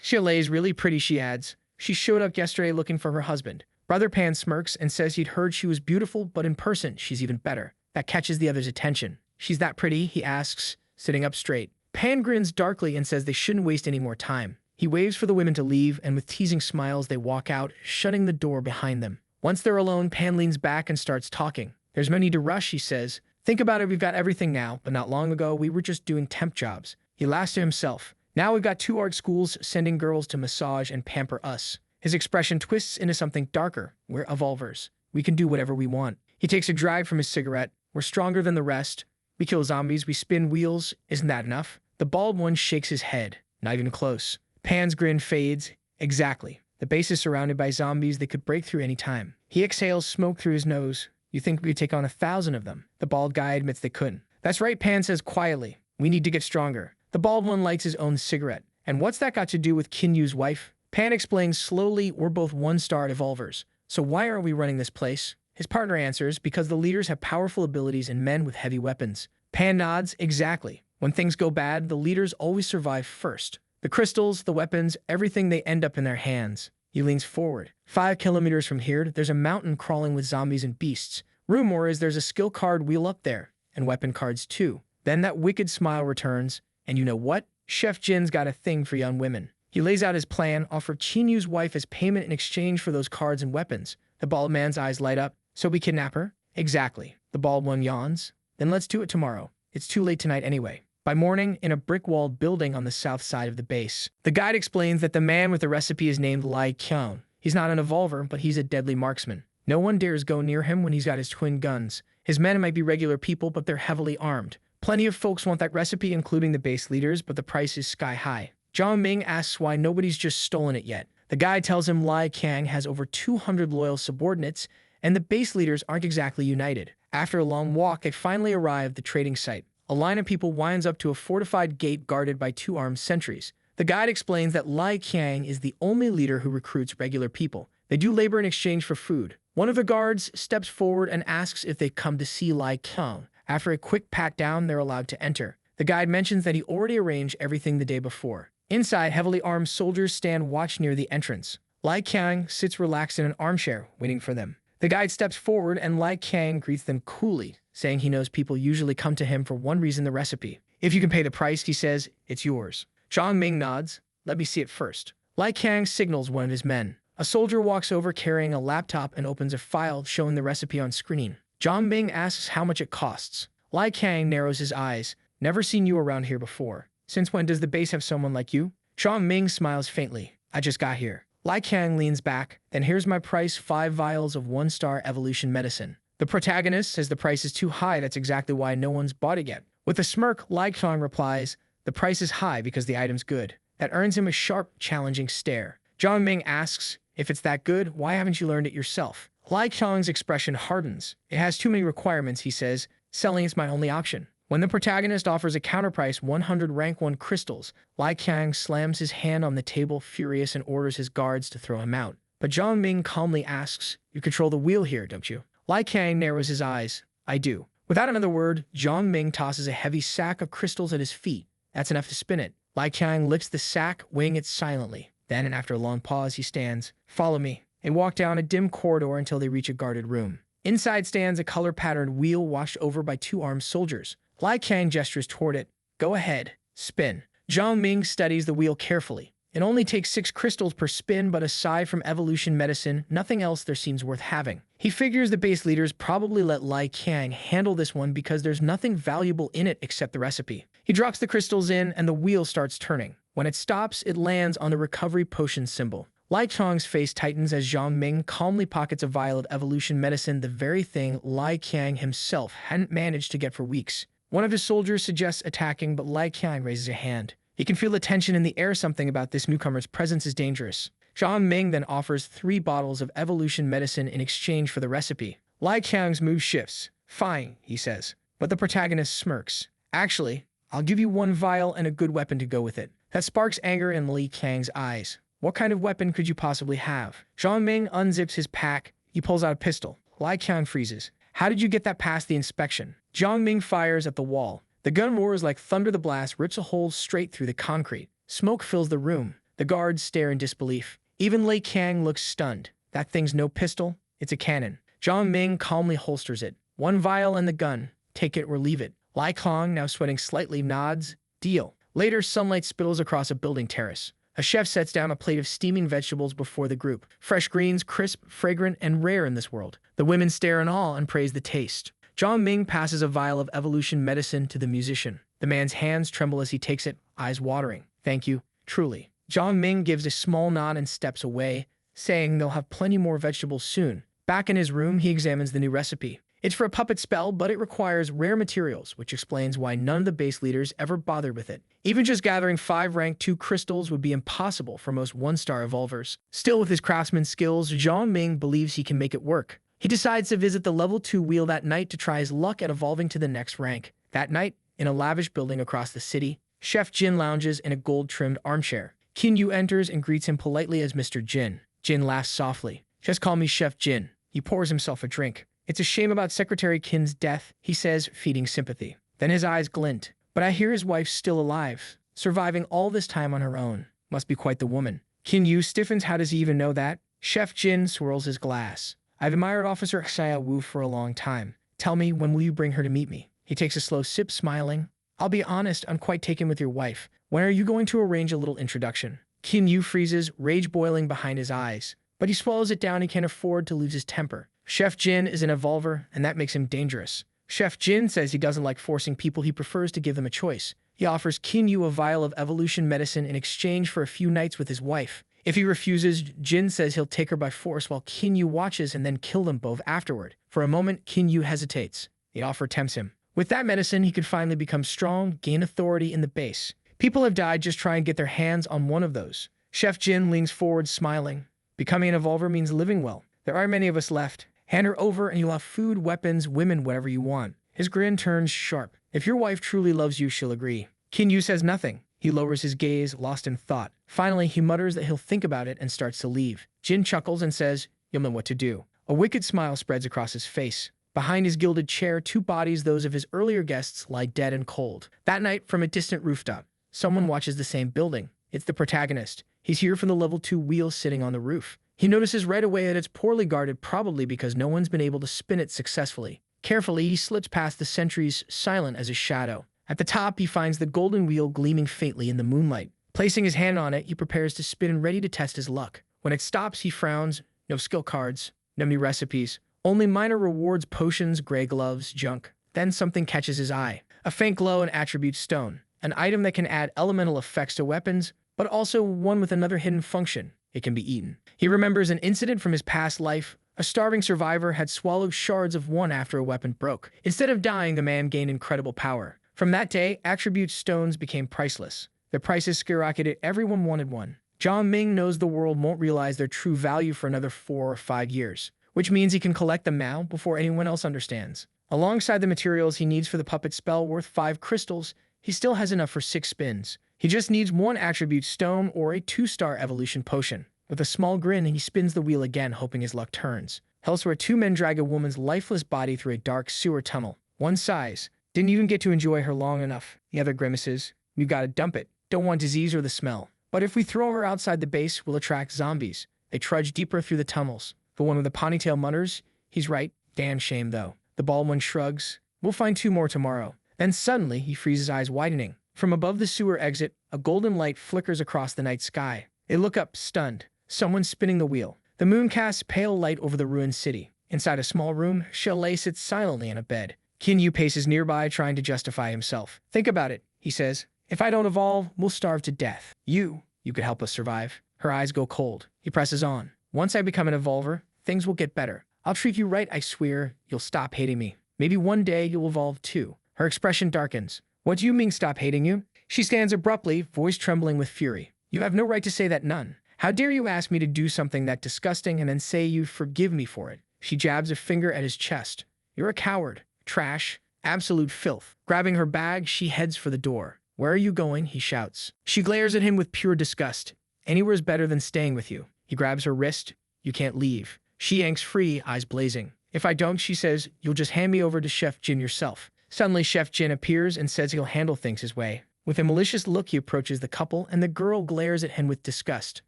Xiaolei is really pretty, she adds. She showed up yesterday looking for her husband. Brother Pan smirks and says he'd heard she was beautiful, but in person, she's even better. That catches the other's attention. She's that pretty, he asks, sitting up straight. Pan grins darkly and says they shouldn't waste any more time. He waves for the women to leave, and with teasing smiles, they walk out, shutting the door behind them. Once they're alone, Pan leans back and starts talking. There's no need to rush, he says. Think about it, we've got everything now, but not long ago, we were just doing temp jobs. He laughs to himself. Now we've got 2 art schools sending girls to massage and pamper us. His expression twists into something darker. We're evolvers. We can do whatever we want. He takes a drag from his cigarette. We're stronger than the rest. We kill zombies. We spin wheels. Isn't that enough? The bald one shakes his head. Not even close. Pan's grin fades. Exactly. The base is surrounded by zombies that could break through any time. He exhales smoke through his nose. You think we could take on 1,000 of them? The bald guy admits they couldn't. That's right, Pan says quietly. We need to get stronger. The bald one lights his own cigarette. And what's that got to do with Qin Yu's wife? Pan explains slowly, we're both 1-star evolvers. So why are we running this place? His partner answers, because the leaders have powerful abilities and men with heavy weapons. Pan nods, exactly. When things go bad, the leaders always survive first. The crystals, the weapons, everything, they end up in their hands. He leans forward. 5 kilometers from here, there's a mountain crawling with zombies and beasts. Rumor is there's a skill card wheel up there, and weapon cards too. Then that wicked smile returns, and you know what? Chef Jin's got a thing for young women. He lays out his plan, offer Qin Yu's wife as payment in exchange for those cards and weapons. The bald man's eyes light up. So we kidnap her? Exactly. The bald one yawns. Then let's do it tomorrow. It's too late tonight anyway. By morning, in a brick-walled building on the south side of the base, the guide explains that the man with the recipe is named Lai Qiang. He's not an evolver, but he's a deadly marksman. No one dares go near him when he's got his twin guns. His men might be regular people, but they're heavily armed. Plenty of folks want that recipe, including the base leaders, but the price is sky high. Jong Ming asks why nobody's just stolen it yet. The guy tells him Lai Qiang has over 200 loyal subordinates, and the base leaders aren't exactly united. After a long walk, they finally arrive at the trading site. A line of people winds up to a fortified gate guarded by 2 armed sentries. The guide explains that Lai Qiang is the only leader who recruits regular people. They do labor in exchange for food. One of the guards steps forward and asks if they come to see Lai Qiang. After a quick pat down, they're allowed to enter. The guide mentions that he already arranged everything the day before. Inside, heavily armed soldiers stand watch near the entrance. Lai Qiang sits relaxed in an armchair, waiting for them. The guide steps forward and Lai Qiang greets them coolly, saying he knows people usually come to him for one reason, the recipe. If you can pay the price, he says, it's yours. Jong Ming nods. Let me see it first. Lai Qiang signals one of his men. A soldier walks over carrying a laptop and opens a file showing the recipe on screen. Jong Ming asks how much it costs. Lai Qiang narrows his eyes. Never seen you around here before. Since when does the base have someone like you? Jong Ming smiles faintly. I just got here. Lai Qiang leans back. Then here's my price, 5 vials of 1-star evolution medicine. The protagonist says the price is too high. That's exactly why no one's bought it yet. With a smirk, Lai Qiang replies, the price is high because the item's good. That earns him a sharp, challenging stare. Jong Ming asks, if it's that good, why haven't you learned it yourself? Lai Qiang's expression hardens. It has too many requirements, he says. Selling is my only option. When the protagonist offers a counterprice 100 rank 1 crystals, Lai Qiang slams his hand on the table, furious, and orders his guards to throw him out. But Jong Ming calmly asks, you control the wheel here, don't you? Lai Qiang narrows his eyes. I do. Without another word, Jong Ming tosses a heavy sack of crystals at his feet. That's enough to spin it. Lai Qiang lifts the sack, weighing it silently. Then, and after a long pause, he stands. Follow me. And walk down a dim corridor until they reach a guarded room. Inside stands a color-patterned wheel washed over by 2 armed soldiers. Lai Qiang gestures toward it. Go ahead. Spin. Jong Ming studies the wheel carefully. It only takes 6 crystals per spin, but aside from evolution medicine, nothing else there seems worth having. He figures the base leaders probably let Lai Qiang handle this one because there's nothing valuable in it except the recipe. He drops the crystals in and the wheel starts turning. When it stops, it lands on the recovery potion symbol. Lai Qiang's face tightens as Jong Ming calmly pockets a vial of evolution medicine, the very thing Lai Qiang himself hadn't managed to get for weeks. One of his soldiers suggests attacking, but Lai Qiang raises a hand. He can feel the tension in the air. Something about this newcomer's presence is dangerous. Jong Ming then offers 3 bottles of evolution medicine in exchange for the recipe. Lai Qiang's mood shifts. Fine, he says. But the protagonist smirks. Actually, I'll give you 1 vial and a good weapon to go with it. That sparks anger in Lai Qiang's eyes. What kind of weapon could you possibly have? Jong Ming unzips his pack. He pulls out a pistol. Lai Qiang freezes. How did you get that past the inspection? Jong Ming fires at the wall. The gun roars like thunder. The blast rips a hole straight through the concrete. Smoke fills the room. The guards stare in disbelief. Even Lai Qiang looks stunned. That thing's no pistol. It's a cannon. Jong Ming calmly holsters it. 1 vial and the gun. Take it or leave it. Lai Qiang, now sweating slightly, nods. Deal. Later, sunlight spittles across a building terrace. A chef sets down a plate of steaming vegetables before the group. Fresh greens, crisp, fragrant, and rare in this world. The women stare in awe and praise the taste. Jong Ming passes a vial of evolution medicine to the musician. The man's hands tremble as he takes it, eyes watering. Thank you, truly. Jong Ming gives a small nod and steps away, saying they'll have plenty more vegetables soon. Back in his room, he examines the new recipe. It's for a puppet spell, but it requires rare materials, which explains why none of the base leaders ever bothered with it. Even just gathering 5 rank 2 crystals would be impossible for most 1-star evolvers. Still, with his craftsman skills, Jong Ming believes he can make it work. He decides to visit the level 2 wheel that night to try his luck at evolving to the next rank. That night, in a lavish building across the city, Chef Jin lounges in a gold-trimmed armchair. Kinyu enters and greets him politely as Mr. Jin. Jin laughs softly. Just call me Chef Jin. He pours himself a drink. It's a shame about Secretary Qin's death, he says, feeding sympathy. Then his eyes glint. But I hear his wife's still alive, surviving all this time on her own. Must be quite the woman. Kinyu stiffens. How does he even know that? Chef Jin swirls his glass. I've admired Officer Xiao Wu for a long time. Tell me, when will you bring her to meet me? He takes a slow sip, smiling. I'll be honest, I'm quite taken with your wife. When are you going to arrange a little introduction? Kinyu freezes, rage boiling behind his eyes. But he swallows it down. He can't afford to lose his temper. Chef Jin is an evolver, and that makes him dangerous. Chef Jin says he doesn't like forcing people. He prefers to give them a choice. He offers Kinyu a vial of evolution medicine in exchange for a few nights with his wife. If he refuses, Jin says he'll take her by force while Kinyu watches and then kill them both afterward. For a moment, Kinyu hesitates. The offer tempts him. With that medicine, he could finally become strong, gain authority in the base. People have died just trying to get their hands on one of those. Chef Jin leans forward, smiling. Becoming an evolver means living well. There aren't many of us left. Hand her over and you'll have food, weapons, women, whatever you want. His grin turns sharp. If your wife truly loves you, she'll agree. Kinyu says nothing. He lowers his gaze, lost in thought. Finally, he mutters that he'll think about it and starts to leave. Jin chuckles and says, you'll know what to do. A wicked smile spreads across his face. Behind his gilded chair, 2 bodies, those of his earlier guests, lie dead and cold. That night, from a distant rooftop, someone watches the same building. It's the protagonist. He's here from the level 2 wheel sitting on the roof. He notices right away that it's poorly guarded, probably because no one's been able to spin it successfully. Carefully, he slips past the sentries, silent as a shadow. At the top, he finds the golden wheel gleaming faintly in the moonlight. Placing his hand on it, he prepares to spin and ready to test his luck. When it stops, he frowns. No skill cards, no new recipes, only minor rewards, potions, gray gloves, junk. Then something catches his eye. A faint glow and attribute stone. An item that can add elemental effects to weapons, but also one with another hidden function. It can be eaten. He remembers an incident from his past life. A starving survivor had swallowed shards of one after a weapon broke. Instead of dying, the man gained incredible power. From that day, attribute stones became priceless. Their prices skyrocketed. Everyone wanted one. Jong Ming knows the world won't realize their true value for another 4 or 5 years, which means he can collect them now before anyone else understands. Alongside the materials he needs for the puppet spell worth 5 crystals, he still has enough for 6 spins. He just needs 1 attribute stone or a 2-star evolution potion. With a small grin, he spins the wheel again, hoping his luck turns. Elsewhere, 2 men drag a woman's lifeless body through a dark sewer tunnel. One sighs. Didn't even get to enjoy her long enough. The other grimaces. We've got to dump it. Don't want disease or the smell. But if we throw her outside the base, we'll attract zombies. They trudge deeper through the tunnels. The one with the ponytail mutters, he's right. Damn shame, though. The bald one shrugs. We'll find 2 more tomorrow. Then suddenly, he frees his eyes widening. From above the sewer exit, a golden light flickers across the night sky. They look up, stunned. Someone's spinning the wheel. The moon casts pale light over the ruined city. Inside a small room, Yahello sits silently in a bed. Kinfi paces nearby, trying to justify himself. Think about it, he says. If I don't evolve, we'll starve to death. You could help us survive. Her eyes go cold. He presses on. Once I become an evolver, things will get better. I'll treat you right, I swear. You'll stop hating me. Maybe one day you'll evolve too. Her expression darkens. What do you mean stop hating you? She stands abruptly, voice trembling with fury. You have no right to say that, none. How dare you ask me to do something that disgusting and then say you forgive me for it? She jabs a finger at his chest. You're a coward. Trash. Absolute filth. Grabbing her bag, she heads for the door. Where are you going? He shouts. She glares at him with pure disgust. Anywhere's better than staying with you. He grabs her wrist. You can't leave. She yanks free, eyes blazing. If I don't, she says, you'll just hand me over to Chef Jin yourself. Suddenly, Chef Jin appears and says he'll handle things his way. With a malicious look, he approaches the couple, and the girl glares at him with disgust.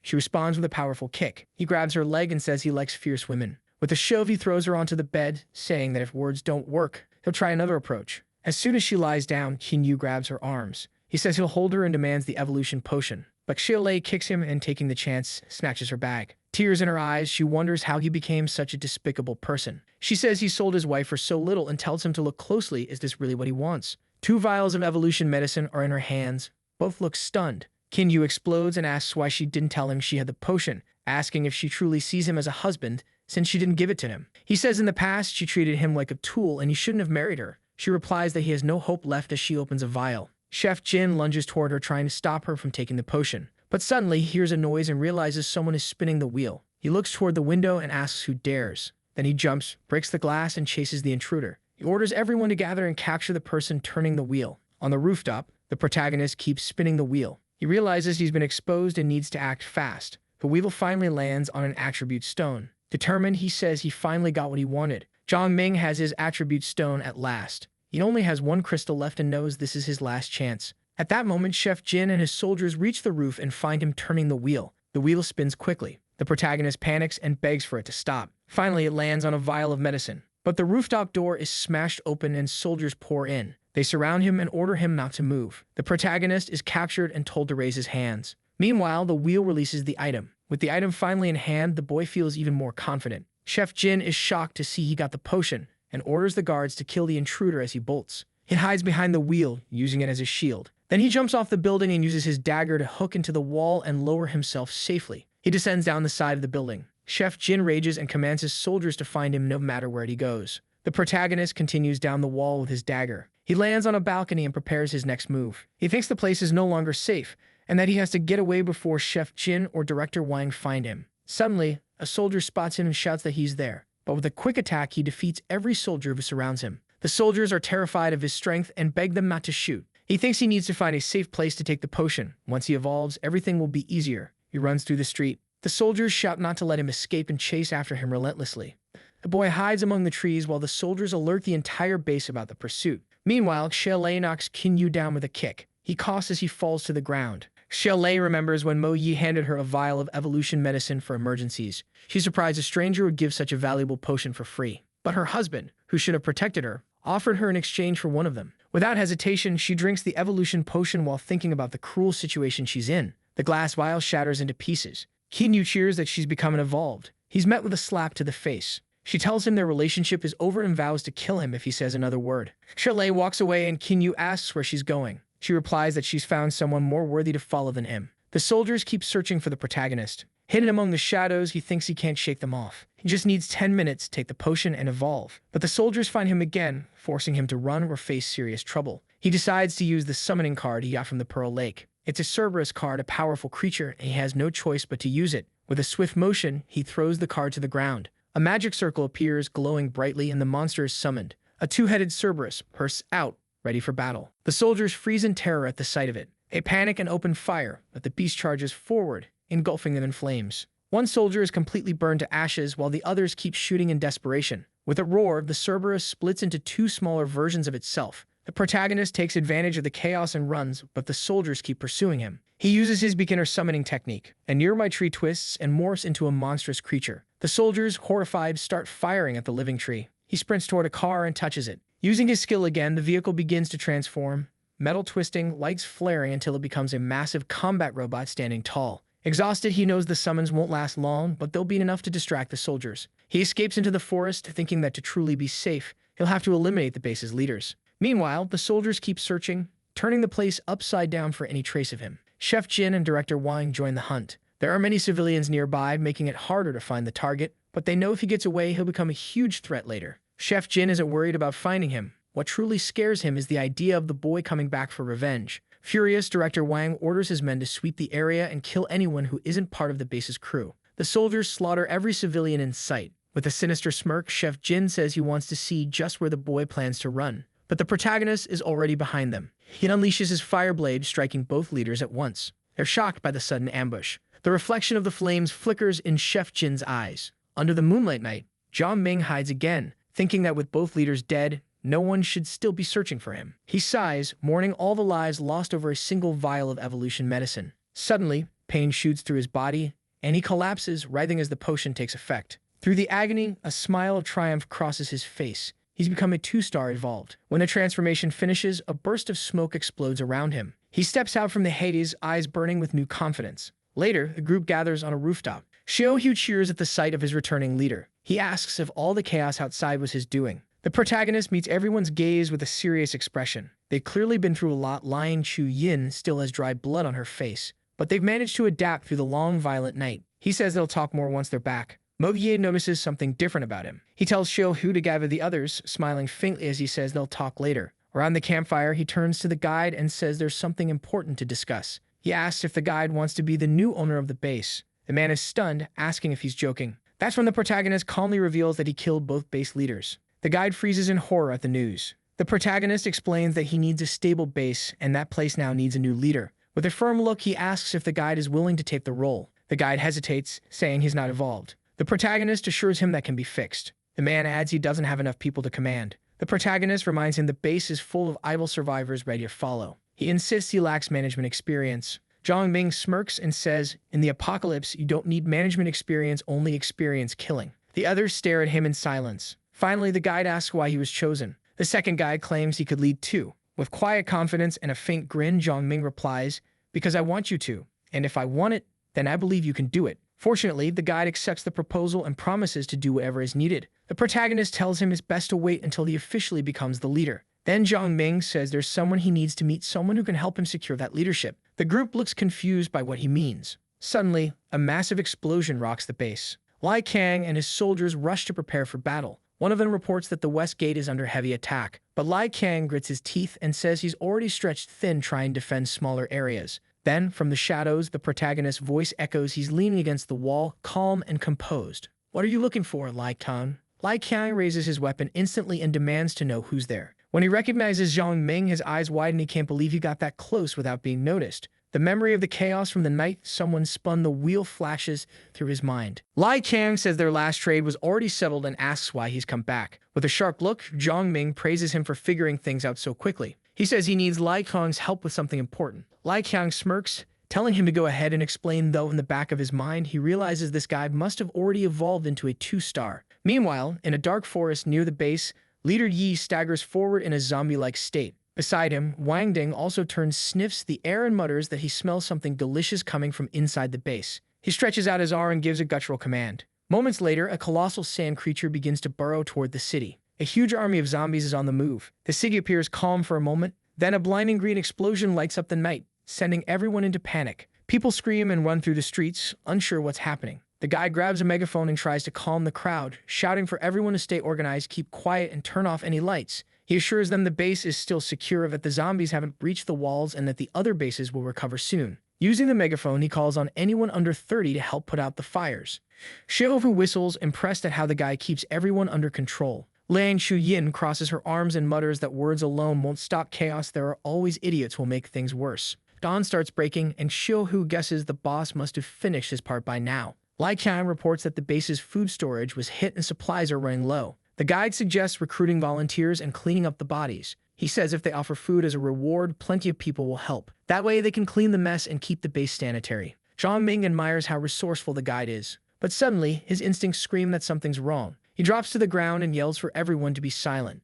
She responds with a powerful kick. He grabs her leg and says he likes fierce women. With a shove, he throws her onto the bed, saying that if words don't work, he'll try another approach. As soon as she lies down, Kinfi grabs her arms. He says he'll hold her and demands the evolution potion. But Yahello kicks him and, taking the chance, snatches her bag. Tears in her eyes, she wonders how he became such a despicable person. She says he sold his wife for so little and tells him to look closely. Is this really what he wants? 2 vials of evolution medicine are in her hands. Both look stunned. Kinfi explodes and asks why she didn't tell him she had the potion, asking if she truly sees him as a husband since she didn't give it to him. He says in the past she treated him like a tool and he shouldn't have married her. She replies that he has no hope left as she opens a vial. Chef Jin lunges toward her, trying to stop her from taking the potion. But suddenly he hears a noise and realizes someone is spinning the wheel. He looks toward the window and asks who dares. Then he jumps, breaks the glass, and chases the intruder. He orders everyone to gather and capture the person turning the wheel. On the rooftop, the protagonist keeps spinning the wheel. He realizes he's been exposed and needs to act fast. The wheel finally lands on an attribute stone. Determined, he says he finally got what he wanted. Jong Ming has his attribute stone at last. He only has 1 crystal left and knows this is his last chance. At that moment, Chef Jin and his soldiers reach the roof and find him turning the wheel. The wheel spins quickly. The protagonist panics and begs for it to stop. Finally, it lands on a vial of medicine. But the rooftop door is smashed open and soldiers pour in. They surround him and order him not to move. The protagonist is captured and told to raise his hands. Meanwhile, the wheel releases the item. With the item finally in hand, the boy feels even more confident. Chef Jin is shocked to see he got the potion and orders the guards to kill the intruder as he bolts. He hides behind the wheel, using it as a shield. Then he jumps off the building and uses his dagger to hook into the wall and lower himself safely. He descends down the side of the building. Chef Jin rages and commands his soldiers to find him no matter where he goes. The protagonist continues down the wall with his dagger. He lands on a balcony and prepares his next move. He thinks the place is no longer safe, and that he has to get away before Chef Jin or Director Wang find him. Suddenly, a soldier spots him and shouts that he's there. But with a quick attack, he defeats every soldier who surrounds him. The soldiers are terrified of his strength and beg them not to shoot. He thinks he needs to find a safe place to take the potion. Once he evolves, everything will be easier. He runs through the street. The soldiers shout not to let him escape and chase after him relentlessly. The boy hides among the trees while the soldiers alert the entire base about the pursuit. Meanwhile, Yahello knocks Kinfi down with a kick. He coughs as he falls to the ground. Yahello remembers when Mo Yi handed her a vial of evolution medicine for emergencies. She's surprised a stranger would give such a valuable potion for free. But her husband, who should have protected her, offered her in exchange for one of them. Without hesitation, she drinks the evolution potion while thinking about the cruel situation she's in. The glass vial shatters into pieces. Kinfi cheers that she's become evolved. He's met with a slap to the face. She tells him their relationship is over and vows to kill him if he says another word. Yahello walks away and Kinfi asks where she's going. She replies that she's found someone more worthy to follow than him. The soldiers keep searching for the protagonist. Hidden among the shadows, he thinks he can't shake them off. He just needs 10 minutes to take the potion and evolve. But the soldiers find him again, forcing him to run or face serious trouble. He decides to use the summoning card he got from the Pearl Lake. It's a Cerberus card, a powerful creature, and he has no choice but to use it. With a swift motion, he throws the card to the ground. A magic circle appears, glowing brightly, and the monster is summoned. A two-headed Cerberus bursts out, ready for battle. The soldiers freeze in terror at the sight of it. They panic and open fire, but the beast charges forward, engulfing them in flames. One soldier is completely burned to ashes, while the others keep shooting in desperation. With a roar, the Cerberus splits into two smaller versions of itself. The protagonist takes advantage of the chaos and runs, but the soldiers keep pursuing him. He uses his beginner summoning technique. A nearby tree twists and morphs into a monstrous creature. The soldiers, horrified, start firing at the living tree. He sprints toward a car and touches it. Using his skill again, the vehicle begins to transform, metal twisting, lights flaring until it becomes a massive combat robot standing tall. Exhausted, he knows the summons won't last long, but they'll be enough to distract the soldiers. He escapes into the forest, thinking that to truly be safe, he'll have to eliminate the base's leaders. Meanwhile, the soldiers keep searching, turning the place upside down for any trace of him. Chef Jin and Director Wang join the hunt. There are many civilians nearby, making it harder to find the target, but they know if he gets away, he'll become a huge threat later. Chef Jin isn't worried about finding him. What truly scares him is the idea of the boy coming back for revenge. Furious, Director Wang orders his men to sweep the area and kill anyone who isn't part of the base's crew. The soldiers slaughter every civilian in sight. With a sinister smirk, Chef Jin says he wants to see just where the boy plans to run. But the protagonist is already behind them. He unleashes his fire blade, striking both leaders at once. They're shocked by the sudden ambush. The reflection of the flames flickers in Chef Jin's eyes. Under the moonlight night, Jong Ming hides again, thinking that with both leaders dead, no one should still be searching for him. He sighs, mourning all the lives lost over a single vial of evolution medicine. Suddenly, pain shoots through his body, and he collapses, writhing as the potion takes effect. Through the agony, a smile of triumph crosses his face. He's become a 2-star evolved. When the transformation finishes, a burst of smoke explodes around him. He steps out from the Hades, eyes burning with new confidence. Later, the group gathers on a rooftop. Xiaohu cheers at the sight of his returning leader. He asks if all the chaos outside was his doing. The protagonist meets everyone's gaze with a serious expression. They've clearly been through a lot. Lion Chu Yin still has dry blood on her face, but they've managed to adapt through the long, violent night. He says they'll talk more once they're back. Mo Ye notices something different about him. He tells Xiaohu to gather the others, smiling faintly as he says they'll talk later. Around the campfire, he turns to the guide and says there's something important to discuss. He asks if the guide wants to be the new owner of the base. The man is stunned, asking if he's joking. That's when the protagonist calmly reveals that he killed both base leaders. The guide freezes in horror at the news. The protagonist explains that he needs a stable base, and that place now needs a new leader. With a firm look, he asks if the guide is willing to take the role. The guide hesitates, saying he's not evolved. The protagonist assures him that can be fixed. The man adds he doesn't have enough people to command. The protagonist reminds him the base is full of idle survivors ready to follow. He insists he lacks management experience. Jong Ming smirks and says, in the apocalypse, you don't need management experience, only experience killing. The others stare at him in silence. Finally, the guide asks why he was chosen. The second guide claims he could lead too. With quiet confidence and a faint grin, Jong Ming replies, because I want you to, and if I want it, then I believe you can do it. Fortunately, the guide accepts the proposal and promises to do whatever is needed. The protagonist tells him it's best to wait until he officially becomes the leader. Then Jong Ming says there's someone he needs to meet, someone who can help him secure that leadership. The group looks confused by what he means. Suddenly, a massive explosion rocks the base. Lai Kang and his soldiers rush to prepare for battle. One of them reports that the west gate is under heavy attack, but Lai Kang grits his teeth and says he's already stretched thin trying to defend smaller areas. Then, from the shadows, the protagonist's voice echoes. He's leaning against the wall, calm and composed. What are you looking for, Lai Kang? Lai Kang raises his weapon instantly and demands to know who's there. When he recognizes Jong Ming, his eyes widen. He can't believe he got that close without being noticed. The memory of the chaos from the night someone spun the wheel flashes through his mind. Lai Kang says their last trade was already settled and asks why he's come back. With a sharp look, Jong Ming praises him for figuring things out so quickly. He says he needs Lai Kang's help with something important. Lai Kang smirks, telling him to go ahead and explain, though in the back of his mind, he realizes this guy must have already evolved into a 2-star. Meanwhile, in a dark forest near the base, Leader Yi staggers forward in a zombie-like state. Beside him, Wang Ding also turns, sniffs the air and mutters that he smells something delicious coming from inside the base. He stretches out his arm and gives a guttural command. Moments later, a colossal sand creature begins to burrow toward the city. A huge army of zombies is on the move. The city appears calm for a moment, then a blinding green explosion lights up the night, sending everyone into panic. People scream and run through the streets, unsure what's happening. The guy grabs a megaphone and tries to calm the crowd, shouting for everyone to stay organized, keep quiet, and turn off any lights. He assures them the base is still secure, that the zombies haven't breached the walls, and that the other bases will recover soon. Using the megaphone, he calls on anyone under 30 to help put out the fires. Xiaohu whistles, impressed at how the guy keeps everyone under control. Liang Shuyin crosses her arms and mutters that words alone won't stop chaos. There are always idiots who will make things worse. Dawn starts breaking, and Xiaohu guesses the boss must have finished his part by now. Lai Qiang reports that the base's food storage was hit and supplies are running low. The guide suggests recruiting volunteers and cleaning up the bodies. He says if they offer food as a reward, plenty of people will help. That way they can clean the mess and keep the base sanitary. Jong Ming admires how resourceful the guide is. But suddenly, his instincts scream that something's wrong. He drops to the ground and yells for everyone to be silent.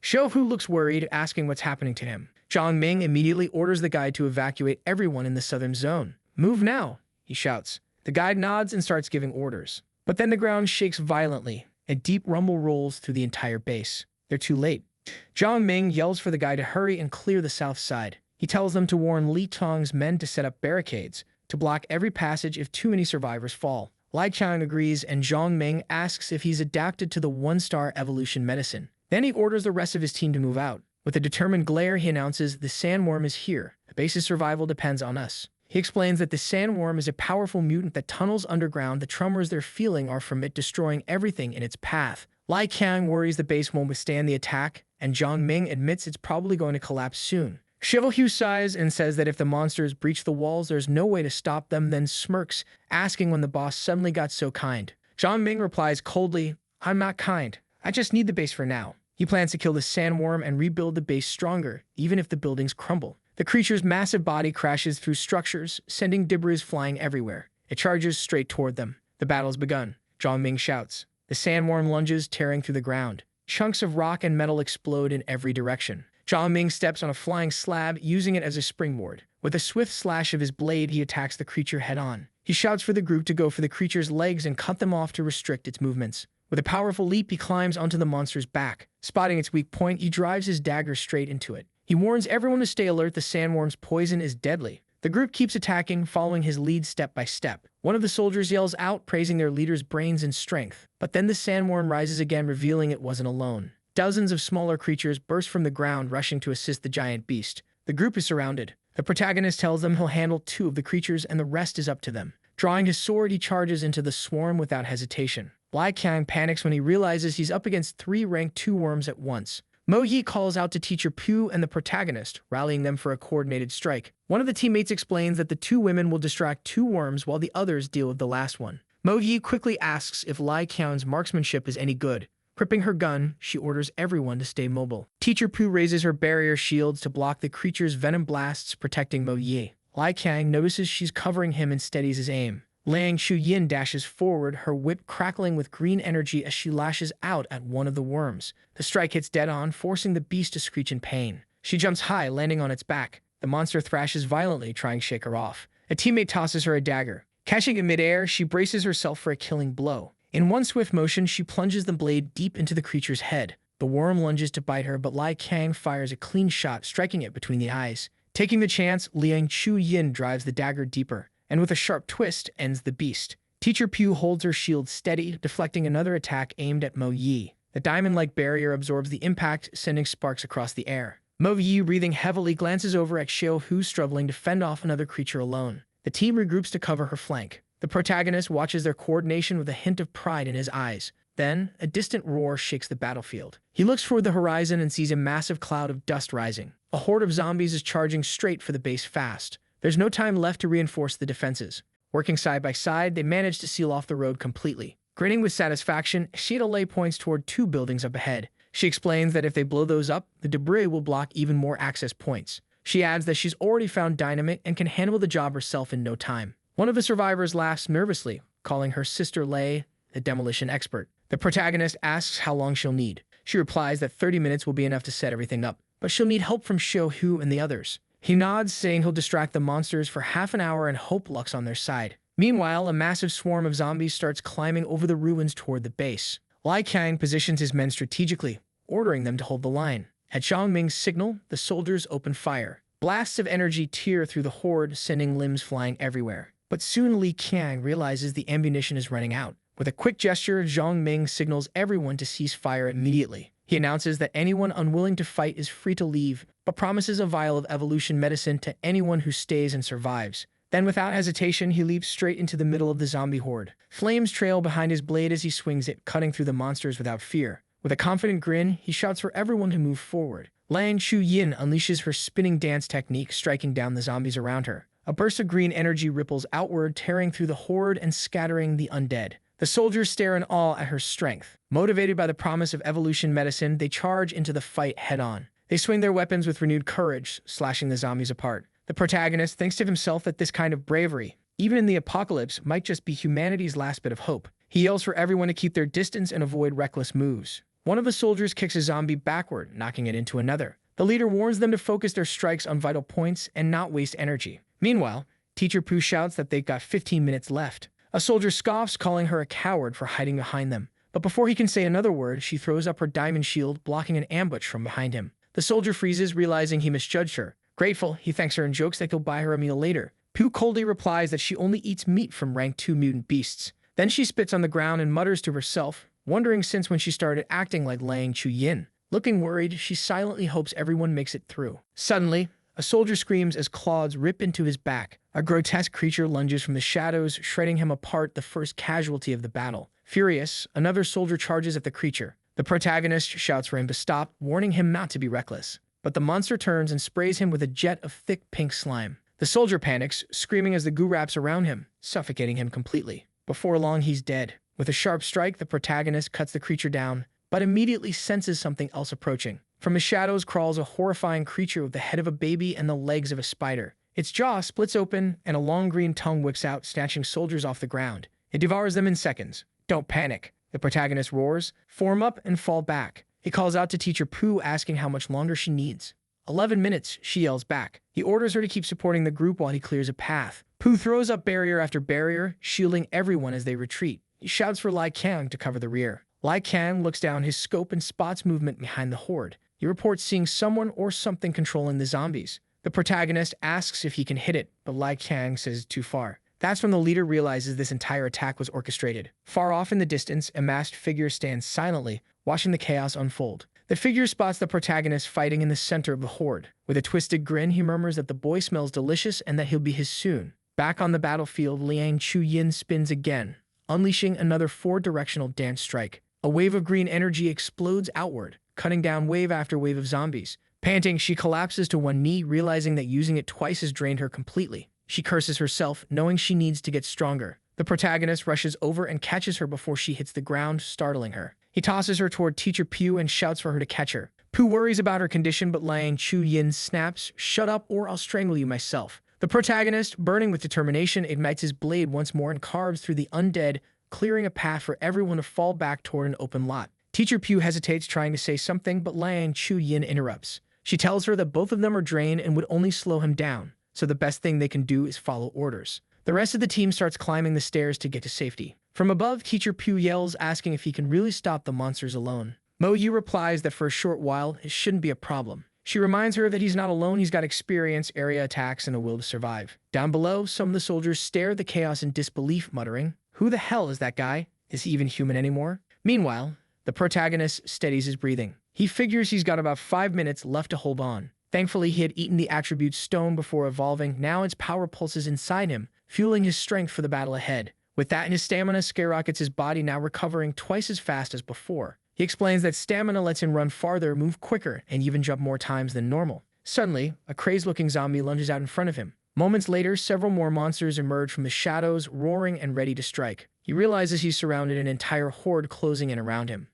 Xiaohu looks worried, asking what's happening to him. Jong Ming immediately orders the guide to evacuate everyone in the southern zone. "Move now," he shouts. The guide nods and starts giving orders. But then the ground shakes violently. A deep rumble rolls through the entire base. They're too late. Jong Ming yells for the guy to hurry and clear the south side. He tells them to warn Li Tong's men to set up barricades, to block every passage if too many survivors fall. Lai Qiang agrees, and Jong Ming asks if he's adapted to the one-star evolution medicine. Then he orders the rest of his team to move out. With a determined glare, he announces, "The sandworm is here. The base's survival depends on us." He explains that the sandworm is a powerful mutant that tunnels underground. The tremors they're feeling are from it destroying everything in its path. Lai Qiang worries the base won't withstand the attack, and Jong Ming admits it's probably going to collapse soon. Xiaohu sighs and says that if the monsters breach the walls, there's no way to stop them, then smirks, asking when the boss suddenly got so kind. Jong Ming replies coldly, "I'm not kind. I just need the base for now." He plans to kill the sandworm and rebuild the base stronger, even if the buildings crumble. The creature's massive body crashes through structures, sending debris flying everywhere. It charges straight toward them. The battle's begun. Jong Ming shouts. The sandworm lunges, tearing through the ground. Chunks of rock and metal explode in every direction. Jong Ming steps on a flying slab, using it as a springboard. With a swift slash of his blade, he attacks the creature head-on. He shouts for the group to go for the creature's legs and cut them off to restrict its movements. With a powerful leap, he climbs onto the monster's back. Spotting its weak point, he drives his dagger straight into it. He warns everyone to stay alert. The sandworm's poison is deadly. The group keeps attacking, following his lead step by step. One of the soldiers yells out, praising their leader's brains and strength. But then the sandworm rises again, revealing it wasn't alone. Dozens of smaller creatures burst from the ground, rushing to assist the giant beast. The group is surrounded. The protagonist tells them he'll handle 2 of the creatures and the rest is up to them. Drawing his sword, he charges into the swarm without hesitation. Lai Qiang panics when he realizes he's up against 3 rank 2 worms at once. Mo Yi calls out to Teacher Pu and the protagonist, rallying them for a coordinated strike. One of the teammates explains that the 2 women will distract 2 worms while the others deal with the last one. Mo Yi quickly asks if Lai Qiang's marksmanship is any good. Gripping her gun, she orders everyone to stay mobile. Teacher Pu raises her barrier shields to block the creature's venom blasts, protecting Mo Yi. Lai Qiang notices she's covering him and steadies his aim. Liang Shuyin dashes forward, her whip crackling with green energy as she lashes out at one of the worms. The strike hits dead on, forcing the beast to screech in pain. She jumps high, landing on its back. The monster thrashes violently, trying to shake her off. A teammate tosses her a dagger. Catching it midair, she braces herself for a killing blow. In one swift motion, she plunges the blade deep into the creature's head. The worm lunges to bite her, but Lai Qiang fires a clean shot, striking it between the eyes. Taking the chance, Liang Shuyin drives the dagger deeper, and with a sharp twist, ends the beast. Teacher Pu holds her shield steady, deflecting another attack aimed at Mo Yi. The diamond-like barrier absorbs the impact, sending sparks across the air. Mo Yi, breathing heavily, glances over at Xiao, who's struggling to fend off another creature alone. The team regroups to cover her flank. The protagonist watches their coordination with a hint of pride in his eyes. Then, a distant roar shakes the battlefield. He looks toward the horizon and sees a massive cloud of dust rising. A horde of zombies is charging straight for the base fast. There's no time left to reinforce the defenses. Working side by side, they manage to seal off the road completely. Grinning with satisfaction, Shida points toward 2 buildings up ahead. She explains that if they blow those up, the debris will block even more access points. She adds that she's already found dynamite and can handle the job herself in no time. One of the survivors laughs nervously, calling her sister Lei the demolition expert. The protagonist asks how long she'll need. She replies that 30 minutes will be enough to set everything up, but she'll need help from Xiao Hu and the others. He nods, saying he'll distract the monsters for half an hour and hope luck's on their side. Meanwhile, a massive swarm of zombies starts climbing over the ruins toward the base. Lai Qiang positions his men strategically, ordering them to hold the line. At Jong Ming's signal, the soldiers open fire. Blasts of energy tear through the horde, sending limbs flying everywhere. But soon Li Qiang realizes the ammunition is running out. With a quick gesture, Jong Ming signals everyone to cease fire immediately. He announces that anyone unwilling to fight is free to leave, but promises a vial of evolution medicine to anyone who stays and survives. Then without hesitation, he leaps straight into the middle of the zombie horde. Flames trail behind his blade as he swings it, cutting through the monsters without fear. With a confident grin, he shouts for everyone to move forward. Liang Chu-yin unleashes her spinning dance technique, striking down the zombies around her. A burst of green energy ripples outward, tearing through the horde and scattering the undead. The soldiers stare in awe at her strength. Motivated by the promise of evolution medicine, they charge into the fight head-on. They swing their weapons with renewed courage, slashing the zombies apart. The protagonist thinks to himself that this kind of bravery, even in the apocalypse, might just be humanity's last bit of hope. He yells for everyone to keep their distance and avoid reckless moves. One of the soldiers kicks a zombie backward, knocking it into another. The leader warns them to focus their strikes on vital points and not waste energy. Meanwhile, Teacher Pooh shouts that they've got 15 minutes left. A soldier scoffs, calling her a coward for hiding behind them. But before he can say another word, she throws up her diamond shield, blocking an ambush from behind him. The soldier freezes, realizing he misjudged her. Grateful, he thanks her and jokes that he'll buy her a meal later. Pooh coldly replies that she only eats meat from rank 2 mutant beasts. Then she spits on the ground and mutters to herself, wondering since when she started acting like Liang Chu-yin. Looking worried, she silently hopes everyone makes it through. Suddenly, a soldier screams as claws rip into his back. A grotesque creature lunges from the shadows, shredding him apart, the first casualty of the battle. Furious, another soldier charges at the creature. The protagonist shouts for him to stop, warning him not to be reckless. But the monster turns and sprays him with a jet of thick pink slime. The soldier panics, screaming as the goo wraps around him, suffocating him completely. Before long, he's dead. With a sharp strike, the protagonist cuts the creature down, but immediately senses something else approaching. From the shadows crawls a horrifying creature with the head of a baby and the legs of a spider. Its jaw splits open, and a long green tongue whips out, snatching soldiers off the ground. It devours them in seconds. Don't panic, the protagonist roars. Form up and fall back. He calls out to Teacher Pooh, asking how much longer she needs. 11 minutes, she yells back. He orders her to keep supporting the group while he clears a path. Pooh throws up barrier after barrier, shielding everyone as they retreat. He shouts for Lai Kang to cover the rear. Lai Kang looks down his scope and spots movement behind the horde. He reports seeing someone or something controlling the zombies. The protagonist asks if he can hit it, but Lai Kang says too far. That's when the leader realizes this entire attack was orchestrated. Far off in the distance, a masked figure stands silently, watching the chaos unfold. The figure spots the protagonist fighting in the center of the horde. With a twisted grin, he murmurs that the boy smells delicious and that he'll be his soon. Back on the battlefield, Liang Chu-yin spins again, unleashing another 4-directional dance strike. A wave of green energy explodes outward, cutting down wave after wave of zombies. Panting, she collapses to one knee, realizing that using it twice has drained her completely. She curses herself, knowing she needs to get stronger. The protagonist rushes over and catches her before she hits the ground, startling her. He tosses her toward Teacher Pooh and shouts for her to catch her. Pooh worries about her condition, but Liang Chu-yin snaps, "Shut up or I'll strangle you myself." The protagonist, burning with determination, ignites his blade once more and carves through the undead, clearing a path for everyone to fall back toward an open lot. Teacher Pooh hesitates, trying to say something, but Liang Chu-yin interrupts. She tells her that both of them are drained and would only slow him down, so the best thing they can do is follow orders. The rest of the team starts climbing the stairs to get to safety. From above, Teacher Pooh yells, asking if he can really stop the monsters alone. Mo Yu replies that for a short while, it shouldn't be a problem. She reminds her that he's not alone, he's got experience, area attacks, and a will to survive. Down below, some of the soldiers stare at the chaos in disbelief, muttering, "Who the hell is that guy? Is he even human anymore?" Meanwhile, the protagonist steadies his breathing. He figures he's got about 5 minutes left to hold on. Thankfully, he had eaten the attribute stone before evolving. Now its power pulses inside him, fueling his strength for the battle ahead. With that and his stamina, skyrockets his body, now recovering twice as fast as before. He explains that stamina lets him run farther, move quicker, and even jump more times than normal. Suddenly, a crazed-looking zombie lunges out in front of him. Moments later, several more monsters emerge from the shadows, roaring and ready to strike. He realizes he's surrounded, an entire horde closing in around him.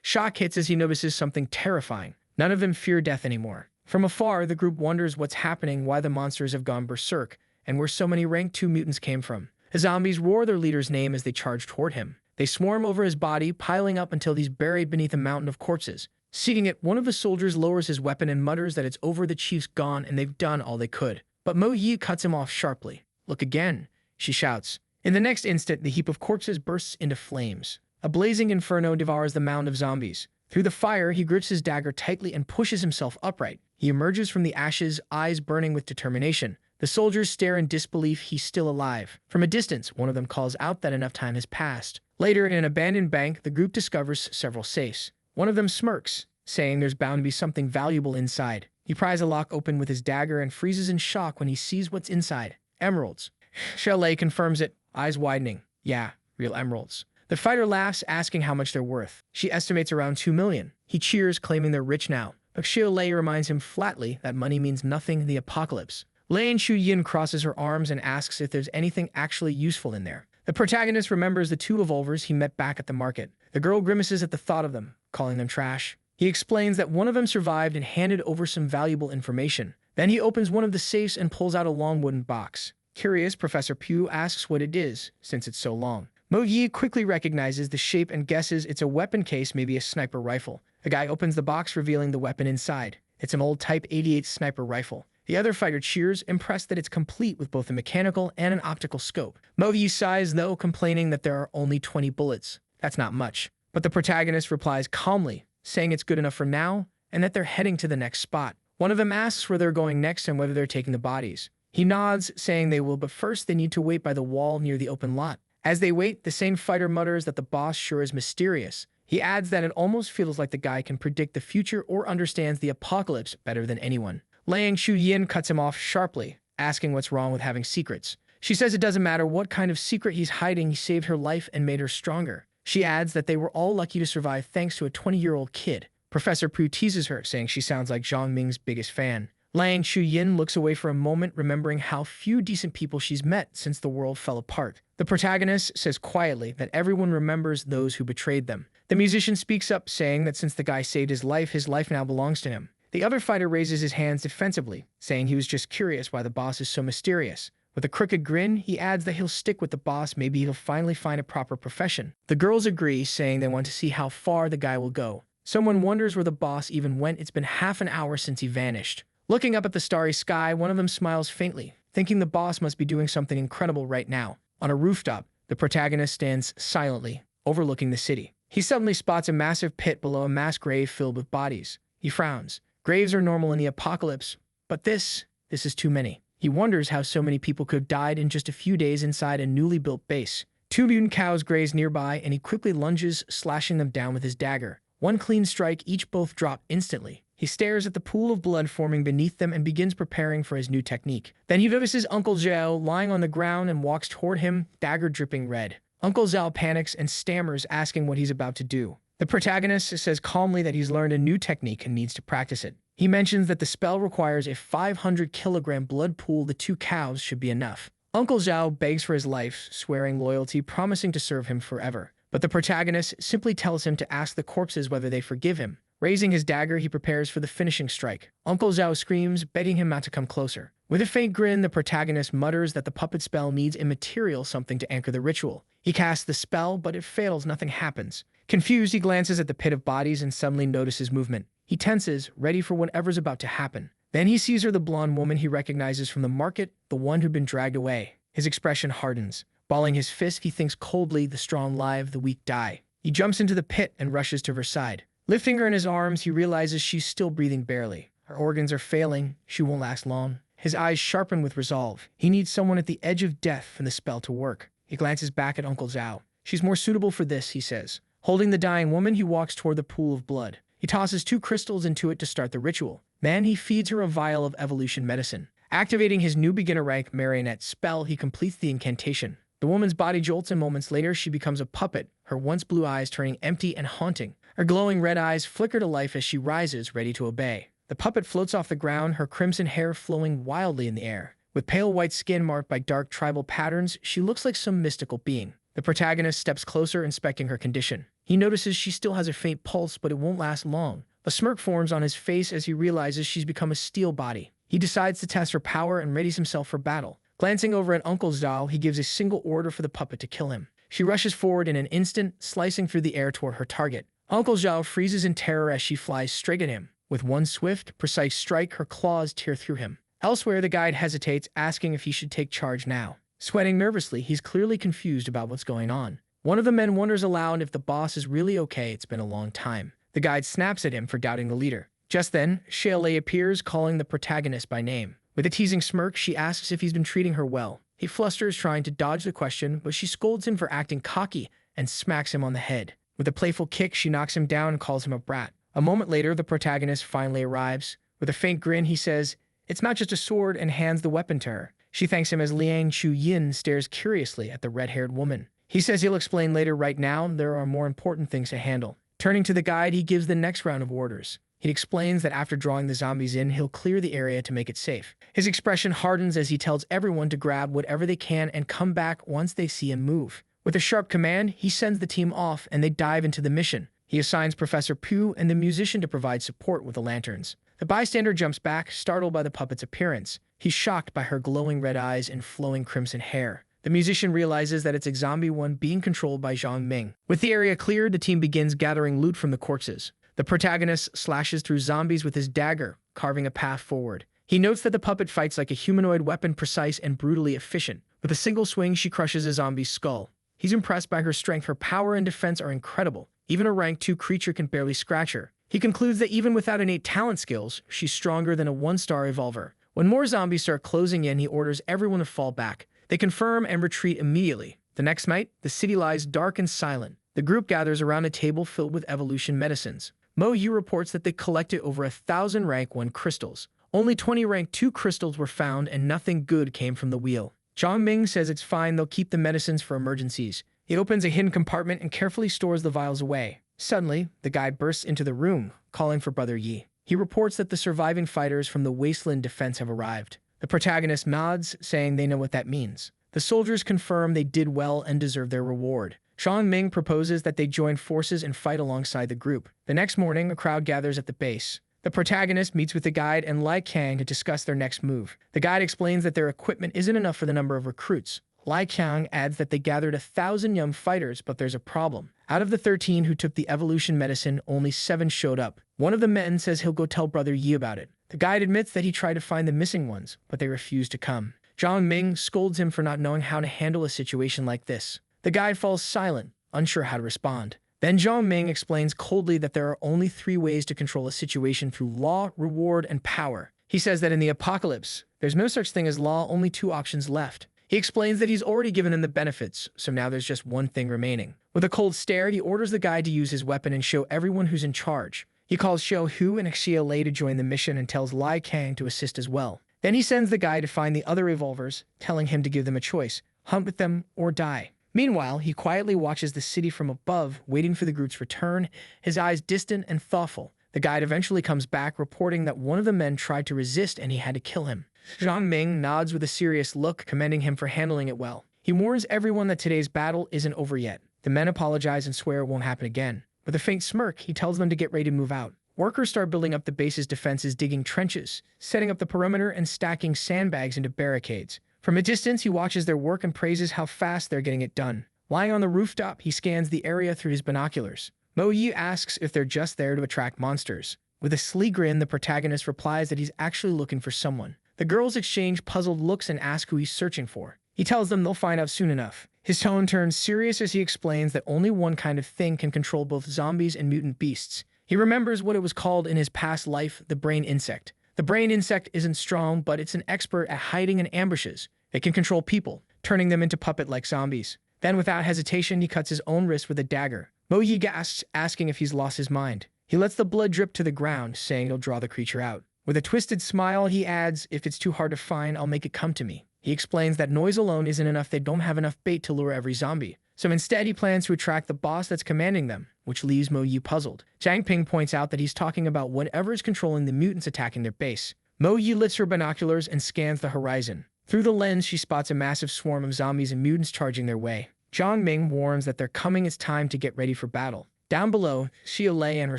Shock hits as he notices something terrifying. None of them fear death anymore. From afar, the group wonders what's happening, why the monsters have gone berserk, and where so many rank 2 mutants came from. The zombies roar their leader's name as they charge toward him. They swarm over his body, piling up until he's buried beneath a mountain of corpses. Seeing it, one of the soldiers lowers his weapon and mutters that it's over, the chief's gone, and they've done all they could. But Mo Yi cuts him off sharply. "Look again," she shouts. In the next instant, the heap of corpses bursts into flames. A blazing inferno devours the mound of zombies. Through the fire, he grips his dagger tightly and pushes himself upright. He emerges from the ashes, eyes burning with determination. The soldiers stare in disbelief. He's still alive. From a distance, one of them calls out that enough time has passed. Later, in an abandoned bank, the group discovers several safes. One of them smirks. saying there's bound to be something valuable inside. He pries a lock open with his dagger and freezes in shock when he sees what's inside. Emeralds. Shelley confirms it, eyes widening. Yeah, real emeralds. The fighter laughs, asking how much they're worth. She estimates around 2 million. He cheers, claiming they're rich now. But Shelley reminds him flatly that money means nothing in the apocalypse. Lane Shu-yin crosses her arms and asks if there's anything actually useful in there. The protagonist remembers the 2 revolvers he met back at the market. The girl grimaces at the thought of them, calling them trash. He explains that one of them survived and handed over some valuable information. Then he opens one of the safes and pulls out a long wooden box. Curious, Professor Pugh asks what it is, since it's so long. Mo Yi quickly recognizes the shape and guesses it's a weapon case, maybe a sniper rifle. The guy opens the box, revealing the weapon inside. It's an old Type 88 sniper rifle. The other fighter cheers, impressed that it's complete with both a mechanical and an optical scope. Mo Yi sighs, though, complaining that there are only 20 bullets. That's not much. But the protagonist replies calmly, saying it's good enough for now, and that they're heading to the next spot. One of them asks where they're going next and whether they're taking the bodies. He nods, saying they will, but first they need to wait by the wall near the open lot. As they wait, the same fighter mutters that the boss sure is mysterious. He adds that it almost feels like the guy can predict the future or understands the apocalypse better than anyone. Liang Shu-yin cuts him off sharply, asking what's wrong with having secrets. She says it doesn't matter what kind of secret he's hiding, he saved her life and made her stronger. She adds that they were all lucky to survive thanks to a 20-year-old kid. Professor Pugh teases her, saying she sounds like Jong Ming's biggest fan. Liang Shu-yin looks away for a moment, remembering how few decent people she's met since the world fell apart. The protagonist says quietly that everyone remembers those who betrayed them. The musician speaks up, saying that since the guy saved his life now belongs to him. The other fighter raises his hands defensively, saying he was just curious why the boss is so mysterious. With a crooked grin, he adds that he'll stick with the boss, maybe he'll finally find a proper profession. The girls agree, saying they want to see how far the guy will go. Someone wonders where the boss even went. It's been half an hour since he vanished. Looking up at the starry sky, one of them smiles faintly, thinking the boss must be doing something incredible right now. On a rooftop, the protagonist stands silently, overlooking the city. He suddenly spots a massive pit below a mass grave filled with bodies. He frowns. Graves are normal in the apocalypse, but this is too many. He wonders how so many people could have died in just a few days inside a newly built base. 2 mutant cows graze nearby, and he quickly lunges, slashing them down with his dagger. One clean strike, each both drop instantly. He stares at the pool of blood forming beneath them and begins preparing for his new technique. Then he notices Uncle Zhao lying on the ground and walks toward him, dagger dripping red. Uncle Zhao panics and stammers, asking what he's about to do. The protagonist says calmly that he's learned a new technique and needs to practice it. He mentions that the spell requires a 500-kilogram blood pool. The 2 cows should be enough. Uncle Zhao begs for his life, swearing loyalty, promising to serve him forever. But the protagonist simply tells him to ask the corpses whether they forgive him. Raising his dagger, he prepares for the finishing strike. Uncle Zhao screams, begging him not to come closer. With a faint grin, the protagonist mutters that the puppet spell needs immaterial something to anchor the ritual. He casts the spell, but it fails, nothing happens. Confused, he glances at the pit of bodies and suddenly notices movement. He tenses, ready for whatever's about to happen. Then he sees her, the blonde woman he recognizes from the market, the one who'd been dragged away. His expression hardens. Balling his fist, he thinks coldly, the strong live, the weak die. He jumps into the pit and rushes to her side. Lifting her in his arms, he realizes she's still breathing barely. Her organs are failing. She won't last long. His eyes sharpen with resolve. He needs someone at the edge of death for the spell to work. He glances back at Uncle Zhao. She's more suitable for this, he says. Holding the dying woman, he walks toward the pool of blood. He tosses 2 crystals into it to start the ritual. Then he feeds her a vial of evolution medicine. Activating his new beginner rank marionette spell, he completes the incantation. The woman's body jolts, and moments later she becomes a puppet, her once blue eyes turning empty and haunting. Her glowing red eyes flicker to life as she rises, ready to obey. The puppet floats off the ground, her crimson hair flowing wildly in the air. With pale white skin marked by dark tribal patterns, she looks like some mystical being. The protagonist steps closer, inspecting her condition. He notices she still has a faint pulse, but it won't last long. A smirk forms on his face as he realizes she's become a steel body. He decides to test her power and readies himself for battle. Glancing over at Uncle Zhao, he gives a single order for the puppet to kill him. She rushes forward in an instant, slicing through the air toward her target. Uncle Zhao freezes in terror as she flies straight at him. With one swift, precise strike, her claws tear through him. Elsewhere, the guide hesitates, asking if he should take charge now. Sweating nervously, he's clearly confused about what's going on. One of the men wonders aloud if the boss is really okay. It's been a long time. The guide snaps at him for doubting the leader. Just then, Shelley appears, calling the protagonist by name. With a teasing smirk, she asks if he's been treating her well. He flusters, trying to dodge the question, but she scolds him for acting cocky and smacks him on the head. With a playful kick, she knocks him down and calls him a brat. A moment later, the protagonist finally arrives. With a faint grin, he says, "It's not just a sword," and hands the weapon to her. She thanks him as Liang Chu-yin stares curiously at the red-haired woman. He says he'll explain later. Right now, there are more important things to handle. Turning to the guide, he gives the next round of orders. He explains that after drawing the zombies in, he'll clear the area to make it safe. His expression hardens as he tells everyone to grab whatever they can and come back once they see him move. With a sharp command, he sends the team off and they dive into the mission. He assigns Professor Pooh and the musician to provide support with the lanterns. The bystander jumps back, startled by the puppet's appearance. He's shocked by her glowing red eyes and flowing crimson hair. The musician realizes that it's a zombie one being controlled by Jong Ming. With the area cleared, the team begins gathering loot from the corpses. The protagonist slashes through zombies with his dagger, carving a path forward. He notes that the puppet fights like a humanoid weapon, precise and brutally efficient. With a single swing, she crushes a zombie's skull. He's impressed by her strength. Her power and defense are incredible. Even a rank 2 creature can barely scratch her. He concludes that even without innate talent skills, she's stronger than a 1-star evolver. When more zombies start closing in, he orders everyone to fall back. They confirm and retreat immediately. The next night, the city lies dark and silent. The group gathers around a table filled with evolution medicines. Mo Yu reports that they collected over 1,000 rank 1 crystals. Only 20 rank 2 crystals were found and nothing good came from the wheel. Jong Ming says it's fine, they'll keep the medicines for emergencies. He opens a hidden compartment and carefully stores the vials away. Suddenly, the guide bursts into the room, calling for Brother Yi. He reports that the surviving fighters from the Wasteland Defense have arrived. The protagonist nods, saying they know what that means. The soldiers confirm they did well and deserve their reward. Jong Ming proposes that they join forces and fight alongside the group. The next morning, a crowd gathers at the base. The protagonist meets with the guide and Lai Kang to discuss their next move. The guide explains that their equipment isn't enough for the number of recruits. Lai Kang adds that they gathered 1,000 young fighters, but there's a problem. Out of the 13 who took the evolution medicine, only 7 showed up. One of the men says he'll go tell Brother Yi about it. The guide admits that he tried to find the missing ones, but they refused to come. Jong Ming scolds him for not knowing how to handle a situation like this. The guide falls silent, unsure how to respond. Then Jong Ming explains coldly that there are only 3 ways to control a situation: through law, reward, and power. He says that in the apocalypse, there's no such thing as law, only 2 options left. He explains that he's already given them the benefits, so now there's just one thing remaining. With a cold stare, he orders the guide to use his weapon and show everyone who's in charge. He calls Xiao Hu and Xia Lei to join the mission and tells Lai Kang to assist as well. Then he sends the guide to find the other evolvers, telling him to give them a choice: hunt with them or die. Meanwhile, he quietly watches the city from above, waiting for the group's return, his eyes distant and thoughtful. The guide eventually comes back, reporting that one of the men tried to resist and he had to kill him. Jong Ming nods with a serious look, commending him for handling it well. He warns everyone that today's battle isn't over yet. The men apologize and swear it won't happen again. With a faint smirk, he tells them to get ready to move out. Workers start building up the base's defenses, digging trenches, setting up the perimeter, and stacking sandbags into barricades. From a distance, he watches their work and praises how fast they're getting it done. Lying on the rooftop, he scans the area through his binoculars. Mo Yi asks if they're just there to attract monsters. With a sly grin, the protagonist replies that he's actually looking for someone. The girls exchange puzzled looks and ask who he's searching for. He tells them they'll find out soon enough. His tone turns serious as he explains that only one kind of thing can control both zombies and mutant beasts. He remembers what it was called in his past life: the brain insect. The brain insect isn't strong, but it's an expert at hiding in ambushes. It can control people, turning them into puppet-like zombies. Then, without hesitation, he cuts his own wrist with a dagger. Mo Yi gasps, asking if he's lost his mind. He lets the blood drip to the ground, saying he'll draw the creature out. With a twisted smile, he adds, "If it's too hard to find, I'll make it come to me." He explains that noise alone isn't enough. They don't have enough bait to lure every zombie. So instead, he plans to attract the boss that's commanding them, which leaves Mo Yi puzzled. Zhang Ping points out that he's talking about whatever is controlling the mutants attacking their base. Mo Yi lifts her binoculars and scans the horizon. Through the lens, she spots a massive swarm of zombies and mutants charging their way. Jong Ming warns that they're coming. It's time to get ready for battle. Down below, Xia Lei and her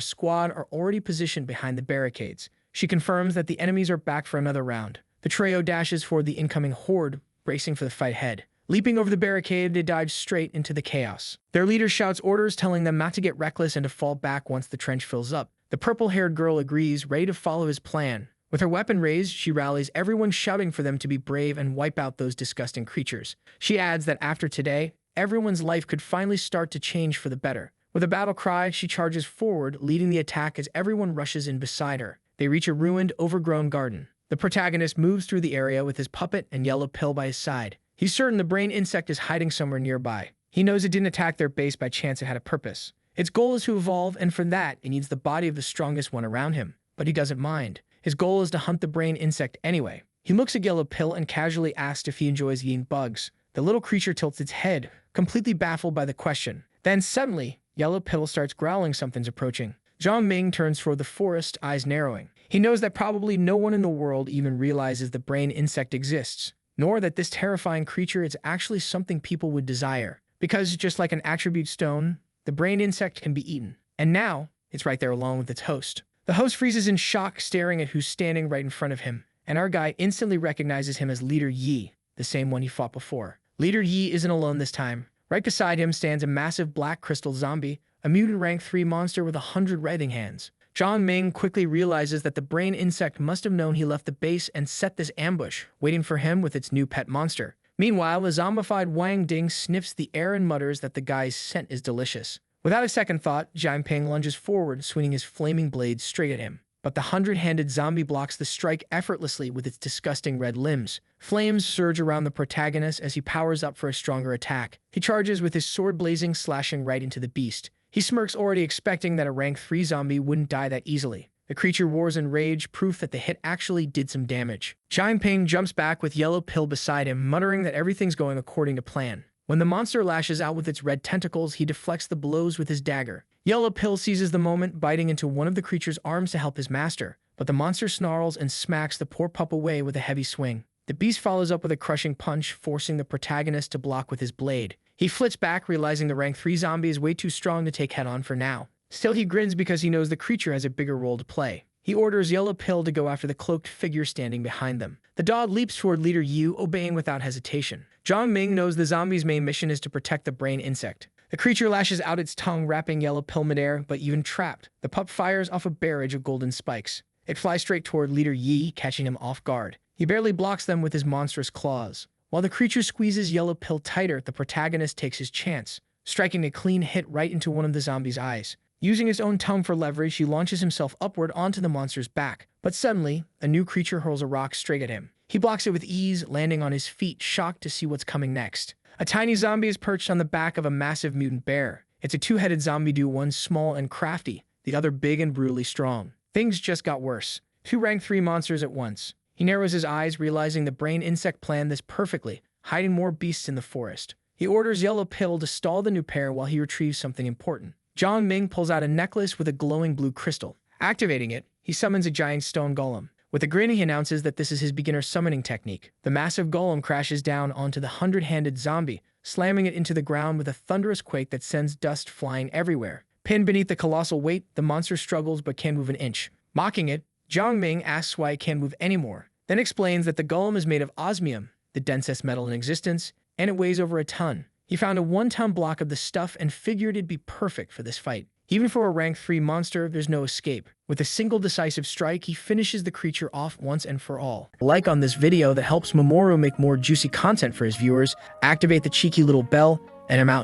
squad are already positioned behind the barricades. She confirms that the enemies are back for another round. The trio dashes for the incoming horde, bracing for the fight ahead. Leaping over the barricade, they dive straight into the chaos. Their leader shouts orders, telling them not to get reckless and to fall back once the trench fills up. The purple-haired girl agrees, ready to follow his plan. With her weapon raised, she rallies everyone, shouting for them to be brave and wipe out those disgusting creatures. She adds that after today, everyone's life could finally start to change for the better. With a battle cry, she charges forward, leading the attack as everyone rushes in beside her. They reach a ruined, overgrown garden. The protagonist moves through the area with his puppet and yellow pill by his side. He's certain the brain insect is hiding somewhere nearby. He knows it didn't attack their base by chance, it had a purpose. Its goal is to evolve, and for that, it needs the body of the strongest one around him. But he doesn't mind. His goal is to hunt the brain insect anyway. He looks at Yellow Pill and casually asks if he enjoys eating bugs. The little creature tilts its head, completely baffled by the question. Then suddenly, Yellow Pill starts growling something's approaching. Jong Ming turns toward the forest, eyes narrowing. He knows that probably no one in the world even realizes the brain insect exists, nor that this terrifying creature is actually something people would desire. Because just like an attribute stone, the brain insect can be eaten. And now, it's right there along with its host. The host freezes in shock, staring at who's standing right in front of him. And our guy instantly recognizes him as Leader Yi, the same one he fought before. Leader Yi isn't alone this time. Right beside him stands a massive black crystal zombie, a mutant rank 3 monster with 100 writhing hands. Jong Ming quickly realizes that the brain insect must have known he left the base and set this ambush, waiting for him with its new pet monster. Meanwhile, the zombified Wang Ding sniffs the air and mutters that the guy's scent is delicious. Without a second thought, Jong Ming lunges forward, swinging his flaming blade straight at him. But the 100-handed zombie blocks the strike effortlessly with its disgusting red limbs. Flames surge around the protagonist as he powers up for a stronger attack. He charges with his sword blazing, slashing right into the beast. He smirks, already expecting that a rank 3 zombie wouldn't die that easily. The creature roars in rage, proof that the hit actually did some damage. Jong Ming jumps back with Yellow Pill beside him, muttering that everything's going according to plan. When the monster lashes out with its red tentacles, he deflects the blows with his dagger. Yellow Pill seizes the moment, biting into one of the creature's arms to help his master, but the monster snarls and smacks the poor pup away with a heavy swing. The beast follows up with a crushing punch, forcing the protagonist to block with his blade. He flits back, realizing the rank 3 zombie is way too strong to take head-on for now. Still, he grins because he knows the creature has a bigger role to play. He orders Yellow Pill to go after the cloaked figure standing behind them. The dog leaps toward Leader Yu, obeying without hesitation. Jong Ming knows the zombie's main mission is to protect the brain insect. The creature lashes out its tongue, wrapping Yellow Pill midair, but even trapped, the pup fires off a barrage of golden spikes. It flies straight toward Leader Yi, catching him off guard. He barely blocks them with his monstrous claws. While the creature squeezes Yellow Pill tighter, the protagonist takes his chance, striking a clean hit right into one of the zombie's eyes. Using his own tongue for leverage, he launches himself upward onto the monster's back. But suddenly, a new creature hurls a rock straight at him. He blocks it with ease, landing on his feet, shocked to see what's coming next. A tiny zombie is perched on the back of a massive mutant bear. It's a two-headed zombie dude, one small and crafty, the other big and brutally strong. Things just got worse. 2 rank 3 monsters at once. He narrows his eyes, realizing the brain insect planned this perfectly, hiding more beasts in the forest. He orders Yellow Pill to stall the new pair while he retrieves something important. Jong Ming pulls out a necklace with a glowing blue crystal. Activating it, he summons a giant stone golem. With a grin, he announces that this is his beginner summoning technique. The massive golem crashes down onto the 100-handed zombie, slamming it into the ground with a thunderous quake that sends dust flying everywhere. Pinned beneath the colossal weight, the monster struggles but can't move an inch. Mocking it, Jong Ming asks why it can't move anymore, then explains that the golem is made of osmium, the densest metal in existence, and it weighs over a ton. He found a 1-ton block of the stuff and figured it'd be perfect for this fight. Even for a rank 3 monster, there's no escape. With a single decisive strike, he finishes the creature off once and for all. Like on this video that helps Mamoru make more juicy content for his viewers, activate the cheeky little bell, and I'm out.